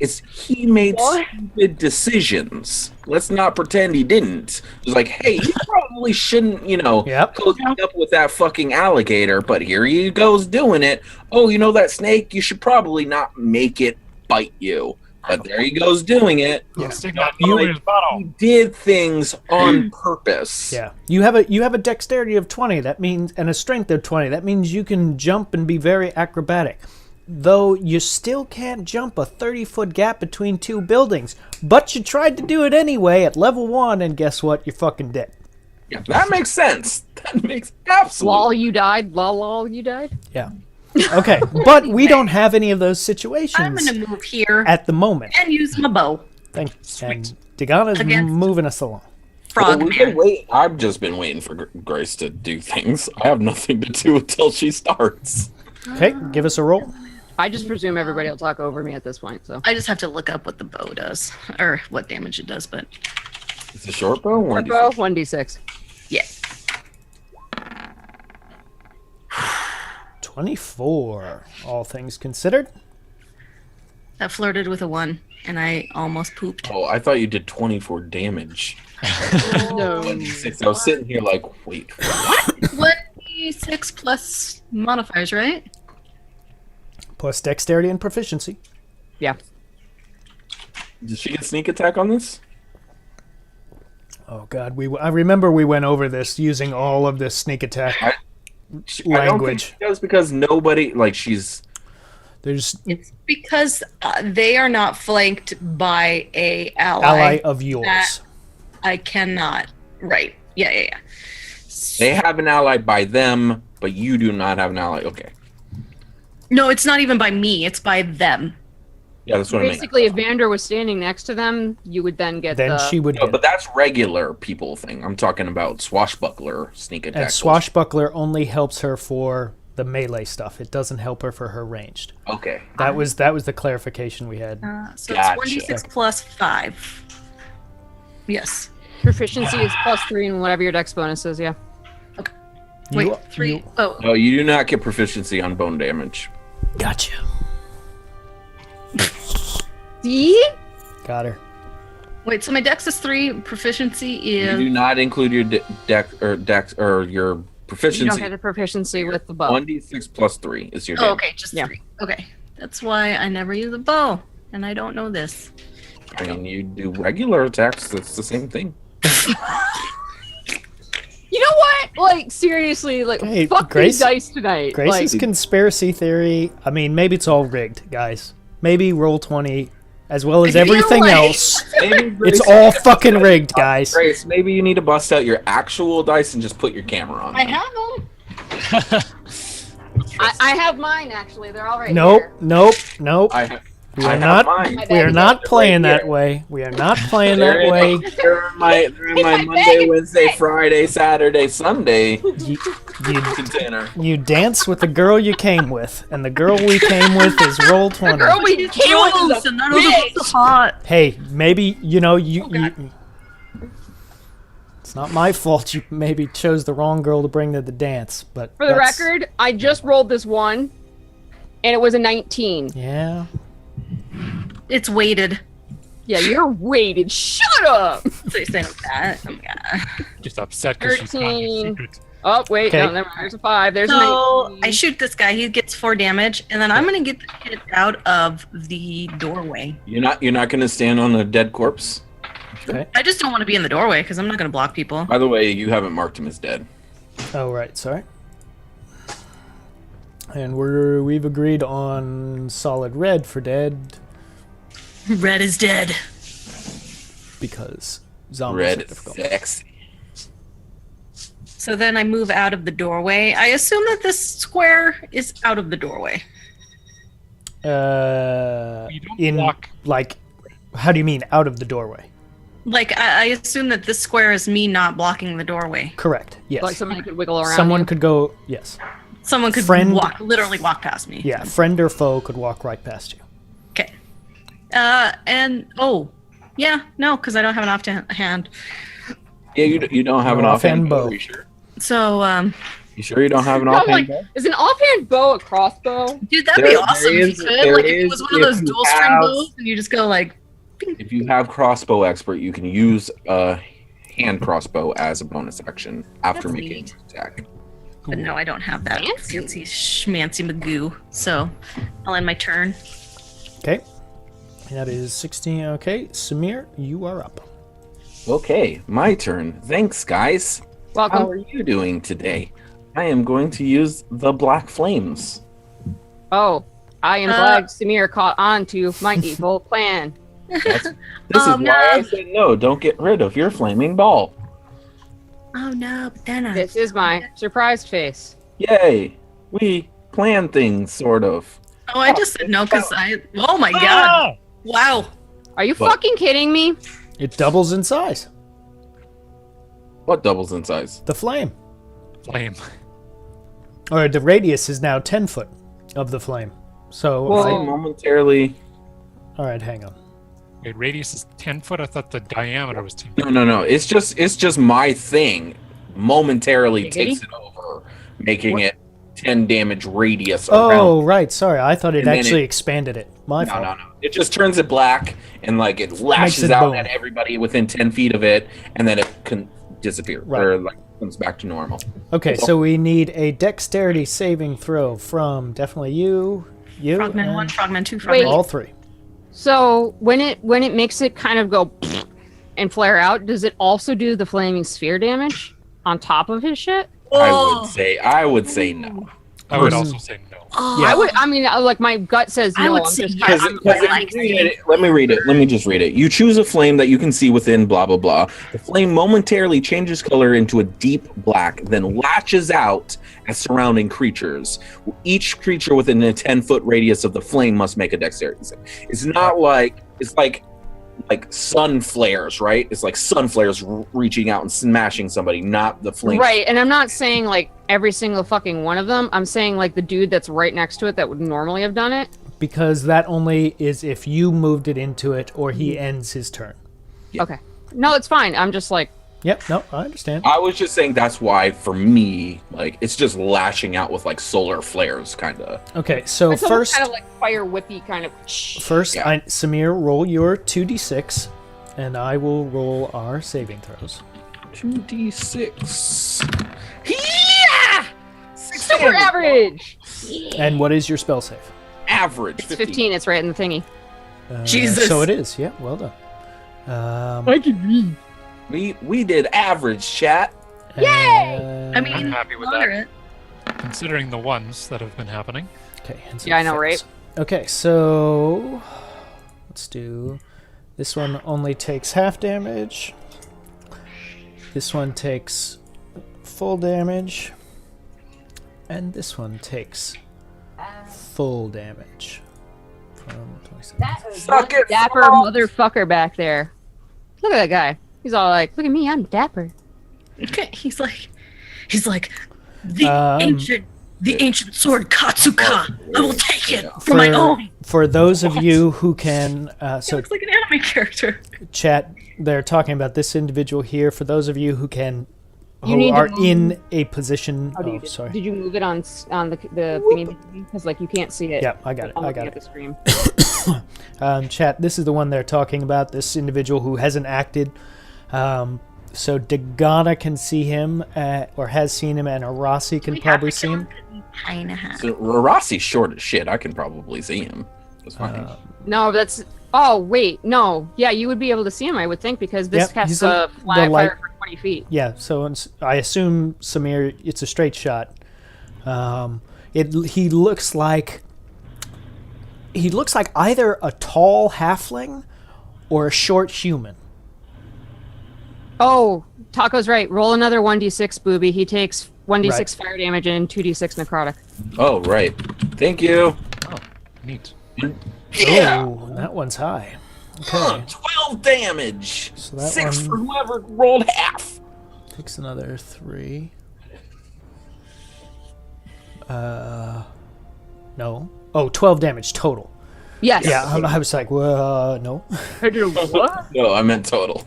Speaker 7: it's he made
Speaker 6: What?
Speaker 7: stupid decisions. Let's not pretend he didn't. It was like, hey, you probably shouldn't,
Speaker 1: Yep.
Speaker 7: go up with that fucking alligator, but here he goes doing it. Oh, you know that snake? You should probably not make it bite you. But there he goes doing it.
Speaker 1: Yeah.
Speaker 5: Stick that
Speaker 1: You-
Speaker 5: in his bottle.
Speaker 7: He did things on purpose.
Speaker 1: Yeah, you have a dexterity of 20. That means and a strength of 20. That means you can jump and be very acrobatic. Though you still can't jump a 30-foot gap between two buildings. But you tried to do it anyway at level 1, and guess what? You're fucking dead.
Speaker 7: Yeah, that makes sense. That makes absolute.
Speaker 6: Lol, you died. Lol, you died.
Speaker 1: Yeah. Okay, but we don't have any of those situations
Speaker 2: I'm gonna move here
Speaker 1: at the moment.
Speaker 2: and use my bow.
Speaker 1: Thanks. And Dagana's
Speaker 2: Against-
Speaker 1: moving us along.
Speaker 2: Frog
Speaker 7: Well, we've been
Speaker 2: man.
Speaker 7: I've just been waiting for Grace to do things. I have nothing to do until she starts.
Speaker 1: Okay, give us a roll.
Speaker 6: I just presume everybody will talk over me at this point. So
Speaker 2: I just have to look up what the bow does or what damage it does, but
Speaker 7: It's a short bow. Or
Speaker 6: Bow 1d6.
Speaker 2: yeah.
Speaker 1: 24, all things considered.
Speaker 2: That flirted with a 1 and I almost pooped.
Speaker 7: Oh, I thought you did 24 damage.
Speaker 6: No.
Speaker 7: 26. I was sitting here like, wait.
Speaker 2: What? 6 plus modifiers, right?
Speaker 1: Plus dexterity and proficiency.
Speaker 6: Yeah.
Speaker 7: Did she get sneak attack on this?
Speaker 1: Oh god, I remember we went over this using all of this sneak attack
Speaker 7: I don't think
Speaker 1: language.
Speaker 7: she does because nobody she's.
Speaker 1: There's
Speaker 2: It's because they are not flanked by a
Speaker 1: ally of yours.
Speaker 2: that- I cannot. Right. Yeah.
Speaker 7: They have an ally by them, but you do not have an ally. Okay.
Speaker 2: No, it's not even by me. It's by them.
Speaker 7: Yeah, that's what I mean.
Speaker 6: Basically, if Vander was standing next to them, you would then get
Speaker 1: Then
Speaker 6: the...
Speaker 1: she would
Speaker 7: No,
Speaker 1: get
Speaker 7: but that's regular people thing. I'm talking about swashbuckler sneak attack.
Speaker 1: and swashbuckler only helps her for the melee stuff. It doesn't help her for her ranged.
Speaker 7: Okay.
Speaker 1: That was the clarification we had.
Speaker 2: So
Speaker 7: Gotcha.
Speaker 2: it's 1d6 plus 5. Yes.
Speaker 6: Proficiency is +3 and whatever your dex bonus is, yeah.
Speaker 2: Wait,
Speaker 1: You-
Speaker 2: 3.
Speaker 1: you-
Speaker 2: Oh,
Speaker 7: No, you do not get proficiency on bone damage.
Speaker 1: Gotcha.
Speaker 6: See?
Speaker 1: Got her.
Speaker 2: wait. So my dex is 3. Proficiency
Speaker 7: You
Speaker 2: is.
Speaker 7: do not include your dex or your
Speaker 6: You don't
Speaker 7: proficiency.
Speaker 6: get a proficiency with the bow.
Speaker 7: 1d6 plus 3 is your
Speaker 2: Oh,
Speaker 7: damage.
Speaker 2: okay, just
Speaker 6: Yeah.
Speaker 2: 3. Okay, that's why I never use a bow, and I don't know this.
Speaker 7: I mean, you do regular attacks. That's the same thing.
Speaker 6: You know what? Like, seriously, like,
Speaker 1: Hey,
Speaker 6: fuck
Speaker 1: Grace-
Speaker 6: these dice tonight.
Speaker 1: Grace's
Speaker 6: Like,
Speaker 1: conspiracy theory. I mean, maybe it's all rigged, guys. Maybe roll 20, as well as
Speaker 2: Either
Speaker 1: everything
Speaker 2: way.
Speaker 1: else.
Speaker 7: Maybe
Speaker 1: It's
Speaker 7: Grace-
Speaker 1: all fucking rigged, guys.
Speaker 7: Grace, maybe you need to bust out your actual dice and just put your camera on.
Speaker 2: I
Speaker 7: them.
Speaker 2: have them.
Speaker 6: I have mine, actually. They're all right
Speaker 1: Nope,
Speaker 6: here.
Speaker 1: nope, nope. We
Speaker 7: I
Speaker 1: are
Speaker 7: have
Speaker 1: not.
Speaker 7: mine.
Speaker 1: We are not
Speaker 7: They're
Speaker 1: playing
Speaker 7: right
Speaker 1: that
Speaker 7: here.
Speaker 1: way. We are not playing
Speaker 7: They're
Speaker 1: that
Speaker 7: in
Speaker 1: way.
Speaker 7: They're in my Monday, Wednesday, Friday, Saturday, Sunday
Speaker 1: You,
Speaker 7: container.
Speaker 1: you dance with the girl you came with, and the girl we came with is roll 20.
Speaker 6: Girl, we came with
Speaker 2: and none of them was hot.
Speaker 1: Hey, maybe you. It's not my fault. You maybe chose the wrong girl to bring to the dance, but
Speaker 6: For the
Speaker 1: that's-
Speaker 6: record, I just rolled this one, and it was a 19.
Speaker 1: Yeah.
Speaker 2: It's weighted.
Speaker 6: Yeah, you're weighted. Shut up!
Speaker 2: So you say like that. Oh my god.
Speaker 5: Just upset because she's not your
Speaker 6: 13.
Speaker 5: secret.
Speaker 6: Oh, wait,
Speaker 1: Okay.
Speaker 6: no, never mind. There's a 5. There's a
Speaker 2: So
Speaker 6: 19.
Speaker 2: I shoot this guy. He gets 4 damage, and then I'm gonna get the kid out of the doorway.
Speaker 7: You're not going to stand on a dead corpse.
Speaker 2: I just don't want to be in the doorway because I'm not gonna block people.
Speaker 7: By the way, you haven't marked him as dead.
Speaker 1: Oh right, sorry. And we've agreed on solid red for dead
Speaker 2: Red is dead.
Speaker 1: because zombies are
Speaker 7: Red is
Speaker 1: difficult.
Speaker 7: sexy.
Speaker 2: So then I move out of the doorway. I assume that this square is out of the doorway.
Speaker 5: You don't
Speaker 1: In
Speaker 5: block.
Speaker 1: like, how do you mean out of the doorway?
Speaker 2: Like I assume that this square is me not blocking the doorway.
Speaker 1: Correct. Yes.
Speaker 6: Like somebody could wiggle around.
Speaker 1: Someone
Speaker 6: you.
Speaker 1: could go. Yes.
Speaker 2: Someone could
Speaker 1: Friend-
Speaker 2: literally walk past me.
Speaker 1: Yeah. Friend or foe could walk right past you.
Speaker 2: Okay. And yeah, no, because I don't have an hand.
Speaker 7: Yeah, you don't have an
Speaker 1: No
Speaker 7: offhand
Speaker 1: offhand
Speaker 7: bow.
Speaker 1: bow.
Speaker 7: Are you sure?
Speaker 2: So
Speaker 7: You sure you don't have an
Speaker 6: I'm
Speaker 7: offhand
Speaker 6: like,
Speaker 7: bow?
Speaker 6: is an offhand bow a crossband?
Speaker 2: dude, that'd be
Speaker 7: There-
Speaker 2: awesome
Speaker 7: there
Speaker 2: if
Speaker 7: is-
Speaker 2: you could.
Speaker 7: there
Speaker 2: Like if it
Speaker 7: is
Speaker 2: was one of
Speaker 7: if
Speaker 2: those
Speaker 7: you
Speaker 2: dual string
Speaker 7: have-
Speaker 2: bows and you just go like.
Speaker 7: If you have crossbow expert, you can use a hand crossbow as a bonus action after
Speaker 2: That's
Speaker 7: making
Speaker 2: neat.
Speaker 7: an attack.
Speaker 2: But no, I don't have that
Speaker 6: Fancy.
Speaker 2: fancy schmancy magoo. So I'll end my turn.
Speaker 1: Okay. That is 16. Okay, Samir, you are up.
Speaker 7: Okay, my turn. Thanks, guys.
Speaker 6: Welcome.
Speaker 7: How are you doing today? I am going to use the Black Flames.
Speaker 6: Oh, I am glad Samir caught on to my evil plan.
Speaker 7: This is why I said no. Don't get rid of your flaming ball.
Speaker 3: Oh no, but then
Speaker 6: This is my surprised face.
Speaker 7: Yay! We plan things, sort of.
Speaker 2: Oh, I just said no because oh my god.
Speaker 5: Ah!
Speaker 2: Wow.
Speaker 6: Are you
Speaker 7: What?
Speaker 6: fucking kidding me?
Speaker 1: It doubles in size.
Speaker 7: What doubles in size?
Speaker 1: The flame.
Speaker 5: Flame.
Speaker 1: Or the radius is now 10 foot of the flame. So,
Speaker 6: Whoa.
Speaker 7: I momentarily.
Speaker 1: all right, hang on.
Speaker 5: Wait, radius is 10 foot? I thought the diameter was 10 foot.
Speaker 7: No. It's just my thing. Momentarily
Speaker 6: Giggity?
Speaker 7: takes it over, making it 10 damage radius
Speaker 1: Oh,
Speaker 7: around.
Speaker 1: right. Sorry, I thought it
Speaker 7: And then
Speaker 1: actually
Speaker 7: it-
Speaker 1: expanded it. My fault.
Speaker 7: No. It just turns it black and like it lashes
Speaker 1: it
Speaker 7: out
Speaker 1: boom.
Speaker 7: at everybody within 10 feet of it, and then it can disappear
Speaker 1: Right.
Speaker 7: or like comes back to normal.
Speaker 1: Okay, so we need a dexterity saving throw from definitely you,
Speaker 2: Frogman
Speaker 1: and
Speaker 2: 1, Frogman 2,
Speaker 6: Wait.
Speaker 2: Frogman
Speaker 1: all three.
Speaker 6: So when it makes it kind of go and flare out, does it also do the flaming sphere damage on top of his shit?
Speaker 7: I would say no.
Speaker 5: I would
Speaker 1: Person-
Speaker 5: also say no.
Speaker 3: Oh,
Speaker 1: Yeah.
Speaker 6: Like my gut says no.
Speaker 3: I would
Speaker 6: I'm
Speaker 3: say
Speaker 6: just
Speaker 3: yes.
Speaker 6: kind of-
Speaker 7: Because
Speaker 3: like
Speaker 7: if you read it, let me read it. Let me just read it. You choose a flame that you can see within blah blah blah. The flame momentarily changes color into a deep black, then latches out at surrounding creatures. Each creature within a 10-foot radius of the flame must make a dexterity save. It's not like it's like sun flares, right? It's like sun flares reaching out and smashing somebody, not the flame.
Speaker 6: Right, and I'm not saying like every single fucking one of them. I'm saying like the dude that's right next to it that would normally have done it.
Speaker 1: Because that only is if you moved it into it or he ends his turn.
Speaker 7: Yeah.
Speaker 6: Okay. No, it's fine. I'm just like,
Speaker 1: Yep, no, I understand.
Speaker 7: I was just saying that's why for me, like it's just lashing out with like solar flares, kind of.
Speaker 1: Okay, so
Speaker 6: it's almost
Speaker 1: first,
Speaker 6: kind of like fire whippy kind of.
Speaker 7: Yeah.
Speaker 1: Samir, roll your 2d6, and I will roll our saving throws.
Speaker 7: 2d6.
Speaker 6: Super average.
Speaker 1: And what is your spell save?
Speaker 7: Average.
Speaker 6: It's 15. It's right in the thingy.
Speaker 2: Jesus.
Speaker 1: So it is, yeah, well done.
Speaker 6: can read.
Speaker 7: We did average, chat.
Speaker 1: Yay!
Speaker 2: I mean,
Speaker 5: I'm happy with that.
Speaker 2: moderate.
Speaker 5: Considering the ones that have been happening.
Speaker 1: Okay, and some
Speaker 6: Yeah, I know,
Speaker 1: fails. Okay, so let's do this one only takes half damage. This one takes full damage. And this one takes full damage. From 27.
Speaker 7: Suck it,
Speaker 6: Dapper
Speaker 7: Frog.
Speaker 6: motherfucker back there. Look at that guy. He's all like, look at me, I'm dapper.
Speaker 2: Okay, he's like the
Speaker 1: Um,
Speaker 2: ancient sword Katsuka. I will take it for my own.
Speaker 1: For those of you who can,
Speaker 2: He
Speaker 1: so
Speaker 2: looks like an anime character.
Speaker 1: chat, they're talking about this individual here. For those of you who can,
Speaker 6: You
Speaker 1: who
Speaker 6: need to
Speaker 1: are
Speaker 6: move-
Speaker 1: in a position.
Speaker 6: How do you
Speaker 1: Oh, sorry.
Speaker 6: Did you move it on the thingy? Because like you can't see it.
Speaker 1: Yeah, I got it.
Speaker 6: I'm
Speaker 1: I
Speaker 6: looking
Speaker 1: got
Speaker 6: at
Speaker 1: it.
Speaker 6: the stream.
Speaker 1: Chat, this is the one they're talking about, this individual who hasn't acted. So Dagana can see him, or has seen him, and Arasi can probably see him.
Speaker 7: So Rossi's short as shit. I can probably see him. That's fine.
Speaker 6: No, that's. Oh wait, no. Yeah, you would be able to see him, I would think, because this
Speaker 1: Yep,
Speaker 6: casts
Speaker 1: he's
Speaker 6: a
Speaker 1: the
Speaker 6: fly
Speaker 1: light-
Speaker 6: fire for 20 feet.
Speaker 1: Yeah, so I assume, Samir, it's a straight shot. He looks like either a tall halfling or a short human.
Speaker 6: Oh, Taco's right. Roll another 1d6, booby. He takes 1d6
Speaker 1: Right.
Speaker 6: fire damage and 2d6 necrotic.
Speaker 7: Oh, right. Thank you.
Speaker 5: Neat.
Speaker 7: Yeah.
Speaker 1: Oh, that one's high. Okay,
Speaker 7: 12 damage.
Speaker 1: So that
Speaker 7: 6
Speaker 1: one-
Speaker 7: for whoever rolled half.
Speaker 1: takes another 3. No. Oh, 12 damage total.
Speaker 6: Yes.
Speaker 1: Yeah, I was like, well, no.
Speaker 6: What?
Speaker 7: No, I meant total.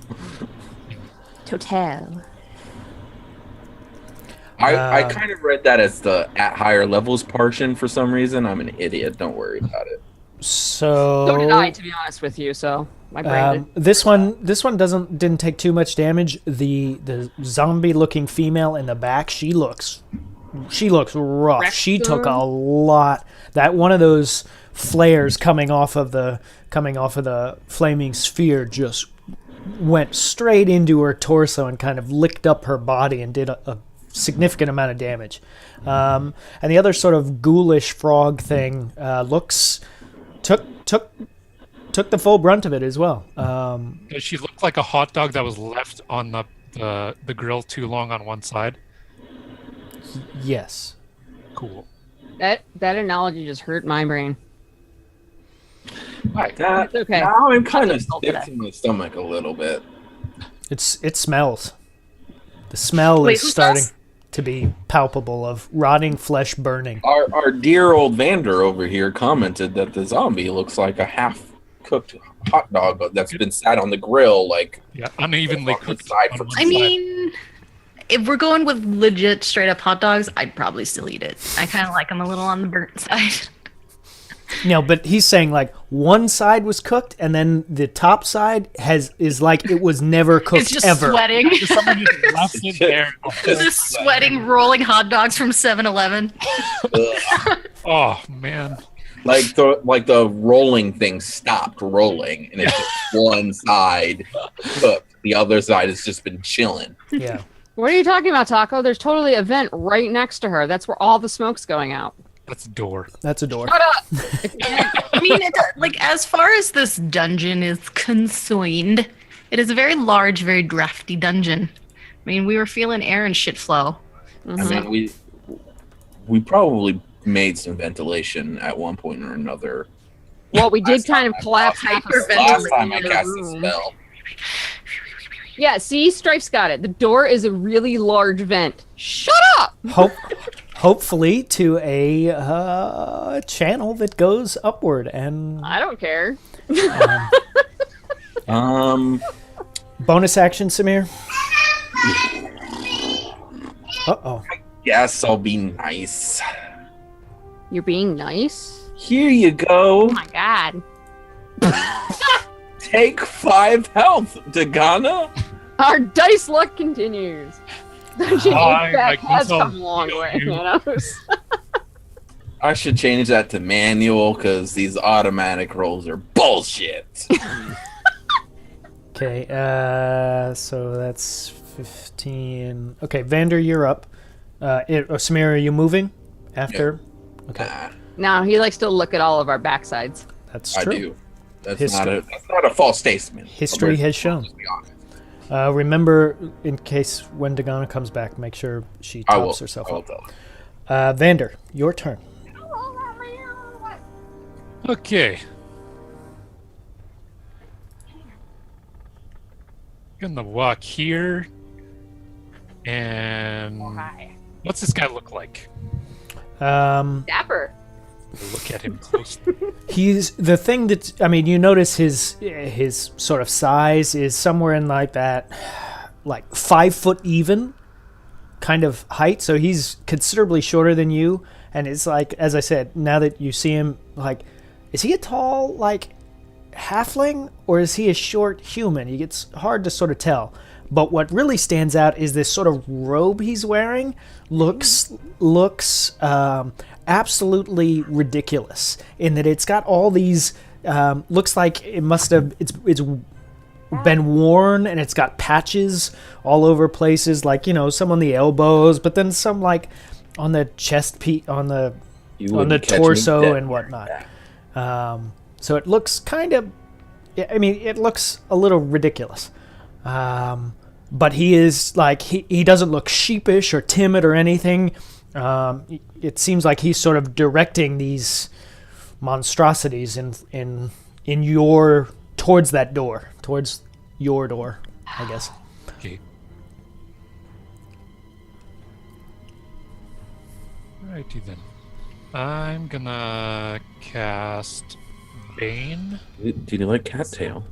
Speaker 6: Total.
Speaker 7: I kind of read that as the at higher levels portion for some reason. I'm an idiot. Don't worry about it.
Speaker 1: So
Speaker 6: So did I, to be honest with you. So my brain did.
Speaker 1: this one didn't take too much damage. The zombie looking female in the back, she looks rough.
Speaker 6: Wrecked
Speaker 1: She took a
Speaker 6: her?
Speaker 1: lot. That one of those flares coming off of the flaming sphere just went straight into her torso and kind of licked up her body and did a significant amount of damage. And the other sort of ghoulish frog thing took the full brunt of it as well.
Speaker 5: Does she look like a hot dog that was left on the grill too long on one side?
Speaker 1: Yes.
Speaker 5: Cool.
Speaker 6: That analogy just hurt my brain.
Speaker 7: That,
Speaker 6: It's okay.
Speaker 7: Now I'm kind of
Speaker 6: Difficult
Speaker 7: sick
Speaker 6: today.
Speaker 7: to my stomach a little bit.
Speaker 1: It smells. The smell
Speaker 2: Wait,
Speaker 1: is
Speaker 2: who
Speaker 1: starting
Speaker 2: smells?
Speaker 1: to be palpable of rotting flesh burning.
Speaker 7: Our dear old Vander over here commented that the zombie looks like a half-cooked hot dog that's been sat on the grill, like
Speaker 5: Yeah, unevenly
Speaker 7: on the
Speaker 5: cooked.
Speaker 7: side
Speaker 5: on
Speaker 7: for-
Speaker 5: one
Speaker 2: I
Speaker 5: side.
Speaker 2: mean, if we're going with legit straight up hot dogs, I'd probably still eat it. I kind of like them a little on the burnt side.
Speaker 1: No, but he's saying like one side was cooked and then the top side is like it was never cooked
Speaker 2: It's just
Speaker 1: ever.
Speaker 2: sweating.
Speaker 5: Someone just left it there.
Speaker 2: The sweating, rolling hot dogs from 7-Eleven.
Speaker 5: Oh man.
Speaker 7: like the rolling thing stopped rolling, and it's just one side cooked. The other side has just been chilling.
Speaker 1: Yeah.
Speaker 6: What are you talking about, Taco? There's totally a vent right next to her. That's where all the smoke's going out.
Speaker 5: That's a door.
Speaker 1: That's a door.
Speaker 6: Shut up!
Speaker 2: I mean, like as far as this dungeon is concerned, it is a very large, very drafty dungeon. I mean, we were feeling air and shit flow.
Speaker 7: I mean, we probably made some ventilation at one point or another.
Speaker 6: Well, we did kind of collapse half a
Speaker 7: Last time I
Speaker 6: in the
Speaker 7: cast a
Speaker 6: room.
Speaker 7: spell.
Speaker 6: Yeah, see, Strife's got it. The door is a really large vent. Shut up!
Speaker 1: Hopefully to a channel that goes upward and
Speaker 6: I don't care.
Speaker 1: bonus action, Samir. Uh-oh.
Speaker 7: Yes, I'll be nice.
Speaker 6: You're being nice?
Speaker 7: Here you go.
Speaker 6: Oh my god.
Speaker 7: Take 5 health, Dagana.
Speaker 6: Our dice luck continues. Dungeon
Speaker 5: I
Speaker 6: back
Speaker 5: like
Speaker 6: has
Speaker 5: this
Speaker 6: come a long way, you know?
Speaker 7: I should change that to manual because these automatic rolls are bullshit.
Speaker 1: Okay, so that's 15. Okay, Vander, you're up. Samir, are you moving after? Okay,
Speaker 7: Nah,
Speaker 6: Now he likes to look at all of our backsides.
Speaker 1: that's
Speaker 7: I
Speaker 1: true.
Speaker 7: do. That's
Speaker 1: History.
Speaker 7: not a false statement.
Speaker 1: History has shown.
Speaker 7: Let's be honest.
Speaker 1: Remember, in case when Dagana comes back, make sure she
Speaker 7: I will.
Speaker 1: tops herself
Speaker 7: I will
Speaker 1: up.
Speaker 7: tell her.
Speaker 1: Vander, your turn.
Speaker 5: Okay. Gonna walk here. And what's this guy look like?
Speaker 6: Dapper.
Speaker 5: Look at him closely.
Speaker 1: He's the thing that you notice his sort of size is somewhere in like that, like 5 foot even kind of height. So he's considerably shorter than you, and it's like, as I said, now that you see him, like, is he a tall like halfling or is he a short human? It's hard to sort of tell. But what really stands out is this sort of robe he's wearing looks absolutely ridiculous in that it's got all these looks like it's been worn, and it's got patches all over places, like some on the elbows, but then some like on the chest on the torso and whatnot. So it looks kind of, it looks a little ridiculous. But he is like, he doesn't look sheepish or timid or anything. It seems like he's sort of directing these monstrosities in towards that door, towards your door, I guess.
Speaker 5: Okay. Alrighty then. I'm gonna cast Bane.
Speaker 7: Do you like cattail?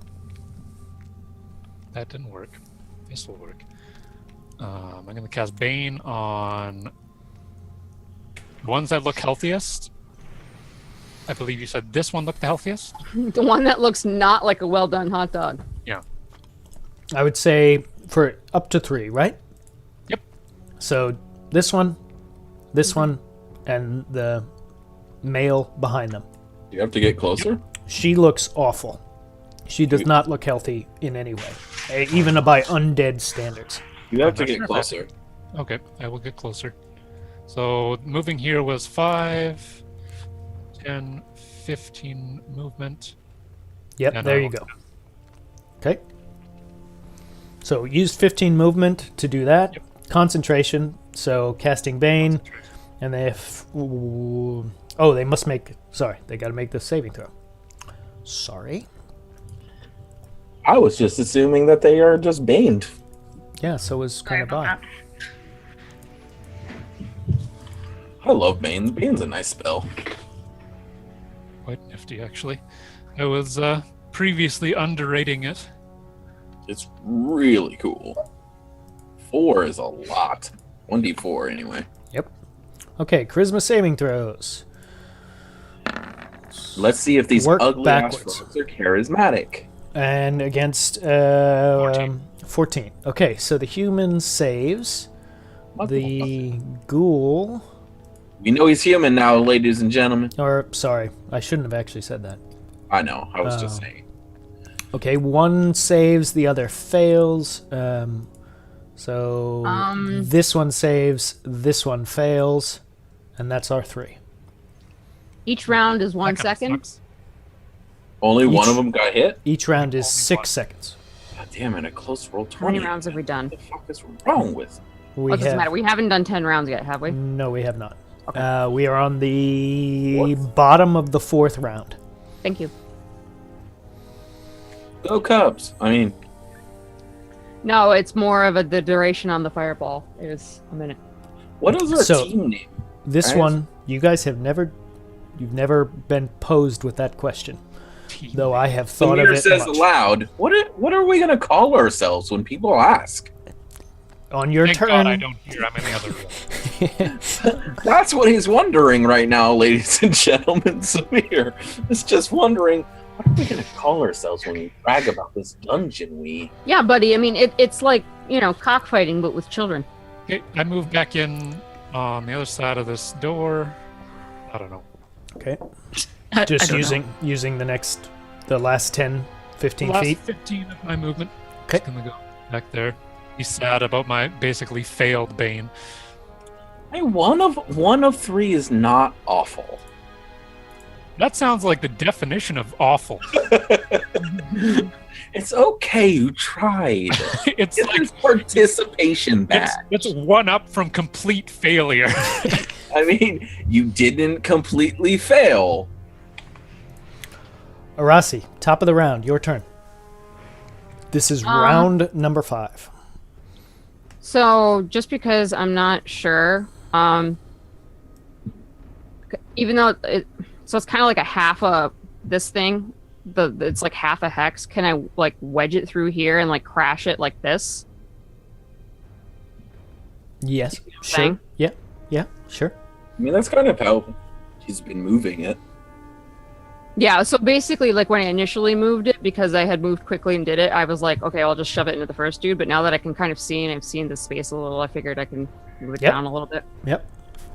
Speaker 5: That didn't work. This will work. I'm gonna cast Bane on the ones that look healthiest. I believe you said this one looked the healthiest.
Speaker 6: The one that looks not like a well done hot dog.
Speaker 5: Yeah.
Speaker 1: I would say for up to 3, right?
Speaker 5: Yep.
Speaker 1: So this one, and the male behind them.
Speaker 7: You have to get closer?
Speaker 1: She looks awful. She does not look healthy in any way, even by undead standards.
Speaker 7: You have to
Speaker 5: I'm not
Speaker 7: get
Speaker 5: sure.
Speaker 7: closer.
Speaker 5: Okay, I will get closer. So moving here was 5, 10, 15 movement.
Speaker 1: Yep,
Speaker 5: And
Speaker 1: there
Speaker 5: I
Speaker 1: you
Speaker 5: will-
Speaker 1: go. Okay. So use 15 movement to do that.
Speaker 5: Yep.
Speaker 1: Concentration, so casting Bane, and they they must make. Sorry, they got to make the saving throw. Sorry.
Speaker 7: I was just assuming that they are just baned.
Speaker 1: Yeah, so was
Speaker 2: Sorry
Speaker 1: kind of
Speaker 2: about
Speaker 1: by.
Speaker 2: that.
Speaker 7: I love Bane. Bane's a nice spell.
Speaker 5: Quite nifty, actually. I was previously underrating it.
Speaker 7: It's really cool. 4 is a lot. 1d4 anyway.
Speaker 1: Yep. Okay, charisma saving throws.
Speaker 7: Let's see if these
Speaker 1: Work
Speaker 7: ugly ass
Speaker 1: backwards.
Speaker 7: frogs are charismatic.
Speaker 1: And against 14. Okay, so the human saves.
Speaker 7: What
Speaker 1: The ghoul,
Speaker 7: We know he's human now, ladies and gentlemen.
Speaker 1: or sorry, I shouldn't have actually said that.
Speaker 7: I know. I was just saying.
Speaker 1: Okay, one saves, the other fails. So this one saves, this one fails, and that's our 3.
Speaker 6: Each round is 1
Speaker 5: That kinda
Speaker 6: second.
Speaker 5: sucks.
Speaker 7: Only one
Speaker 1: Each-
Speaker 7: of them got hit?
Speaker 1: Each round is
Speaker 5: Only
Speaker 1: 6
Speaker 5: one.
Speaker 1: seconds.
Speaker 7: God damn it, a close roll 20.
Speaker 6: How many rounds have we done?
Speaker 7: What the fuck is wrong with?
Speaker 1: We
Speaker 6: It doesn't
Speaker 1: have
Speaker 6: matter. We haven't done 10 rounds yet, have we?
Speaker 1: no, we have not.
Speaker 6: Okay.
Speaker 1: We are on the
Speaker 7: Fourth?
Speaker 1: bottom of the 4th round.
Speaker 6: Thank you.
Speaker 7: Go Cubs. I mean,
Speaker 6: No, it's more of the duration on the fireball is a minute.
Speaker 7: what is our
Speaker 1: So-
Speaker 7: team name?
Speaker 1: This
Speaker 7: Guys?
Speaker 1: one, you guys have you've never been posed with that question, though I have thought of
Speaker 7: Samir
Speaker 1: it
Speaker 7: says
Speaker 1: much.
Speaker 7: aloud, what are we going to call ourselves when people ask?
Speaker 1: On your
Speaker 5: Thank
Speaker 1: turn,
Speaker 5: God I don't hear. I'm in the other room.
Speaker 7: That's what he's wondering right now, ladies and gentlemen. Samir is just wondering, what are we going to call ourselves when we brag about this dungeon we...
Speaker 6: Yeah, buddy. I mean, it's like, cockfighting, but with children.
Speaker 5: Okay, I moved back in on the other side of this door. I don't know.
Speaker 1: okay,
Speaker 2: I
Speaker 1: just
Speaker 2: don't know.
Speaker 1: using the last 10, 15
Speaker 5: Last
Speaker 1: feet.
Speaker 5: 15 of my movement.
Speaker 1: Okay.
Speaker 5: Just gonna go back there. Be sad about my basically failed Bane.
Speaker 7: Hey, one of 3 is not awful.
Speaker 5: That sounds like the definition of awful.
Speaker 7: It's okay, you tried.
Speaker 5: It's
Speaker 7: It's
Speaker 5: like
Speaker 7: his participation badge.
Speaker 5: it's one up from complete failure.
Speaker 7: I mean, you didn't completely fail.
Speaker 1: Arasi, top of the round, your turn. This is round number 5.
Speaker 6: So just because I'm not sure, even though so it's kind of like a half a this thing, it's like half a hex. Can I like wedge it through here and like crash it like this?
Speaker 1: Yes,
Speaker 6: I'm
Speaker 1: sure.
Speaker 6: saying?
Speaker 1: Yeah, sure.
Speaker 7: I mean, that's kind of how he's been moving it.
Speaker 6: Yeah. So basically, like when I initially moved it, because I had moved quickly and did it, I was like, okay, I'll just shove it into the first dude. But now that I can kind of see and I've seen the space a little, I figured I can move it
Speaker 1: Yep.
Speaker 6: down a little bit.
Speaker 1: Yep,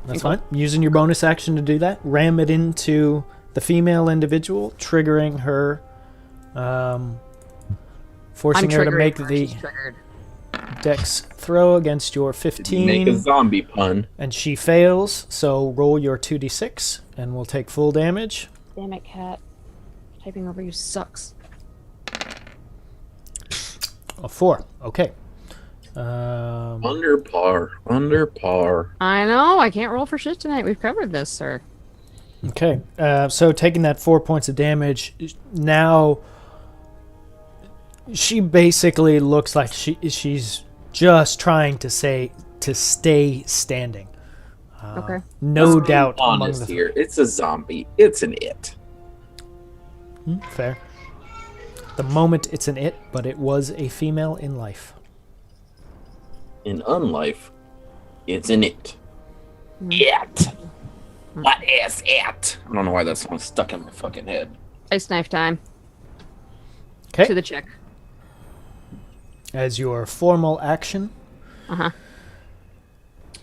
Speaker 1: that's
Speaker 6: Okay.
Speaker 1: fine. Using your bonus action to do that, ram it into the female individual, triggering her, forcing her to
Speaker 6: triggering
Speaker 1: make
Speaker 6: her,
Speaker 1: the
Speaker 6: she's triggered.
Speaker 1: dex throw against your
Speaker 7: Did you make a
Speaker 1: 15,
Speaker 7: zombie pun?
Speaker 1: and she fails. So roll your 2d6, and we'll take full damage.
Speaker 6: Damn it, cat! Typing over you sucks.
Speaker 1: A 4. Okay.
Speaker 7: Under par.
Speaker 6: I know. I can't roll for shit tonight. We've covered this, sir.
Speaker 1: Okay. So taking that 4 points of damage, now she basically looks like she's just trying to stay standing.
Speaker 6: Okay.
Speaker 1: No
Speaker 7: Let's be
Speaker 1: doubt among
Speaker 7: honest
Speaker 1: the
Speaker 7: here. It's a zombie. It's an it.
Speaker 1: fair. The moment it's an it, but it was a female in life.
Speaker 7: In unlife, it's an it. It. What is it? I don't know why that song's stuck in my fucking head.
Speaker 6: Ice knife time.
Speaker 1: Okay.
Speaker 6: To the chick.
Speaker 1: As your formal action,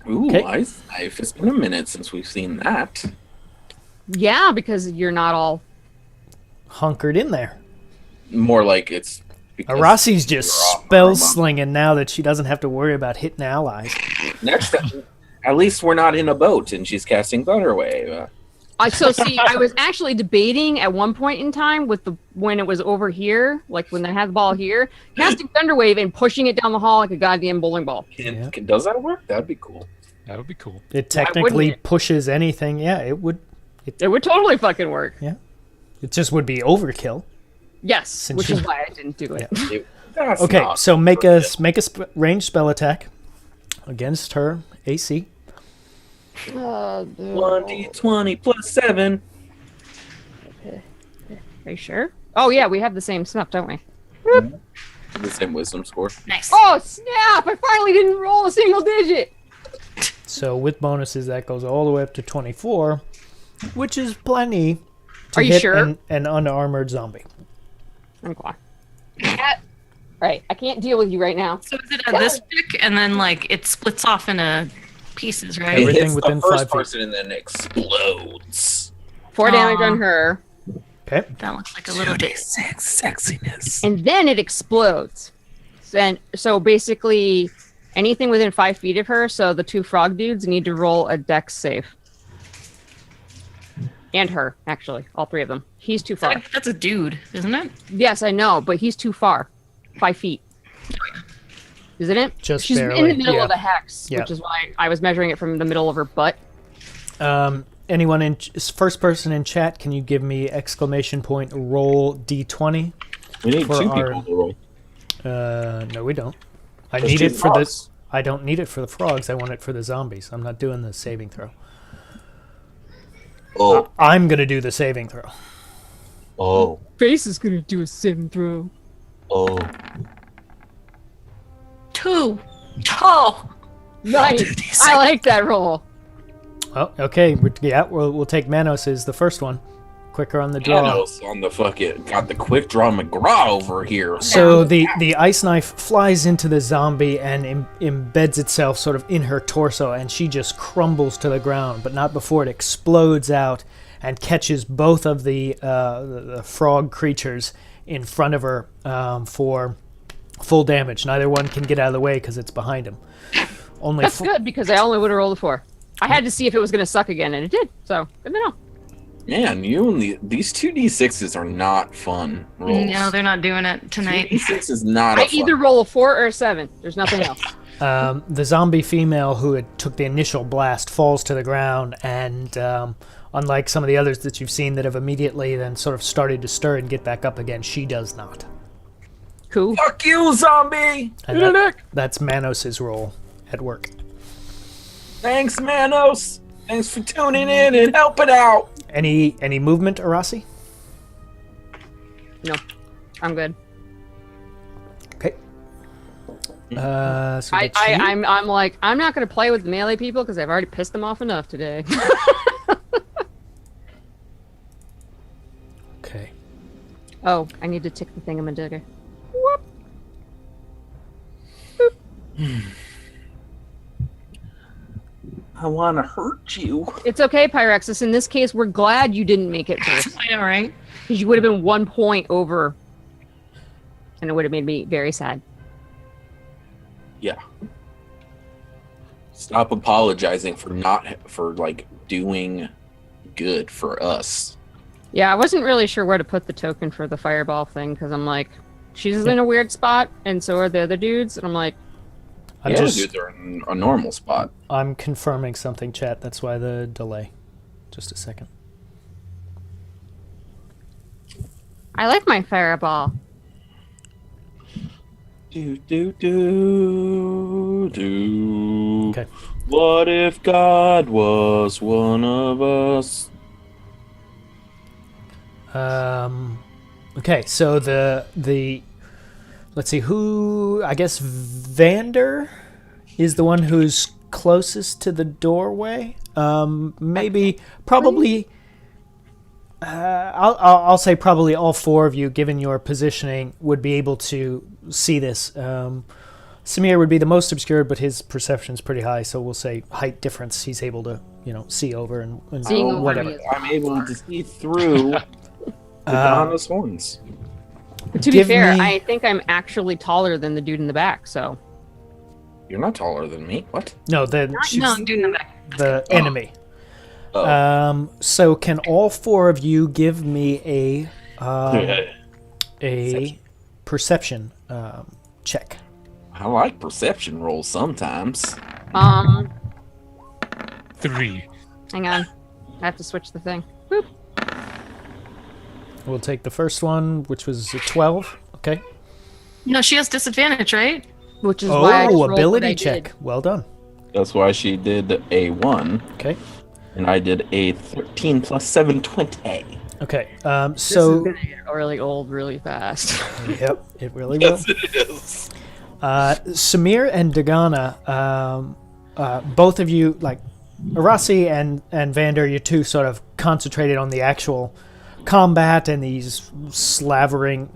Speaker 7: Ooh,
Speaker 1: Okay.
Speaker 7: ice knife. It's been a minute since we've seen that.
Speaker 6: Yeah, because you're not all.
Speaker 1: hunkered in there.
Speaker 7: More like it's because
Speaker 1: Arasi's just
Speaker 7: you're off
Speaker 1: spell
Speaker 7: armor.
Speaker 1: slinging now that she doesn't have to worry about hitting allies.
Speaker 7: Next time, at least we're not in a boat and she's casting Thunder Wave.
Speaker 6: So see, I was actually debating at one point in time with when it was over here, like when they had the ball here, casting Thunderwave and pushing it down the hall like a goddamn bowling ball.
Speaker 7: Does that work? That'd be cool.
Speaker 5: That would be cool.
Speaker 1: It
Speaker 6: Why
Speaker 1: technically
Speaker 6: wouldn't it?
Speaker 1: pushes anything. Yeah, it would.
Speaker 6: It would totally fucking work.
Speaker 1: It just would be overkill.
Speaker 6: Yes,
Speaker 1: Since
Speaker 6: which
Speaker 1: you-
Speaker 6: is why I didn't do it.
Speaker 7: That's
Speaker 1: Okay,
Speaker 7: not
Speaker 1: so make a
Speaker 7: perfect.
Speaker 1: ranged spell attack against her AC.
Speaker 7: 1d20 plus 7.
Speaker 6: Are you sure? Oh yeah, we have the same stuff, don't we?
Speaker 7: The same wisdom score.
Speaker 2: Nice.
Speaker 6: Oh snap! I finally didn't roll a single digit.
Speaker 1: So with bonuses, that goes all the way up to 24, which is plenty to
Speaker 6: Are you
Speaker 1: hit
Speaker 6: sure?
Speaker 1: an unarmored zombie.
Speaker 6: Okay. Right, I can't deal with you right now.
Speaker 2: So is it at this pick, and then like it splits off into pieces,
Speaker 7: It
Speaker 2: right?
Speaker 1: Everything
Speaker 7: hits
Speaker 1: within
Speaker 7: the first
Speaker 1: 5 feet.
Speaker 7: person and then explodes.
Speaker 6: 4 damage
Speaker 2: Aw.
Speaker 6: on her,
Speaker 1: Okay.
Speaker 2: That looks like a little bit.
Speaker 7: Sexiness.
Speaker 6: and then it explodes. So basically, anything within 5 feet of her. So the 2 frog dudes need to roll a dex save. And her, actually, all 3 of them. He's too far.
Speaker 2: That's a dude, isn't it?
Speaker 6: Yes, I know, but he's too far. 5 feet. Isn't it?
Speaker 1: Just
Speaker 6: She's in
Speaker 1: barely,
Speaker 6: the middle
Speaker 1: yeah.
Speaker 6: of the hex,
Speaker 1: Yeah.
Speaker 6: which is why I was measuring it from the middle of her butt.
Speaker 1: Anyone in first person in chat? Can you give me exclamation point roll d20?
Speaker 7: We need
Speaker 1: For
Speaker 7: 2
Speaker 1: our-
Speaker 7: people to roll.
Speaker 1: No, we don't. I
Speaker 7: There's
Speaker 1: need
Speaker 7: 2
Speaker 1: it for
Speaker 7: frogs.
Speaker 1: the. I don't need it for the frogs. I want it for the zombies. I'm not doing the saving throw.
Speaker 7: Oh,
Speaker 1: I'm gonna do the saving throw.
Speaker 7: oh,
Speaker 6: Face is gonna do a 7 throw.
Speaker 7: oh.
Speaker 2: 2. Oh,
Speaker 6: Nice. I like that roll.
Speaker 1: Oh, okay. We'll take Manos as the first one. Quicker on the draw.
Speaker 7: Thanos on the fucking got the quick draw McGraw over here.
Speaker 1: So the ice knife flies into the zombie and embeds itself sort of in her torso, and she just crumbles to the ground, but not before it explodes out and catches both of the frog creatures in front of her for full damage. Neither one can get out of the way because it's behind him. Only
Speaker 6: That's good because I only would have rolled a 4. I had to see if it was gonna suck again, and it did. So good to know.
Speaker 7: Man, you and these 2d6s are not fun rolls.
Speaker 2: no, they're not doing it tonight.
Speaker 7: 2d6 is not a
Speaker 6: I
Speaker 7: fun.
Speaker 6: either roll a 4 or a 7. There's nothing else.
Speaker 1: The zombie female who had took the initial blast falls to the ground, and unlike some of the others that you've seen that have immediately then sort of started to stir and get back up again, she does not.
Speaker 6: Cool.
Speaker 7: Fuck you, zombie!
Speaker 1: And that's Manos' role at work.
Speaker 7: Thanks, Manos! Thanks for tuning in and helping out!
Speaker 1: Any movement, Arasi?
Speaker 6: No, I'm good.
Speaker 1: Okay. So that's you.
Speaker 6: I'm like, I'm not gonna play with the melee people because I've already pissed them off enough today.
Speaker 1: Okay.
Speaker 6: Oh, I need to tick the thingamadigger.
Speaker 7: I want to hurt you.
Speaker 6: It's okay, Pyrexis. In this case, we're glad you didn't make it first
Speaker 2: I know, right?
Speaker 6: because you would have been 1 point over, and it would have made me very sad.
Speaker 7: Yeah. Stop apologizing for like doing good for us.
Speaker 6: Yeah, I wasn't really sure where to put the token for the fireball thing because I'm like, she's in a weird spot, and so are the other dudes, and I'm like,
Speaker 1: I'm
Speaker 7: The other
Speaker 1: just
Speaker 7: dudes are in a normal spot.
Speaker 1: I'm confirming something, chat. That's why the delay. Just a second.
Speaker 6: I like my fireball.
Speaker 7: Do do do do.
Speaker 1: Okay.
Speaker 7: What if God was one of us?
Speaker 1: Okay, so the let's see who, I guess Vander is the one who's closest to the doorway. Probably I'll say probably all 4 of you, given your positioning, would be able to see this. Samir would be the most obscured, but his perception's pretty high, so we'll say height difference. He's able to, see over and
Speaker 6: Seeing over
Speaker 1: whatever.
Speaker 6: me is
Speaker 7: I'm able to see through Madonna's horns.
Speaker 6: But to be
Speaker 1: Give
Speaker 6: fair,
Speaker 1: me-
Speaker 6: I think I'm actually taller than the dude in the back, so.
Speaker 7: You're not taller than me. What?
Speaker 1: No,
Speaker 2: No, dude in the back.
Speaker 1: the enemy.
Speaker 7: Oh.
Speaker 1: So can all four of you give me a perception check?
Speaker 7: I like perception rolls sometimes.
Speaker 5: 3.
Speaker 6: Hang on. I have to switch the thing. Boop.
Speaker 1: We'll take the first one, which was a 12. Okay.
Speaker 2: No, she has disadvantage, right?
Speaker 6: Which is why I just
Speaker 1: Oh,
Speaker 6: rolled what
Speaker 1: ability
Speaker 6: I
Speaker 1: check.
Speaker 6: did.
Speaker 1: Well done.
Speaker 7: That's why she did a 1,
Speaker 1: Okay.
Speaker 7: and I did a 13 plus 7, 20.
Speaker 1: Okay.
Speaker 6: This
Speaker 1: So
Speaker 6: is gonna get really old really fast.
Speaker 1: yep, it really will.
Speaker 7: Yes, it is.
Speaker 1: Samir and Dagana, both of you, like Arasi and Vander, you two sort of concentrated on the actual combat and these slathering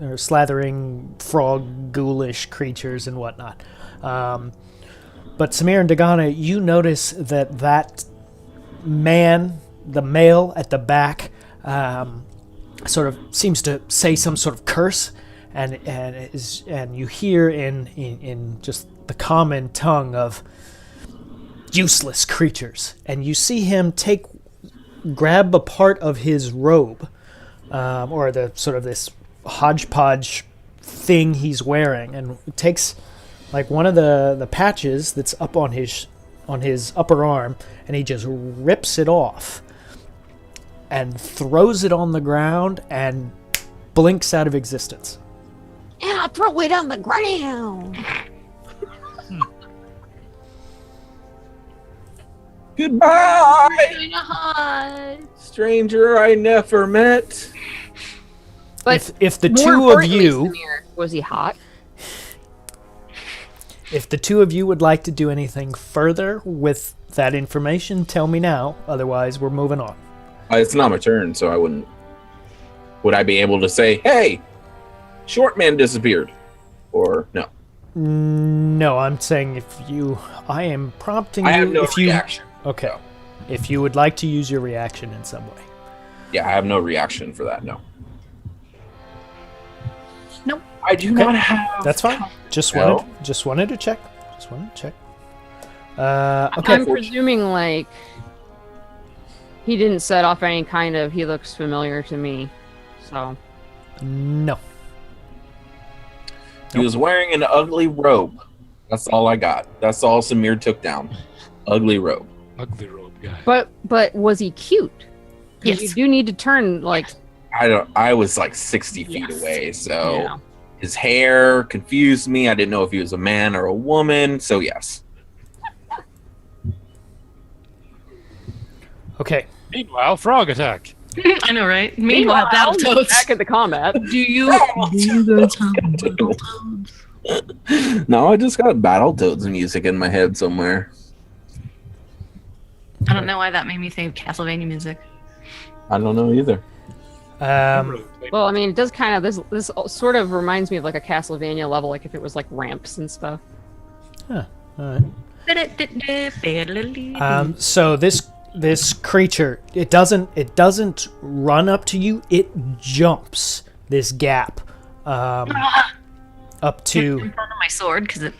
Speaker 1: frog ghoulish creatures and whatnot. But Samir and Dagana, you notice that man, the male at the back, sort of seems to say some sort of curse, and you hear in just the common tongue of useless creatures, and you see him grab a part of his robe, or the sort of this hodgepodge thing he's wearing, and takes like one of the patches that's up on his upper arm, and he just rips it off and throws it on the ground and blinks out of existence.
Speaker 3: And I'll throw it on the ground.
Speaker 7: Goodbye, stranger I never met.
Speaker 6: But
Speaker 1: If the
Speaker 6: more
Speaker 1: two of
Speaker 6: importantly,
Speaker 1: you,
Speaker 6: Samir, was he hot?
Speaker 1: if the two of you would like to do anything further with that information, tell me now. Otherwise, we're moving on.
Speaker 7: It's not my turn, so I wouldn't. Would I be able to say, "Hey, short man disappeared," or no?
Speaker 1: No, I'm saying I am prompting
Speaker 7: I
Speaker 1: you.
Speaker 7: have no
Speaker 1: if you,
Speaker 7: reaction.
Speaker 1: Okay.
Speaker 7: No.
Speaker 1: If you would like to use your reaction in some way.
Speaker 7: Yeah, I have no reaction for that. No.
Speaker 2: Nope.
Speaker 7: I do not have.
Speaker 1: That's fine. Just
Speaker 7: No.
Speaker 1: wanted to check. Okay.
Speaker 6: I'm presuming like he didn't set off any kind of. He looks familiar to me, so.
Speaker 1: No.
Speaker 7: He was wearing an ugly robe. That's all I got. That's all Samir took down. Ugly robe.
Speaker 5: Ugly robe guy.
Speaker 6: But was he cute? 'Cause
Speaker 2: Yes.
Speaker 6: you do need to turn like.
Speaker 7: I was like 60 feet
Speaker 6: Yes.
Speaker 7: away, so
Speaker 6: Yeah.
Speaker 7: his hair confused me. I didn't know if he was a man or a woman, so yes.
Speaker 1: Okay.
Speaker 5: Meanwhile, frog attack.
Speaker 2: I know, right? Meanwhile, Battletoads.
Speaker 6: Back at the combat.
Speaker 2: Do you guys have Battletoads?
Speaker 7: No, I just got Battletoads music in my head somewhere.
Speaker 2: I don't know why that made me think of Castlevania music.
Speaker 7: I don't know either.
Speaker 6: Well, I mean, it does kind of this sort of reminds me of like a Castlevania level, like if it was like ramps and stuff.
Speaker 1: All right. So this creature, it doesn't run up to you. It jumps this gap up to.
Speaker 2: In front of my sword, because it.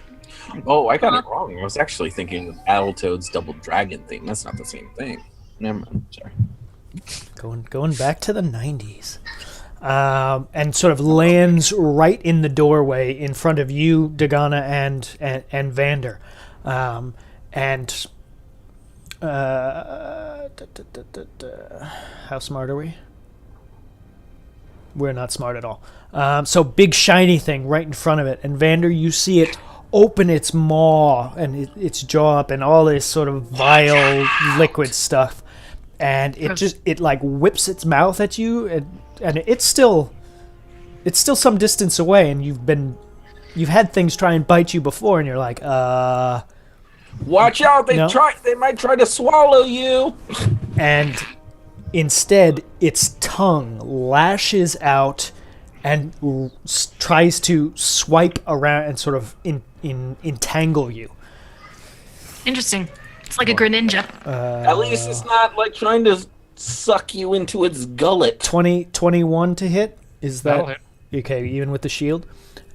Speaker 7: Oh, I got it wrong. I was actually thinking of Battletoads Double Dragon thing. That's not the same thing. Never mind. Sorry.
Speaker 1: Going back to the 90s, and sort of lands right in the doorway in front of you, Dagana and Vander, how smart are we? We're not smart at all. So big shiny thing right in front of it, and Vander, you see it open its maw and its jaw up and all this sort of vile liquid stuff. And it like whips its mouth at you, and it's still some distance away, and you've had things try and bite you before, and you're like,
Speaker 7: Watch out! They
Speaker 1: No.
Speaker 7: might try to swallow you.
Speaker 1: and instead its tongue lashes out and tries to swipe around and sort of entangle you.
Speaker 2: Interesting. It's like a Greninja.
Speaker 7: At least it's not like trying to suck you into its gullet.
Speaker 1: 21 to hit. Is
Speaker 5: That'll
Speaker 1: that
Speaker 5: hit.
Speaker 1: okay? Even with the shield.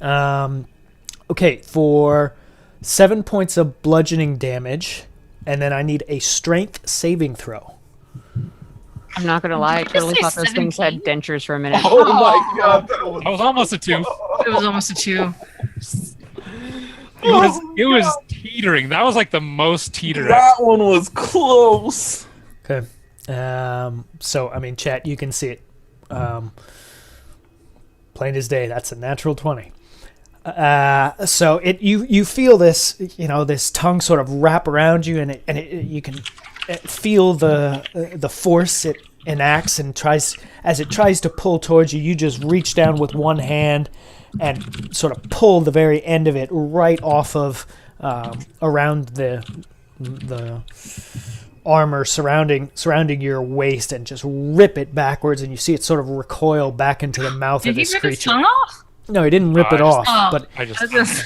Speaker 1: Okay, for 7 points of bludgeoning damage, and then I need a strength saving throw.
Speaker 6: I'm not gonna lie, I
Speaker 2: Did you
Speaker 6: totally
Speaker 2: say
Speaker 6: thought those things had
Speaker 2: 17?
Speaker 6: dentures for a minute.
Speaker 7: Oh my god, that was
Speaker 5: That was almost a 2.
Speaker 2: It was almost a 2.
Speaker 5: It was teetering. That was like the most teeter.
Speaker 7: that one was close.
Speaker 1: Okay. So, I mean, chat, you can see it. Plain as day, that's a natural 20. So you feel this, this tongue sort of wrap around you, and you can feel the force it enacts, and as it tries to pull towards you, you just reach down with one hand and sort of pull the very end of it right off of around the armor surrounding your waist, and just rip it backwards, and you see it sort of recoil back into the mouth
Speaker 2: Did
Speaker 1: of
Speaker 2: he
Speaker 1: this
Speaker 2: rip his
Speaker 1: creature.
Speaker 2: tongue off?
Speaker 1: No, he didn't rip
Speaker 5: Oh,
Speaker 1: it
Speaker 5: I just-
Speaker 1: off,
Speaker 2: Oh.
Speaker 1: but
Speaker 5: I just.
Speaker 2: I was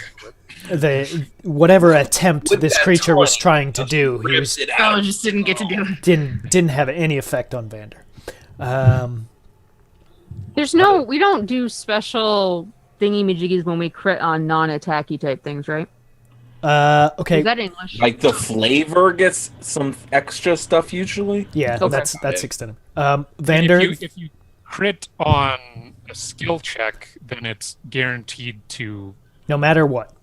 Speaker 1: the whatever attempt
Speaker 7: With
Speaker 1: this
Speaker 7: that
Speaker 1: creature was
Speaker 7: 20,
Speaker 1: trying to do, he
Speaker 7: Rips it
Speaker 2: Oh,
Speaker 7: out.
Speaker 2: just didn't get to do it.
Speaker 1: didn't have any effect on Vander.
Speaker 6: We don't do special thingy-majiggies when we crit on non-attacky type things, right?
Speaker 1: Okay,
Speaker 6: Is that English?
Speaker 7: Like the flavor gets some extra stuff usually.
Speaker 1: yeah,
Speaker 6: Okay.
Speaker 1: that's extended. Vander,
Speaker 5: If you crit on a skill check, then it's guaranteed to.
Speaker 1: no matter what,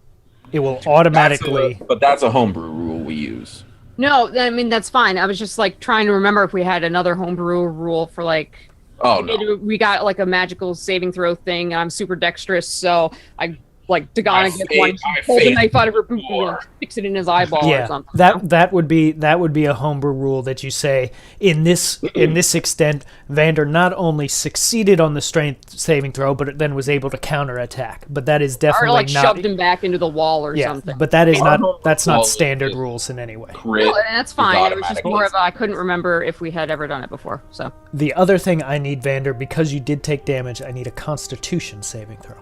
Speaker 1: it will automatically.
Speaker 7: But that's a homebrew rule we use.
Speaker 6: No, I mean that's fine. I was just like trying to remember if we had another homebrew rule for like
Speaker 7: Oh no.
Speaker 6: we got like a magical saving throw thing. I'm super dexterous, so I like Dagana gets one, pulls a knife out of her boot and sticks it in his eyeball or
Speaker 1: Yeah,
Speaker 6: something.
Speaker 1: that would be a homebrew rule that you say in this extent, Vander not only succeeded on the strength saving throw, but then was able to counterattack. But that is
Speaker 6: Or
Speaker 1: definitely
Speaker 6: like
Speaker 1: not.
Speaker 6: shoved him back into the wall or
Speaker 1: Yeah,
Speaker 6: something.
Speaker 1: but that's
Speaker 7: Well,
Speaker 1: not standard rules in any way.
Speaker 7: Crit
Speaker 6: No, that's fine. It was just
Speaker 7: automatic.
Speaker 6: more of a, I couldn't remember if we had ever done it before. So
Speaker 1: The other thing I need, Vander, because you did take damage, I need a Constitution saving throw.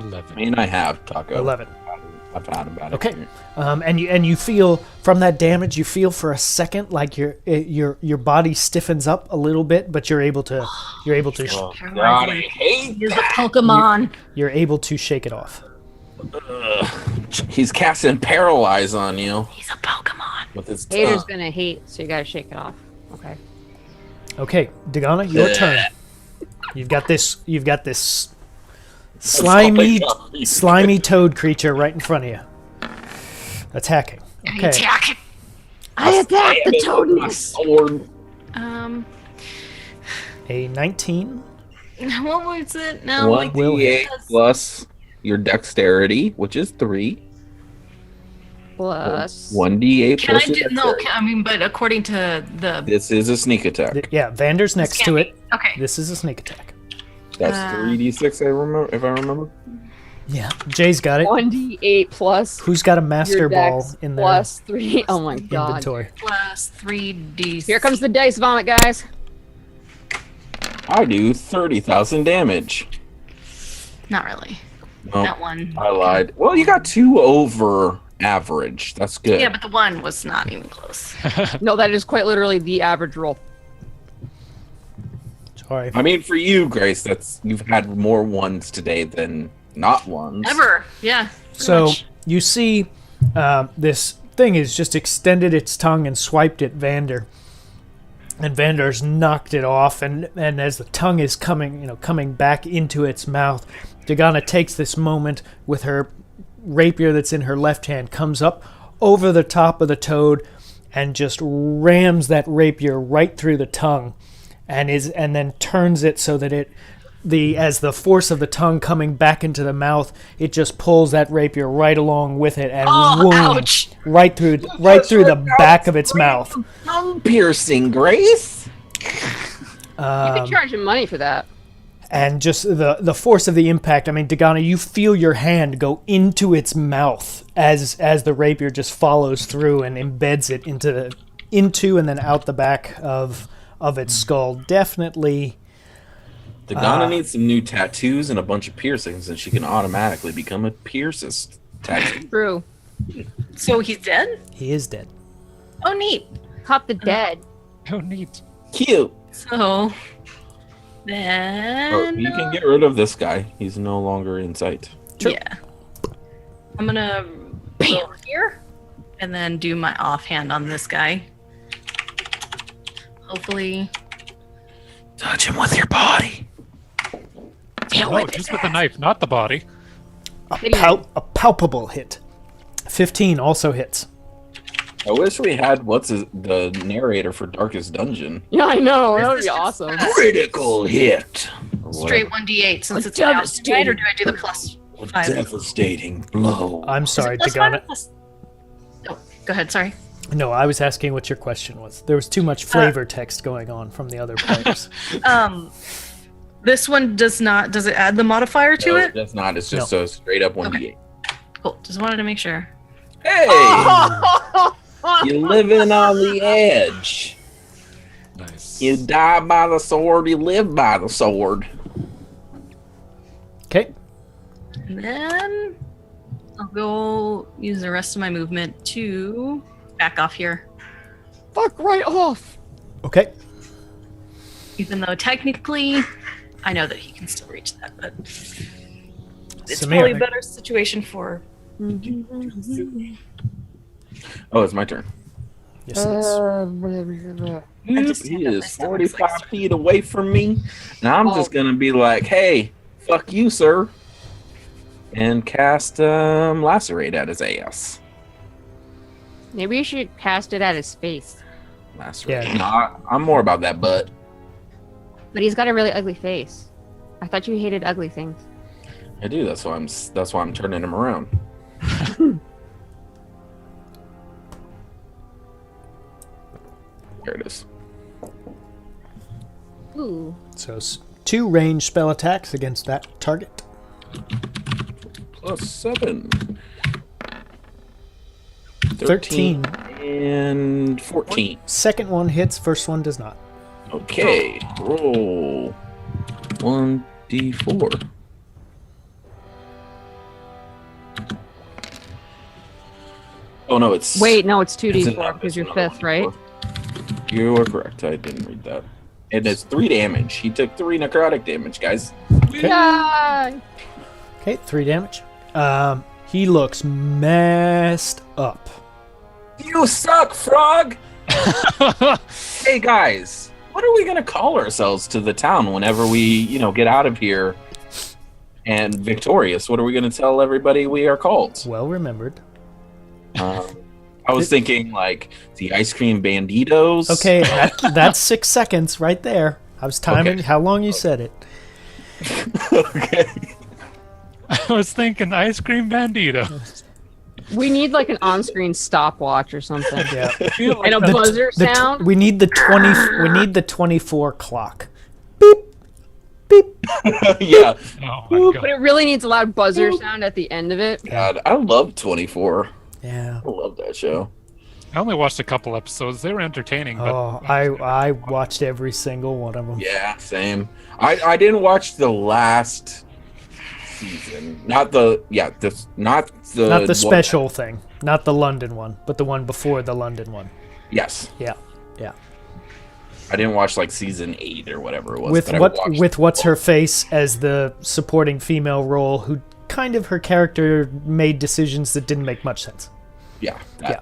Speaker 5: 11.
Speaker 7: I mean, I have Taco.
Speaker 1: 11.
Speaker 7: I've had about it.
Speaker 1: Okay. And you feel from that damage, you feel for a second like your body stiffens up a little bit, but you're able to
Speaker 7: Oh, God, I hate
Speaker 2: He's a
Speaker 7: that.
Speaker 2: Pokemon.
Speaker 1: you're able to shake it off.
Speaker 7: He's casting Paralyze on you
Speaker 2: He's a Pokemon.
Speaker 7: with his
Speaker 6: haters
Speaker 7: tongue.
Speaker 6: gonna hate, so you gotta shake it off. Okay.
Speaker 1: Okay, Dagana, your turn. You've got this slimy toad creature right in front of you. Attacking. Okay.
Speaker 2: Attack.
Speaker 6: I attack the toadness.
Speaker 7: Sword.
Speaker 1: A 19.
Speaker 2: What was it? No, like
Speaker 7: 1d8 plus your dexterity, which is 3.
Speaker 6: Plus
Speaker 7: 1d8
Speaker 2: can I
Speaker 7: plus your
Speaker 2: do no?
Speaker 7: dexterity.
Speaker 2: But according to the
Speaker 7: This is a sneak attack.
Speaker 1: Yeah, Vander's next to it.
Speaker 2: Okay.
Speaker 1: This is a sneak attack.
Speaker 7: That's 3d6. If I remember.
Speaker 1: Yeah, Jay's got it.
Speaker 6: 1d8 plus
Speaker 1: Who's got a master
Speaker 6: your
Speaker 1: ball
Speaker 6: dex
Speaker 1: in their
Speaker 6: plus 3. Oh my god.
Speaker 1: inventory?
Speaker 2: plus 3d.
Speaker 6: Here comes the dice vomit, guys.
Speaker 7: I do 30,000 damage.
Speaker 2: Not really.
Speaker 7: No,
Speaker 2: That one.
Speaker 7: I lied. Well, you got 2 over average. That's good.
Speaker 2: Yeah, but the one was not even close.
Speaker 6: No, that is quite literally the average roll.
Speaker 1: Sorry.
Speaker 7: I mean, for you, Grace, you've had more ones today than not ones.
Speaker 2: Ever. Yeah. pretty
Speaker 1: So
Speaker 2: much.
Speaker 1: you see, this thing has just extended its tongue and swiped at Vander, and Vander's knocked it off. And as the tongue is coming back into its mouth, Dagana takes this moment with her rapier that's in her left hand, comes up over the top of the toad, and just rams that rapier right through the tongue, and then turns it so that as the force of the tongue coming back into the mouth, it just pulls that rapier right along with it, and
Speaker 2: Oh,
Speaker 1: whoom,
Speaker 2: ouch.
Speaker 1: right through the back of its mouth.
Speaker 7: Tongue piercing, Grace.
Speaker 6: You can charge him money for that.
Speaker 1: And just the force of the impact. I mean, Dagana, you feel your hand go into its mouth as the rapier just follows through and embeds it into and then out the back of of its skull definitely.
Speaker 7: Dagana needs some new tattoos and a bunch of piercings, and she can automatically become a piercist tattoo.
Speaker 6: True.
Speaker 2: So he's dead?
Speaker 1: He is dead.
Speaker 2: Oh, neat.
Speaker 6: Caught the dead.
Speaker 5: Oh, neat.
Speaker 7: Cute.
Speaker 2: So then.
Speaker 7: Oh, you can get rid of this guy. He's no longer in sight.
Speaker 1: Sure.
Speaker 2: Yeah. I'm gonna go over here and then do my offhand on this guy. Hopefully.
Speaker 7: Touch him with your body.
Speaker 5: No, just with the knife, not the body.
Speaker 1: A palpable hit. 15 also hits.
Speaker 7: I wish we had the narrator for Darkest Dungeon.
Speaker 6: Yeah, I know. That would
Speaker 2: This
Speaker 6: be
Speaker 2: is
Speaker 6: awesome.
Speaker 7: Critical hit.
Speaker 2: Straight 1d8 since it's outside, or do I do the plus 5?
Speaker 7: Devastating blow.
Speaker 1: I'm sorry,
Speaker 2: Plus 5 or
Speaker 1: Dagana.
Speaker 2: plus- Oh, go ahead. Sorry.
Speaker 1: No, I was asking what your question was. There was too much flavor text going on from the other players.
Speaker 2: This one does not. Does it add the modifier to
Speaker 7: No,
Speaker 2: it?
Speaker 7: that's not. It's just a straight up 1d8.
Speaker 2: Cool. Just wanted to make sure.
Speaker 7: Hey! You're living on the edge.
Speaker 5: Nice.
Speaker 7: You die by the sword, you live by the sword.
Speaker 1: Okay.
Speaker 2: And then I'll go use the rest of my movement to back off here.
Speaker 6: Fuck right off.
Speaker 1: Okay.
Speaker 2: Even though technically, I know that he can still reach that, but it's
Speaker 1: Samir.
Speaker 2: probably a better situation for.
Speaker 7: Oh, it's my turn.
Speaker 1: Yes, it is.
Speaker 2: I just
Speaker 7: He
Speaker 2: stand up, my
Speaker 7: is
Speaker 2: stomach's
Speaker 7: 45
Speaker 2: like-
Speaker 7: feet away from me. Now I'm just going to be like, hey, fuck you, sir. And cast Lacerate at his ass.
Speaker 6: Maybe you should cast it at his face.
Speaker 7: Lacerate.
Speaker 1: Yeah.
Speaker 7: No, I'm more about that butt.
Speaker 6: But he's got a really ugly face. I thought you hated ugly things.
Speaker 7: I do. That's why I'm turning him around. There it is.
Speaker 6: Ooh.
Speaker 1: So 2 ranged spell attacks against that target.
Speaker 7: +7.
Speaker 1: 13.
Speaker 7: And 14.
Speaker 1: Second one hits, first one does not.
Speaker 7: Okay. Roll 1d4. Oh no, it's
Speaker 6: Wait, no, it's
Speaker 7: it's
Speaker 6: 2d4 because you're
Speaker 7: another
Speaker 6: fifth, right?
Speaker 7: 1d4. You are correct. I didn't read that. And it's 3 damage. He took 3 necrotic damage, guys.
Speaker 6: Yeah.
Speaker 1: Okay, 3 damage. He looks messed up.
Speaker 7: You suck, frog! Hey guys, what are we gonna call ourselves to the town whenever we, get out of here and victorious? What are we gonna tell everybody we are called?
Speaker 1: Well remembered.
Speaker 7: I was thinking like the ice cream banditos.
Speaker 1: Okay, that's 6 seconds right there. I was timing how long you said it.
Speaker 7: Okay.
Speaker 5: I was thinking ice cream bandito.
Speaker 6: We need like an on-screen stopwatch or something.
Speaker 1: Yeah.
Speaker 6: And a buzzer sound.
Speaker 1: We need the 20. We need the 24 clock. Beep, beep.
Speaker 7: Yeah.
Speaker 5: Oh my
Speaker 6: But
Speaker 5: god.
Speaker 6: it really needs a loud buzzer sound at the end of it.
Speaker 7: God, I love 24.
Speaker 1: Yeah.
Speaker 7: I love that show.
Speaker 5: I only watched a couple episodes. They were entertaining, but
Speaker 1: Oh, I watched every single one of them.
Speaker 7: Yeah, same. I didn't watch the last season. Not the
Speaker 1: Not the special thing, not the London one, but the one before the London one.
Speaker 7: Yes.
Speaker 1: Yeah, yeah.
Speaker 7: I didn't watch like season 8 or whatever it was. but I watched
Speaker 1: With what's her face as the supporting female role, who kind of her character made decisions that didn't make much sense.
Speaker 7: Yeah.
Speaker 1: Yeah.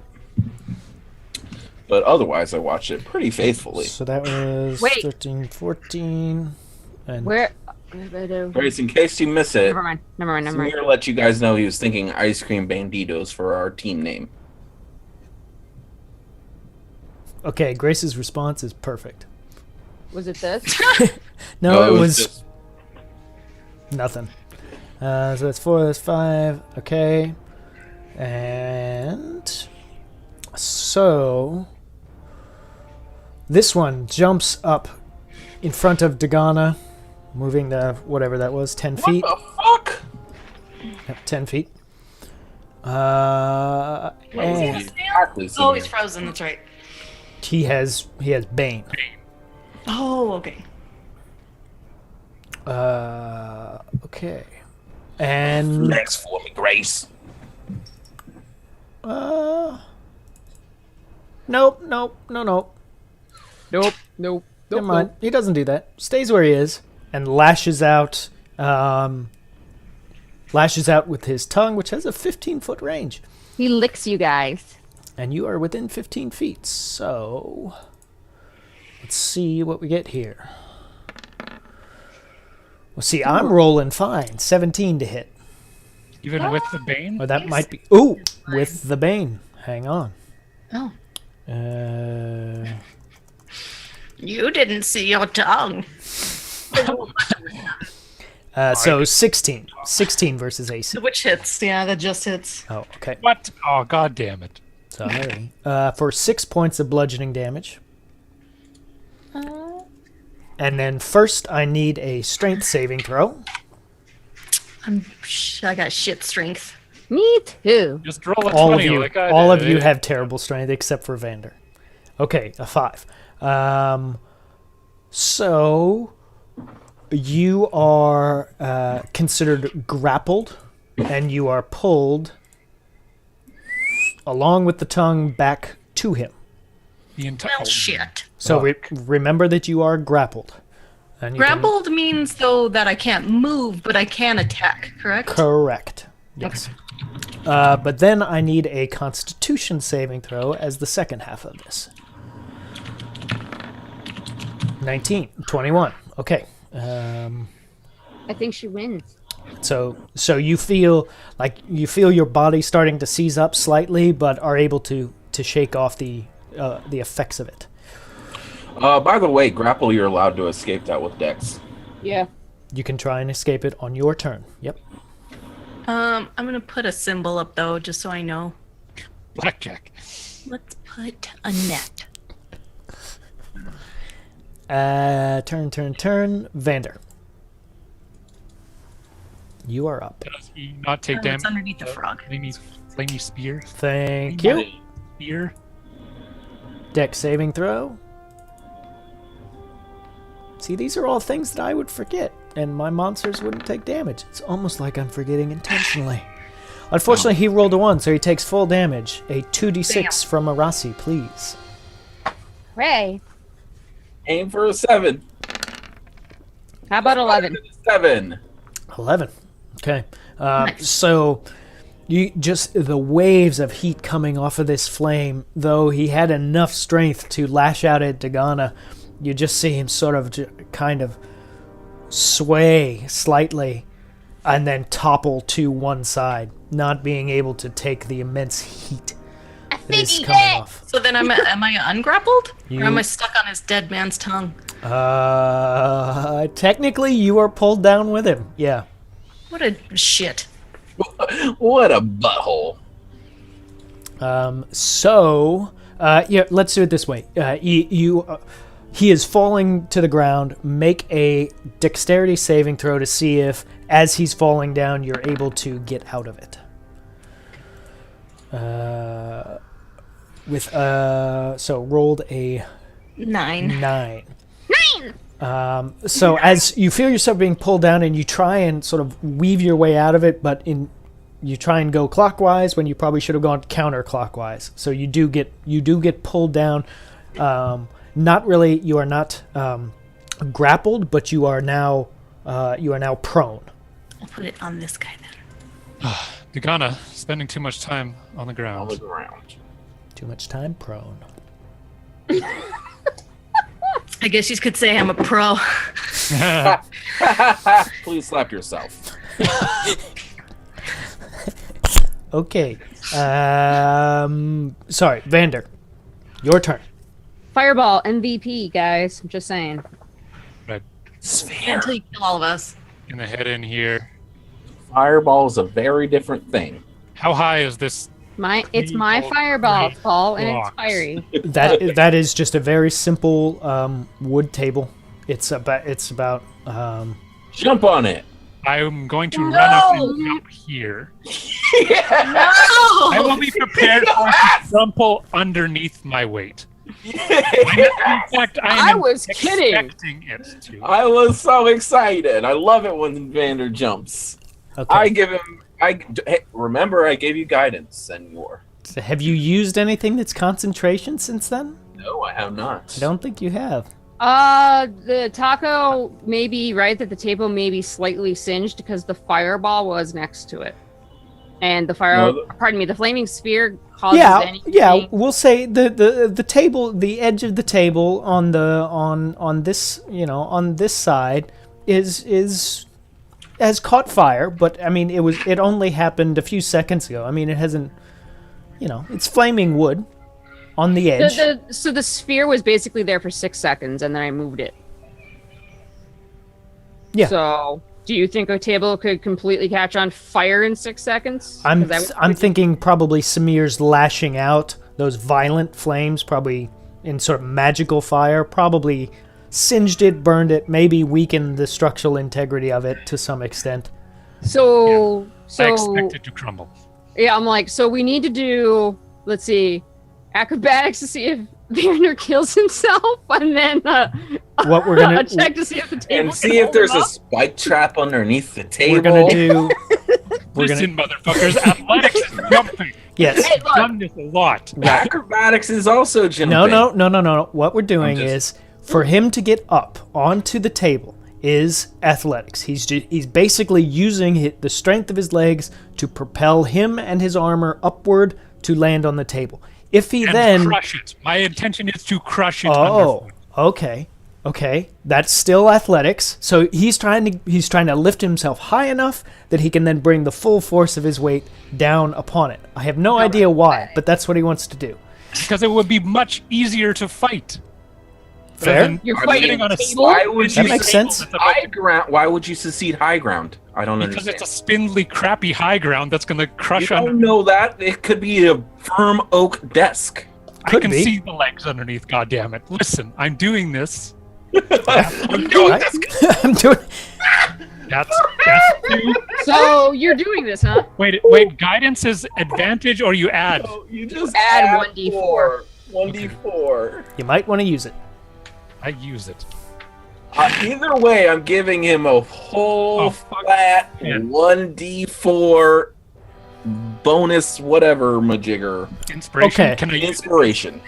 Speaker 7: But otherwise, I watched it pretty faithfully.
Speaker 1: So that was
Speaker 6: Wait.
Speaker 1: 13, 14, and
Speaker 6: Where?
Speaker 7: Grace, in case you miss it,
Speaker 6: Never mind.
Speaker 7: Samir let you guys know he was thinking ice cream banditos for our team name.
Speaker 1: okay. Grace's response is perfect.
Speaker 6: Was it this?
Speaker 1: No, it was
Speaker 7: just-
Speaker 1: nothing. So that's 4, that's 5. Okay. And so this one jumps up in front of Dagana, moving to whatever that was, 10 feet.
Speaker 7: What the fuck?
Speaker 1: Yep, 10 feet.
Speaker 7: What was
Speaker 1: And
Speaker 7: he exactly,
Speaker 2: Oh, he's
Speaker 7: Samir?
Speaker 2: frozen. That's right.
Speaker 1: he has Bane.
Speaker 2: Oh, okay.
Speaker 1: Okay. And
Speaker 7: Next for me, Grace.
Speaker 1: nope.
Speaker 6: Nope. Nope.
Speaker 1: Never mind. He doesn't do that. Stays where he is and lashes out. Lashes out with his tongue, which has a 15-foot range.
Speaker 6: He licks you guys.
Speaker 1: And you are within 15 feet. So let's see what we get here. Well, see, I'm rolling fine. 17 to hit.
Speaker 5: Even with the bane?
Speaker 1: Or that might be. Ooh, with the bane. Hang on.
Speaker 2: Oh.
Speaker 3: You didn't see your tongue.
Speaker 1: So 16. 16 versus AC.
Speaker 2: Which hits? Yeah, that just hits.
Speaker 1: Oh, okay.
Speaker 5: What? Oh, god damn it.
Speaker 1: Sorry. For 6 points of bludgeoning damage. And then first, I need a strength saving throw.
Speaker 2: I got shit strength.
Speaker 6: Me too.
Speaker 5: Just roll a
Speaker 1: All
Speaker 5: 20
Speaker 1: of you,
Speaker 5: like I
Speaker 1: all
Speaker 5: did.
Speaker 1: of you have terrible strength except for Vander. Okay, a 5. So you are considered grappled, and you are pulled along with the tongue back to him.
Speaker 5: The entire
Speaker 3: Well, shit.
Speaker 1: So remember that you are grappled. And you can-
Speaker 2: Grappled means, though, that I can't move, but I can attack, correct?
Speaker 1: Correct. Yes. But then I need a Constitution saving throw as the second half of this. 19, 21. Okay.
Speaker 6: I think she wins.
Speaker 1: So you feel your body starting to seize up slightly, but are able to shake off the effects of it.
Speaker 7: By the way, grapple, you're allowed to escape that with Dex.
Speaker 6: Yeah.
Speaker 1: You can try and escape it on your turn. Yep.
Speaker 2: I'm gonna put a symbol up, though, just so I know.
Speaker 5: blackjack.
Speaker 2: Let's put a net.
Speaker 1: Turn. Vander. You are up.
Speaker 5: Does he not take
Speaker 2: Oh,
Speaker 5: damage?
Speaker 2: it's underneath the frog.
Speaker 5: Flamey spear?
Speaker 1: Thank you.
Speaker 5: Spear?
Speaker 1: Dex saving throw. See, these are all things that I would forget, and my monsters wouldn't take damage. It's almost like I'm forgetting intentionally. Unfortunately, he rolled a 1, so he takes full damage. A 2d6 from Arasi, please.
Speaker 6: Hooray.
Speaker 7: Aim for a 7.
Speaker 6: How about 11?
Speaker 7: 7.
Speaker 1: 11. Okay.
Speaker 2: Nice.
Speaker 1: So you just the waves of heat coming off of this flame, though he had enough strength to lash out at Dagana, you just see him sort of kind of sway slightly and then topple to one side, not being able to take the immense heat that is coming off.
Speaker 2: So then am I ungrappled?
Speaker 1: You-
Speaker 2: Or am I stuck on his dead man's tongue?
Speaker 1: Technically, you are pulled down with him. Yeah.
Speaker 2: What a shit.
Speaker 7: What a butthole.
Speaker 1: Yeah, let's do it this way. He is falling to the ground. Make a dexterity saving throw to see if, as he's falling down, you're able to get out of it. So rolled a
Speaker 2: 9.
Speaker 1: 9. So as you feel yourself being pulled down, and you try and sort of weave your way out of it, but you try and go clockwise when you probably should have gone counterclockwise. So you do get pulled down. Not really. You are not grappled, but you are now prone.
Speaker 2: I'll put it on this guy then.
Speaker 5: Dagana, spending too much time on the
Speaker 7: On
Speaker 5: ground.
Speaker 7: the ground.
Speaker 1: Too much time prone.
Speaker 2: I guess you could say I'm a pro.
Speaker 7: Please slap yourself.
Speaker 1: Okay. Sorry, Vander. Your turn.
Speaker 6: Fireball MVP, guys. I'm just saying.
Speaker 7: Sphere.
Speaker 2: Until you kill all of us.
Speaker 5: Gonna head in here.
Speaker 7: Fireball is a very different thing.
Speaker 5: How high is this?
Speaker 6: It's my fireball,
Speaker 5: Three
Speaker 6: Paul, and it's
Speaker 5: blocks.
Speaker 6: fiery.
Speaker 1: That is just a very simple wood table. It's about
Speaker 7: Jump on it.
Speaker 5: I'm going to run up and jump here.
Speaker 7: Yeah.
Speaker 5: I will be prepared for it to crumple underneath my weight. In fact,
Speaker 6: I was kidding.
Speaker 5: expecting it to.
Speaker 7: I was so excited. I love it when Vander jumps.
Speaker 1: Okay.
Speaker 7: I give him. Hey, remember, I gave you guidance, Senor.
Speaker 1: So have you used anything that's concentration since then?
Speaker 7: No, I have not.
Speaker 1: I don't think you have.
Speaker 6: The taco may be right that the table may be slightly singed because the fireball was next to it. And the the flaming sphere causes anything.
Speaker 1: Yeah, we'll say the table, the edge of the table on this, on this side has caught fire, but I mean it only happened a few seconds ago. I mean it hasn't, it's flaming wood on the edge.
Speaker 6: So the sphere was basically there for 6 seconds and then I moved it.
Speaker 1: Yeah.
Speaker 6: So do you think a table could completely catch on fire in 6 seconds?
Speaker 1: I'm thinking probably Samir's lashing out, those violent flames, probably in sort of magical fire, probably singed it, burned it, maybe weakened the structural integrity of it to some extent.
Speaker 6: So
Speaker 5: I expect it to crumble.
Speaker 6: Yeah, I'm like, so we need to do, let's see, acrobatics to see if Vander kills himself, and then
Speaker 1: what we're gonna
Speaker 6: check to see if the table
Speaker 7: And see if there's a spike trap underneath the table.
Speaker 1: We're gonna do.
Speaker 5: Listen, motherfuckers, athletics is jumping.
Speaker 1: Yes.
Speaker 6: Hey,
Speaker 5: I've done this a lot.
Speaker 7: Acrobatics is also jumping.
Speaker 1: No. What we're doing is for him to get up onto the table is athletics. He's basically using the strength of his legs to propel him and his armor upward to land on the table. If he then
Speaker 5: crush it. My intention is to crush it.
Speaker 1: Oh, okay. That's still athletics. So he's trying to lift himself high enough that he can then bring the full force of his weight down upon it. I have no idea why, but that's what he wants to do.
Speaker 5: Because it would be much easier to fight.
Speaker 1: Fair.
Speaker 6: You're fighting
Speaker 5: on a
Speaker 6: table?
Speaker 7: Why would
Speaker 1: That
Speaker 7: you
Speaker 1: makes sense.
Speaker 7: high ground? Why would you secede high ground? I don't
Speaker 5: Because
Speaker 7: understand.
Speaker 5: it's a spindly, crappy high ground that's going to
Speaker 7: You
Speaker 5: crush under.
Speaker 7: don't know that. It could be a firm oak desk.
Speaker 5: I
Speaker 1: Could
Speaker 5: can
Speaker 1: be.
Speaker 5: see the legs underneath. God damn it! Listen, I'm doing this.
Speaker 1: I'm doing.
Speaker 5: That's two.
Speaker 6: So you're doing this, huh?
Speaker 5: Wait. Guidance is advantage, or you add?
Speaker 7: You just
Speaker 6: Add 1d4.
Speaker 7: 1d4.
Speaker 1: You might want to use it.
Speaker 5: I use it.
Speaker 7: Either way, I'm giving him a whole
Speaker 5: fuck.
Speaker 7: flat
Speaker 5: Yeah.
Speaker 7: 1d4 bonus whatever majigger.
Speaker 5: Inspiration.
Speaker 1: Okay.
Speaker 5: Can I use it?
Speaker 7: Inspiration.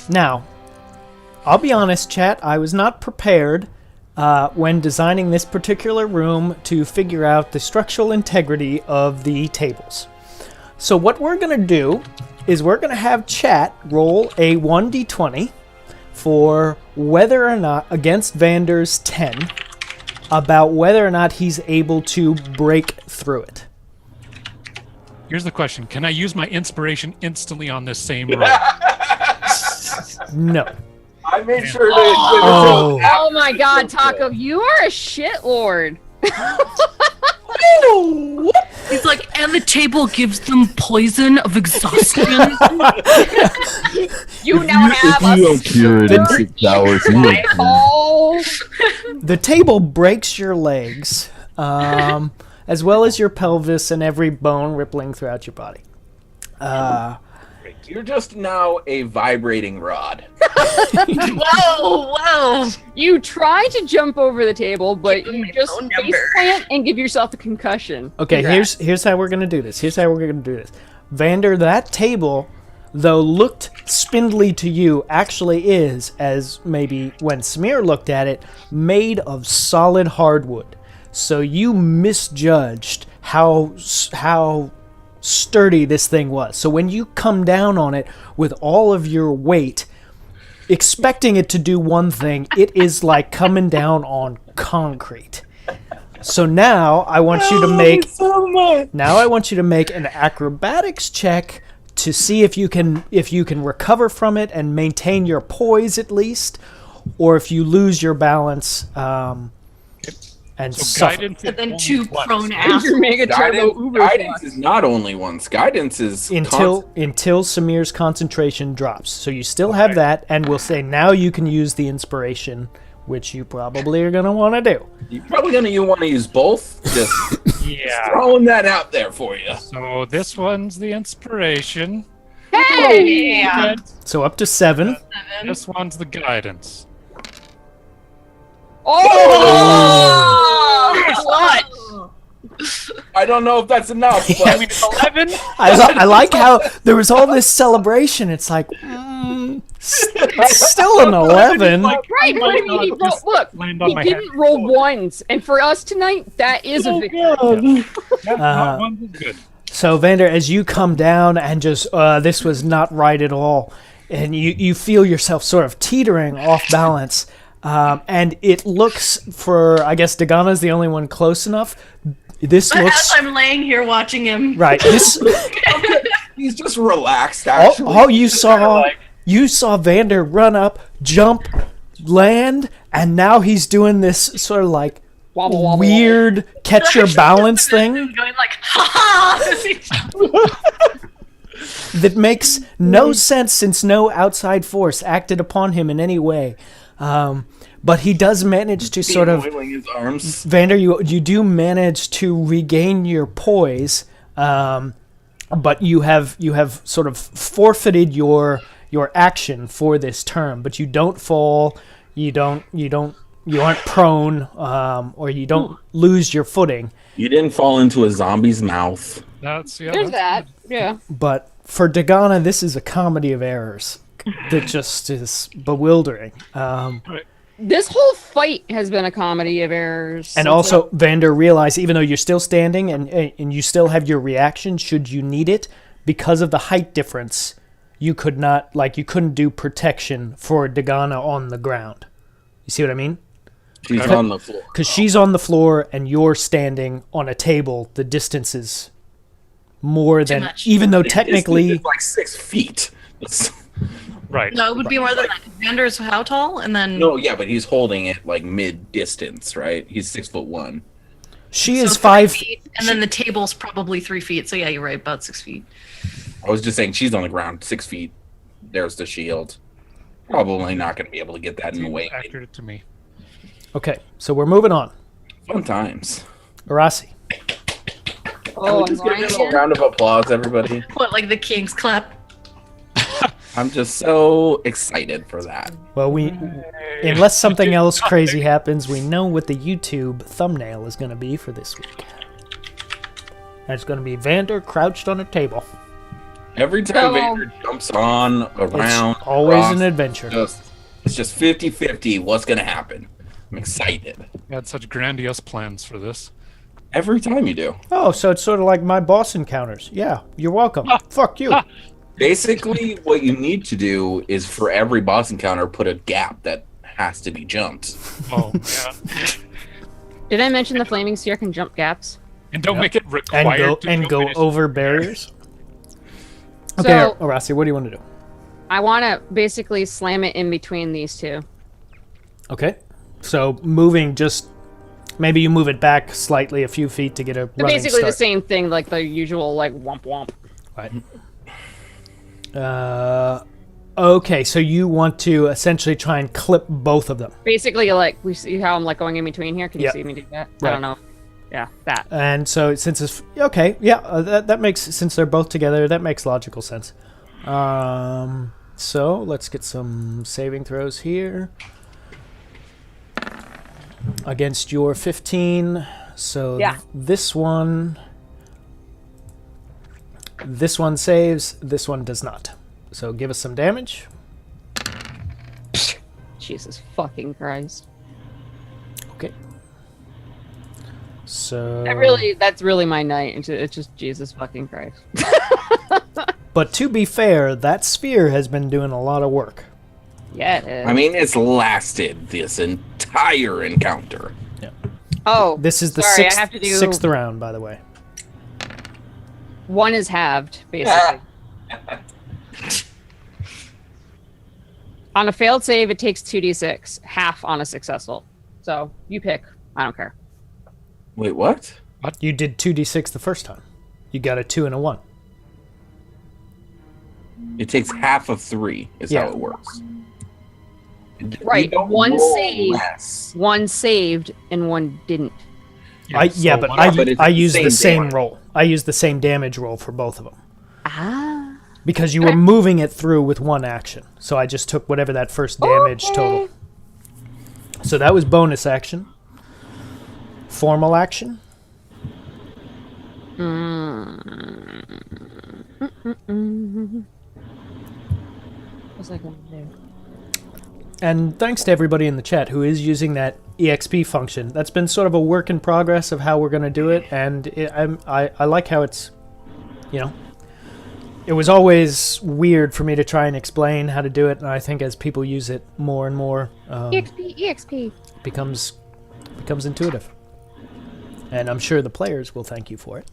Speaker 1: Now, I'll be honest, chat. I was not prepared when designing this particular room to figure out the structural integrity of the tables. So what we're going to do is we're going to have chat roll a 1d20 for whether or not, against Vander's 10, about whether or not he's able to break through it.
Speaker 5: Here's the question: can I use my inspiration instantly on this same roll?
Speaker 1: No.
Speaker 7: I made sure to.
Speaker 1: Oh.
Speaker 6: Oh my god, Taco, you are a shitlord.
Speaker 3: He's like, and the table gives them poison of exhaustion.
Speaker 6: You now have
Speaker 8: If you don't
Speaker 6: a
Speaker 8: cure it in 6 hours, you don't cure it.
Speaker 6: Oh,
Speaker 1: The table breaks your legs, as well as your pelvis and every bone rippling throughout your body.
Speaker 7: You're just now a vibrating rod.
Speaker 3: Whoa.
Speaker 6: you try to jump over the table, but you
Speaker 3: my
Speaker 6: just
Speaker 3: phone
Speaker 6: face
Speaker 3: number.
Speaker 6: plant and give yourself a concussion.
Speaker 1: Okay,
Speaker 6: Congrats.
Speaker 1: here's how we're gonna do this. Vander, that table, though looked spindly to you, actually is, as maybe when Samir looked at it, made of solid hardwood. So you misjudged how sturdy this thing was. So when you come down on it with all of your weight, expecting it to do one thing, it is like coming down on concrete. So now I want you to make an acrobatics check to see if you can recover from it and maintain your poise at least, or if you lose your balance and
Speaker 5: So
Speaker 1: suffer.
Speaker 5: guidance.
Speaker 3: And then
Speaker 5: is
Speaker 3: two
Speaker 5: only once.
Speaker 3: prone
Speaker 6: Here's
Speaker 3: ass.
Speaker 6: your mega turbo uber
Speaker 7: Guidance
Speaker 6: flux.
Speaker 7: is not only once. Guidance is
Speaker 1: Until Samir's concentration drops. So you still have that, and we'll say now you can use the inspiration, which you probably are going to want to do.
Speaker 7: You're probably gonna want to use both. Just
Speaker 5: Yeah.
Speaker 7: throwing that out there for you.
Speaker 5: So this one's the inspiration.
Speaker 6: Hey!
Speaker 2: Yeah.
Speaker 1: So up to 7.
Speaker 5: This one's the guidance.
Speaker 6: Oh! What?
Speaker 7: I don't know if that's enough, but
Speaker 5: I mean, it's 11.
Speaker 1: I like how there was all this celebration. It's like, it's still an 11.
Speaker 5: Like,
Speaker 6: Right, but I mean, he
Speaker 5: just
Speaker 6: look,
Speaker 5: land on
Speaker 6: he
Speaker 5: my
Speaker 6: didn't
Speaker 5: head.
Speaker 6: roll ones, and for us tonight, that is a victory.
Speaker 5: Yeah, one was good.
Speaker 1: So, Vander, as you come down and just, this was not right at all, and you feel yourself sort of teetering off balance, and it looks for, I guess Dagana's the only one close enough. This
Speaker 2: As
Speaker 1: looks
Speaker 2: I'm laying here watching him.
Speaker 1: right. This
Speaker 7: he's just relaxed.
Speaker 1: all,
Speaker 7: Actually,
Speaker 1: all you saw Vander run up, jump, land, and now he's doing this sort of like
Speaker 6: Wobble, wobble,
Speaker 1: weird catch your balance thing
Speaker 2: Going like, ha ha!
Speaker 1: that makes no sense since no outside force acted upon him in any way. But he does manage to sort of,
Speaker 7: wailing his arms.
Speaker 1: Vander, you do manage to regain your poise, but you have sort of forfeited your action for this turn. But you don't fall, you aren't prone, or you don't lose your footing.
Speaker 7: You didn't fall into a zombie's mouth.
Speaker 5: There's
Speaker 6: There's that. Yeah.
Speaker 1: But for Dagana, this is a comedy of errors that just is bewildering.
Speaker 6: This whole fight has been a comedy of errors.
Speaker 1: And also, Vander, realize even though you're still standing and you still have your reaction should you need it, because of the height difference, you couldn't do protection for Dagana on the ground. You see what I mean?
Speaker 7: She's on the floor.
Speaker 1: Because she's on the floor and you're standing on a table. The distance is more than,
Speaker 2: much.
Speaker 1: even though
Speaker 7: It's
Speaker 1: technically,
Speaker 7: like 6 feet.
Speaker 5: Right.
Speaker 2: No, it would be more than that. Vander's how tall? And then
Speaker 7: No, yeah, but he's holding it like mid distance, right? He's 6'1".
Speaker 1: she
Speaker 2: so
Speaker 1: is
Speaker 2: 3
Speaker 1: 5.
Speaker 2: feet, and then the table's probably 3 feet. So yeah, you're right, about 6 feet.
Speaker 7: I was just saying she's on the ground, 6 feet. There's the shield. Probably not going to be able to get that in the way.
Speaker 5: Accurate to me.
Speaker 1: Okay, so we're moving on.
Speaker 7: Fun times.
Speaker 1: Arasi.
Speaker 6: Oh,
Speaker 7: Just
Speaker 6: I'm
Speaker 7: give me a
Speaker 6: lying
Speaker 7: little
Speaker 6: again?
Speaker 7: round of applause, everybody.
Speaker 2: What, like the King's clap?
Speaker 7: I'm just so excited for that.
Speaker 1: Well, unless something else crazy happens, we know what the YouTube thumbnail is going to be for this week. And it's going to be Vander crouched on a table.
Speaker 7: Every time
Speaker 6: So-
Speaker 7: Vader jumps on, around,
Speaker 1: It's always
Speaker 7: across,
Speaker 1: an adventure.
Speaker 7: it's just 50-50 what's going to happen. I'm excited.
Speaker 5: You had such grandiose plans for this.
Speaker 7: Every time you do.
Speaker 1: Oh, so it's sort of like my boss encounters. Yeah, you're welcome. Fuck you.
Speaker 7: Basically, what you need to do is for every boss encounter, put a gap that has to be jumped.
Speaker 5: Oh, yeah.
Speaker 6: Did I mention the flaming sphere can jump gaps?
Speaker 5: And don't make it
Speaker 1: And
Speaker 5: required to jump
Speaker 1: go
Speaker 5: in.
Speaker 1: over barriers. Okay,
Speaker 6: So-
Speaker 1: Arasi, what do you want to do?
Speaker 6: I want to basically slam it in between these two.
Speaker 1: Okay, so moving just maybe you move it back slightly a few feet to get a
Speaker 6: They're
Speaker 1: running
Speaker 6: basically the
Speaker 1: start.
Speaker 6: same thing, like the usual, like womp womp.
Speaker 1: Right. Okay, so you want to essentially try and clip both of them.
Speaker 6: Basically, like we see how I'm like going in between here. Can you
Speaker 1: Yep.
Speaker 6: see me do that?
Speaker 1: Right.
Speaker 6: I don't know. Yeah, that.
Speaker 1: And so since it's okay, yeah, that makes, since they're both together, that makes logical sense. So let's get some saving throws here against your 15. So
Speaker 6: Yeah.
Speaker 1: this one saves, this one does not. So give us some damage.
Speaker 6: Jesus fucking Christ.
Speaker 1: Okay. So
Speaker 6: That's really my night. It's just Jesus fucking Christ.
Speaker 1: But to be fair, that sphere has been doing a lot of work.
Speaker 6: Yeah, it is.
Speaker 7: I mean, it's lasted this entire encounter.
Speaker 6: oh,
Speaker 1: This is the
Speaker 6: sorry, I have to do
Speaker 1: sixth round, by the way.
Speaker 6: one is halved, basically. On a failed save, it takes 2d6, half on a successful. So you pick. I don't care.
Speaker 7: Wait, what?
Speaker 1: You did 2d6 the first time. You got a 2 and a 1.
Speaker 7: It takes half of 3 is
Speaker 1: Yeah.
Speaker 7: how it works.
Speaker 6: Right,
Speaker 7: You don't
Speaker 6: one
Speaker 7: roll
Speaker 6: save.
Speaker 7: less.
Speaker 6: One saved and one didn't.
Speaker 1: I
Speaker 5: so
Speaker 1: but
Speaker 5: one-
Speaker 7: Yeah, but it's
Speaker 1: I
Speaker 7: the
Speaker 1: used the
Speaker 7: same
Speaker 1: same
Speaker 7: damage.
Speaker 1: roll. I used the same damage roll for both of them.
Speaker 6: Ah.
Speaker 1: because you were moving it through with one action. So I just took whatever that first damage total. So that was bonus action. Formal action.
Speaker 6: What's I going to do?
Speaker 1: And thanks to everybody in the chat who is using that EXP function. That's been sort of a work in progress of how we're going to do it, and I like how it's, you know, it was always weird for me to try and explain how to do it, and I think as people use it more and more,
Speaker 6: EXP.
Speaker 1: becomes intuitive. And I'm sure the players will thank you for it,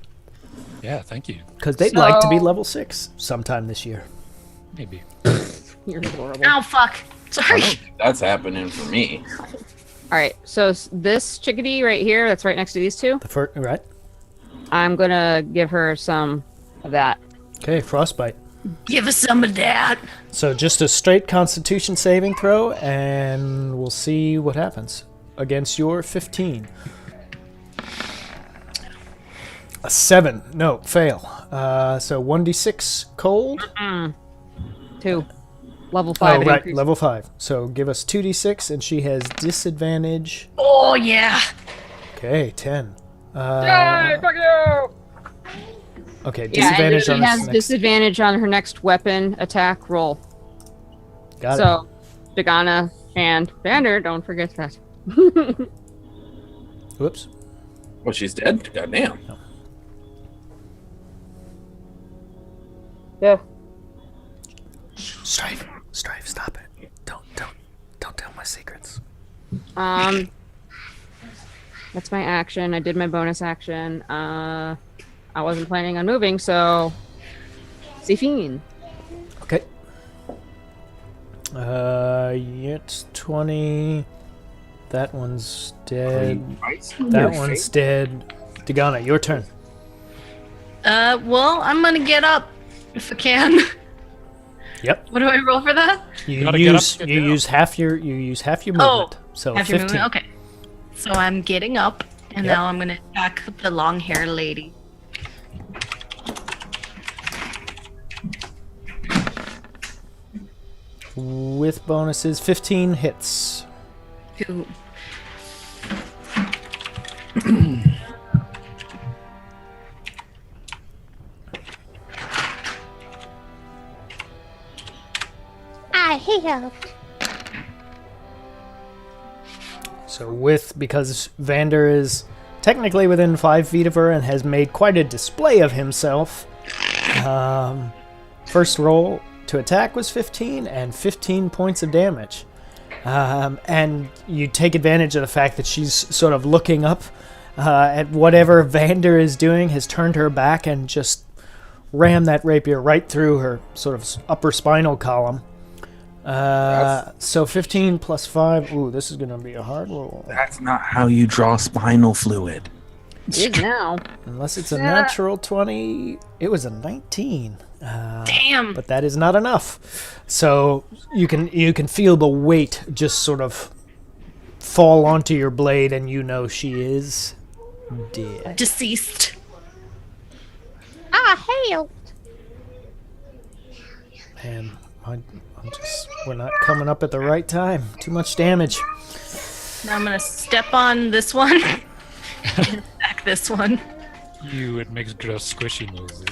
Speaker 5: Yeah, thank you.
Speaker 1: because they'd like to be level 6 sometime this year.
Speaker 5: Maybe.
Speaker 6: You're adorable.
Speaker 2: Oh fuck! Sorry.
Speaker 7: That's happening for me.
Speaker 6: All right, so this chickadee right here, that's right next to these two,
Speaker 1: The first, right?
Speaker 6: I'm gonna give her some of that.
Speaker 1: Okay, frostbite.
Speaker 2: Give us some of that.
Speaker 1: So just a straight Constitution saving throw, and we'll see what happens against your 15. A 7. No, fail. So 1d6 cold.
Speaker 6: 2. Level 5.
Speaker 1: Oh, right,
Speaker 6: increase.
Speaker 1: level 5. So give us 2d6, and she has disadvantage.
Speaker 2: Oh yeah.
Speaker 1: Okay, 10.
Speaker 6: Yay, fuck you!
Speaker 1: Okay,
Speaker 6: Yeah, and
Speaker 1: disadvantage
Speaker 6: she
Speaker 1: on this
Speaker 6: has
Speaker 1: next.
Speaker 6: disadvantage on her next weapon attack roll.
Speaker 1: Got
Speaker 6: So, Dagana and Vander, don't forget that.
Speaker 1: it. Whoops.
Speaker 7: Well, she's dead? Goddamn.
Speaker 6: Yeah.
Speaker 1: Strife, stop it. Don't tell my secrets.
Speaker 6: That's my action. I did my bonus action. I wasn't planning on moving, so Zafine.
Speaker 1: Okay. It's 20. That one's dead. That one's dead. Dagana, your turn.
Speaker 2: Well, I'm gonna get up if I can.
Speaker 1: Yep.
Speaker 2: What do I roll for that?
Speaker 1: You
Speaker 5: gotta get up
Speaker 1: use
Speaker 5: and get down.
Speaker 1: you use half your movement. So
Speaker 2: Half your
Speaker 1: 15.
Speaker 2: movement. Okay. So I'm getting up, and
Speaker 1: Yep.
Speaker 2: now I'm gonna attack the long hair lady.
Speaker 1: With bonuses, 15 hits.
Speaker 2: Who?
Speaker 1: So because Vander is technically within 5 feet of her and has made quite a display of himself, first roll to attack was 15 and 15 points of damage. And you take advantage of the fact that she's sort of looking up at whatever Vander is doing, has turned her back and just rammed that rapier right through her sort of upper spinal column. So 15 plus 5. Ooh, this is going to be a hard roll.
Speaker 7: That's not how you draw spinal fluid.
Speaker 6: It is now.
Speaker 1: Unless it's a natural 20. It was a 19.
Speaker 2: Damn.
Speaker 1: But that is not enough. So you can feel the weight just sort of fall onto your blade, and you know she is dead.
Speaker 2: Deceased.
Speaker 1: And we're not coming up at the right time. Too much damage.
Speaker 2: Now I'm gonna step on this one. And attack this one.
Speaker 5: It makes gross squishy noises.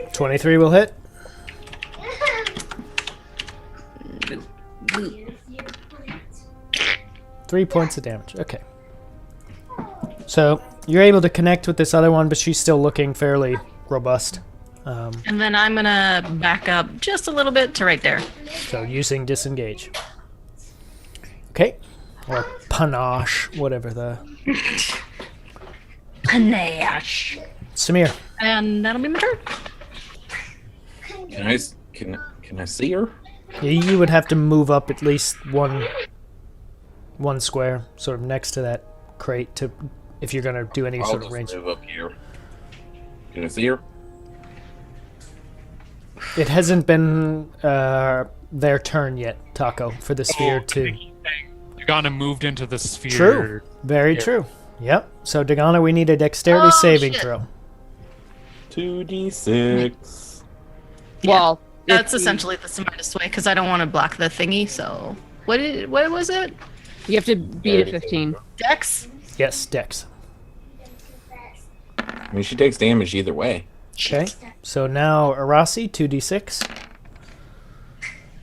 Speaker 1: – 23 will hit. 3 points of damage. Okay. So you're able to connect with this other one, but she's still looking fairly robust.
Speaker 2: And then I'm gonna back up just a little bit to right there.
Speaker 1: So using disengage. Okay. Or panache, whatever the...
Speaker 2: Panache.
Speaker 1: Samir.
Speaker 2: And that'll be my turn.
Speaker 7: Can I see her?
Speaker 1: You would have to move up at least one square, sort of next to that crate, to if you're going to do any
Speaker 7: I'll
Speaker 1: sort of
Speaker 7: just
Speaker 1: range.
Speaker 7: move up here. Can I see her?
Speaker 1: It hasn't been their turn yet, Taco, for the sphere to...
Speaker 5: Dagana moved into the sphere.
Speaker 1: True. Very
Speaker 5: Yeah.
Speaker 1: true. Yep. So Dagana, we need a dexterity
Speaker 2: Oh,
Speaker 1: saving
Speaker 2: shit.
Speaker 1: throw.
Speaker 7: 2d6.
Speaker 6: Well,
Speaker 2: That's
Speaker 6: if
Speaker 2: essentially the smartest way because I don't want to block the thingy. So what was it?
Speaker 6: you have to beat a 15.
Speaker 2: Dex?
Speaker 1: Yes, dex.
Speaker 7: I mean, she takes damage either way.
Speaker 1: Okay. So now Arasi, 2d6.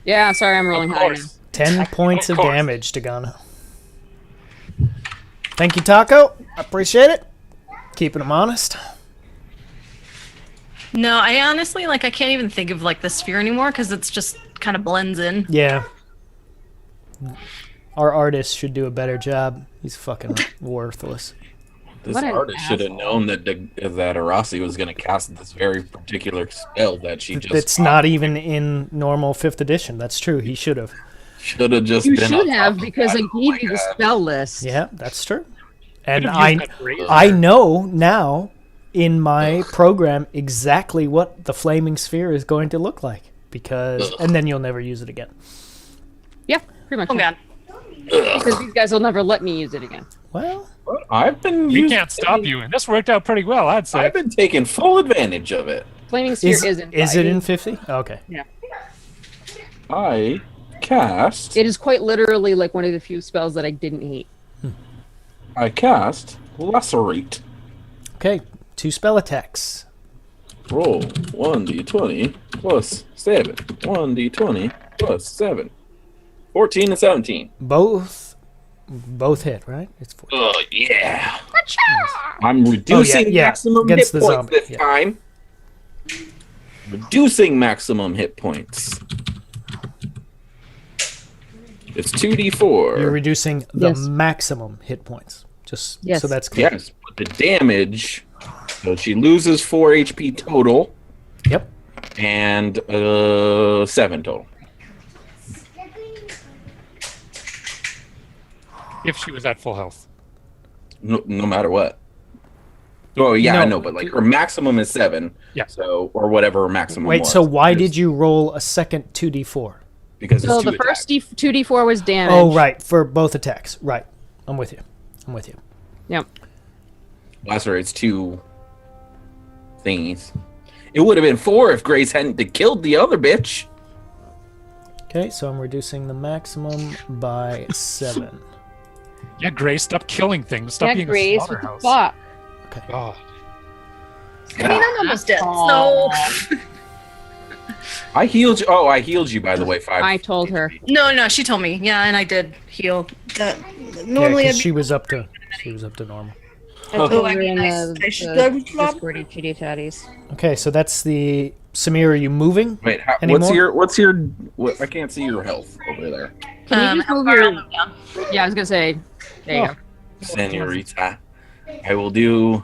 Speaker 6: Yeah, sorry, I'm rolling
Speaker 5: Of
Speaker 6: high now.
Speaker 5: course.
Speaker 1: 10 points of
Speaker 5: course.
Speaker 1: damage, Dagana. Thank you, Taco. I appreciate it. Keeping him honest.
Speaker 2: No, I honestly I can't even think of the sphere anymore because it's just kind of blends in.
Speaker 1: Yeah. Our artist should do a better job. He's fucking worthless.
Speaker 7: This
Speaker 6: What an
Speaker 7: artist should have
Speaker 6: asshole.
Speaker 7: known that Arasi was going to cast this very particular spell that she just
Speaker 1: It's not even in normal 5th edition. That's true. He should have.
Speaker 7: should have just
Speaker 6: You
Speaker 7: been
Speaker 6: should
Speaker 7: on
Speaker 6: have
Speaker 7: top of
Speaker 6: because I
Speaker 7: that. Oh
Speaker 6: gave
Speaker 7: my
Speaker 6: you the
Speaker 7: God.
Speaker 6: spell list.
Speaker 1: Yeah, that's true. And
Speaker 5: Could've used that razor.
Speaker 1: I know now in my program exactly what the flaming sphere is going to look like because and then you'll never use it again.
Speaker 6: Yeah, pretty much.
Speaker 2: Oh god.
Speaker 6: Because these guys will never let me use it again.
Speaker 1: Well,
Speaker 7: I've been
Speaker 5: We
Speaker 7: using-
Speaker 5: can't stop you, and this worked out pretty well, I'd say.
Speaker 7: I've been taking full advantage of it.
Speaker 6: Flaming Sphere
Speaker 1: is
Speaker 6: isn't.
Speaker 1: it in 50? Okay.
Speaker 7: I cast.
Speaker 6: It is quite literally one of the few spells that I didn't hate.
Speaker 7: I cast Lacerate.
Speaker 1: Okay, 2 spell attacks.
Speaker 7: Roll 1d20 plus 7. 1d20 plus 7. 14 and 17.
Speaker 1: Both hit, right? It's 4.
Speaker 7: Oh, yeah. I'm reducing
Speaker 1: yeah,
Speaker 7: maximum
Speaker 1: against
Speaker 7: hit
Speaker 1: the
Speaker 7: points
Speaker 1: zombie,
Speaker 7: this
Speaker 1: yeah.
Speaker 7: time. Reducing maximum hit points. It's 2d4.
Speaker 1: You're reducing the
Speaker 6: Yes.
Speaker 1: maximum hit points. Just
Speaker 6: Yes.
Speaker 1: so that's clear.
Speaker 7: Yes, but the damage. So she loses 4 HP total
Speaker 1: Yep.
Speaker 7: and 7 total.
Speaker 5: If she was at full health.
Speaker 7: No matter what. Oh yeah,
Speaker 1: No.
Speaker 7: I know, but her maximum is 7.
Speaker 5: Yeah.
Speaker 7: So or whatever her maximum
Speaker 1: Wait,
Speaker 7: was.
Speaker 1: so why
Speaker 7: It's-
Speaker 1: did you roll a second 2d4?
Speaker 7: Because it's
Speaker 6: So
Speaker 7: two
Speaker 6: the first
Speaker 7: attacks.
Speaker 6: 2d4 was damage.
Speaker 1: Oh, right, for both attacks. Right. I'm with you.
Speaker 6: Yep.
Speaker 7: Lacerate's 2 thingies. It would have been 4 if Grace hadn't killed the other bitch.
Speaker 1: Okay, so I'm reducing the maximum by 7.
Speaker 5: Yeah, Grace, stop killing things. Stop
Speaker 6: Yeah,
Speaker 5: being
Speaker 6: Grace,
Speaker 5: a
Speaker 6: what the
Speaker 5: slaughterhouse.
Speaker 6: fuck?
Speaker 5: God.
Speaker 2: I mean, I'm almost dead.
Speaker 6: Aw.
Speaker 2: So
Speaker 7: I healed you. Oh, I healed you, by the way. 5.
Speaker 6: I told her.
Speaker 2: no, she told me. Yeah, and I did heal. That
Speaker 1: Yeah,
Speaker 2: normally
Speaker 1: because
Speaker 2: I'd
Speaker 1: she was up to normal.
Speaker 6: I told
Speaker 2: I
Speaker 6: her
Speaker 2: mean,
Speaker 6: in
Speaker 2: I
Speaker 6: the
Speaker 2: should go club.
Speaker 6: Discordy chitty chatties.
Speaker 1: Okay, so that's the Samir. Are you moving?
Speaker 7: Wait,
Speaker 1: Anymore?
Speaker 7: what's your? What, I can't see your health over there,
Speaker 6: Can you just
Speaker 2: how
Speaker 6: move
Speaker 2: far
Speaker 6: your?
Speaker 2: I'll move down.
Speaker 6: Yeah, I was gonna say. There you go.
Speaker 7: Senorita. I will do.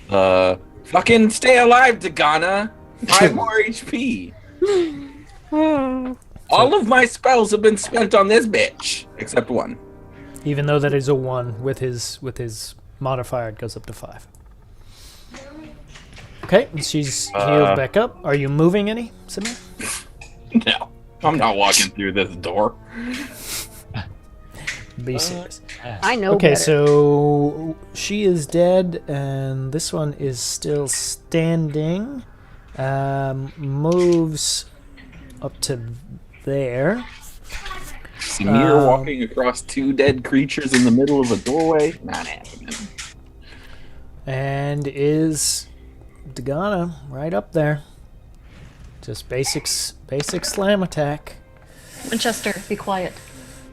Speaker 7: Fucking stay alive, Dagana. 5 more HP. All of my spells have been spent on this bitch, except 1.
Speaker 1: Even though that is a 1 with his modifier, it goes up to 5. Okay, and she's healed back up. Are you moving any, Samir?
Speaker 7: No, I'm not walking through this door.
Speaker 1: Be serious.
Speaker 6: I know.
Speaker 1: Okay,
Speaker 6: better.
Speaker 1: so she is dead, and this one is still standing. Moves up to there.
Speaker 7: Samir walking across 2 dead creatures in the middle of a doorway. Not happening.
Speaker 1: And is Dagana right up there. Just basic slam attack.
Speaker 2: Winchester, be quiet.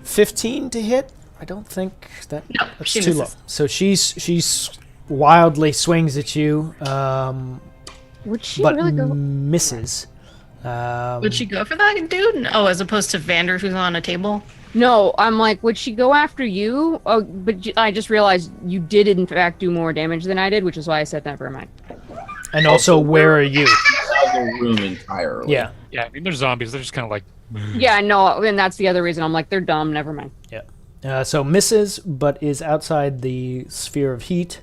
Speaker 1: 15 to hit. I don't think that's
Speaker 2: she
Speaker 1: too low.
Speaker 2: misses.
Speaker 1: So she's wildly swings at you,
Speaker 6: Would she
Speaker 1: but
Speaker 6: really go?
Speaker 1: misses.
Speaker 2: Would she go for that dude? Oh, as opposed to Vander, who's on a table.
Speaker 6: No, I'm like, would she go after you? Oh, but I just realized you did in fact do more damage than I did, which is why I said never mind.
Speaker 1: And also, where are you?
Speaker 7: Out of the room entirely.
Speaker 1: Yeah.
Speaker 5: Yeah, I mean, they're zombies. They're just kind of like.
Speaker 6: Yeah, no, and that's the other reason. I'm like, they're dumb. Never mind.
Speaker 1: So misses, but is outside the sphere of heat.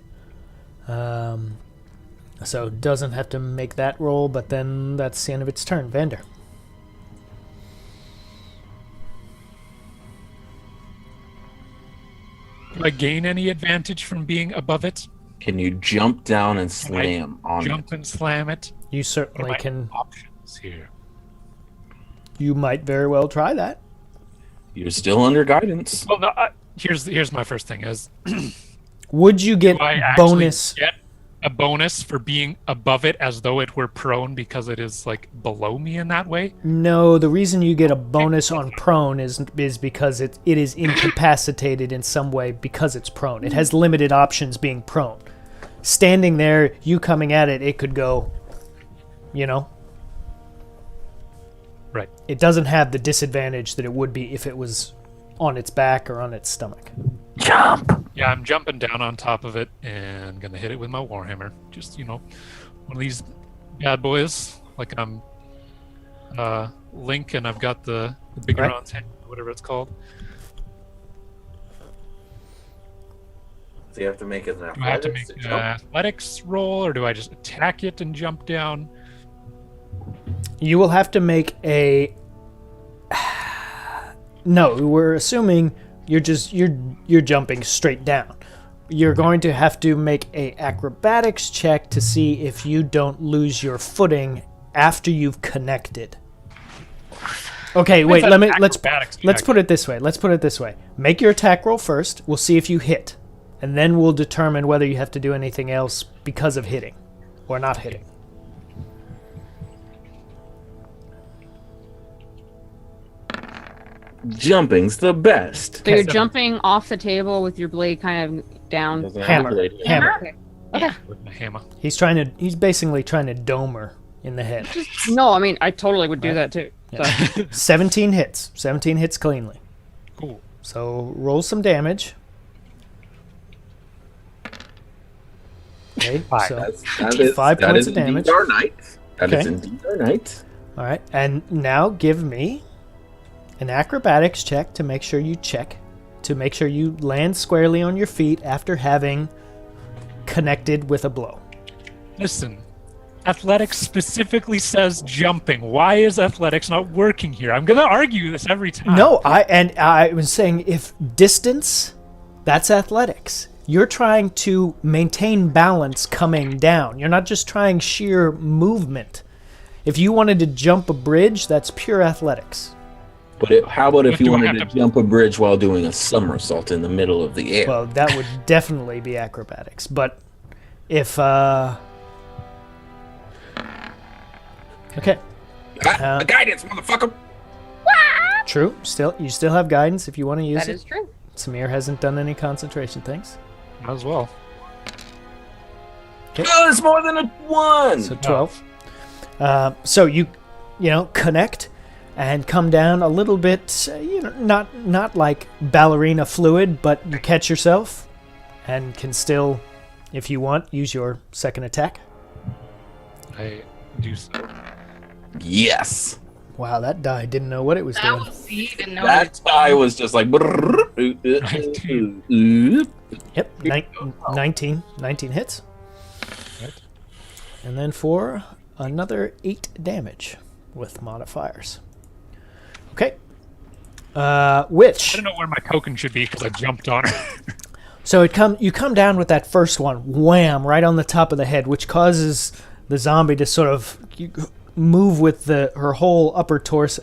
Speaker 1: So doesn't have to make that roll, but then that's the end of its turn. Vander.
Speaker 5: Do I gain any advantage from being above it?
Speaker 7: Can you jump down and slam on
Speaker 5: Jump
Speaker 7: it?
Speaker 5: and slam it?
Speaker 1: You
Speaker 5: What are
Speaker 1: certainly
Speaker 5: my
Speaker 1: can.
Speaker 5: options here?
Speaker 1: You might very well try that.
Speaker 7: You're still under guidance.
Speaker 5: Well, no. Here's my first thing: is
Speaker 1: Would you get
Speaker 5: do I actually
Speaker 1: bonus?
Speaker 5: get a bonus for being above it as though it were prone because it is like below me in that way?
Speaker 1: No, the reason you get a bonus on prone is because it is incapacitated in some way because it's prone. It has limited options being prone. Standing there, you coming at it, it could go, you know.
Speaker 5: Right.
Speaker 1: It doesn't have the disadvantage that it would be if it was on its back or on its stomach.
Speaker 8: Jump.
Speaker 5: Yeah, I'm jumping down on top of it and gonna hit it with my warhammer. Just one of these bad boys. Like I'm Link, and I've got the bigger
Speaker 1: Right.
Speaker 5: on head, whatever it's called.
Speaker 7: So you have to make an
Speaker 5: Do I have to make an athletics roll, or do I just attack it and jump down?
Speaker 1: You will have to make a. No, we're assuming you're jumping straight down. You're going to have to make a acrobatics check to see if you don't lose your footing after you've connected. Okay, wait.
Speaker 5: What's that
Speaker 1: Let's
Speaker 5: acrobatics check?
Speaker 1: put it this way. Make your attack roll first. We'll see if you hit, and then we'll determine whether you have to do anything else because of hitting or not hitting.
Speaker 7: Jumping's the best.
Speaker 6: So you're jumping off the table with your blade kind of down.
Speaker 1: Hammer. Hammer.
Speaker 6: Okay.
Speaker 2: Yeah.
Speaker 5: With my hammer.
Speaker 1: He's basically trying to dome her in the head.
Speaker 6: No, I mean I totally would do that too. So.
Speaker 1: 17 hits. 17 hits cleanly.
Speaker 5: Cool.
Speaker 1: So roll some damage. Okay,
Speaker 5: Five.
Speaker 1: so
Speaker 7: That is
Speaker 1: 5
Speaker 7: that
Speaker 1: points
Speaker 7: is
Speaker 1: of damage.
Speaker 7: Indeed our night. That is
Speaker 1: Okay.
Speaker 7: indeed our night.
Speaker 1: all right, and now give me an acrobatics check to make sure you land squarely on your feet after having connected with a blow.
Speaker 5: Listen, athletics specifically says jumping. Why is athletics not working here? I'm gonna argue this every time.
Speaker 1: No, I was saying if distance, that's athletics. You're trying to maintain balance coming down. You're not just trying sheer movement. If you wanted to jump a bridge, that's pure athletics.
Speaker 7: But how about if
Speaker 5: But
Speaker 7: you
Speaker 5: do I
Speaker 7: wanted
Speaker 5: have
Speaker 7: to
Speaker 5: to-
Speaker 7: jump a bridge while doing a somersault in the middle of the air?
Speaker 1: Well, that would definitely be acrobatics. But if okay,
Speaker 7: Guidance, motherfucker.
Speaker 1: true. You still have guidance if you want to use
Speaker 6: That
Speaker 1: it.
Speaker 6: is true.
Speaker 1: Samir hasn't done any concentration things.
Speaker 5: Might as well.
Speaker 7: Oh, it's more than a one.
Speaker 1: So 12. So you connect and come down a little bit. Not like ballerina fluid, but you catch yourself and can still, if you want, use your second attack.
Speaker 5: I do so.
Speaker 7: Yes.
Speaker 1: Wow, that die didn't know what it was
Speaker 2: That
Speaker 1: doing.
Speaker 2: was you didn't know.
Speaker 7: That guy was just like.
Speaker 1: Yep, 19 hits.
Speaker 5: Right.
Speaker 1: And then for another 8 damage with modifiers. Okay.
Speaker 5: I
Speaker 1: Which
Speaker 5: don't know where my token should be because I jumped on her.
Speaker 1: so you come down with that first one, wham, right on the top of the head, which causes the zombie to sort of move with her whole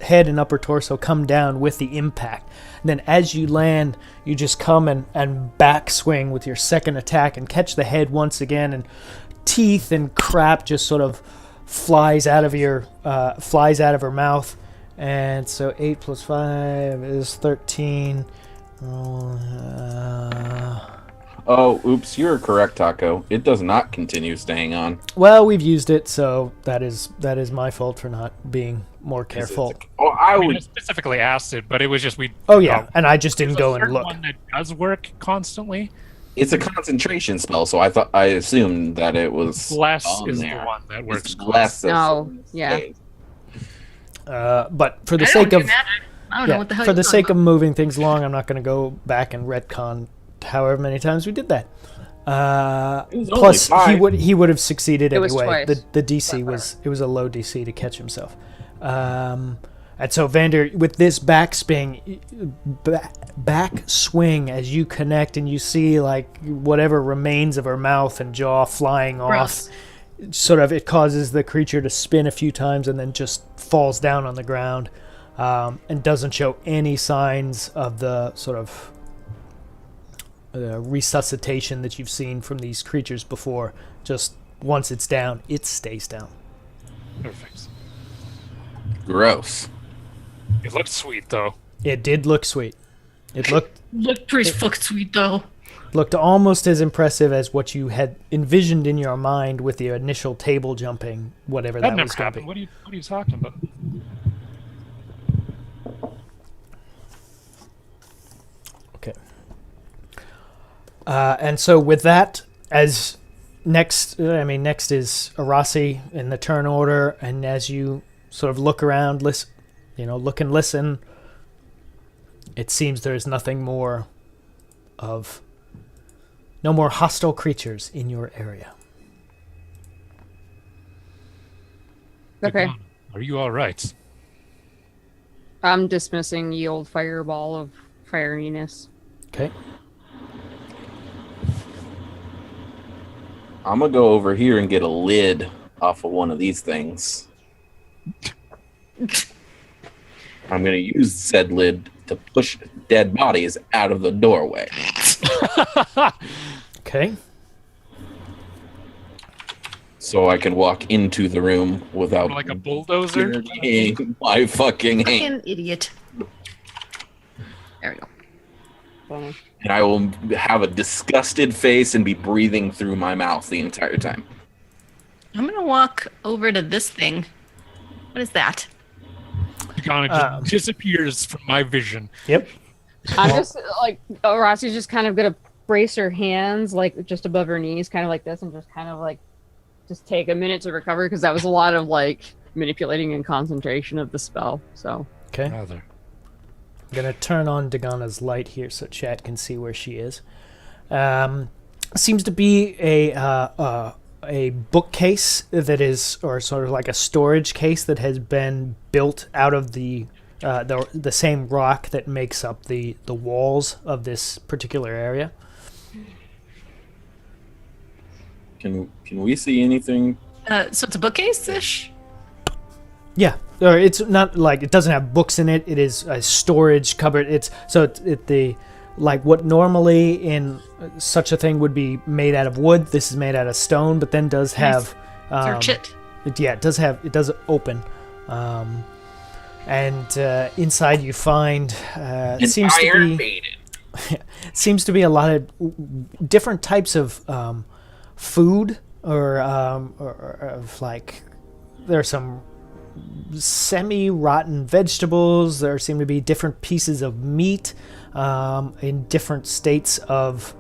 Speaker 1: head and upper torso come down with the impact. And then as you land, you just come and back swing with your second attack and catch the head once again, and teeth and crap just sort of flies out of her mouth. And so 8 plus 5 is 13.
Speaker 7: Oh, oops! You're correct, Taco. It does not continue staying on.
Speaker 1: Well, we've used it, so that is my fault for not being more careful.
Speaker 7: Oh, I
Speaker 5: I mean, I
Speaker 7: would.
Speaker 5: specifically asked it, but it was just we.
Speaker 1: Oh yeah, and I just didn't
Speaker 5: There's
Speaker 1: go
Speaker 5: a
Speaker 1: and
Speaker 5: certain
Speaker 1: look.
Speaker 5: one that does work constantly.
Speaker 7: It's a concentration spell, so I assumed that it was
Speaker 5: Bless
Speaker 7: on
Speaker 5: is
Speaker 7: there.
Speaker 5: the one that works.
Speaker 7: It's bless.
Speaker 6: No, yeah.
Speaker 1: But for the
Speaker 2: I don't
Speaker 1: sake
Speaker 2: do
Speaker 1: of
Speaker 2: magic. I don't know what the hell
Speaker 1: for
Speaker 2: you're
Speaker 1: the
Speaker 2: talking
Speaker 1: sake of moving things along, I'm not going to go back and retcon however many times we did that.
Speaker 7: It was only
Speaker 1: Plus, he
Speaker 7: 5.
Speaker 1: would have succeeded
Speaker 6: It was
Speaker 1: anyway.
Speaker 6: twice.
Speaker 1: The DC
Speaker 6: But
Speaker 1: was a low DC to catch himself. And And so, Vander, with this back swing, as you connect and you see like whatever remains of her mouth and jaw flying off,
Speaker 2: Gross.
Speaker 1: sort of it causes the creature to spin a few times and then just falls down on the ground, and doesn't show any signs of the sort of resuscitation that you've seen from these creatures before. Just once it's down, it stays down.
Speaker 5: Perfect.
Speaker 7: Gross.
Speaker 5: It looked sweet though.
Speaker 1: It did look sweet. It
Speaker 2: Look pretty fucking sweet though.
Speaker 1: looked almost as impressive as what you had envisioned in your mind with the initial table jumping, whatever
Speaker 5: That
Speaker 1: that
Speaker 5: never
Speaker 1: was going to
Speaker 5: happened.
Speaker 1: be.
Speaker 5: What are you talking about?
Speaker 1: Okay. And so with that, as next is Arasi in the turn order, and as you sort of look around, look and listen, it seems there's no more hostile creatures in your area.
Speaker 6: Okay.
Speaker 5: Dagana, are you all right?
Speaker 6: I'm dismissing the old fireball of fieriness.
Speaker 1: Okay.
Speaker 7: I'm gonna go over here and get a lid off of one of these things. I'm gonna use said lid to push dead bodies out of the doorway.
Speaker 1: Okay.
Speaker 7: So I can walk into the room without
Speaker 5: Like a bulldozer?
Speaker 7: dirtying my fucking hand.
Speaker 2: Fucking idiot. There we go.
Speaker 6: Funny.
Speaker 7: And I will have a disgusted face and be breathing through my mouth the entire time.
Speaker 2: I'm gonna walk over to this thing. What is that?
Speaker 5: Dagana just disappears from my vision.
Speaker 1: Yep.
Speaker 6: I'm just like, Rossi's just kind of gonna brace her hands like just above her knees, kind of like this, and just kind of like just take a minute to recover because that was a lot of like manipulating and concentration of the spell. So
Speaker 1: Okay.
Speaker 5: Rather.
Speaker 1: I'm going to turn on Dagana's light here so chat can see where she is. Seems to be a bookcase that is, or sort of like a storage case that has been built out of the same rock that makes up the walls of this particular area.
Speaker 7: Can we see anything?
Speaker 2: So it's a bookcase-ish?
Speaker 1: Yeah, or it's not like it doesn't have books in it. It is a storage cupboard. It's like what normally in such a thing would be made out of wood. This is made out of stone, but then does have
Speaker 2: Search it.
Speaker 1: it does open, and inside you find
Speaker 7: An
Speaker 1: seems to
Speaker 7: iron
Speaker 1: be
Speaker 7: maiden.
Speaker 1: seems to be a lot of different types of food or of like there are some semi-rotten vegetables. There seem to be different pieces of meat in different states of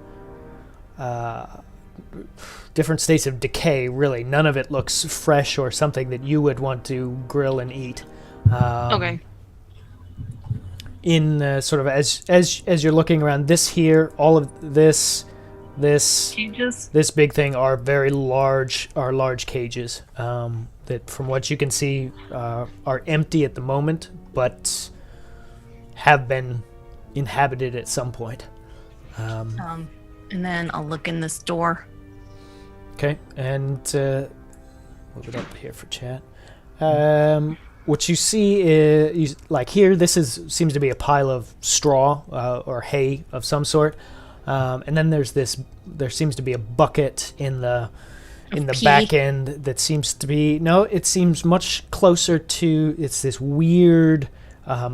Speaker 1: decay. Really, none of it looks fresh or something that you would want to grill and eat.
Speaker 2: Okay.
Speaker 1: In sort of as you're looking around, this here, all of this
Speaker 2: Cages?
Speaker 1: this big thing are large cages that, from what you can see, are empty at the moment, but have been inhabited at some point.
Speaker 2: And then I'll look in this door.
Speaker 1: Okay, and move it up here for chat. What you see is, like here, seems to be a pile of straw or hay of some sort, and then there seems to be a bucket in the
Speaker 2: Pee.
Speaker 1: back end that seems to be it seems much closer to, it's this weird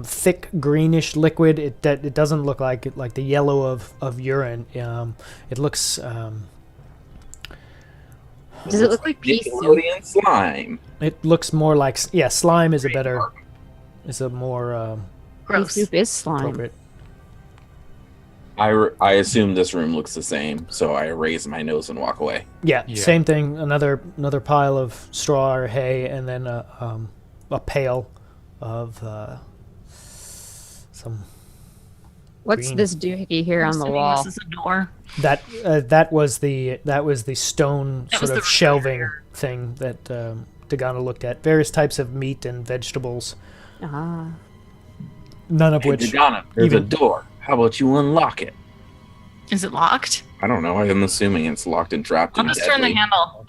Speaker 1: thick greenish liquid. It doesn't look like the yellow of urine. It looks
Speaker 6: does it look like pea soup?
Speaker 7: Nickelodeon slime.
Speaker 1: it looks more like, yeah, slime is a more
Speaker 6: Pea
Speaker 2: Gross.
Speaker 6: soup is slime.
Speaker 1: appropriate.
Speaker 7: I assume this room looks the same, so I raise my nose and walk away.
Speaker 1: Yeah,
Speaker 5: Yeah.
Speaker 1: same thing. Another pile of straw or hay, and then a pail of some.
Speaker 6: What's
Speaker 1: Green.
Speaker 6: this doohickey here on the
Speaker 2: Assuming
Speaker 6: wall?
Speaker 2: This is a door.
Speaker 1: That was the stone
Speaker 2: That was
Speaker 1: sort of
Speaker 2: the
Speaker 1: shelving
Speaker 2: refrigerator.
Speaker 1: thing that Dagana looked at. Various types of meat and vegetables,
Speaker 6: Ah.
Speaker 1: None of
Speaker 7: Hey,
Speaker 1: which
Speaker 7: Dagana, there's
Speaker 1: even-
Speaker 7: a door. How about you unlock it?
Speaker 2: Is it locked?
Speaker 7: I don't know. I'm assuming it's locked and trapped.
Speaker 2: I'll
Speaker 7: and
Speaker 2: just turn the
Speaker 7: deadly.
Speaker 2: handle.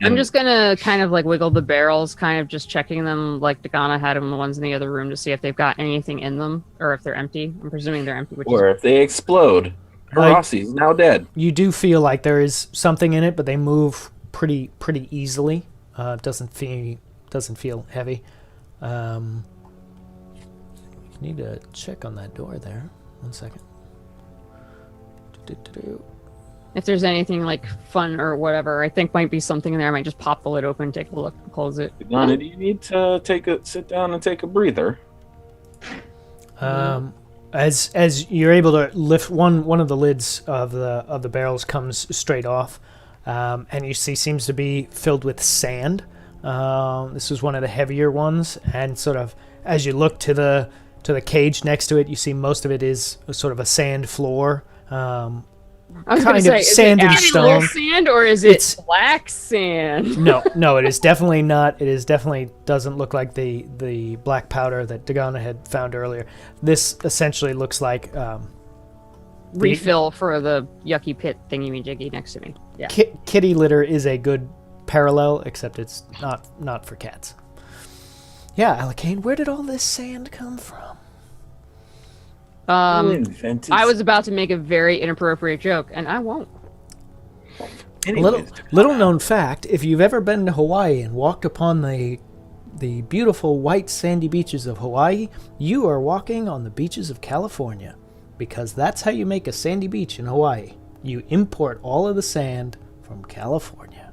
Speaker 6: I'm just gonna kind of like wiggle the barrels, kind of just checking them like Dagana had them, the ones in the other room, to see if they've got anything in them or if they're empty. I'm presuming they're empty, which
Speaker 7: Or if they explode, Hirasi's now dead.
Speaker 1: you do feel like there is something in it, but they move pretty easily. Doesn't feel heavy. Need to check on that door there. 1 second.
Speaker 6: if there's anything like fun or whatever, I think might be something in there. I might just pop the lid open, take a look, close it.
Speaker 7: Dagana, do you need to sit down and take a breather?
Speaker 1: As you're able to lift one of the lids of the barrels comes straight off, and you see seems to be filled with sand. This is one of the heavier ones, and sort of as you look to the cage next to it, you see most of it is sort of a sand floor.
Speaker 6: I was
Speaker 1: kind
Speaker 6: gonna
Speaker 1: of
Speaker 6: say,
Speaker 1: sand and
Speaker 6: is it actual
Speaker 1: stone.
Speaker 6: sand or is it
Speaker 1: It's-
Speaker 6: black sand?
Speaker 1: No, it is definitely not. It is definitely doesn't look like the black powder that Dagana had found earlier. This essentially looks like
Speaker 6: Refill for the yucky pit thingy jiggy next to me. Yeah.
Speaker 1: kitty litter is a good parallel, except it's not for cats. Yeah, Alicane, where did all this sand come from?
Speaker 6: I was about to make a very inappropriate joke, and I won't.
Speaker 1: Little known fact: if you've ever been to Hawaii and walked upon the beautiful white sandy beaches of Hawaii, you are walking on the beaches of California, because that's how you make a sandy beach in Hawaii. You import all of the sand from California.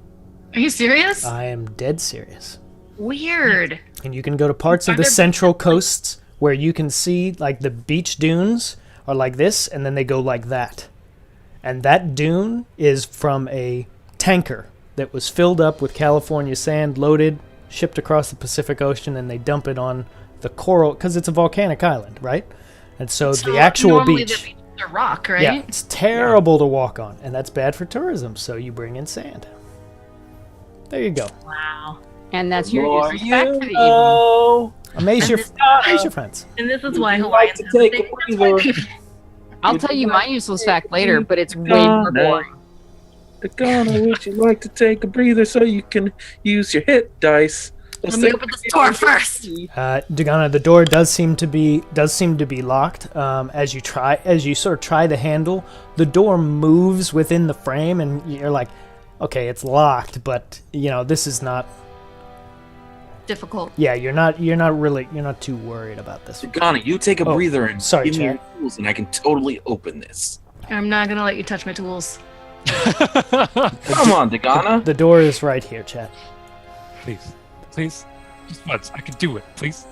Speaker 2: Are you serious?
Speaker 1: I am dead serious.
Speaker 2: Weird.
Speaker 1: And you can go to parts of
Speaker 2: Are
Speaker 1: the
Speaker 2: there
Speaker 1: central coasts where you can see like the beach dunes are like this, and then they go like that. And that dune is from a tanker that was filled up with California sand, loaded, shipped across the Pacific Ocean, and they dump it on the coral, because it's a volcanic island, right? And so the actual
Speaker 2: normally
Speaker 1: beach,
Speaker 2: the beach is a rock, right?
Speaker 1: yeah, it's terrible to walk on, and that's bad for tourism, so you bring in sand. There you go.
Speaker 2: Wow.
Speaker 6: And that's your
Speaker 7: More
Speaker 6: useless fact for the evening.
Speaker 7: know.
Speaker 1: Amaze your friends.
Speaker 2: And this is why
Speaker 7: Would you
Speaker 2: Hawaiians
Speaker 7: like to take a breather?
Speaker 6: I'll tell you my useless fact later, but it's way more boring.
Speaker 7: Dagana, would you like to take a breather so you can use your hit dice?
Speaker 2: Let me open this door first.
Speaker 1: Dagana, the door does seem to be locked. As you sort of try the handle, the door moves within the frame, and you're like, okay, it's locked, but this is not.
Speaker 2: Difficult.
Speaker 1: Yeah, you're not too worried about this.
Speaker 7: Dagana, you take a breather and
Speaker 1: sorry,
Speaker 7: give me
Speaker 1: Chad.
Speaker 7: your tools, and I can totally open this.
Speaker 2: I'm not gonna let you touch my tools.
Speaker 7: Come on, Dagana.
Speaker 1: The door is right here, chat.
Speaker 5: Please, just once. I can do it, please.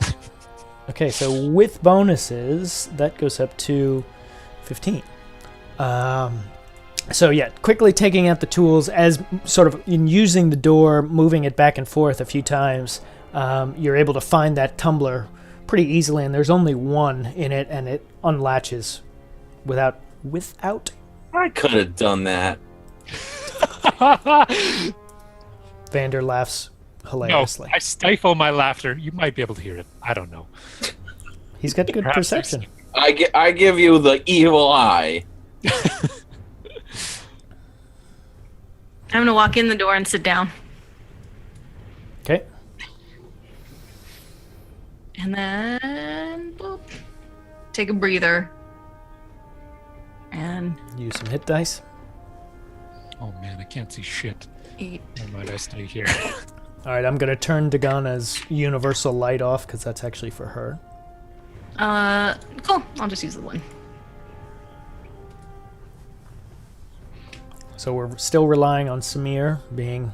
Speaker 1: Okay, so with bonuses, that goes up to 15. So yeah, quickly taking out the tools, as sort of in using the door, moving it back and forth a few times, you're able to find that tumbler pretty easily, and there's only one in it, and it unlatches without.
Speaker 7: I could have done that.
Speaker 1: Vander laughs
Speaker 5: No,
Speaker 1: hilariously.
Speaker 5: I stifle my laughter. You might be able to hear it. I don't know.
Speaker 1: He's got good
Speaker 5: Perhaps
Speaker 1: perception.
Speaker 7: I give you the evil eye.
Speaker 2: I'm gonna walk in the door and sit down.
Speaker 1: Okay.
Speaker 2: And then boop, take a breather. And
Speaker 1: Use some hit dice.
Speaker 5: Oh man, I can't see shit.
Speaker 2: eat.
Speaker 5: Or might I stay here?
Speaker 1: All right, I'm going to turn Dagana's universal light off because that's actually for her.
Speaker 2: Cool. I'll just use the one.
Speaker 1: So we're still relying on Samir being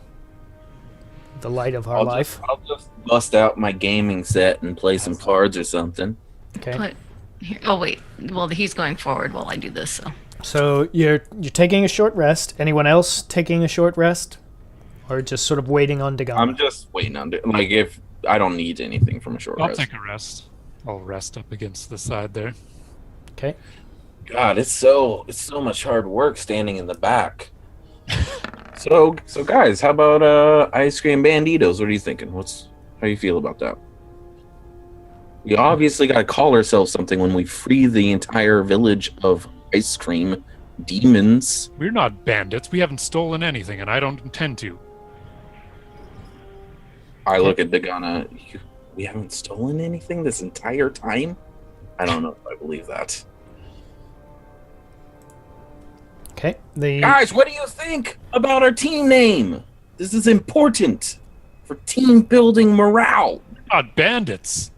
Speaker 1: the light of our life.
Speaker 7: I'll just bust out my gaming set and play some cards or something.
Speaker 1: Okay.
Speaker 2: Put here. Oh wait. Well, he's going forward while I do this.
Speaker 1: So you're taking a short rest. Anyone else taking a short rest? Or just sort of waiting on Dagana?
Speaker 7: I'm just waiting on it. Like, if I don't need anything from a short
Speaker 5: I'll
Speaker 7: rest.
Speaker 5: take a rest. I'll rest up against the side there.
Speaker 1: Okay.
Speaker 7: God, it's so much hard work standing in the back. So guys, how about ice cream banditos? What are you thinking? How you feel about that? We obviously got to call ourselves something when we free the entire village of ice cream demons.
Speaker 5: We're not bandits. We haven't stolen anything, and I don't intend to.
Speaker 7: I look at Dagana. We haven't stolen anything this entire time? I don't know if I believe that.
Speaker 1: Okay.
Speaker 7: Guys, what do you think about our team name? This is important for team building morale.
Speaker 5: We're not bandits.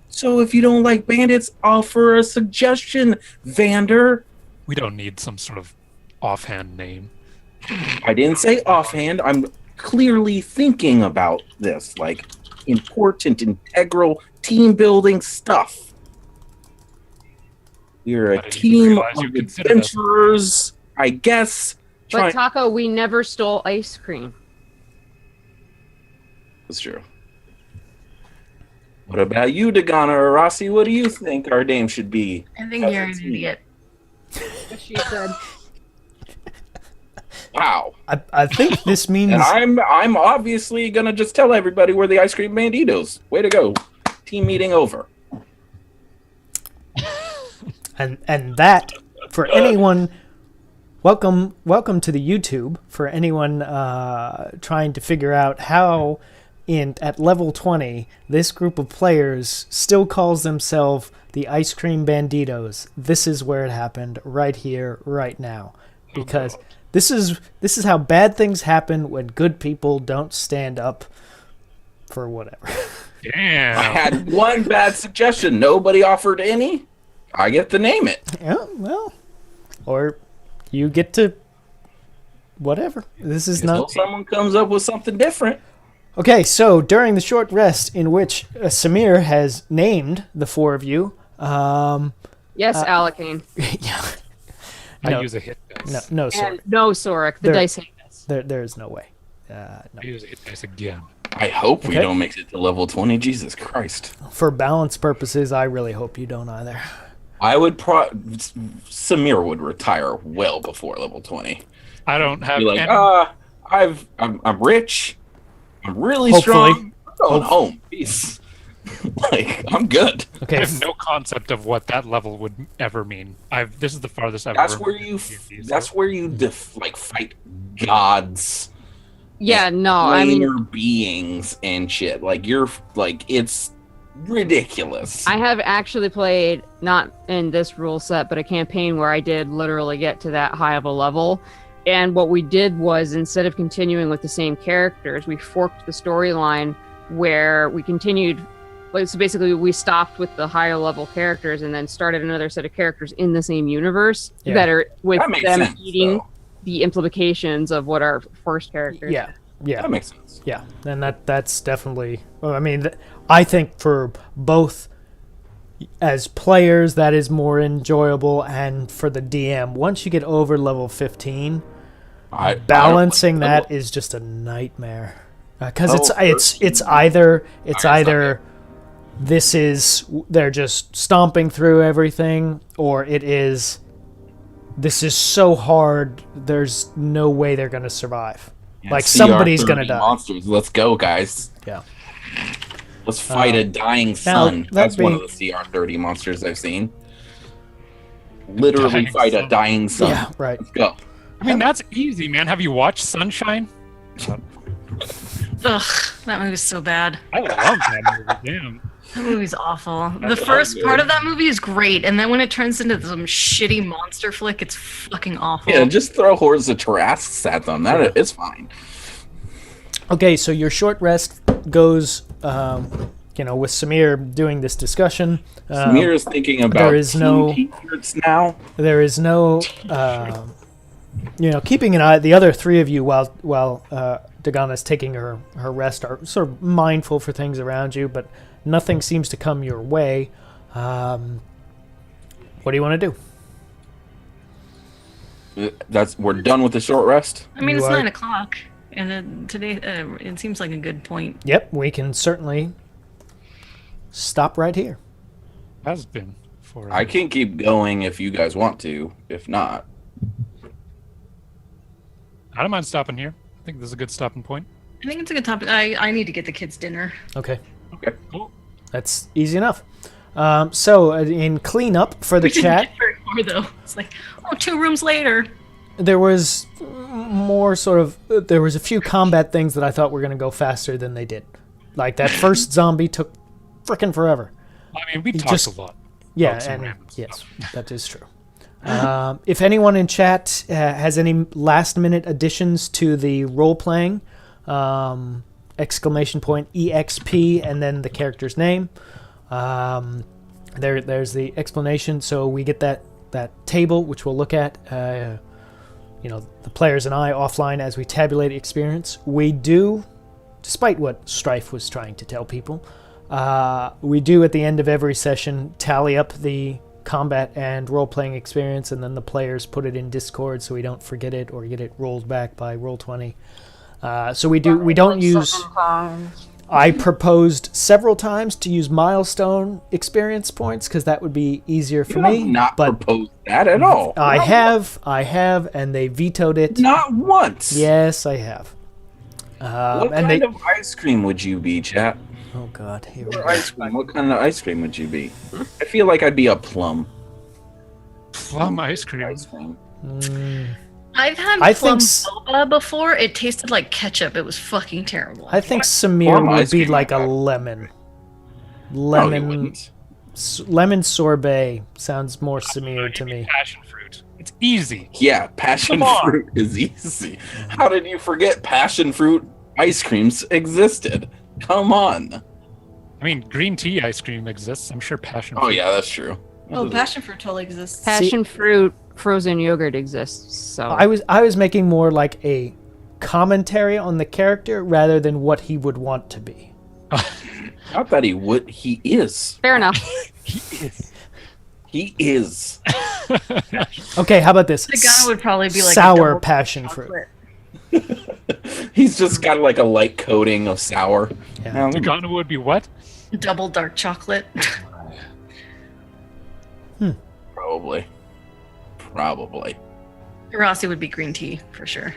Speaker 7: So if you don't like bandits, offer a suggestion, Vander.
Speaker 5: We don't need some sort of offhand name.
Speaker 7: I didn't say offhand. I'm clearly thinking about this, like important, integral team building stuff. We're a
Speaker 5: I didn't
Speaker 7: team
Speaker 5: realize you
Speaker 7: of
Speaker 5: considered us-
Speaker 7: adventurers, I guess.
Speaker 6: But Taco, we never stole ice cream.
Speaker 7: That's true. What about you, Dagana or Rossi? What do you think our name should be?
Speaker 2: I think
Speaker 7: As
Speaker 2: you're
Speaker 7: a
Speaker 2: an
Speaker 7: team?
Speaker 2: idiot.
Speaker 6: She said.
Speaker 7: Wow.
Speaker 1: I think this means
Speaker 7: And I'm obviously gonna just tell everybody we're the ice cream banditos. Way to go. Team meeting over.
Speaker 1: and that for anyone. Welcome to the YouTube for anyone trying to figure out how at level 20 this group of players still calls themselves the Ice Cream Banditos. This is where it happened, right here, right now, because this is how bad things happen when good people don't stand up for whatever.
Speaker 7: I
Speaker 5: Damn.
Speaker 7: had one bad suggestion. Nobody offered any. I get to name it.
Speaker 1: Yeah, well, or you get to whatever. This is
Speaker 7: Until
Speaker 1: not.
Speaker 7: someone comes up with something different.
Speaker 1: Okay, so during the short rest in which Samir has named the four of you,
Speaker 6: Yes, Alakane.
Speaker 1: yeah,
Speaker 5: I
Speaker 1: No.
Speaker 5: use a hit dice.
Speaker 1: no, sorry,
Speaker 6: And no, Sorek. The
Speaker 1: There-
Speaker 6: dice hate us.
Speaker 1: there is no way.
Speaker 5: I
Speaker 1: No.
Speaker 5: use a hit dice again.
Speaker 7: I hope we
Speaker 1: Okay.
Speaker 7: don't make it to level 20. Jesus Christ.
Speaker 1: For balance purposes, I really hope you don't either.
Speaker 7: I would Samir would retire well before level 20.
Speaker 5: I don't have
Speaker 7: Be like,
Speaker 5: any-
Speaker 7: I'm rich. I'm really
Speaker 1: Hopefully.
Speaker 7: strong. I'm going home. Peace. Like, I'm good.
Speaker 5: I
Speaker 1: Okay,
Speaker 5: have no concept of what that level would ever mean. This is the farthest I've
Speaker 7: That's
Speaker 5: ever
Speaker 7: where
Speaker 5: been
Speaker 7: you.
Speaker 5: in D&D, so-
Speaker 7: That's where you fight gods.
Speaker 6: Yeah, no, I mean,
Speaker 7: Planar beings and shit. Like it's ridiculous.
Speaker 6: I have actually played, not in this rule set, but a campaign where I did literally get to that high of a level. And what we did was, instead of continuing with the same characters, we forked the storyline where we continued. So basically, we stopped with the higher level characters and then started another set of characters in the same universe
Speaker 1: Yeah.
Speaker 6: that are with
Speaker 7: That makes
Speaker 6: them
Speaker 7: sense,
Speaker 6: eating
Speaker 7: though.
Speaker 6: the implications of what our first characters.
Speaker 1: yeah, yeah,
Speaker 7: That makes sense.
Speaker 1: yeah, and that's definitely. Well, I mean, I think for both as players, that is more enjoyable, and for the DM, once you get over level 15. Balancing that is just a nightmare because it's either this is they're just stomping through everything, or it is this is so hard there's no way they're gonna survive. Like somebody's gonna die.
Speaker 7: Monsters. Let's go, guys.
Speaker 1: Yeah.
Speaker 7: Let's fight a dying sun.
Speaker 1: that
Speaker 7: That's one
Speaker 1: being-
Speaker 7: of the CR30 monsters I've seen. Literally
Speaker 5: Dying
Speaker 7: fight a
Speaker 5: sun.
Speaker 7: dying sun.
Speaker 1: Yeah. Right.
Speaker 7: Let's go.
Speaker 5: I mean, that's easy, man. Have you watched Sunshine?
Speaker 2: Ugh, that movie's so bad.
Speaker 5: I love that movie. Damn.
Speaker 2: That movie's awful. The
Speaker 7: That's
Speaker 2: first
Speaker 7: good.
Speaker 2: part of that movie is great, and then when it turns into some shitty monster flick, it's fucking awful.
Speaker 7: Yeah, just throw hordes of Tarrasques at them. It's fine.
Speaker 1: Okay, so your short rest goes, with Samir doing this discussion.
Speaker 7: Samir is thinking about
Speaker 1: there is no-
Speaker 7: team t-shirts now.
Speaker 1: There is no, keeping an eye. The other three of you, while Dagana's taking her rest, are sort of mindful for things around you, but nothing seems to come your way. What do you want to do?
Speaker 7: We're done with the short rest.
Speaker 2: I mean,
Speaker 1: You
Speaker 2: it's
Speaker 1: are-
Speaker 2: 9 o'clock, and then today it seems like a good point.
Speaker 1: Yep, we can certainly stop right here.
Speaker 5: Has been for.
Speaker 7: I can keep going if you guys want to. If not,
Speaker 5: I don't mind stopping here. I think this is a good stopping point.
Speaker 2: I think it's a good topic. I need to get the kids dinner.
Speaker 1: Okay.
Speaker 7: okay.
Speaker 5: Cool.
Speaker 1: That's easy enough. So in cleanup for the
Speaker 2: We didn't
Speaker 1: chat,
Speaker 2: get very far, though. It's like, 2 rooms later.
Speaker 1: there was more sort of there was a few combat things that I thought were going to go faster than they did. Like that first zombie took frickin' forever.
Speaker 5: I mean, we talked
Speaker 1: just-
Speaker 5: a lot.
Speaker 1: Yeah,
Speaker 5: about some
Speaker 1: and
Speaker 5: random
Speaker 1: yes,
Speaker 5: stuff.
Speaker 1: that is true. If anyone in chat has any last-minute additions to the role-playing, exclamation point EXP and then the character's name. There's the explanation. So we get that table, which we'll look at. The players and I offline as we tabulate experience. We do, despite what Strife was trying to tell people, we do at the end of every session tally up the combat and role-playing experience, and then the players put it in Discord so we don't forget it or get it rolled back by Roll20. So we don't use. I proposed several times to use milestone experience points because that would be easier for
Speaker 7: You have
Speaker 1: me.
Speaker 7: not
Speaker 1: but
Speaker 7: proposed that at all.
Speaker 1: I have, and they vetoed it.
Speaker 7: Not once.
Speaker 1: Yes, I have.
Speaker 7: What
Speaker 1: and
Speaker 7: kind
Speaker 1: they.
Speaker 7: of ice cream would you be, chat?
Speaker 1: Oh God, here we
Speaker 7: What
Speaker 1: go.
Speaker 7: ice cream? What kind of ice cream would you be? I feel like I'd be a plum.
Speaker 5: Plum ice cream.
Speaker 7: Ice cream.
Speaker 2: I've had
Speaker 1: I
Speaker 2: plum
Speaker 1: think s-
Speaker 2: boba before. It tasted like ketchup. It was fucking terrible.
Speaker 1: I think Samir
Speaker 7: Plum
Speaker 1: would
Speaker 7: ice
Speaker 1: be
Speaker 7: cream
Speaker 1: like a
Speaker 7: like that.
Speaker 1: lemon.
Speaker 7: No, you
Speaker 1: Lemon,
Speaker 7: wouldn't.
Speaker 1: lemon sorbet sounds more Samir to me.
Speaker 5: Passion fruit. It's easy.
Speaker 7: Yeah, passion
Speaker 5: Come on.
Speaker 7: fruit is easy. How did you forget passion fruit ice creams existed? Come on.
Speaker 5: I mean, green tea ice cream exists. I'm sure passion
Speaker 7: Oh
Speaker 5: fruit.
Speaker 7: yeah, that's true.
Speaker 3: Oh, passion fruit totally exists.
Speaker 6: Passion fruit frozen yogurt exists. So
Speaker 1: I was making more like a commentary on the character rather than what he would want to be.
Speaker 7: Not that he would. He is.
Speaker 6: fair enough.
Speaker 7: He is.
Speaker 1: Okay, how about this?
Speaker 2: Nagano would probably be like a
Speaker 1: sour
Speaker 2: double
Speaker 1: passion fruit.
Speaker 2: chocolate.
Speaker 7: He's just got like a light coating of sour.
Speaker 1: Yeah.
Speaker 7: Now,
Speaker 5: Nagano would be what?
Speaker 2: Double dark chocolate.
Speaker 7: Probably.
Speaker 2: Rossi would be green tea for sure.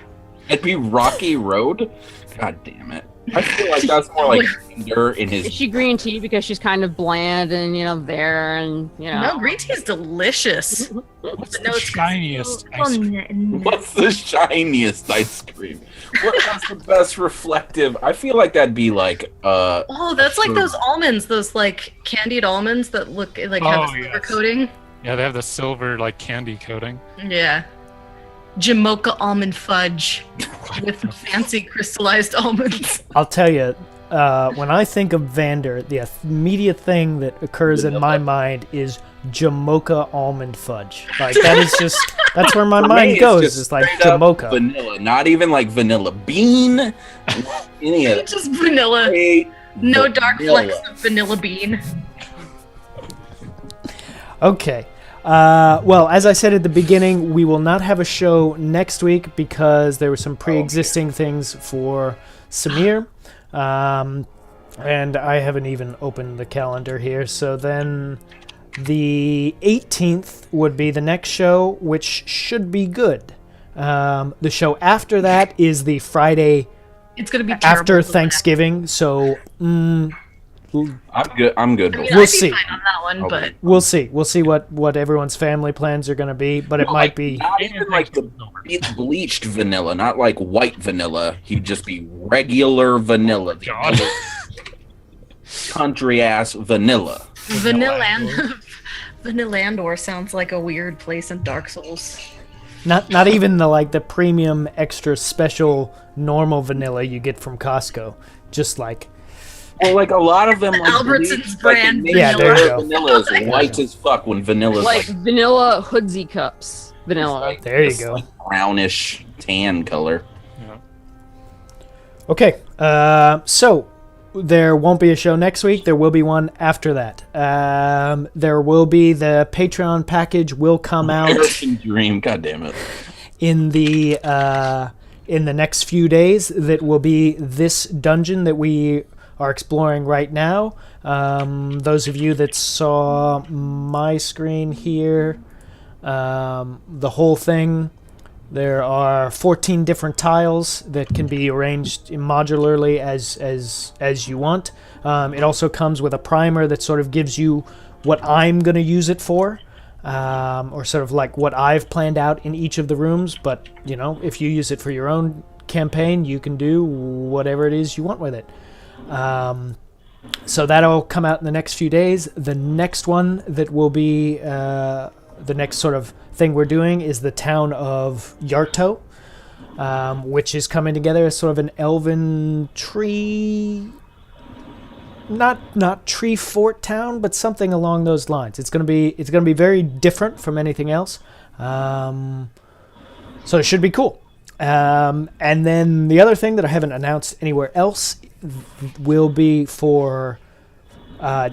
Speaker 7: It'd be Rocky Road. God damn it. I feel like that's more like Tinder in
Speaker 6: Is
Speaker 7: his.
Speaker 6: she green tea because she's kind of bland and there and
Speaker 2: No, green tea is delicious.
Speaker 5: What's
Speaker 2: But no,
Speaker 5: the
Speaker 2: it's
Speaker 5: shiniest ice cream?
Speaker 7: What's the shiniest ice cream? What has the best reflective? I feel like that'd be like
Speaker 2: Oh, that's like those almonds, those like candied almonds that look like have a
Speaker 5: Oh,
Speaker 2: silver
Speaker 5: yes.
Speaker 2: coating.
Speaker 5: Yeah, they have the silver like candy coating.
Speaker 2: Yeah. Jamocha almond fudge with fancy crystallized almonds.
Speaker 1: I'll tell you, when I think of Vander, the immediate thing that occurs in my mind is Jamocha almond fudge. Like that is just that's where my
Speaker 7: For
Speaker 1: mind
Speaker 7: me,
Speaker 1: goes.
Speaker 7: just
Speaker 1: It's like
Speaker 7: straight up
Speaker 1: Jamocha.
Speaker 7: vanilla, not even like vanilla bean. Not any of that.
Speaker 2: Just vanilla.
Speaker 7: Straight
Speaker 2: No dark
Speaker 7: vanilla.
Speaker 2: flecks of vanilla bean.
Speaker 1: Okay. Well, as I said at the beginning, we will not have a show next week because there were some pre-existing things for Samir. And I haven't even opened the calendar here. So then the 18th would be the next show, which should be good. The show after that is the Friday
Speaker 2: It's gonna be terrible.
Speaker 1: after Thanksgiving. So
Speaker 7: I'm good. I'm good.
Speaker 2: I mean,
Speaker 7: with
Speaker 1: We'll
Speaker 2: I'd be
Speaker 1: see.
Speaker 2: fine on that one,
Speaker 7: Okay.
Speaker 2: but
Speaker 1: we'll see. We'll see what everyone's family plans are going to be. But it might be...
Speaker 7: Not even like the bleached vanilla, not like white vanilla. He'd just be regular vanilla. The
Speaker 5: God.
Speaker 7: country ass vanilla.
Speaker 2: Vanillandor sounds like a weird place in Dark Souls.
Speaker 1: Not even the premium extra special normal vanilla you get from Costco. Just like
Speaker 7: Well, like a lot of them, like
Speaker 2: Albertsons
Speaker 7: bleach,
Speaker 2: brand
Speaker 7: like, it makes
Speaker 1: Yeah, there you
Speaker 7: sure
Speaker 1: go.
Speaker 7: vanilla is white as fuck when vanilla's
Speaker 6: like
Speaker 7: like,
Speaker 6: vanilla hoodsy cups. Vanilla.
Speaker 1: there you
Speaker 7: this,
Speaker 1: go.
Speaker 7: like, brownish tan color.
Speaker 1: Okay, so there won't be a show next week. There will be one after that. There will be the Patreon package will come out
Speaker 7: American Dream. God damn it.
Speaker 1: in the next few days. That will be this dungeon that we are exploring right now. Those of you that saw my screen here, the whole thing There are 14 different tiles that can be arranged modularly as you want. It also comes with a primer that sort of gives you what I'm going to use it for, or sort of like what I've planned out in each of the rooms. But, you know, if you use it for your own campaign, you can do whatever it is you want with it. So that'll come out in the next few days. The next one that will be the next sort of thing we're doing is the town of Yarto, which is coming together as sort of an elven tree, not tree fort town, but something along those lines. It's gonna be very different from anything else, so it should be cool. And then the other thing that I haven't announced anywhere else will be for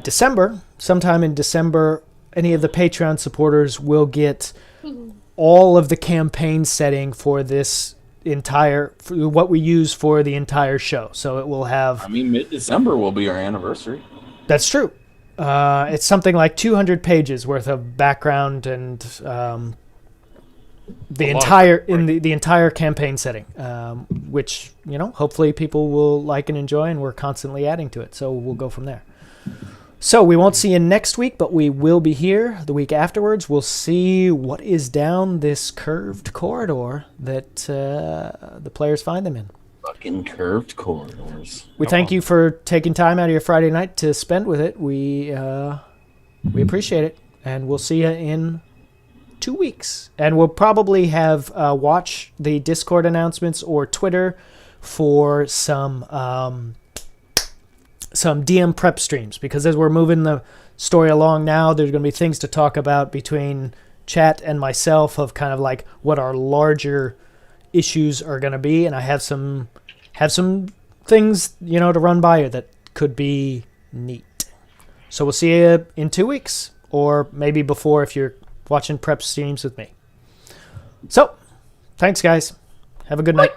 Speaker 1: December. Sometime in December, any of the Patreon supporters will get all of the campaign setting for this for what we use for the entire show. So it will have...
Speaker 7: I mean, mid-December will be our anniversary.
Speaker 1: That's true. It's something like 200 pages worth of background and the entire campaign setting, which, you know, hopefully people will like and enjoy, and we're constantly adding to it. So we'll go from there. So we won't see you next week, but we will be here the week afterwards. We'll see what is down this curved corridor that the players find them in.
Speaker 7: Fucking curved corridors.
Speaker 1: We thank you for taking time out of your Friday night to spend with it. We appreciate it, and we'll see you in 2 weeks. And we'll probably have watch the Discord announcements or Twitter for some DM prep streams, because as we're moving the story along now, there's going to be things to talk about between chat and myself of kind of like what our larger issues are going to be, and I have some things, you know, to run by you that could be neat. So we'll see you in 2 weeks, or maybe before if you're watching prep streams with me. So, thanks guys. Have a good night.